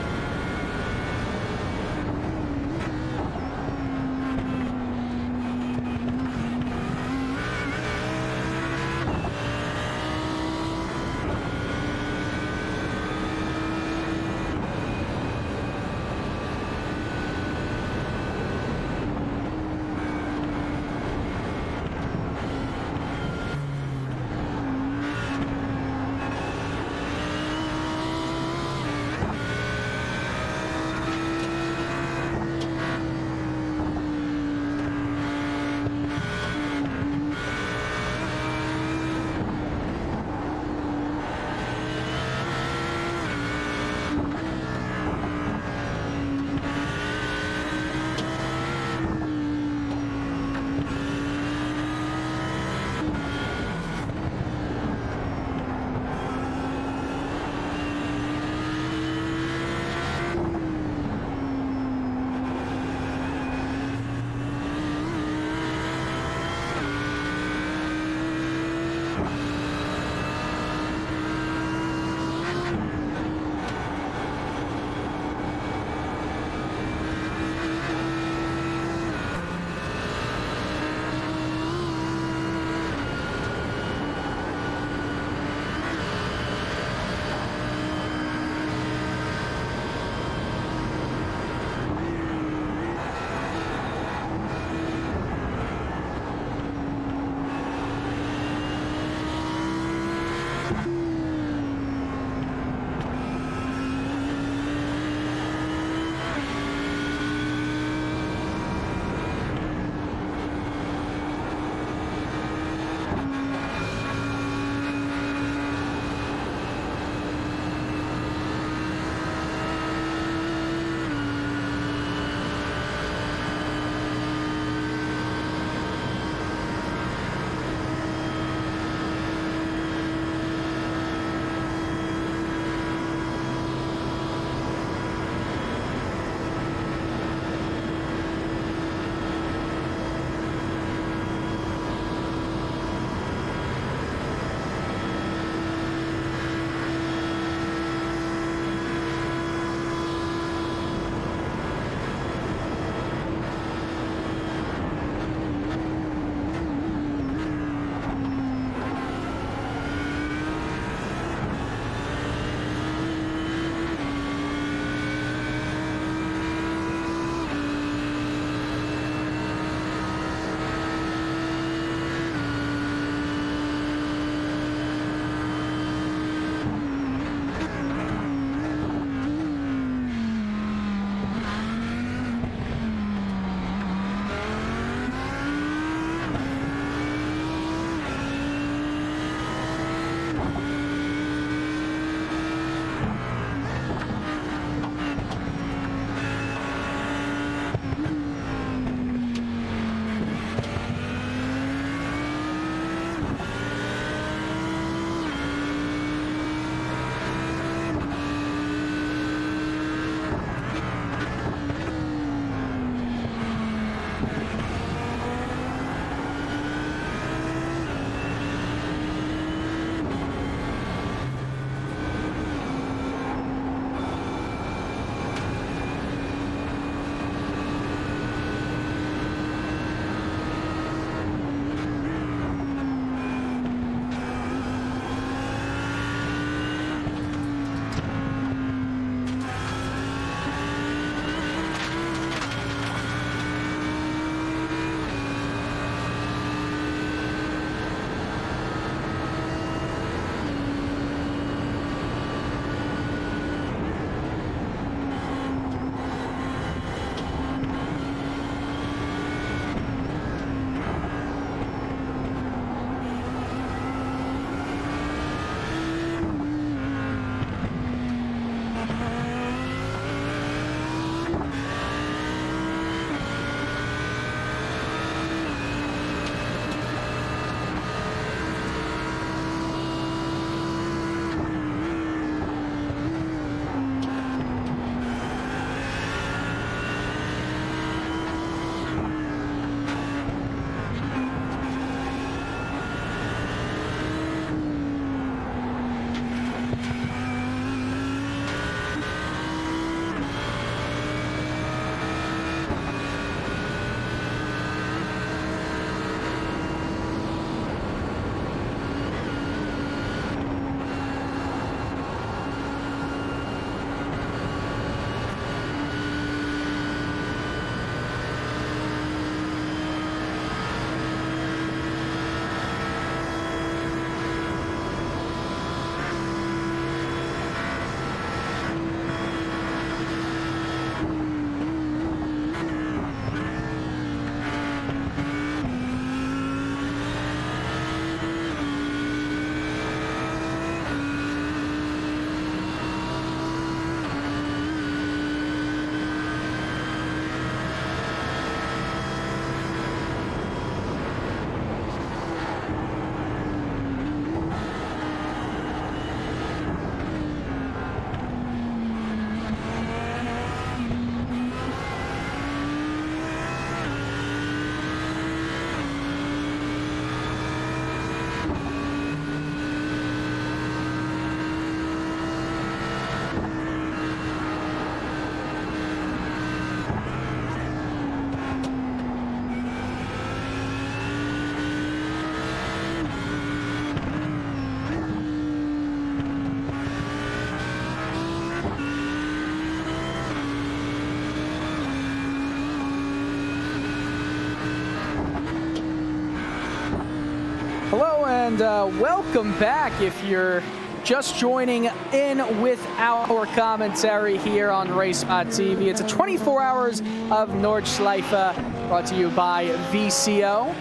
and welcome back if you're just joining in with our commentary here on RaceSpot TV. It's a 24 hours of Nordschleife brought to you by VCO.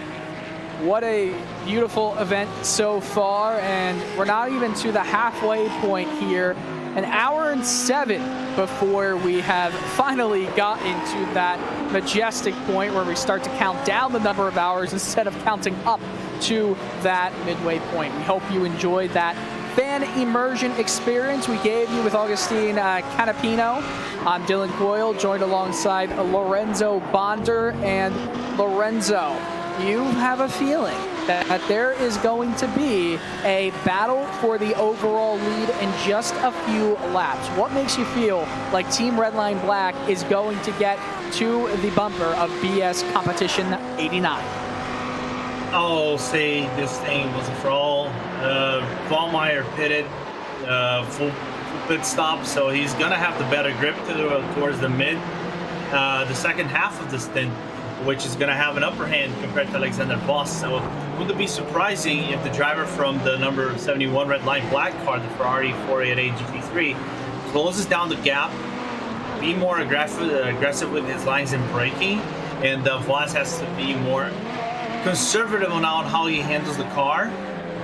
What a beautiful event so far, and we're not even to the halfway point here. An hour and 7 before we have finally got into that majestic point where we start to count down the number of hours instead of counting up to that midway point. We hope you enjoyed that fan immersion experience we gave you with Augustine Canapino. I'm Dylan Coyle, joined alongside Lorenzo Bonder. And Lorenzo, you have a feeling that there is going to be a battle for the overall lead in just a few laps. What makes you feel like Team Redline Black is going to get to the bumper of BS Competition 89? I'll say this thing was a fraud. Vollmeyer pitted full pit stop, so he's gonna have the better grip towards the mid. The second half of the stint, which is gonna have an upper hand compared to Alexander Voss. So wouldn't it be surprising if the driver from the number 71 Red Line Black car, the Ferrari 488 GT3, closes down the gap, be more aggressive with his lines and braking, and Voss has to be more conservative on how he handles the car,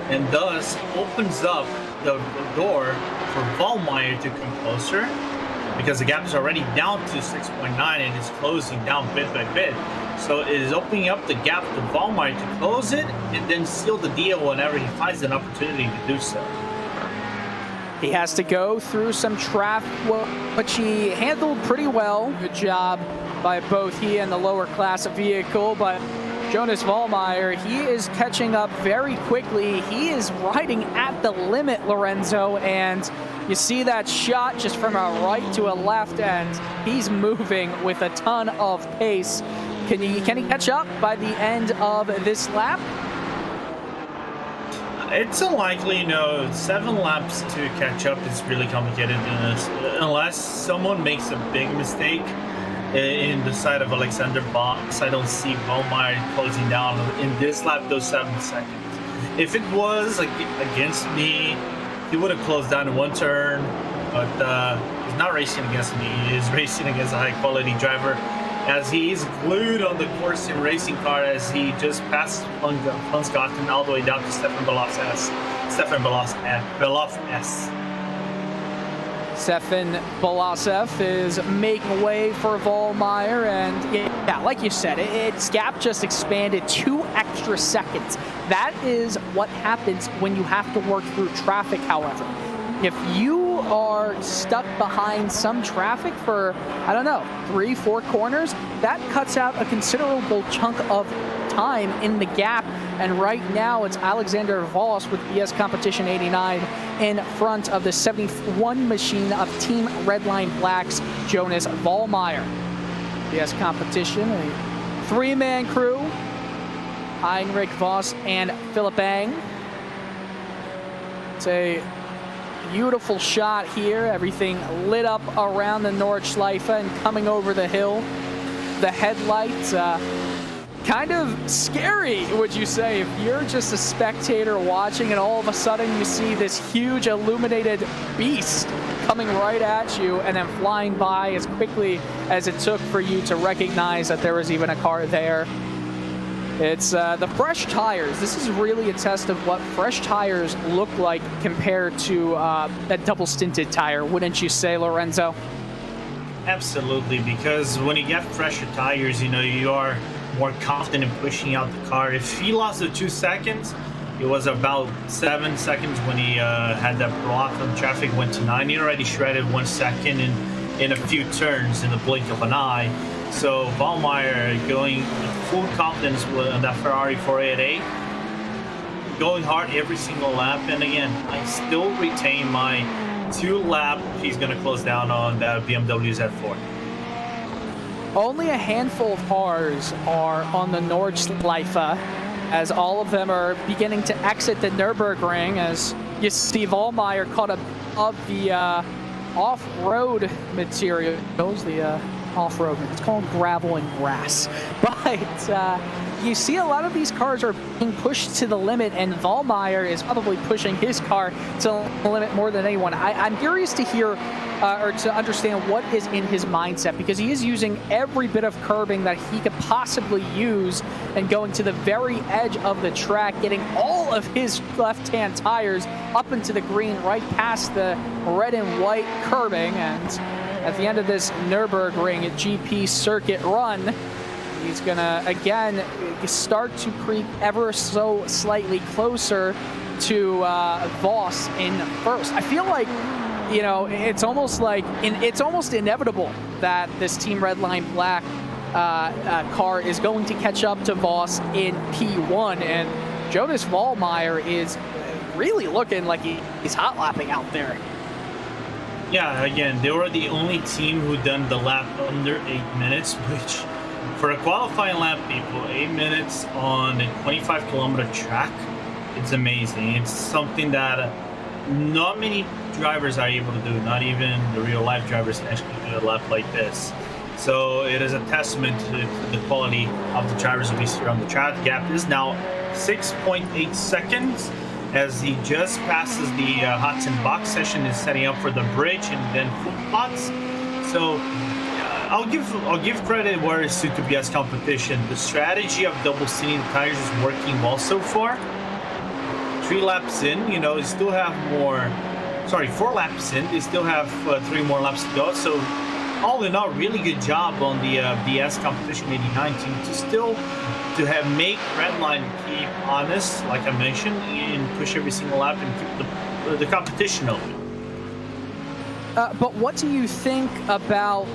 and thus opens up the door for Vollmeyer to come closer, because the gap is already down to 6.9 and is closing down bit by bit. So it is opening up the gap to Vollmeyer to close it and then seal the deal whenever he finds an opportunity to do so. He has to go through some traffic, which he handled pretty well. Good job by both he and the lower class vehicle, but Jonas Vollmeyer, he is catching up very quickly. He is riding at the limit, Lorenzo, and you see that shot just from a right to a left, and he's moving with a ton of pace. Can he catch up by the end of this lap? It's unlikely, 7 laps to catch up is really complicated unless someone makes a big mistake in the side of Alexander Voss. I don't see Vollmeyer closing down in this lap those 7 seconds. If it was against me, he would have closed down in one turn, but he's not racing against me. He is racing against a high-quality driver, as he's glued on the course sim racing car as he just passed Hans Gotten all the way down to Stefan Beloff S. Stefan Beloff is making way for Vollmeyer, and yeah, like you said, its gap just expanded 2 extra seconds. That is what happens when you have to work through traffic, however. If you are stuck behind some traffic for, I don't know, 3-4 corners, that cuts out a considerable chunk of time in the gap. And right now it's Alexander Voss with BS Competition 89 in front of the 71 machine of Team Redline Black's Jonas Vollmeyer. BS Competition, a 3-man crew, Heinrich Voss and Philip Eng. It's a beautiful shot here, everything lit up around the Nordschleife and coming over the hill. The headlights, kind of scary, would you say, if you're just a spectator watching and all of a sudden you see this huge illuminated beast coming right at you and then flying by as quickly as it took for you to recognize that there was even a car there. It's the fresh tires. This is really a test of what fresh tires look like compared to that double stinted tire, wouldn't you say, Lorenzo? Absolutely, because when you get fresher tires, you are more confident in pushing out the car. If he lost the 2 seconds, it was about 7 seconds when he had that block on traffic, went to 9. He already shredded 1 second in a few turns in the blink of an eye. So Vollmeyer going with full confidence on that Ferrari 488, going hard every single lap. And again, I still retain my 2 lap. He's going to close down on that BMW Z4. Only a handful of cars are on the Nordschleife, as all of them are beginning to exit the Nurburgring, as you see Vollmeyer caught up of the off-road materials, the off-road. It's called gravel and grass. But you see a lot of these cars are being pushed to the limit, and Vollmeyer is probably pushing his car to the limit more than anyone. I'm curious to hear or to understand what is in his mindset, because he is using every bit of curbing that he could possibly use and going to the very edge of the track, getting all of his left-hand tires up into the green, right past the red and white curbing. And at the end of this Nürburgring GP circuit run, he's gonna again start to creep ever so slightly closer to Voss in first. I feel like, you know, it's almost inevitable that this Team Redline Black car is going to catch up to Voss in P1, and Jonas Vollmeyer is really looking like he's hot lapping out there. Yeah, again, they were the only team who done the lap under 8 minutes, which for a qualifying lap, people, 8 minutes on a 25-kilometer track, it's amazing. It's something that not many drivers are able to do, not even the real-life drivers can actually do a lap like this. So it is a testament to the quality of the drivers we see on the track. Gap is now 6.8 seconds as he just passes the Hudson box session, is setting up for the bridge and then full spots. So I'll give credit where it's due to BS competition. The strategy of double seating the tires is working well so far. 3 laps in, you know, they still have more. Sorry, 4 laps in, they still have 3 more laps to go. So all in all, really good job on the BS competition 89 team to still make Redline keep honest, like I mentioned, and push every single lap and keep the competition open. But what do you think about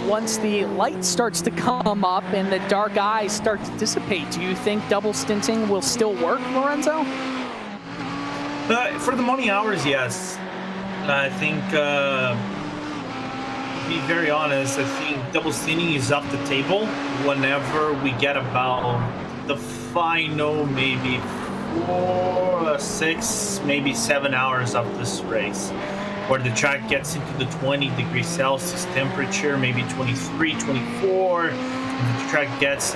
once the light starts to come up and the dark eyes start to dissipate? Do you think double stinting will still work, Lorenzo? For the morning hours, yes. I think, to be very honest, I think double stinting is off the table whenever we get about the final maybe 4, 6, maybe 7 hours of this race, where the track gets into the 20 degrees Celsius temperature, maybe 23, 24, and the track gets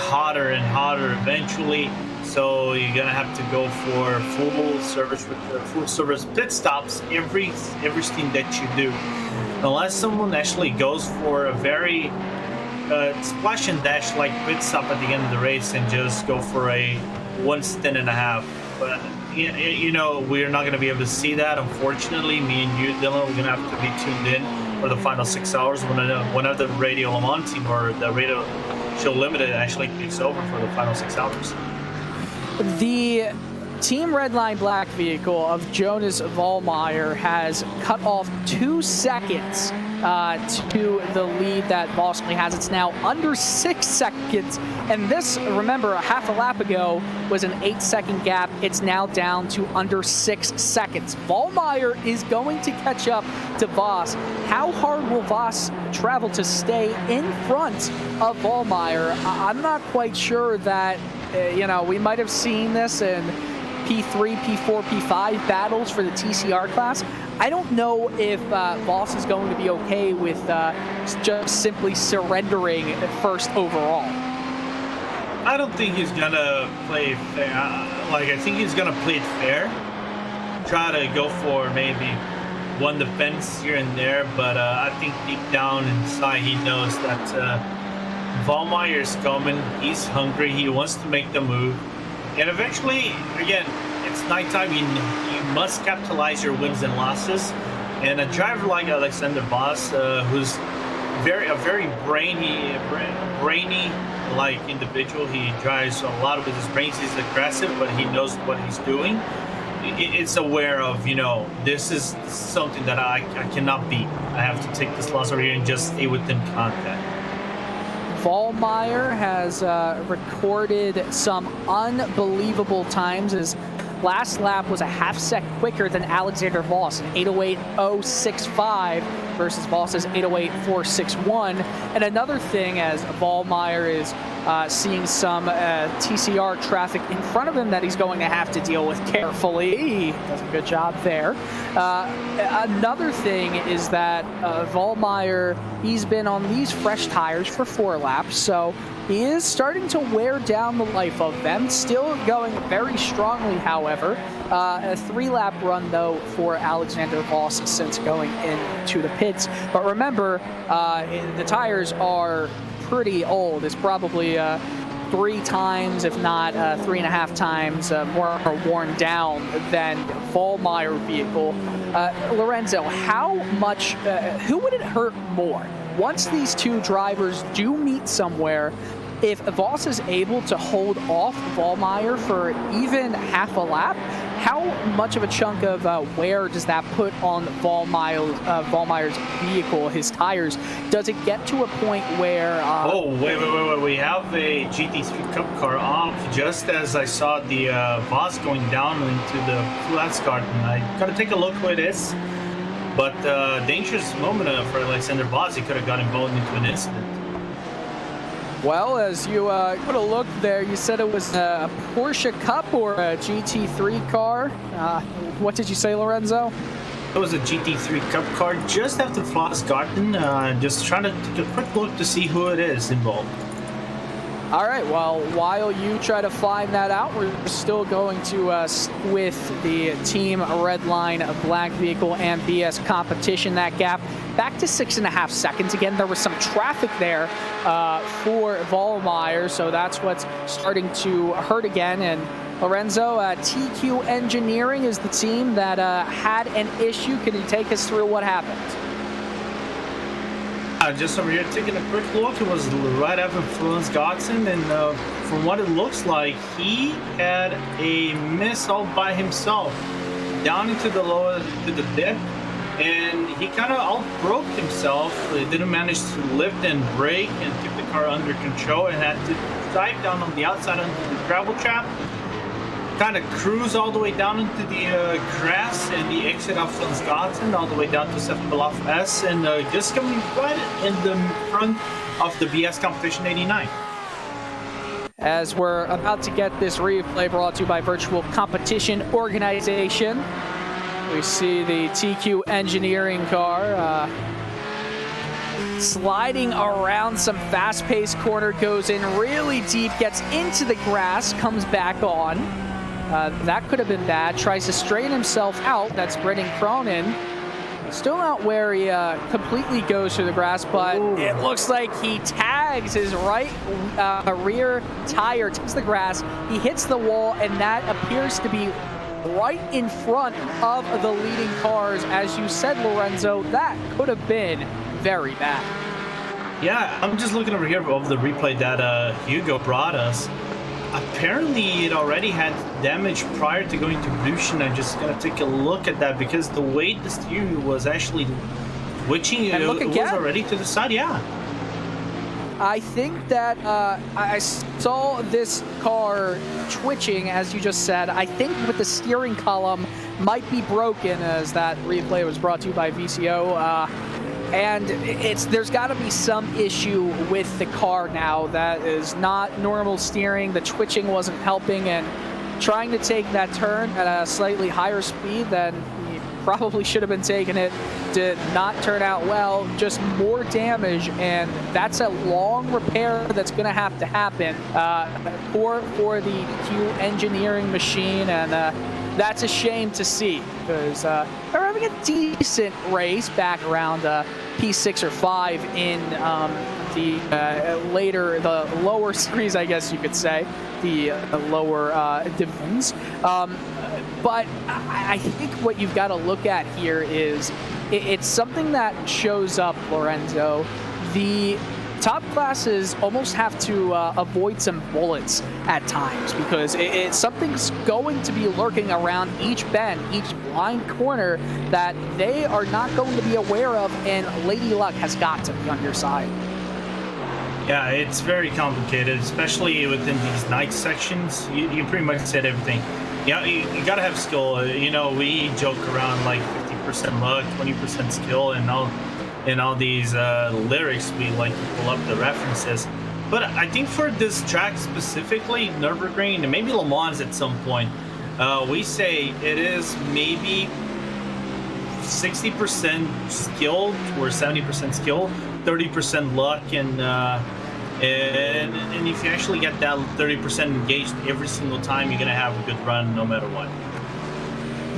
hotter and hotter eventually. So you're gonna have to go for full service pit stops every stint that you do, unless someone actually goes for a very splash and dash like pit stop at the end of the race and just go for a 1 stint and a half. But you know, we're not going to be able to see that, unfortunately. Me and you, Dylan, we're going to have to be tuned in for the final 6 hours whenever the Radio Le Mans team or the Radio Show Limited actually takes over for the final 6 hours. The Team Redline Black vehicle of Jonas Vollmeyer has cut off 2 seconds to the lead that Voss has. It's now under 6 seconds, and this, remember, a half a lap ago was an 8-second gap. It's now down to under 6 seconds. Vollmeyer is going to catch up to Voss. How hard will Voss travel to stay in front of Vollmeyer? I'm not quite sure that, you know, we might have seen this in P3, P4, P5 battles for the TCR class. I don't know if Voss is going to be okay with just simply surrendering first overall. I don't think he's gonna play fair. I think he's gonna play it fair. Try to go for maybe one defense here and there, but I think deep down inside he knows that Vollmeyer is coming. He's hungry. He wants to make the move. And eventually, again, it's nighttime. You must capitalize your wins and losses. And a driver like Alexander Voss, who's a very brainy like individual. He drives a lot with his brains. He's aggressive, but he knows what he's doing. It's aware of, you know, this is something that I cannot beat. I have to take this loss over here and just stay within contact. Vollmeyer has recorded some unbelievable times. His last lap was a half sec quicker than Alexander Voss, an 808.065 versus Voss's 808.461. And another thing, as Vollmeyer is seeing some TCR traffic in front of him that he's going to have to deal with carefully. He does a good job there. Another thing is that Vollmeyer, he's been on these fresh tires for 4 laps, so he is starting to wear down the life of them. Still going very strongly, however. A 3-lap run, though, for Alexander Voss since going into the pits. But remember, the tires are pretty old. It's probably 3 times, if not 3.5 times more worn down than Vollmeyer vehicle. Lorenzo, how much, who would it hurt more? Once these two drivers do meet somewhere, if Voss is able to hold off Vollmeyer for even half a lap, how much of a chunk of wear does that put on Vollmeyer's vehicle, his tires? Does it get to a point where... oh, wait. We have a GT3 Cup car off just as I saw the Voss going down into the Class Competition. I got to take a look who it is. But dangerous moment for Alexander Voss. He could have got involved into an incident. Well, as you put a look there, you said it was a Porsche Cup or a GT3 car. What did you say, Lorenzo? It was a GT3 Cup car just after Flosgarten. Just trying to take a quick look to see who it is involved. All right, well, while you try to find that out, we're still going to with the Team Redline Black Vehicle and BS competition. That gap back to 6.5 seconds. Again, there was some traffic there for Vollmeyer, so that's what's starting to hurt again. And Lorenzo, TQ Engineering is the team that had an issue. Can you take us through what happened? Just over here taking a quick look, it was right after Flosgarten, and from what it looks like, he had a miss all by himself down into the lower to the dip, and he kind of all broke himself. He didn't manage to lift and brake and keep the car under control, and had to dive down on the outside onto the gravel trap, kind of cruise all the way down into the grass and the exit of Flosgarten all the way down to 7 Below S, and just coming right in the front of the BS Competition 89. As we're about to get this replay brought to you by Virtual Competition Organization, we see the TQ Engineering car sliding around some fast-paced corner, goes in really deep, gets into the grass, comes back on. That could have been bad. Tries to straighten himself out. That's Brendan Cronin. Still not where he completely goes through the grass, but it looks like he tags his right rear tire, takes the grass, he hits the wall, and that appears to be right in front of the leading cars. As you said, Lorenzo, that could have been very bad. Yeah, I'm just looking over here of the replay that Hugo brought us. Apparently it already had damage prior to going to production. I'm just gonna take a look at that because the way the steering wheel was actually twitching, it was already to the side. Yeah, I think that I saw this car twitching, as you just said. I think with the steering column might be broken, as that replay was brought to you by VCO. And there's got to be some issue with the car now. That is not normal steering. The twitching wasn't helping, and trying to take that turn at a slightly higher speed than he probably should have been taking it did not turn out well. Just more damage, and that's a long repair that's going to have to happen for the Q Engineering machine, and that's a shame to see, because they're having a decent race back around P6 or 5 in the lower series, I guess you could say, the lower divisions. But I think what you've got to look at here is it's something that shows up, Lorenzo. The top classes almost have to avoid some bullets at times, because something's going to be lurking around each bend, each blind corner that they are not going to be aware of, and Lady Luck has got to be on your side. Yeah, it's very complicated, especially within these night sections. You pretty much said everything. Yeah, you gotta have skill. You know, we joke around like 50% luck, 20% skill, and all these lyrics we like to pull up the references. But I think for this track specifically, Nürburgring, and maybe Le Mans at some point, we say it is maybe 60% skill or 70% skill, 30% luck, and if you actually get that 30% engaged every single time, you're gonna have a good run no matter what.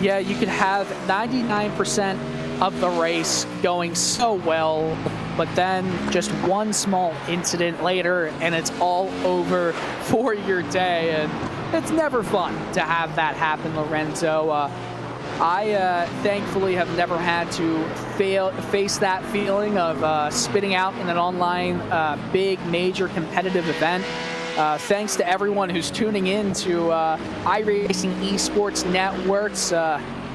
Yeah, you could have 99% of the race going so well, but then just one small incident later and it's all over for your day, and it's never fun to have that happen, Lorenzo. I thankfully have never had to face that feeling of spitting out in an online big major competitive event. Thanks to everyone who's tuning in to iRacing Esports Network's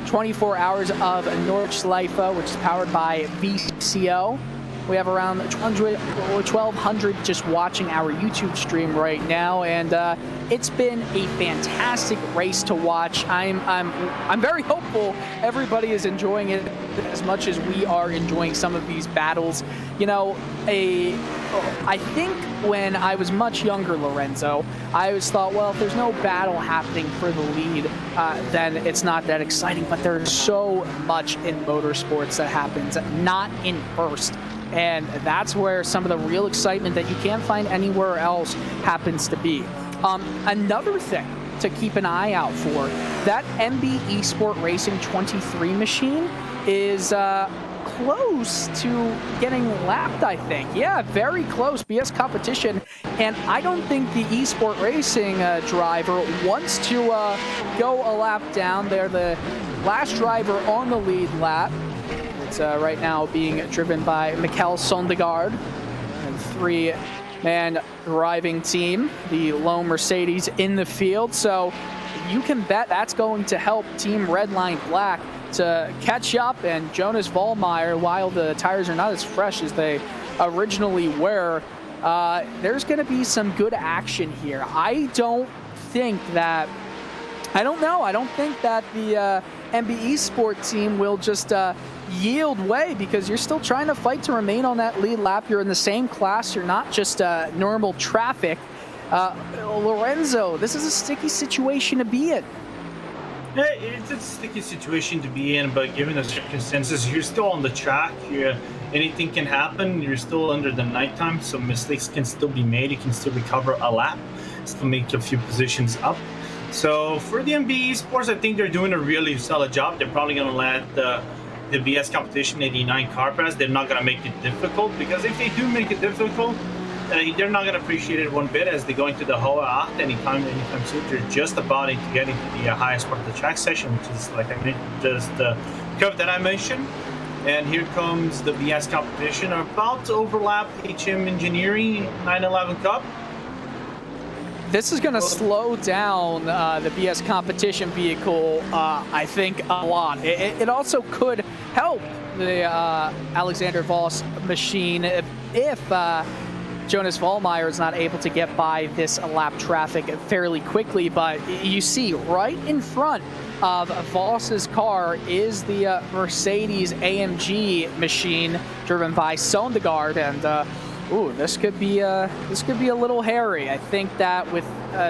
24 hours of Nordschleife, which is powered by VCO. We have around 1,200 just watching our YouTube stream right now, and it's been a fantastic race to watch. I'm very hopeful everybody is enjoying it as much as we are enjoying some of these battles. You know, I think when I was much younger, Lorenzo, I always thought, well, if there's no battle happening for the lead, then it's not that exciting. But there's so much in motorsports that happens, not in first. And that's where some of the real excitement that you can't find anywhere else happens to be. Another thing to keep an eye out for, that MB Esport Racing 23 machine is close to getting lapped, I think. Yeah, very close, BS competition. And I don't think the Esport Racing driver wants to go a lap down. They're the last driver on the lead lap. It's right now being driven by Mikkel Sondegaard, a three-man driving team, the lone Mercedes in the field. So you can bet that's going to help Team Redline Black to catch up. And Jonas Vollmeyer, while the tires are not as fresh as they originally were, there's going to be some good action here. I don't think that the MB Esport team will just yield way, because you're still trying to fight to remain on that lead lap. You're in the same class. You're not just normal traffic. Lorenzo, this is a sticky situation to be in. Yeah, it's a sticky situation to be in, but given the circumstances, you're still on the track. Anything can happen. You're still under the nighttime, so mistakes can still be made. You can still recover a lap, still make a few positions up. So for the MB Esports, I think they're doing a really solid job. They're probably going to let the BS competition 89 car pass. They're not going to make it difficult, because if they do make it difficult, they're not going to appreciate it one bit as they go into the Hoa 8 anytime soon. They're just about to get into the highest part of the track session, which is, like I mentioned, just the curve that I mentioned. And here comes the BS competition, about to overlap HM Engineering 911 Cup. This is going to slow down the BS competition vehicle, I think, a lot. It also could help the Alexander Voss machine if Jonas Vollmeyer is not able to get by this lap traffic fairly quickly. But you see, right in front of Voss's car is the Mercedes AMG machine driven by Sondegaard, and ooh, this could be a little hairy. I think that with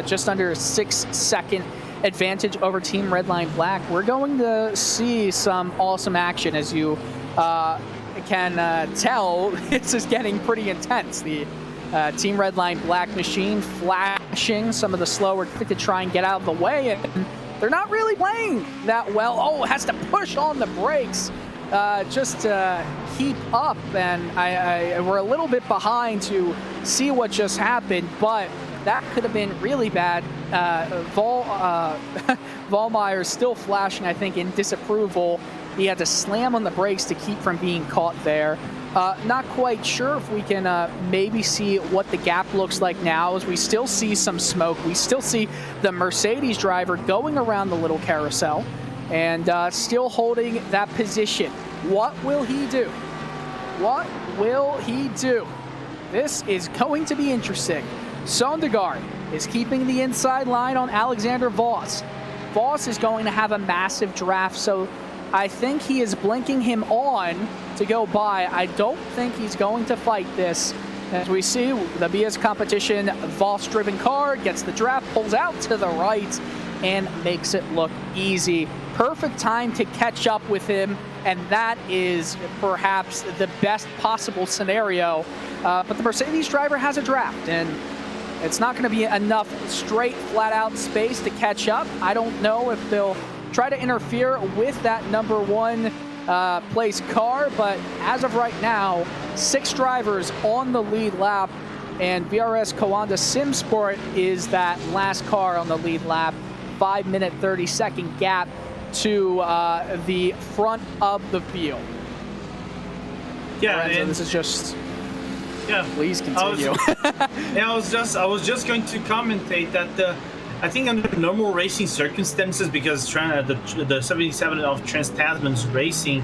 just under a 6-second advantage over Team Redline Black, we're going to see some awesome action. As you can tell, this is getting pretty intense. The Team Redline Black machine flashing some of the slower to try and get out of the way, and they're not really playing that well. Oh, has to push on the brakes just to keep up, and we're a little bit behind to see what just happened, but that could have been really bad. Vollmeyer is still flashing, I think, in disapproval. He had to slam on the brakes to keep from being caught there. Not quite sure if we can maybe see what the gap looks like now, as we still see some smoke. We still see the Mercedes driver going around the little carousel and still holding that position. What will he do? What will he do? This is going to be interesting. Sondegaard is keeping the inside line on Alexander Voss. Voss is going to have a massive draft, so I think he is blinking him on to go by. I don't think he's going to fight this. As we see, the BS competition Voss-driven car gets the draft, pulls out to the right, and makes it look easy. Perfect time to catch up with him, and that is perhaps the best possible scenario. But the Mercedes driver has a draft, and it's not going to be enough straight, flat-out space to catch up. I don't know if they'll try to interfere with that number one place car, but as of right now, 6 drivers on the lead lap, and VRS Coanda SimSport is that last car on the lead lap. 5-minute 30-second gap to the front of the field. Yeah, Lorenzo, and this is just. Yeah, please continue. I was just going to commentate that I think under normal racing circumstances, because the 77 of Trans Tasman's racing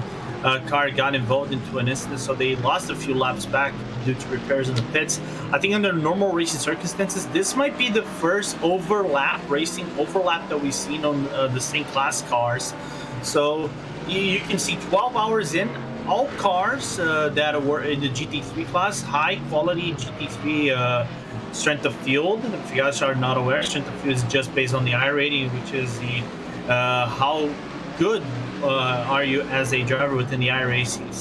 car got involved into an incident, so they lost a few laps back due to repairs in the pits. I think under normal racing circumstances, this might be the first racing overlap that we've seen on the same class cars. So you can see 12 hours in, all cars that were in the GT3 class, high quality GT3 strength of field. If you guys are not aware, strength of field is just based on the iRating, which is the how good are you as a driver within the iRacing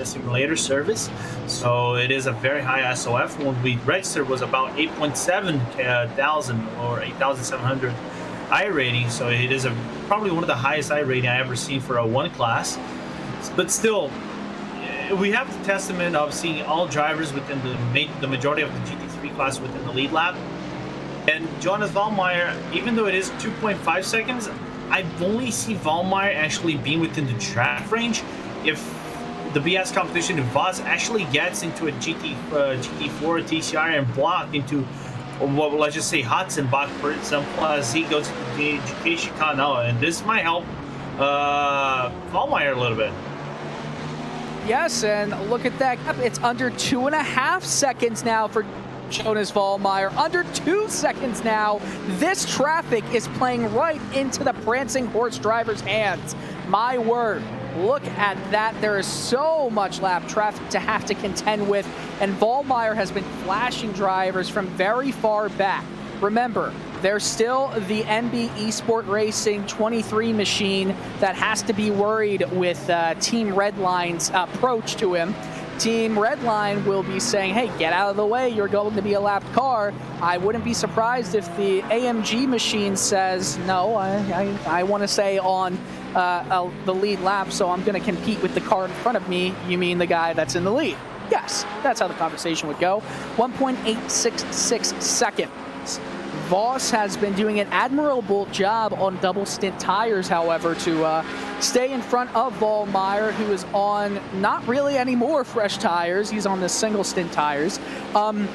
simulator service. So it is a very high SOF. When we registered was about 8.7 thousand or 8,700 iRating. So it is probably one of the highest iRating I ever seen for a one class. But still, we have the testament of seeing all drivers within the majority of the GT3 class within the lead lap. And Jonas Vollmeyer, even though it is 2.5 seconds, I only see Vollmeyer actually being within the draft range if the BS competition, if Voss actually gets into a GT4 TCR and block into, well, let's just say Hotzenbach, for example, as he goes into the GT Chicane, and this might help Vollmeyer a little bit. Yes, and look at that. It's under 2.5 seconds now for Jonas Vollmeyer. Under 2 seconds now. This traffic is playing right into the prancing horse driver's hands. My word. Look at that. There is so much lap traffic to have to contend with, and Vollmeyer has been flashing drivers from very far back. Remember, there's still the MB Esport Racing 23 machine that has to be worried with Team Redline's approach to him. Team Redline will be saying, hey, get out of the way, you're going to be a lapped car. I wouldn't be surprised if the AMG machine says, no, I want to stay on the lead lap, so I'm going to compete with the car in front of me. You mean the guy that's in the lead? Yes, that's how the conversation would go. 1.866 seconds. Voss has been doing an admirable job on double stint tires, however, to stay in front of Vollmeyer, who is on not really any more fresh tires. He's on the single stint tires. It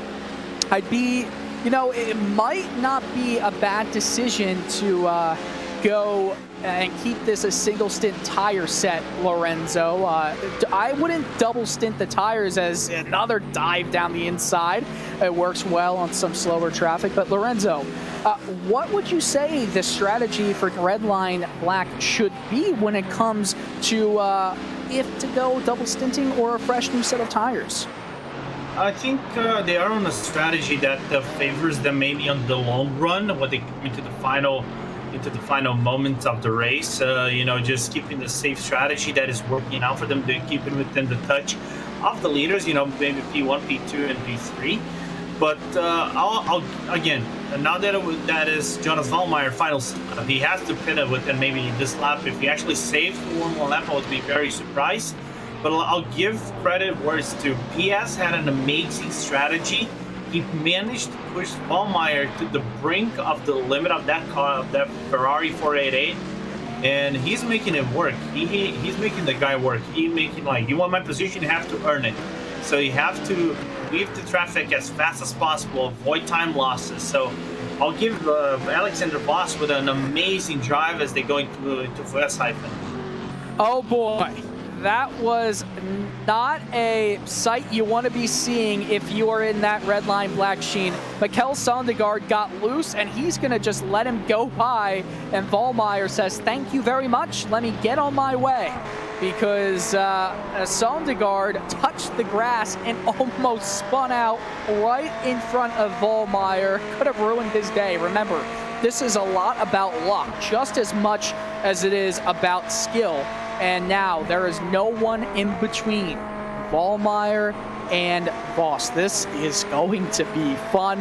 might not be a bad decision to go and keep this a single stint tire set, Lorenzo. I wouldn't double stint the tires as another dive down the inside. It works well on some slower traffic. But Lorenzo, what would you say the strategy for Redline Black should be when it comes to if to go double stinting or a fresh new set of tires? I think they are on a strategy that favors them maybe on the long run when they come into the final moments of the race. Just keeping the safe strategy that is working out for them to keep it within the touch of the leaders. Maybe P1, P2, and P3. But I'll again, now that is Jonas Vollmeyer final, he has to pit it within maybe this lap. If he actually saves one more lap, I would be very surprised. But I'll give credit where it's due. PS had an amazing strategy. He managed to push Vollmeyer to the brink of the limit of that car, of that Ferrari 488, and he's making it work. He's making the guy work. He's making, like, you want my position, you have to earn it. So you have to leave the traffic as fast as possible, avoid time losses. So I'll give Alexander Voss with an amazing drive as they go into Westhyphen. Oh boy. that was not a sight you want to be seeing if you are in that red line black sheen. Mikel Sondergaard got loose, and he's going to just let him go by, and Vollmeyer says, thank you very much, let me get on my way. Because Sondergaard touched the grass and almost spun out right in front of Vollmeyer. Could have ruined his day. Remember, this is a lot about luck, just as much as it is about skill. And now there is no one in between Vollmeyer and Voss. This is going to be fun.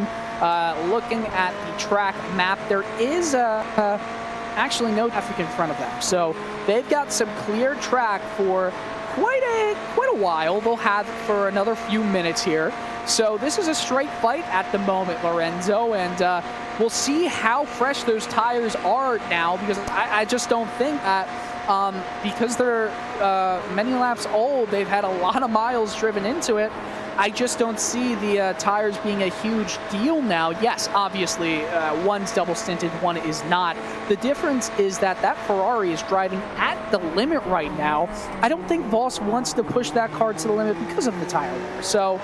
Looking at the track map, there is actually no traffic in front of them. So they've got some clear track for quite a while. They'll have it for another few minutes here. So this is a straight fight at the moment, Lorenzo, and we'll see how fresh those tires are now, because I just don't think that because they're many laps old, they've had a lot of miles driven into it. I just don't see the tires being a huge deal now. Yes, obviously, one's double stinted, one is not. The difference is that that Ferrari is driving at the limit right now. I don't think Voss wants to push that car to the limit because of the tire wear. So,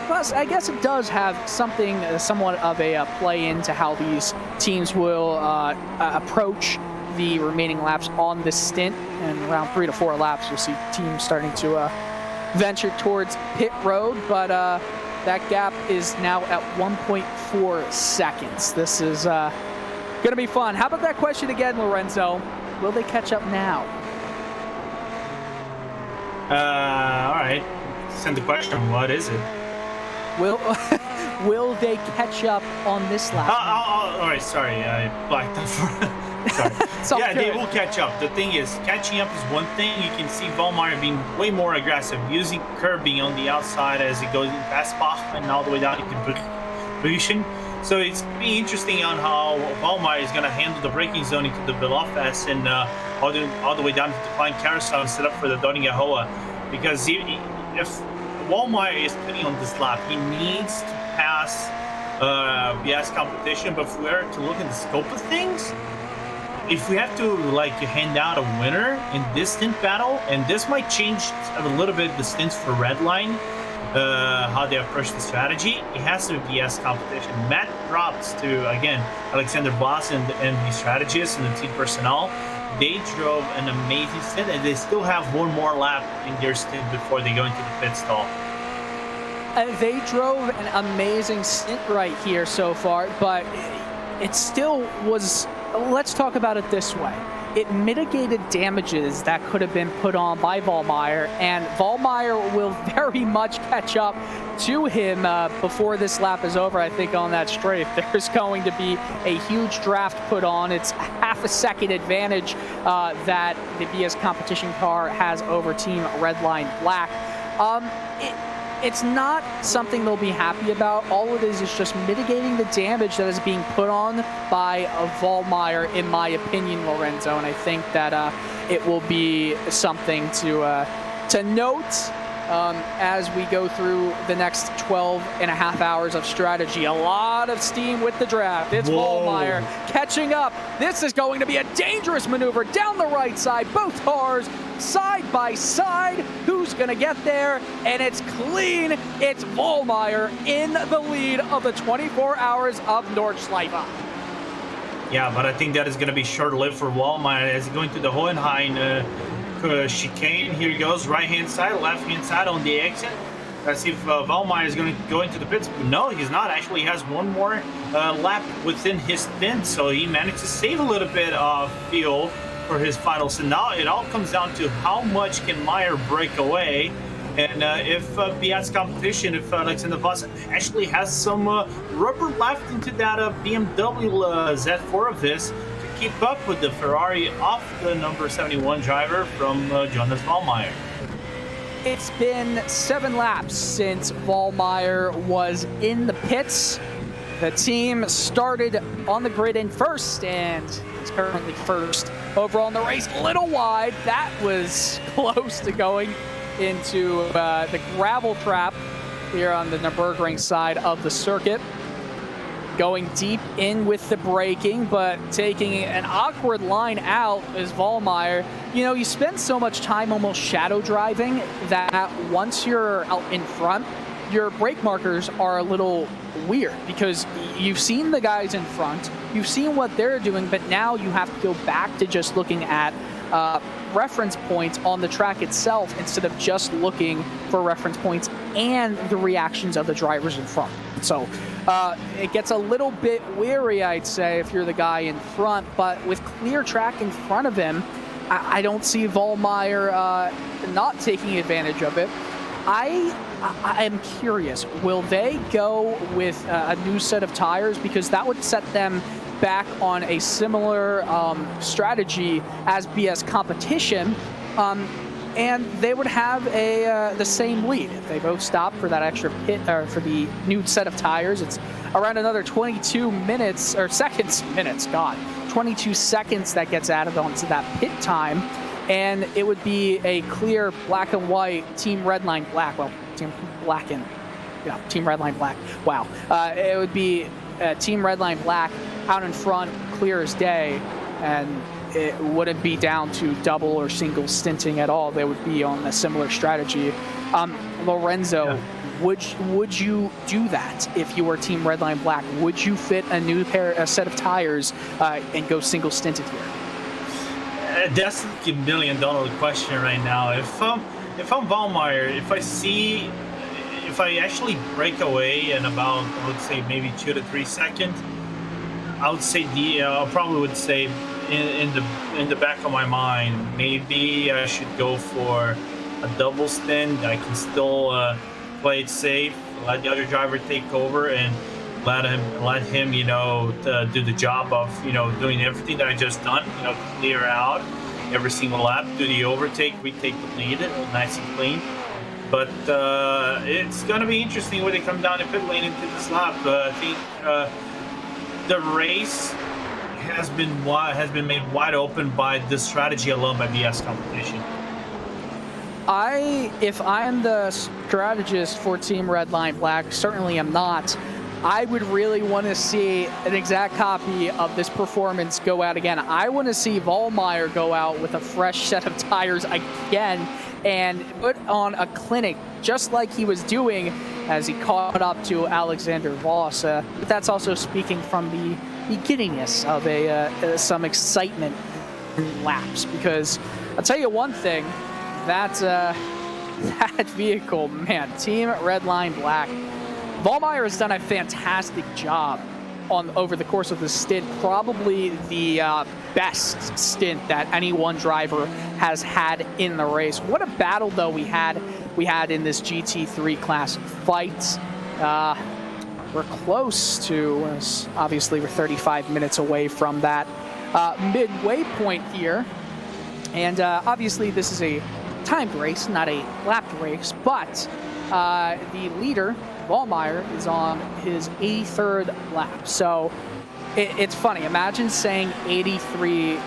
plus, I guess it does have something, somewhat of a play into how these teams will approach the remaining laps on this stint. And around 3 to 4 laps, you'll see teams starting to venture towards pit road, but that gap is now at 1.4 seconds. This is going to be fun. How about that question again, Lorenzo? Will they catch up now? All right. Send the question. What is it? Will they catch up on this lap? All right. Sorry, I blacked out for. Sorry. Yeah, they will catch up. The thing is, catching up is one thing. You can see Vollmeyer being way more aggressive, using curbing on the outside as it goes past Bach and all the way down into position. So it's going to be interesting on how Vollmeyer is going to handle the braking zone into the Belfast and all the way down to the Klein Carousel and set up for the Doningahoa. Because if Vollmeyer is putting on this lap, he needs to pass BS competition. But if we are to look at the scope of things, if we have to hand out a winner in this stint battle, and this might change a little bit the stints for Redline, how they approach the strategy, it has to be BS competition. Matt props to, again, Alexander Voss and the strategists and the team personnel. They drove an amazing stint, and they still have one more lap in their stint before they go into the pit stall. They drove an amazing stint right here so far, but it still was. Let's talk about it this way. It mitigated damages that could have been put on by Vollmeyer, and Vollmeyer will very much catch up to him before this lap is over. I think on that straight, there's going to be a huge draft put on. It's half a second advantage that the BS competition car has over Team Redline Black. It's not something they'll be happy about. All it is just mitigating the damage that is being put on by Vollmeyer, in my opinion, Lorenzo. And I think that it will be something to note as we go through the next 12 and a half hours of strategy. A lot of steam with the draft. It's Vollmeyer catching up. This is going to be a dangerous maneuver down the right side. Both cars side by side. Who's going to get there? And it's clean. It's Vollmeyer in the lead of the 24 hours of Nordschleife. Yeah, but I think that is going to be short-lived for Vollmeyer as he's going to the Hohenheim chicane. Here he goes, right-hand side, left-hand side on the exit. Let's see if Vollmeyer is going to go into the pits. No, he's not. Actually, he has one more lap within his stint, so he managed to save a little bit of fuel for his final. So now it all comes down to how much can Meyer break away, and if BS competition, if Alexander Voss actually has some rubber left into that BMW Z4 of his to keep up with the Ferrari off the number 71 driver from Jonas Vollmeyer. It's been 7 laps since Vollmeyer was in the pits. The team started on the grid in first and is currently first overall in the race. A little wide. That was close to going into the gravel trap here on the Nurburgring side of the circuit. going deep in with the braking, but taking an awkward line out is Vollmeyer. You know, you spend so much time almost shadow driving that once you're out in front, your brake markers are a little weird because you've seen the guys in front, you've seen what they're doing, but now you have to go back to just looking at reference points on the track itself instead of just looking for reference points and the reactions of the drivers in front. So it gets a little bit weary, I'd say, if you're the guy in front, but with clear track in front of him, I don't see Vollmeyer not taking advantage of it. I am curious, will they go with a new set of tires? Because that would set them back on a similar strategy as BS Competition, and they would have the same lead. If they both stop for that extra pit, or for the new set of tires, it's around another 22 minutes, or minutes, God, 22 seconds that gets added onto that pit time. And it would be a clear black and white Team Redline Black. Well, Team Black and, Team Redline Black. Wow. It would be Team Redline Black out in front, clear as day, and it wouldn't be down to double or single stinting at all. They would be on a similar strategy. Lorenzo, would you do that if you were Team Redline Black? Would you fit a set of tires and go single stinted here? That's the million-dollar question right now. If I'm Vollmeyer, if I actually break away in about, I would say maybe 2 to 3 seconds, I would say I probably would say in the back of my mind, maybe I should go for a double stint. I can still play it safe, let the other driver take over, and let him do the job of doing everything that I just done, clear out every single lap, do the overtake, retake the lead, nice and clean. But it's gonna be interesting when they come down the pit lane into this lap. I think the race has been made wide open by this strategy alone by BS Competition. If I'm the strategist for Team Redline Black, certainly am not. I would really want to see an exact copy of this performance go out again. I want to see Vollmeyer go out with a fresh set of tires again and put on a clinic just like he was doing as he caught up to Alexander Voss. But that's also speaking from the beginningness of some excitement in laps, because I'll tell you one thing, that vehicle, man, Team Redline Black, Vollmeyer has done a fantastic job over the course of the stint, probably the best stint that any one driver has had in the race. What a battle, though, we had in this GT3 class fight. We're close to, obviously we're 35 minutes away from that midway point here, and obviously this is a timed race, not a lapped race, but the leader, Vollmeyer, is on his 83rd lap. So it's funny. Imagine saying 83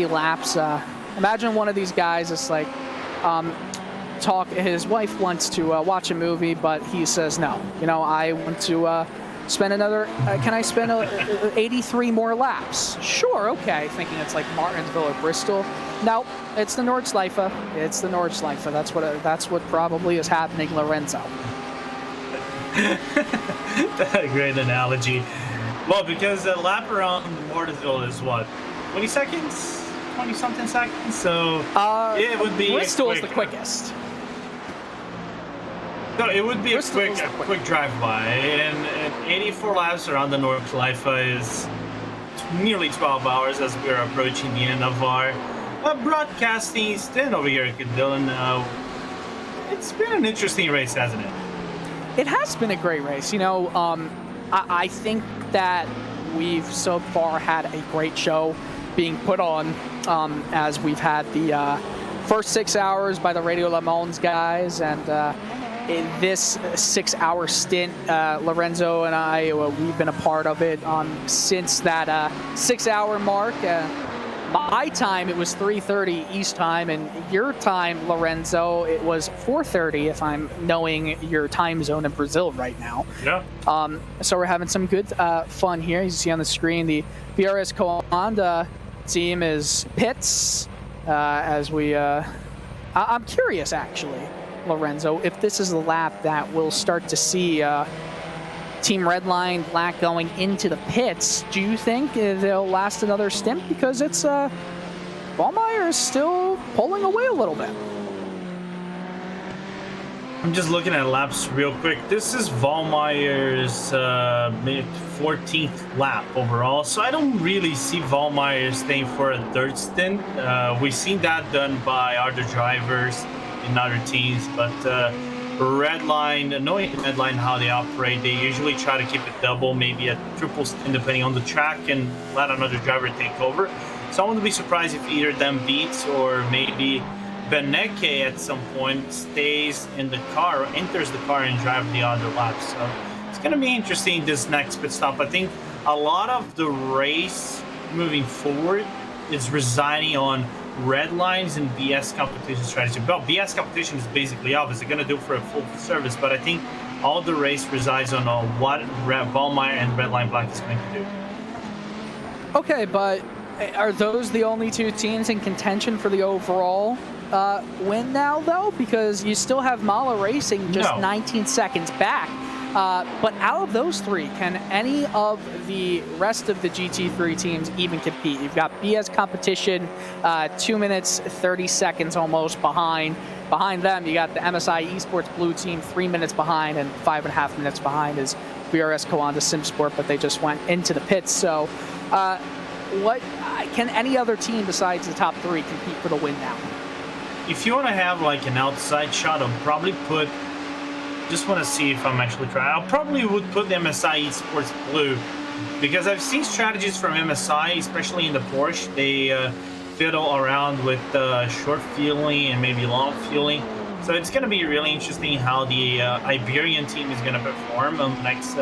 laps. Imagine one of these guys is like, his wife wants to watch a movie, but he says, no, I want to spend another, can I spend 83 more laps? Sure, okay. Thinking it's like Martinsville or Bristol. No, it's the Nordschleife. It's the Nordschleife. That's what probably is happening, Lorenzo. That's a great analogy. Well, because a lap around Martinsville is what, 20 seconds? 20-something seconds? So it would be Bristol is the quickest. No, it would be a quick drive-by, and 84 laps around the Nordschleife is nearly 12 hours as we're approaching the end of our broadcasting stint over here at Dylan. It's been an interesting race, hasn't it? It has been a great race. I think that we've so far had a great show being put on, as we've had the first 6 hours by the Radio Le Mans guys, and in this 6-hour stint, Lorenzo and I, we've been a part of it since that 6-hour mark. my time, it was 3:30 East time, and your time, Lorenzo, it was 4:30, if I'm knowing your time zone in Brazil right now. Yeah. So we're having some good fun here. You see on the screen, the VRS Honda team is pits as we... I'm curious, actually, Lorenzo, if this is the lap that we'll start to see Team Redline Black going into the pits. Do you think they'll last another stint? Because it's Vollmeyer is still pulling away a little bit. I'm just looking at laps real quick. This is Vollmeyer's 14th lap overall, so I don't really see Vollmeyer staying for a third stint. We've seen that done by other drivers in other teams, but Redline, knowing Redline how they operate, they usually try to keep it double, maybe a triple stint depending on the track, and let another driver take over. So I wouldn't be surprised if either of them beats, or maybe Beneke at some point stays in the car, or enters the car and drives the other laps. So it's going to be interesting, this next pit stop. I think a lot of the race moving forward is residing on red lines and BS competition strategy. Well, BS competition is basically obvious. They're going to do for a full service, but I think all the race resides on what Vollmeyer and Redline Black is going to do. Okay, but are those the only two teams in contention for the overall win now, though? Because you still have Mala Racing just 19 seconds back. But out of those three, can any of the rest of the GT3 teams even compete? You've got BS Competition, 2 minutes, 30 seconds almost behind. Behind them, you got the MSI Esports Blue Team, 3 minutes behind, and 5.5 minutes behind is VRS Coanda SimSport, but they just went into the pits. So what can any other team besides the top three compete for the win now? If you want to have like an outside shot, I'll probably put... Just want to see if I'm actually trying. I probably would put the MSI Esports Blue, because I've seen strategies from MSI, especially in the Porsche. They fiddle around with short fueling and maybe long fueling. So it's going to be really interesting how the Iberian team is going to perform on the next,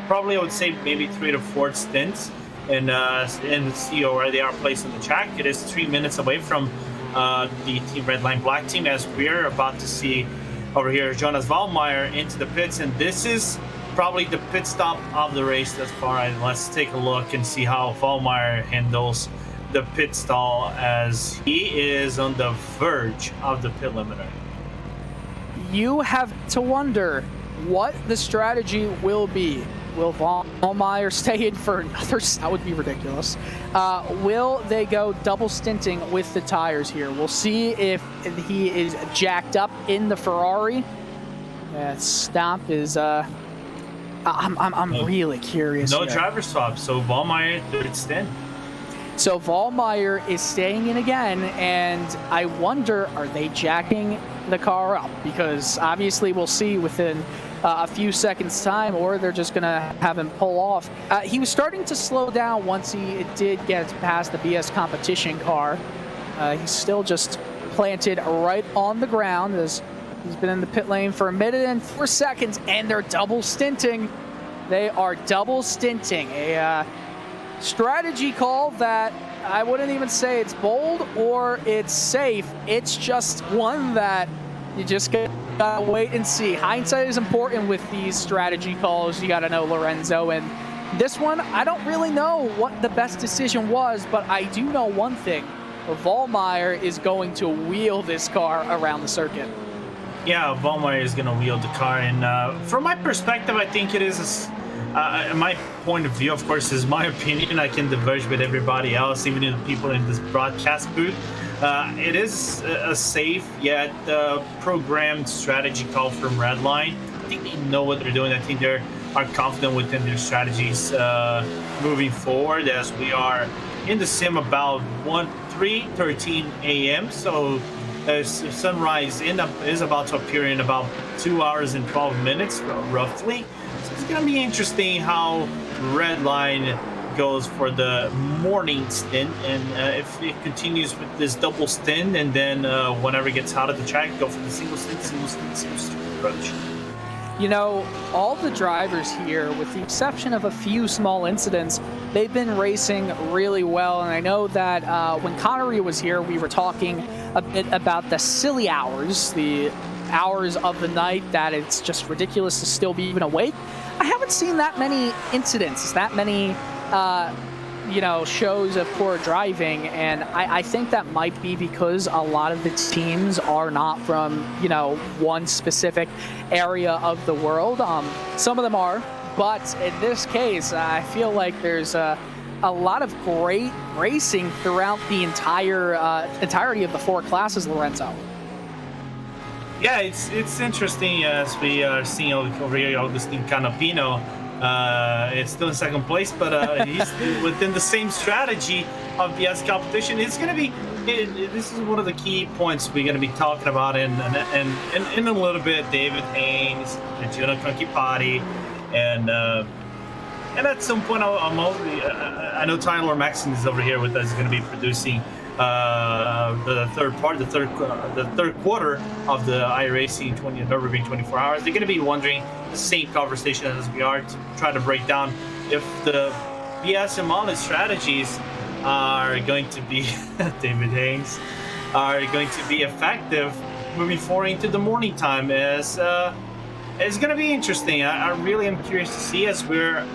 probably I would say maybe 3 to 4 stints in the CO where they are placed on the track. It is 3 minutes away from the Team Redline Black team, as we're about to see over here Jonas Vollmeyer into the pits, and this is probably the pit stop of the race thus far. And let's take a look and see how Vollmeyer handles the pit stall, as he is on the verge of the pit limiter. You have to wonder what the strategy will be. Will Vollmeyer stay in for another? That would be ridiculous. Will they go double stinting with the tires here? We'll see if he is jacked up in the Ferrari. That stop is. I'm really curious. No here. driver swap, so Vollmeyer third stint. So Vollmeyer is staying in again, and I wonder, are they jacking the car up? Because obviously we'll see within a few seconds time, or they're just gonna have him pull off. He was starting to slow down once he did get past the BS competition car. He's still just planted right on the ground, as he's been in the pit lane for 1 minute and 4 seconds, and they're double stinting. They are double stinting. A strategy call that I wouldn't even say it's bold or it's safe. It's just one that you just gotta wait and see. Hindsight is important with these strategy calls. You gotta know, Lorenzo. And this one, I don't really know what the best decision was, but I do know one thing. Vollmeyer is going to wheel this car around the circuit. Yeah, Vollmeyer is going to wheel the car. And from my perspective, I think it is... my point of view, of course, is my opinion. I can diverge with everybody else, even the people in this broadcast booth. It is a safe yet programmed strategy call from Redline. I think they know what they're doing. I think they are confident within their strategies moving forward, as we are in the sim about 3:13 a.m. So sunrise is about to appear in about 2 hours and 12 minutes, roughly. So it's going to be interesting how Redline goes for the morning stint, and if it continues with this double stint, and then whenever it gets out of the track, go for the single stint approach. You know, all the drivers here, with the exception of a few small incidents, they've been racing really well. And I know that when Connery was here, we were talking a bit about the silly hours, the hours of the night that it's just ridiculous to still be even awake. I haven't seen that many incidents, that many, you know, shows of poor driving, and I think that might be because a lot of the teams are not from, you know, one specific area of the world. Some of them are, but in this case, I feel like there's a lot of great racing throughout the entirety of the 4 classes, Lorenzo. Yeah, it's interesting as we are seeing over here Agustin Canapino. It's still in second place, but he's within the same strategy of the S competition. It's going to be, this is one of the key points we're going to be talking about in a little bit. David Haynes, Juno Conchipati, and at some point I know Tyler Maxson is over here with us, going to be producing the third quarter of the iRacing Nürburgring 24 hours. They're going to be wondering the same conversation as we are to try to break down if the BS and Molly strategies are going to be David Haynes are going to be effective moving forward into the morning time. As it's going to be interesting. I really am curious to see as we're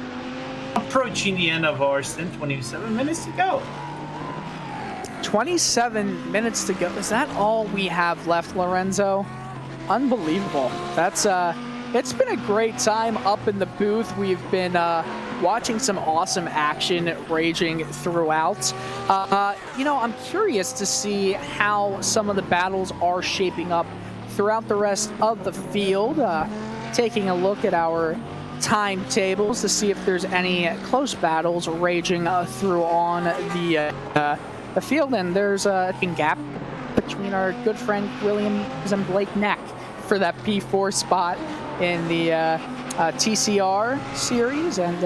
approaching the end of our stint. 27 minutes to go. 27 minutes to go. Is that all we have left, Lorenzo? Unbelievable. That's it's been a great time up in the booth. We've been watching some awesome action raging throughout. You know, I'm curious to see how some of the battles are shaping up throughout the rest of the field. Taking a look at our timetables to see if there's any close battles raging through on the field, and there's a gap between our good friend Williams and Blake Neck for that P4 spot in the TCR series, and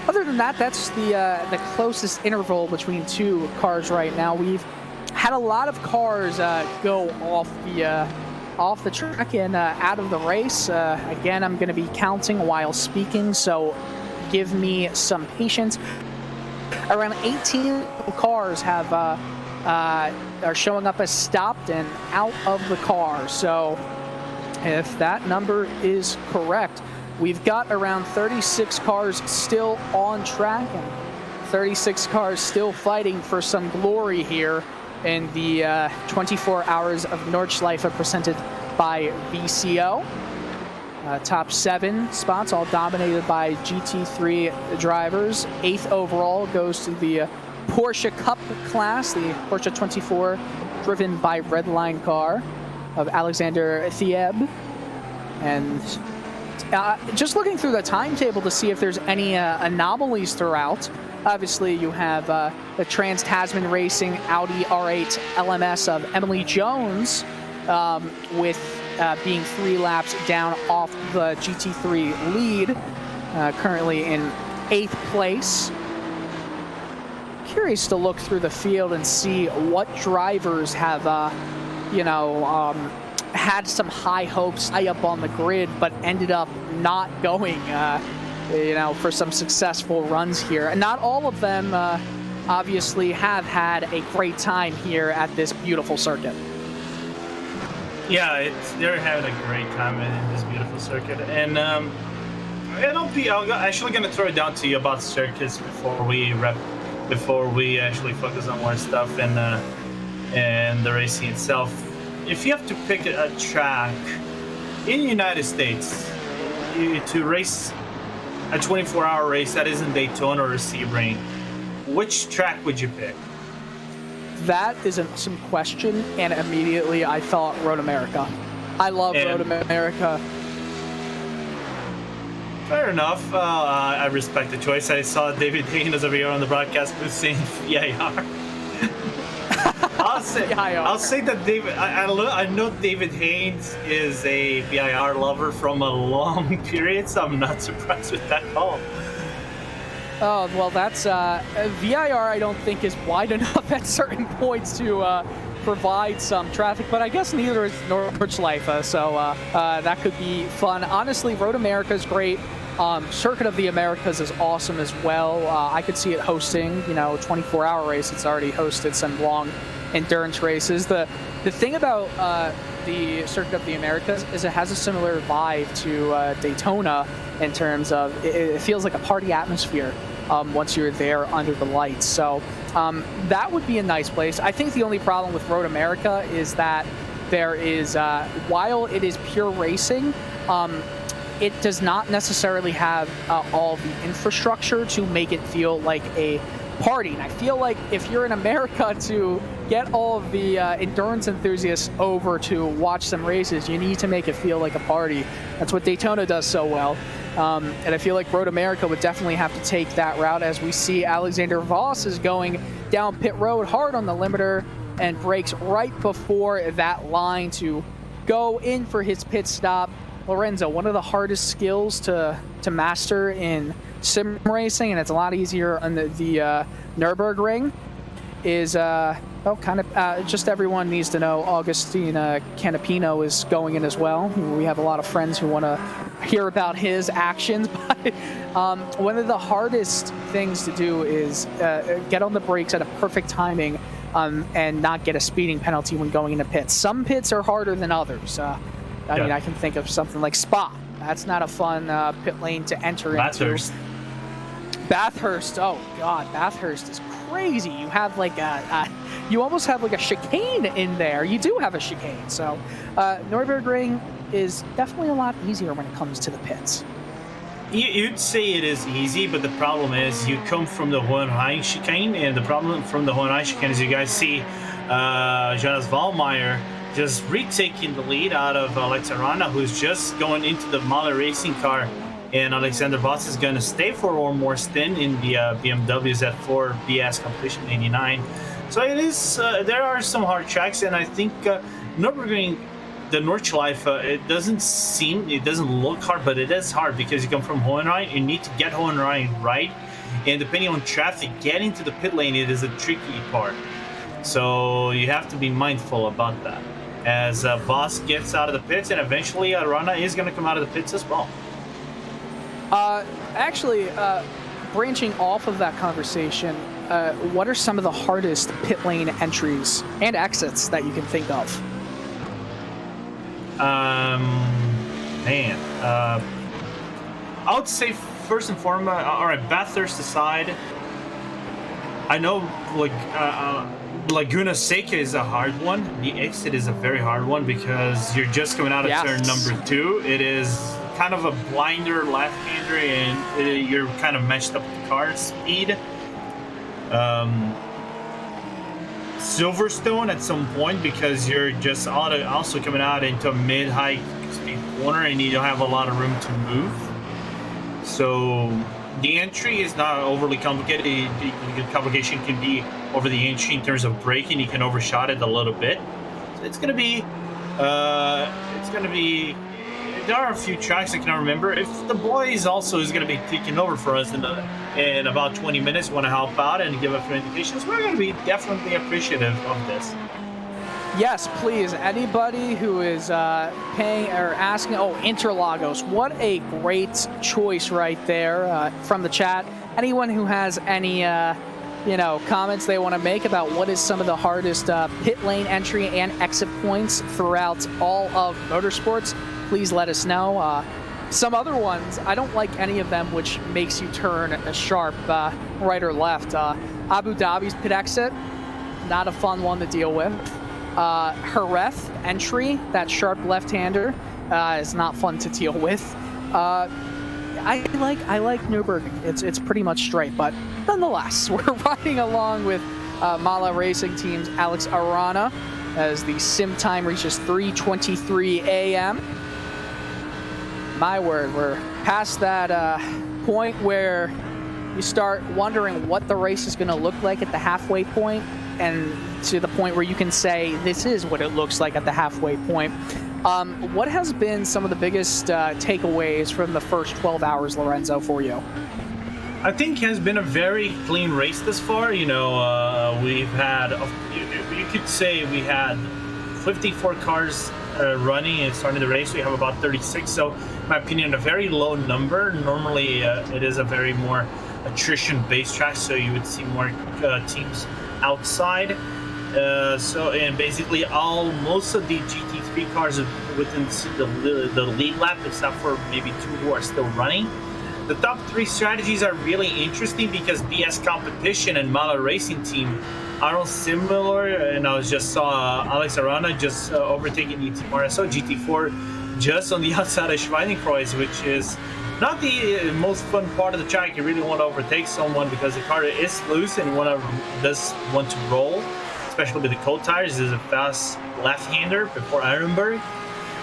other than that, that's the closest interval between 2 cars right now. We've had a lot of cars go off the track and out of the race. Again, I'm going to be counting while speaking, so give me some patience. Around 18 cars have are showing up as stopped and out of the car. So if that number is correct, we've got around 36 cars still on track and 36 cars still fighting for some glory here in the 24 hours of Nordschleife presented by VCO. Top 7 spots, all dominated by GT3 drivers. 8th overall goes to the Porsche Cup class, the Porsche 24, driven by Redline car of Alexander Thieb. And just looking through the timetable to see if there's any anomalies throughout. Obviously, you have the Trans-Tasman Racing Audi R8 LMS of Emily Jones with being 3 laps down off the GT3 lead, currently in 8th place. Curious to look through the field and see what drivers have, had some high hopes high up on the grid, but ended up not going, for some successful runs here. And not all of them, obviously, have had a great time here at this beautiful circuit. Yeah, they're having a great time in this beautiful circuit, and I'm actually going to throw it down to you about circuits before we actually focus on more stuff and the racing itself. If you have to pick a track in the United States to race a 24-hour race that isn't Daytona or Sebring, which track would you pick? That is an awesome question, and immediately I thought Road America. I love Road America. Fair enough. I respect the choice. I saw David Haynes over here on the broadcast booth saying VIR. I'll say that David. I know David Haynes is a VIR lover from a long period, so I'm not surprised with that call. Oh, well, that's VIR I don't think is wide enough at certain points to provide some traffic, but I guess neither is Nordschleife, so that could be fun. Honestly, Road America is great. Circuit of the Americas is awesome as well. I could see it hosting, 24-hour race. It's already hosted some long endurance races. The thing about the Circuit of the Americas is it has a similar vibe to Daytona in terms of it feels like a party atmosphere once you're there under the lights. So that would be a nice place. I think the only problem with Road America is that there is, while it is pure racing, it does not necessarily have all the infrastructure to make it feel like a party. And I feel like if you're in America to get all of the endurance enthusiasts over to watch some races, you need to make it feel like a party. That's what Daytona does so well. And I feel like Road America would definitely have to take that route, as we see Alexander Voss is going down pit road hard on the limiter and brakes right before that line to go in for his pit stop. Lorenzo, one of the hardest skills to master in sim racing, and it's a lot easier on the Nürburgring, is just everyone needs to know Augustine Canapino is going in as well. We have a lot of friends who want to hear about his actions, but one of the hardest things to do is get on the brakes at a perfect timing and not get a speeding penalty when going into pits. Some pits are harder than others. I mean, I can think of something like Spa. That's not a fun pit lane to enter into. Bathurst. Oh God, Bathurst is crazy. You have like you almost have like a chicane in there. You do have a chicane. So Nürburgring is definitely a lot easier when it comes to the pits. You'd say it is easy, but the problem is you come from the Hohenheim chicane, and the problem from the Hohenheim chicane is you guys see Jonas Wallmeyer just retaking the lead out of Alex Arana, who's just going into the Mahler racing car, and Alexander Voss is going to stay for one more stint in the BMW Z4 BS Competition 89. So it is, there are some hard tracks, and I think Nürburgring, the Nordschleife, it doesn't look hard, but it is hard because you come from Hohenheim, you need to get Hohenheim right, and depending on traffic, getting to the pit lane, it is a tricky part. So you have to be mindful about that as Voss gets out of the pits, and eventually Arana is going to come out of the pits as well. Actually, branching off of that conversation, what are some of the hardest pit lane entries and exits that you can think of? I would say first and foremost, all right, Bathurst aside, I know Laguna Seca is a hard one. The exit is a very hard one because you're just coming out of turn number 2. It is kind of a blinder left-hander, and you're kind of matched up with the car speed. Silverstone at some point, because you're just also coming out into a mid-high speed corner and you don't have a lot of room to move. So the entry is not overly complicated. The complication can be over the entry in terms of braking. You can overshot it a little bit. So it's gonna be there are a few tracks I can remember. If the boys also is going to be taking over for us in about 20 minutes, want to help out and give a few indications, we're going to be definitely appreciative of this. Yes, please. Anybody who is paying or asking, Interlagos, what a great choice right there from the chat. Anyone who has any comments they want to make about what is some of the hardest pit lane entry and exit points throughout all of motorsports, please let us know. Some other ones, I don't like any of them which makes you turn a sharp right or left. Abu Dhabi's pit exit, not a fun one to deal with. Jerez entry, that sharp left-hander, is not fun to deal with. I like Nürburgring. It's pretty much straight, but nonetheless, we're riding along with Mahler Racing Team's Alex Arana as the sim time reaches 3:23 a.m. My word, we're past that point where you start wondering what the race is going to look like at the halfway point, and to the point where you can say this is what it looks like at the halfway point. What has been some of the biggest takeaways from the first 12 hours, Lorenzo, for you? I think has been a very clean race thus far. You know, we've had, you could say we had 54 cars running and starting the race. We have about 36. So, in my opinion, a very low number. Normally, it is a very more attrition-based track, so you would see more teams outside. And basically most of the GT3 cars are within the lead lap, except for maybe 2 who are still running. The top 3 strategies are really interesting because BS Competition and Mala Racing Team are all similar, and I just saw Alex Arana just overtaking the Team RSO GT4 just on the outside of Schweinenkreuz, which is not the most fun part of the track. You really want to overtake someone because the car is loose and does want to roll, especially with the cold tires. This is a fast left-hander before Ironburg.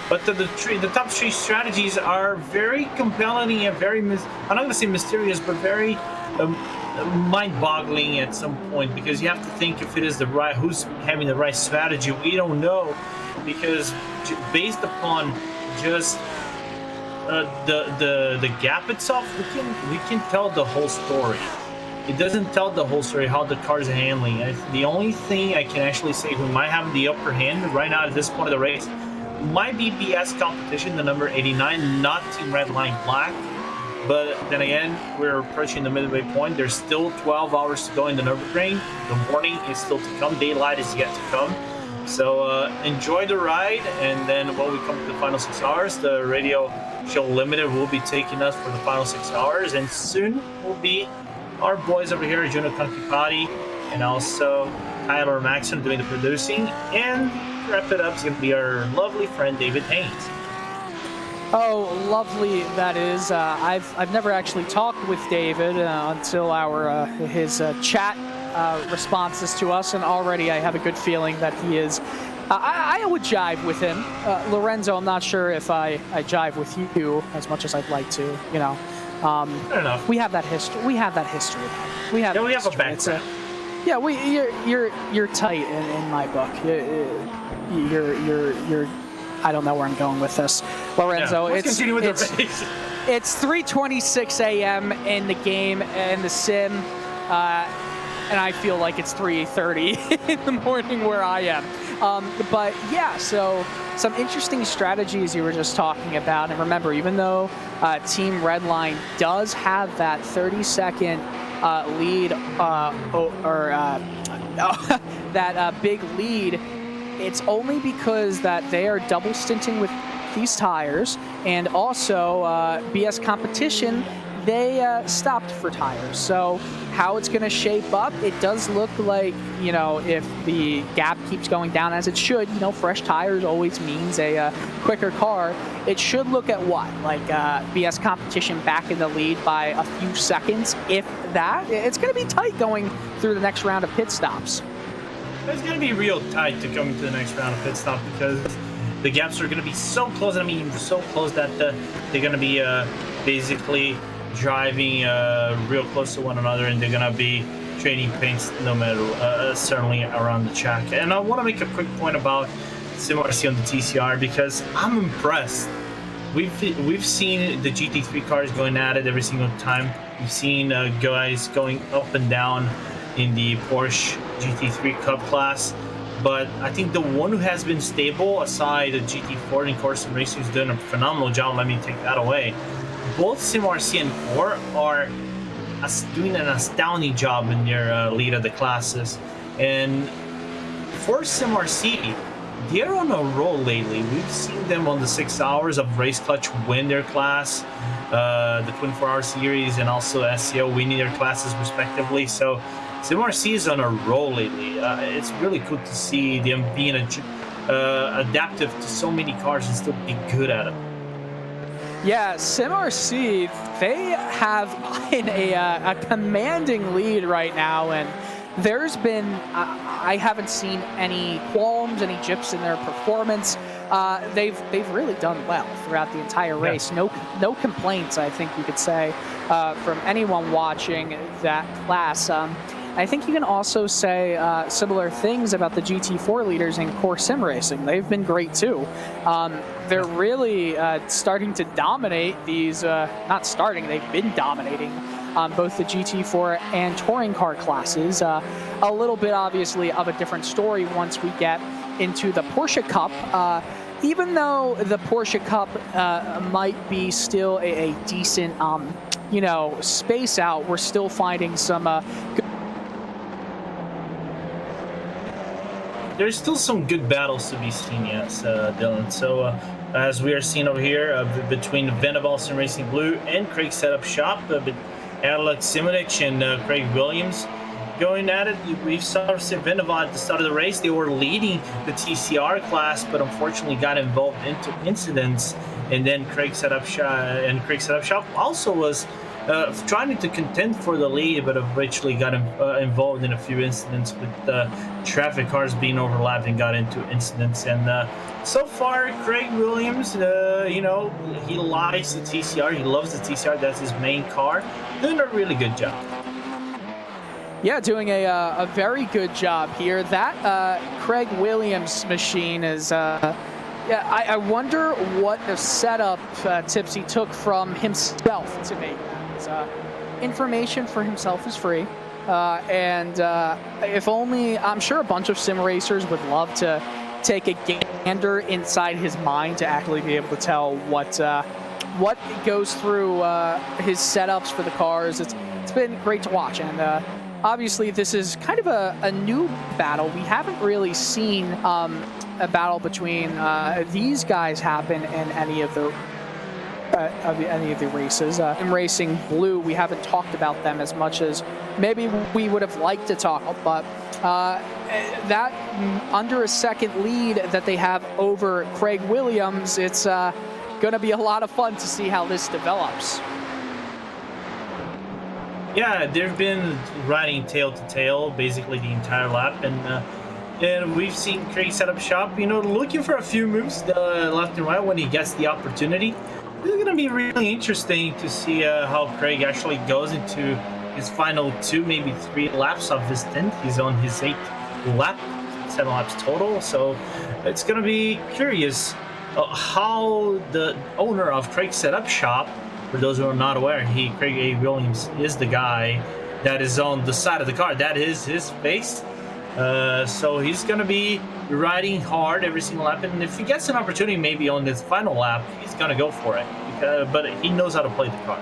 But the top 3 strategies are very compelling and very, I'm not going to say mysterious, but very mind-boggling at some point, because you have to think if it is who's having the right strategy. We don't know, because based upon just the gap itself, we can tell the whole story. It doesn't tell the whole story how the car's handling. The only thing I can actually say who might have the upper hand right now at this point of the race might be BS Competition, the number 89, not Team Redline Black. But then again, we're approaching the midway point. There's still 12 hours to go in the Nürburgring. The morning is still to come. Daylight is yet to come. So enjoy the ride, and then when we come to the final 6 hours, the Radio Show Limited will be taking us for the final 6 hours, and soon will be our boys over here, Juno Kankipati, and also Tyler Maxon doing the producing, and wrap it up is going to be our lovely friend David Haynes. Oh, lovely that is. I've never actually talked with David until his chat responses to us, and already I have a good feeling that he is. I would jive with him. Lorenzo, I'm not sure if I jive with you as much as I'd like to. You know, Fair enough. we have that history. We have that history. We have a background. Yeah, you're tight in my book. You're I don't know where I'm going with this, Lorenzo. Yeah, let's continue with the race. It's 3:26 a.m. in the game and the sim, and I feel like it's 3:30 in the morning where I am. But yeah, so some interesting strategies you were just talking about, and remember, even though Team Redline does have that 30-second lead that big lead, it's only because that they are double stinting with these tires, and also BS Competition, they stopped for tires. So how it's going to shape up, it does look like, you know, if the gap keeps going down as it should, you know, fresh tires always means a quicker car. It should look at what? Like BS Competition back in the lead by a few seconds, if that. It's going to be tight going through the next round of pit stops. It's going to be real tight to come to the next round of pit stop, because the gaps are going to be so close. I mean, so close that they're going to be basically driving real close to one another, and they're going to be trading paints no matter, certainly around the track. And I want to make a quick point about SimRC on the TCR, because I'm impressed. We've seen the GT3 cars going at it every single time. We've seen guys going up and down in the Porsche GT3 Cup class, but I think the one who has been stable, aside the GT4 and Corson Racing, is doing a phenomenal job. Let me take that away. Both SimRC and Core are doing an astounding job in their lead of the classes. And for SimRC, they're on a roll lately. We've seen them on the 6 hours of Race Clutch win their class, the 24-hour series, and also SCO winning their classes respectively. So SimRC is on a roll lately. It's really cool to see them being adaptive to so many cars and still be good at it. Yeah, SimRC, they have in a commanding lead right now, and there's been, I haven't seen any qualms, any jips in their performance. They've really done well throughout the entire race. Yeah. No complaints, I think you could say, from anyone watching that class. I think you can also say similar things about the GT4 leaders in Core Sim Racing. They've been great too. They're really starting to dominate these, not starting, they've been dominating on both the GT4 and touring car classes. A little bit, obviously, of a different story once we get into the Porsche Cup. Even though the Porsche Cup might be still a decent, you know, space out, we're still finding some good. There's still some good battles to be seen, yes, Dylan. So, as we are seeing over here, between Venable Sim Racing Blue and Craig Setup Shop, Alex Simonich and Craig Williams going at it. We saw Venable at the start of the race. They were leading the TCR class, but unfortunately got involved into incidents. And then Craig Setup Shop also was trying to contend for the lead, but eventually got involved in a few incidents with traffic cars being overlapped and got into incidents. And so far, Craig Williams, you know, he likes the TCR. He loves the TCR. That's his main car. Doing a really good job. Yeah, doing a very good job here. That Craig Williams machine is... yeah, I wonder what the setup tips he took from himself to make that. Information for himself is free, and if only, I'm sure a bunch of sim racers would love to take a gander inside his mind to actually be able to tell what goes through his setups for the cars. It's been great to watch, and obviously this is kind of a new battle. We haven't really seen a battle between these guys happen in any of the races. In Racing Blue, we haven't talked about them as much as maybe we would have liked to talk, but that under a second lead that they have over Craig Williams, it's going to be a lot of fun to see how this develops. Yeah, they've been riding tail to tail basically the entire lap, and we've seen Craig Setup Shop, you know, looking for a few moves left and right when he gets the opportunity. This is going to be really interesting to see how Craig actually goes into his final 2, maybe 3 laps of this stint. He's on his 8th lap, 7 laps total. So it's going to be curious how the owner of Craig Setup Shop, for those who are not aware, Craig A. Williams is the guy that is on the side of the car. That is his face. So he's going to be riding hard every single lap, and if he gets an opportunity maybe on this final lap, he's going to go for it, but he knows how to play the car.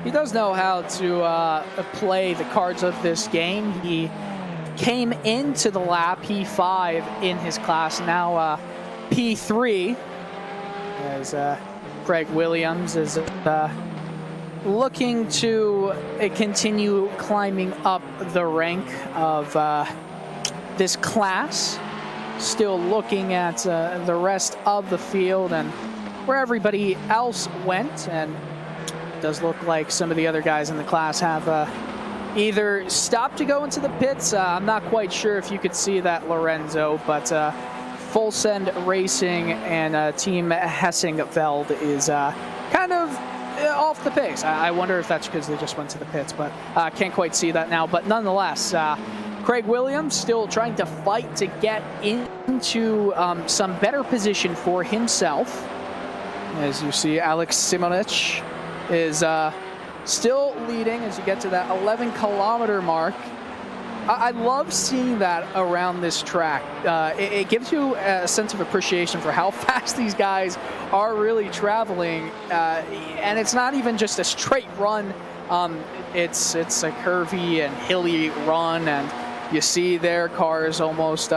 He does know how to play the cards of this game. He came into the lap P5 in his class, now P3, as Craig Williams is looking to continue climbing up the rank of this class. Still looking at the rest of the field and where everybody else went, and it does look like some of the other guys in the class have either stopped to go into the pits. I'm not quite sure if you could see that, Lorenzo, but Full Send Racing and Team Hessingveld is kind of off the pace. I wonder if that's because they just went to the pits, but can't quite see that now. But nonetheless, Craig Williams still trying to fight to get into some better position for himself. As you see, Alex Simonich is still leading as you get to that 11-kilometer mark. I love seeing that around this track. It gives you a sense of appreciation for how fast these guys are really traveling. And it's not even just a straight run. It's a curvy and hilly run, and you see their cars almost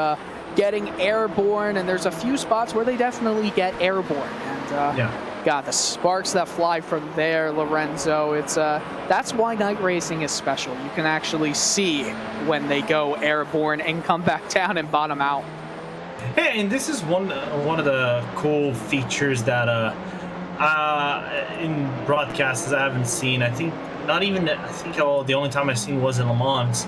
getting airborne, and there's a few spots where they definitely get airborne. And God, the sparks that fly from there, Lorenzo, that's why night racing is special. You can actually see when they go airborne and come back down and bottom out. Hey, and this is one of the cool features that in broadcasts I haven't seen. I think the only time I've seen was in Le Mans.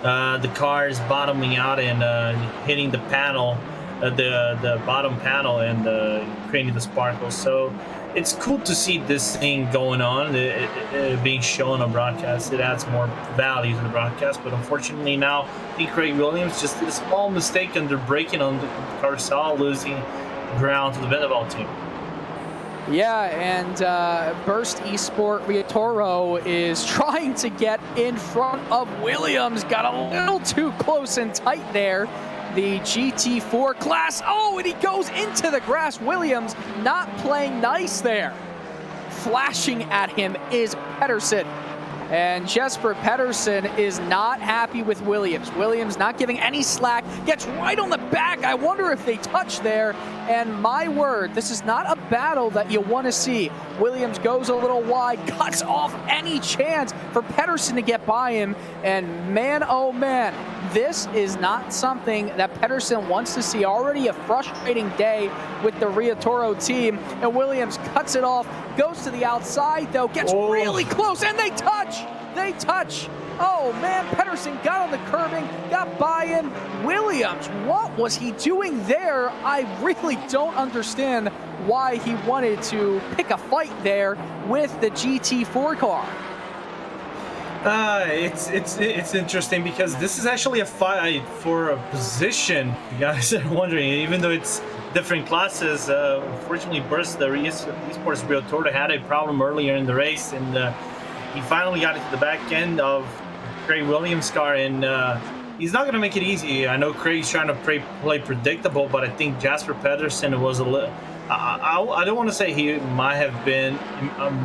The cars bottoming out and hitting the panel, the bottom panel, and creating the sparkles. So it's cool to see this thing going on, being shown on broadcast. It adds more value to the broadcast, but unfortunately now I think Craig Williams just did a small mistake under braking on the carousel, losing ground to the Venable team. Yeah, and Burst Esport Riotoro is trying to get in front of Williams. Got a little too close and tight there. The GT4 class. Oh, and he goes into the grass. Williams not playing nice there. Flashing at him is Pedersen. And Jesper Pedersen is not happy with Williams. Williams not giving any slack, gets right on the back. I wonder if they touch there. And my word, this is not a battle that you want to see. Williams goes a little wide, cuts off any chance for Pedersen to get by him. And man, oh man, this is not something that Pedersen wants to see. Already a frustrating day with the Riotoro team. And Williams cuts it off, goes to the outside though, gets really close, and they touch. They touch. Oh man, Pedersen got on the curbing, got by him. Williams, what was he doing there? I really don't understand why he wanted to pick a fight there with the GT4 car. It's interesting because this is actually a fight for a position. You guys are wondering, even though it's different classes, unfortunately Burst, the Esports Riotoro, had a problem earlier in the race, and he finally got into the back end of Craig Williams' car, and he's not going to make it easy. I know Craig's trying to play predictable, but I think Jesper Pedersen was a little... I don't want to say he might have been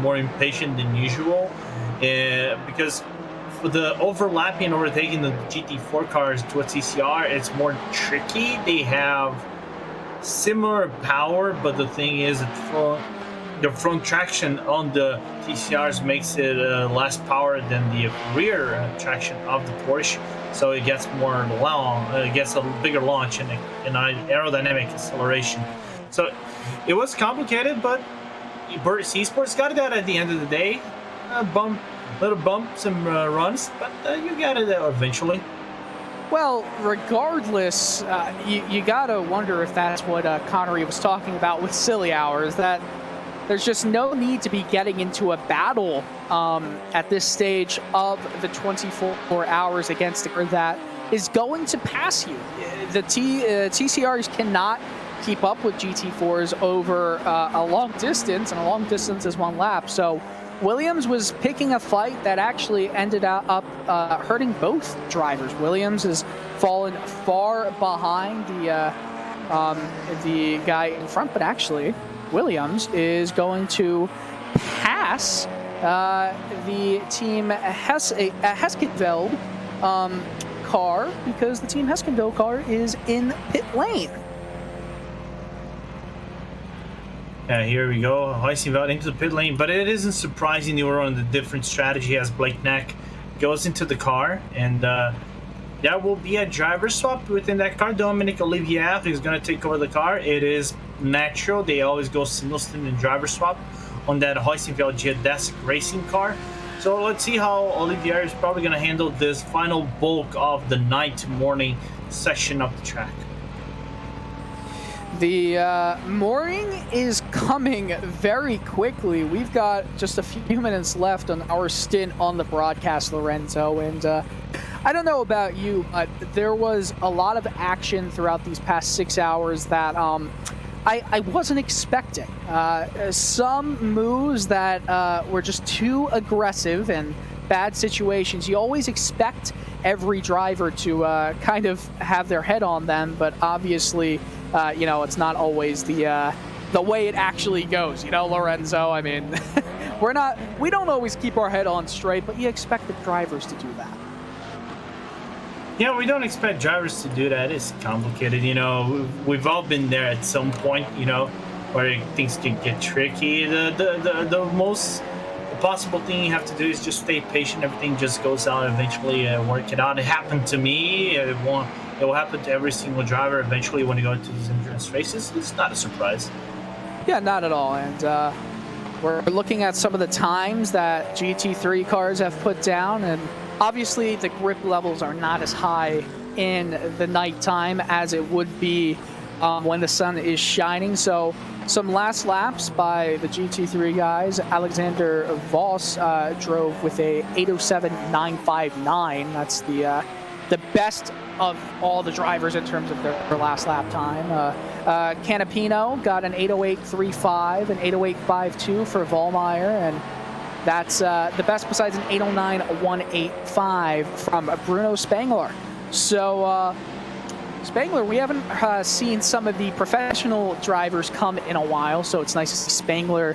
more impatient than usual, because for the overlapping and overtaking the GT4 cars to a TCR, it's more tricky. They have similar power, but the thing is that the front traction on the TCRs makes it less power than the rear traction of the Porsche, so it gets more long, it gets a bigger launch and aerodynamic acceleration. So it was complicated, but Burst Esports got it out at the end of the day. Little bumps and runs, but you got it eventually. Well, regardless, you gotta wonder if that's what Connery was talking about with silly hours, that there's just no need to be getting into a battle at this stage of the 24 hours against a car that is going to pass you. The TCRs cannot keep up with GT4s over a long distance, and a long distance is one lap. So Williams was picking a fight that actually ended up hurting both drivers. Williams has fallen far behind the guy in front, but actually Williams is going to pass the team Heskenveld car, because the team Heskenveld car is in pit lane. Here we go, Heskenveld into the pit lane, but it isn't surprising they were on a different strategy as Blake Knack goes into the car, and there will be a driver swap within that car. Dominic Olivier is going to take over the car. It is natural. They always go single stint and driver swap on that Heskenveld Geodesic racing car. So let's see how Olivier is probably going to handle this final bulk of the morning section of the track. The morning is coming very quickly. We've got just a few minutes left on our stint on the broadcast, Lorenzo, and I don't know about you, but there was a lot of action throughout these past 6 hours that I wasn't expecting. Some moves that were just too aggressive and bad situations. You always expect every driver to kind of have their head on them, but obviously, you know, it's not always the way it actually goes. You know, Lorenzo, I mean, we don't always keep our head on straight, but you expect the drivers to do that. Yeah, we don't expect drivers to do that. It's complicated, you know. We've all been there at some point, you know, where things can get tricky. The most possible thing you have to do is just stay patient. Everything just goes out eventually, work it out. It happened to me. It will happen to every single driver eventually when you go into these endurance races. It's not a surprise. Yeah, not at all. And we're looking at some of the times that GT3 cars have put down, and obviously the grip levels are not as high in the nighttime as it would be when the sun is shining. So some last laps by the GT3 guys. Alexander Voss drove with a 807.959. That's the the best of all the drivers in terms of their last lap time. Canapino got an 8:08.35, an 8:08.52 for Vollmeyer, and that's the best besides an 8:09.185 from Bruno Spengler. So Spengler, we haven't seen some of the professional drivers come in a while, so it's nice to see Spengler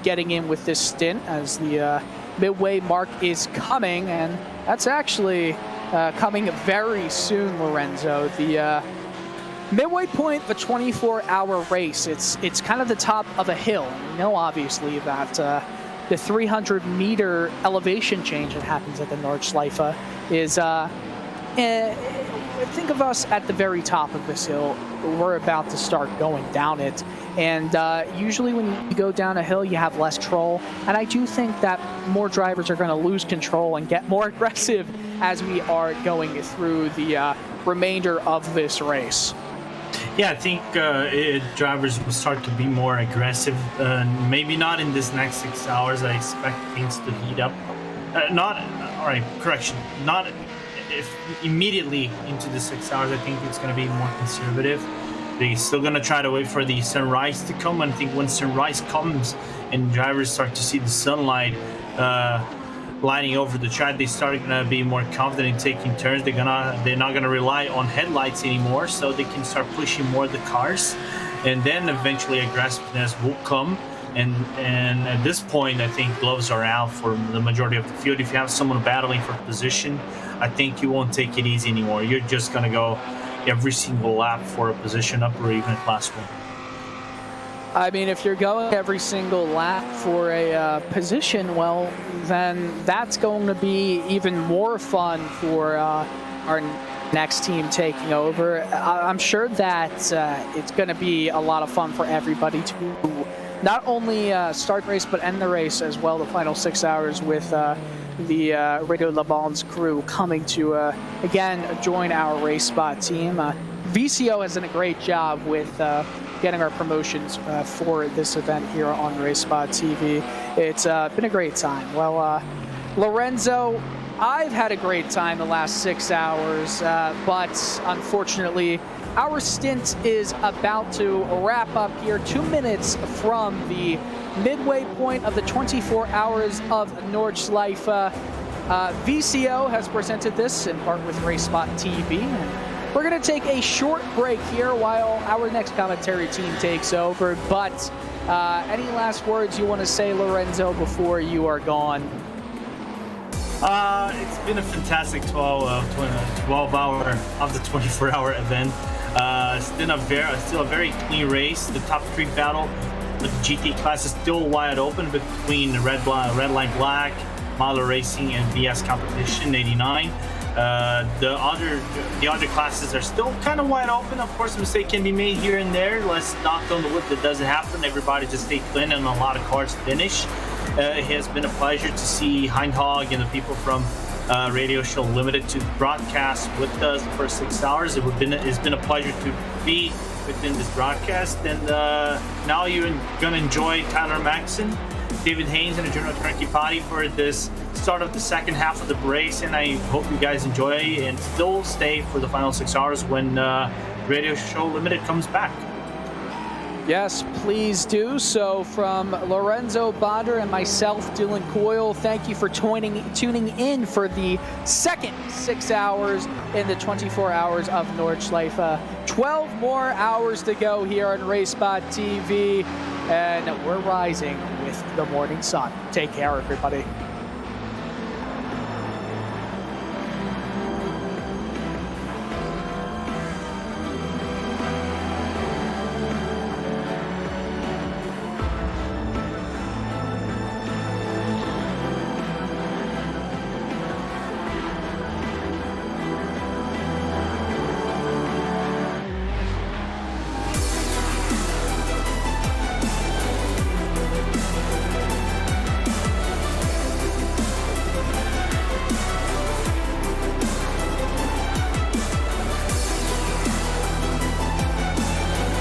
getting in with this stint as the midway mark is coming, and that's actually coming very soon, Lorenzo. The midway point of a 24-hour race, it's kind of the top of a hill. We know, obviously, that the 300-meter elevation change that happens at the Nordschleife is, think of us at the very top of this hill. We're about to start going down it. And usually when you go down a hill, you have less control. And I do think that more drivers are going to lose control and get more aggressive as we are going through the remainder of this race. Yeah, I think drivers will start to be more aggressive. Maybe not in this next 6 hours. I expect things to heat up. Not if immediately into the 6 hours. I think it's going to be more conservative. They're still going to try to wait for the sunrise to come. And I think when sunrise comes and drivers start to see the sunlight lining over the track, they start going to be more confident in taking turns. They're not going to rely on headlights anymore, so they can start pushing more of the cars, and then eventually aggressiveness will come. And at this point, I think gloves are out for the majority of the field. If you have someone battling for position, I think you won't take it easy anymore. You're just going to go every single lap for a position up or even a class 1. I mean, if you're going every single lap for a position, well, then that's going to be even more fun for our next team taking over. I'm sure that it's going to be a lot of fun for everybody to not only start the race, but end the race as well, the final 6 hours, with the Radio Le Mans crew coming to, again, join our RaceSpot team. VCO has done a great job with getting our promotions for this event here on RaceSpot TV. It's been a great time. Well, Lorenzo, I've had a great time the last 6 hours, but unfortunately, our stint is about to wrap up here, 2 minutes from the midway point of the 24 hours of Nordschleife. VCO has presented this in part with RaceSpot TV. And we're going to take a short break here while our next commentary team takes over. But any last words you want to say, Lorenzo, before you are gone? It's been a fantastic 12 hour of the 24-hour event. It's been still a very clean race. The top 3 battle, the GT class is still wide open between Red Line Black, Model Racing, and VS Competition 89. The other classes are still kind of wide open. Of course, a mistake can be made here and there. Let's knock on the wood that doesn't happen. Everybody just stay clean and a lot of cars finish. It has been a pleasure to see Heinhog and the people from Radio Show Limited to broadcast with us the first 6 hours. It's been a pleasure to be within this broadcast, and now you're going to enjoy Tyler Maxson, David Haynes, and Adriano Tranquipati for this start of the second half of the race, and I hope you guys enjoy and still stay for the final 6 hours when Radio Show Limited comes back. Yes, please do. So from Lorenzo Bonder and myself, Dylan Coyle, thank you for tuning in for the second 6 hours in the 24 hours of Nordschleife. 12 more hours to go here on RaceSpot TV, and we're rising with the morning sun. Take care, everybody.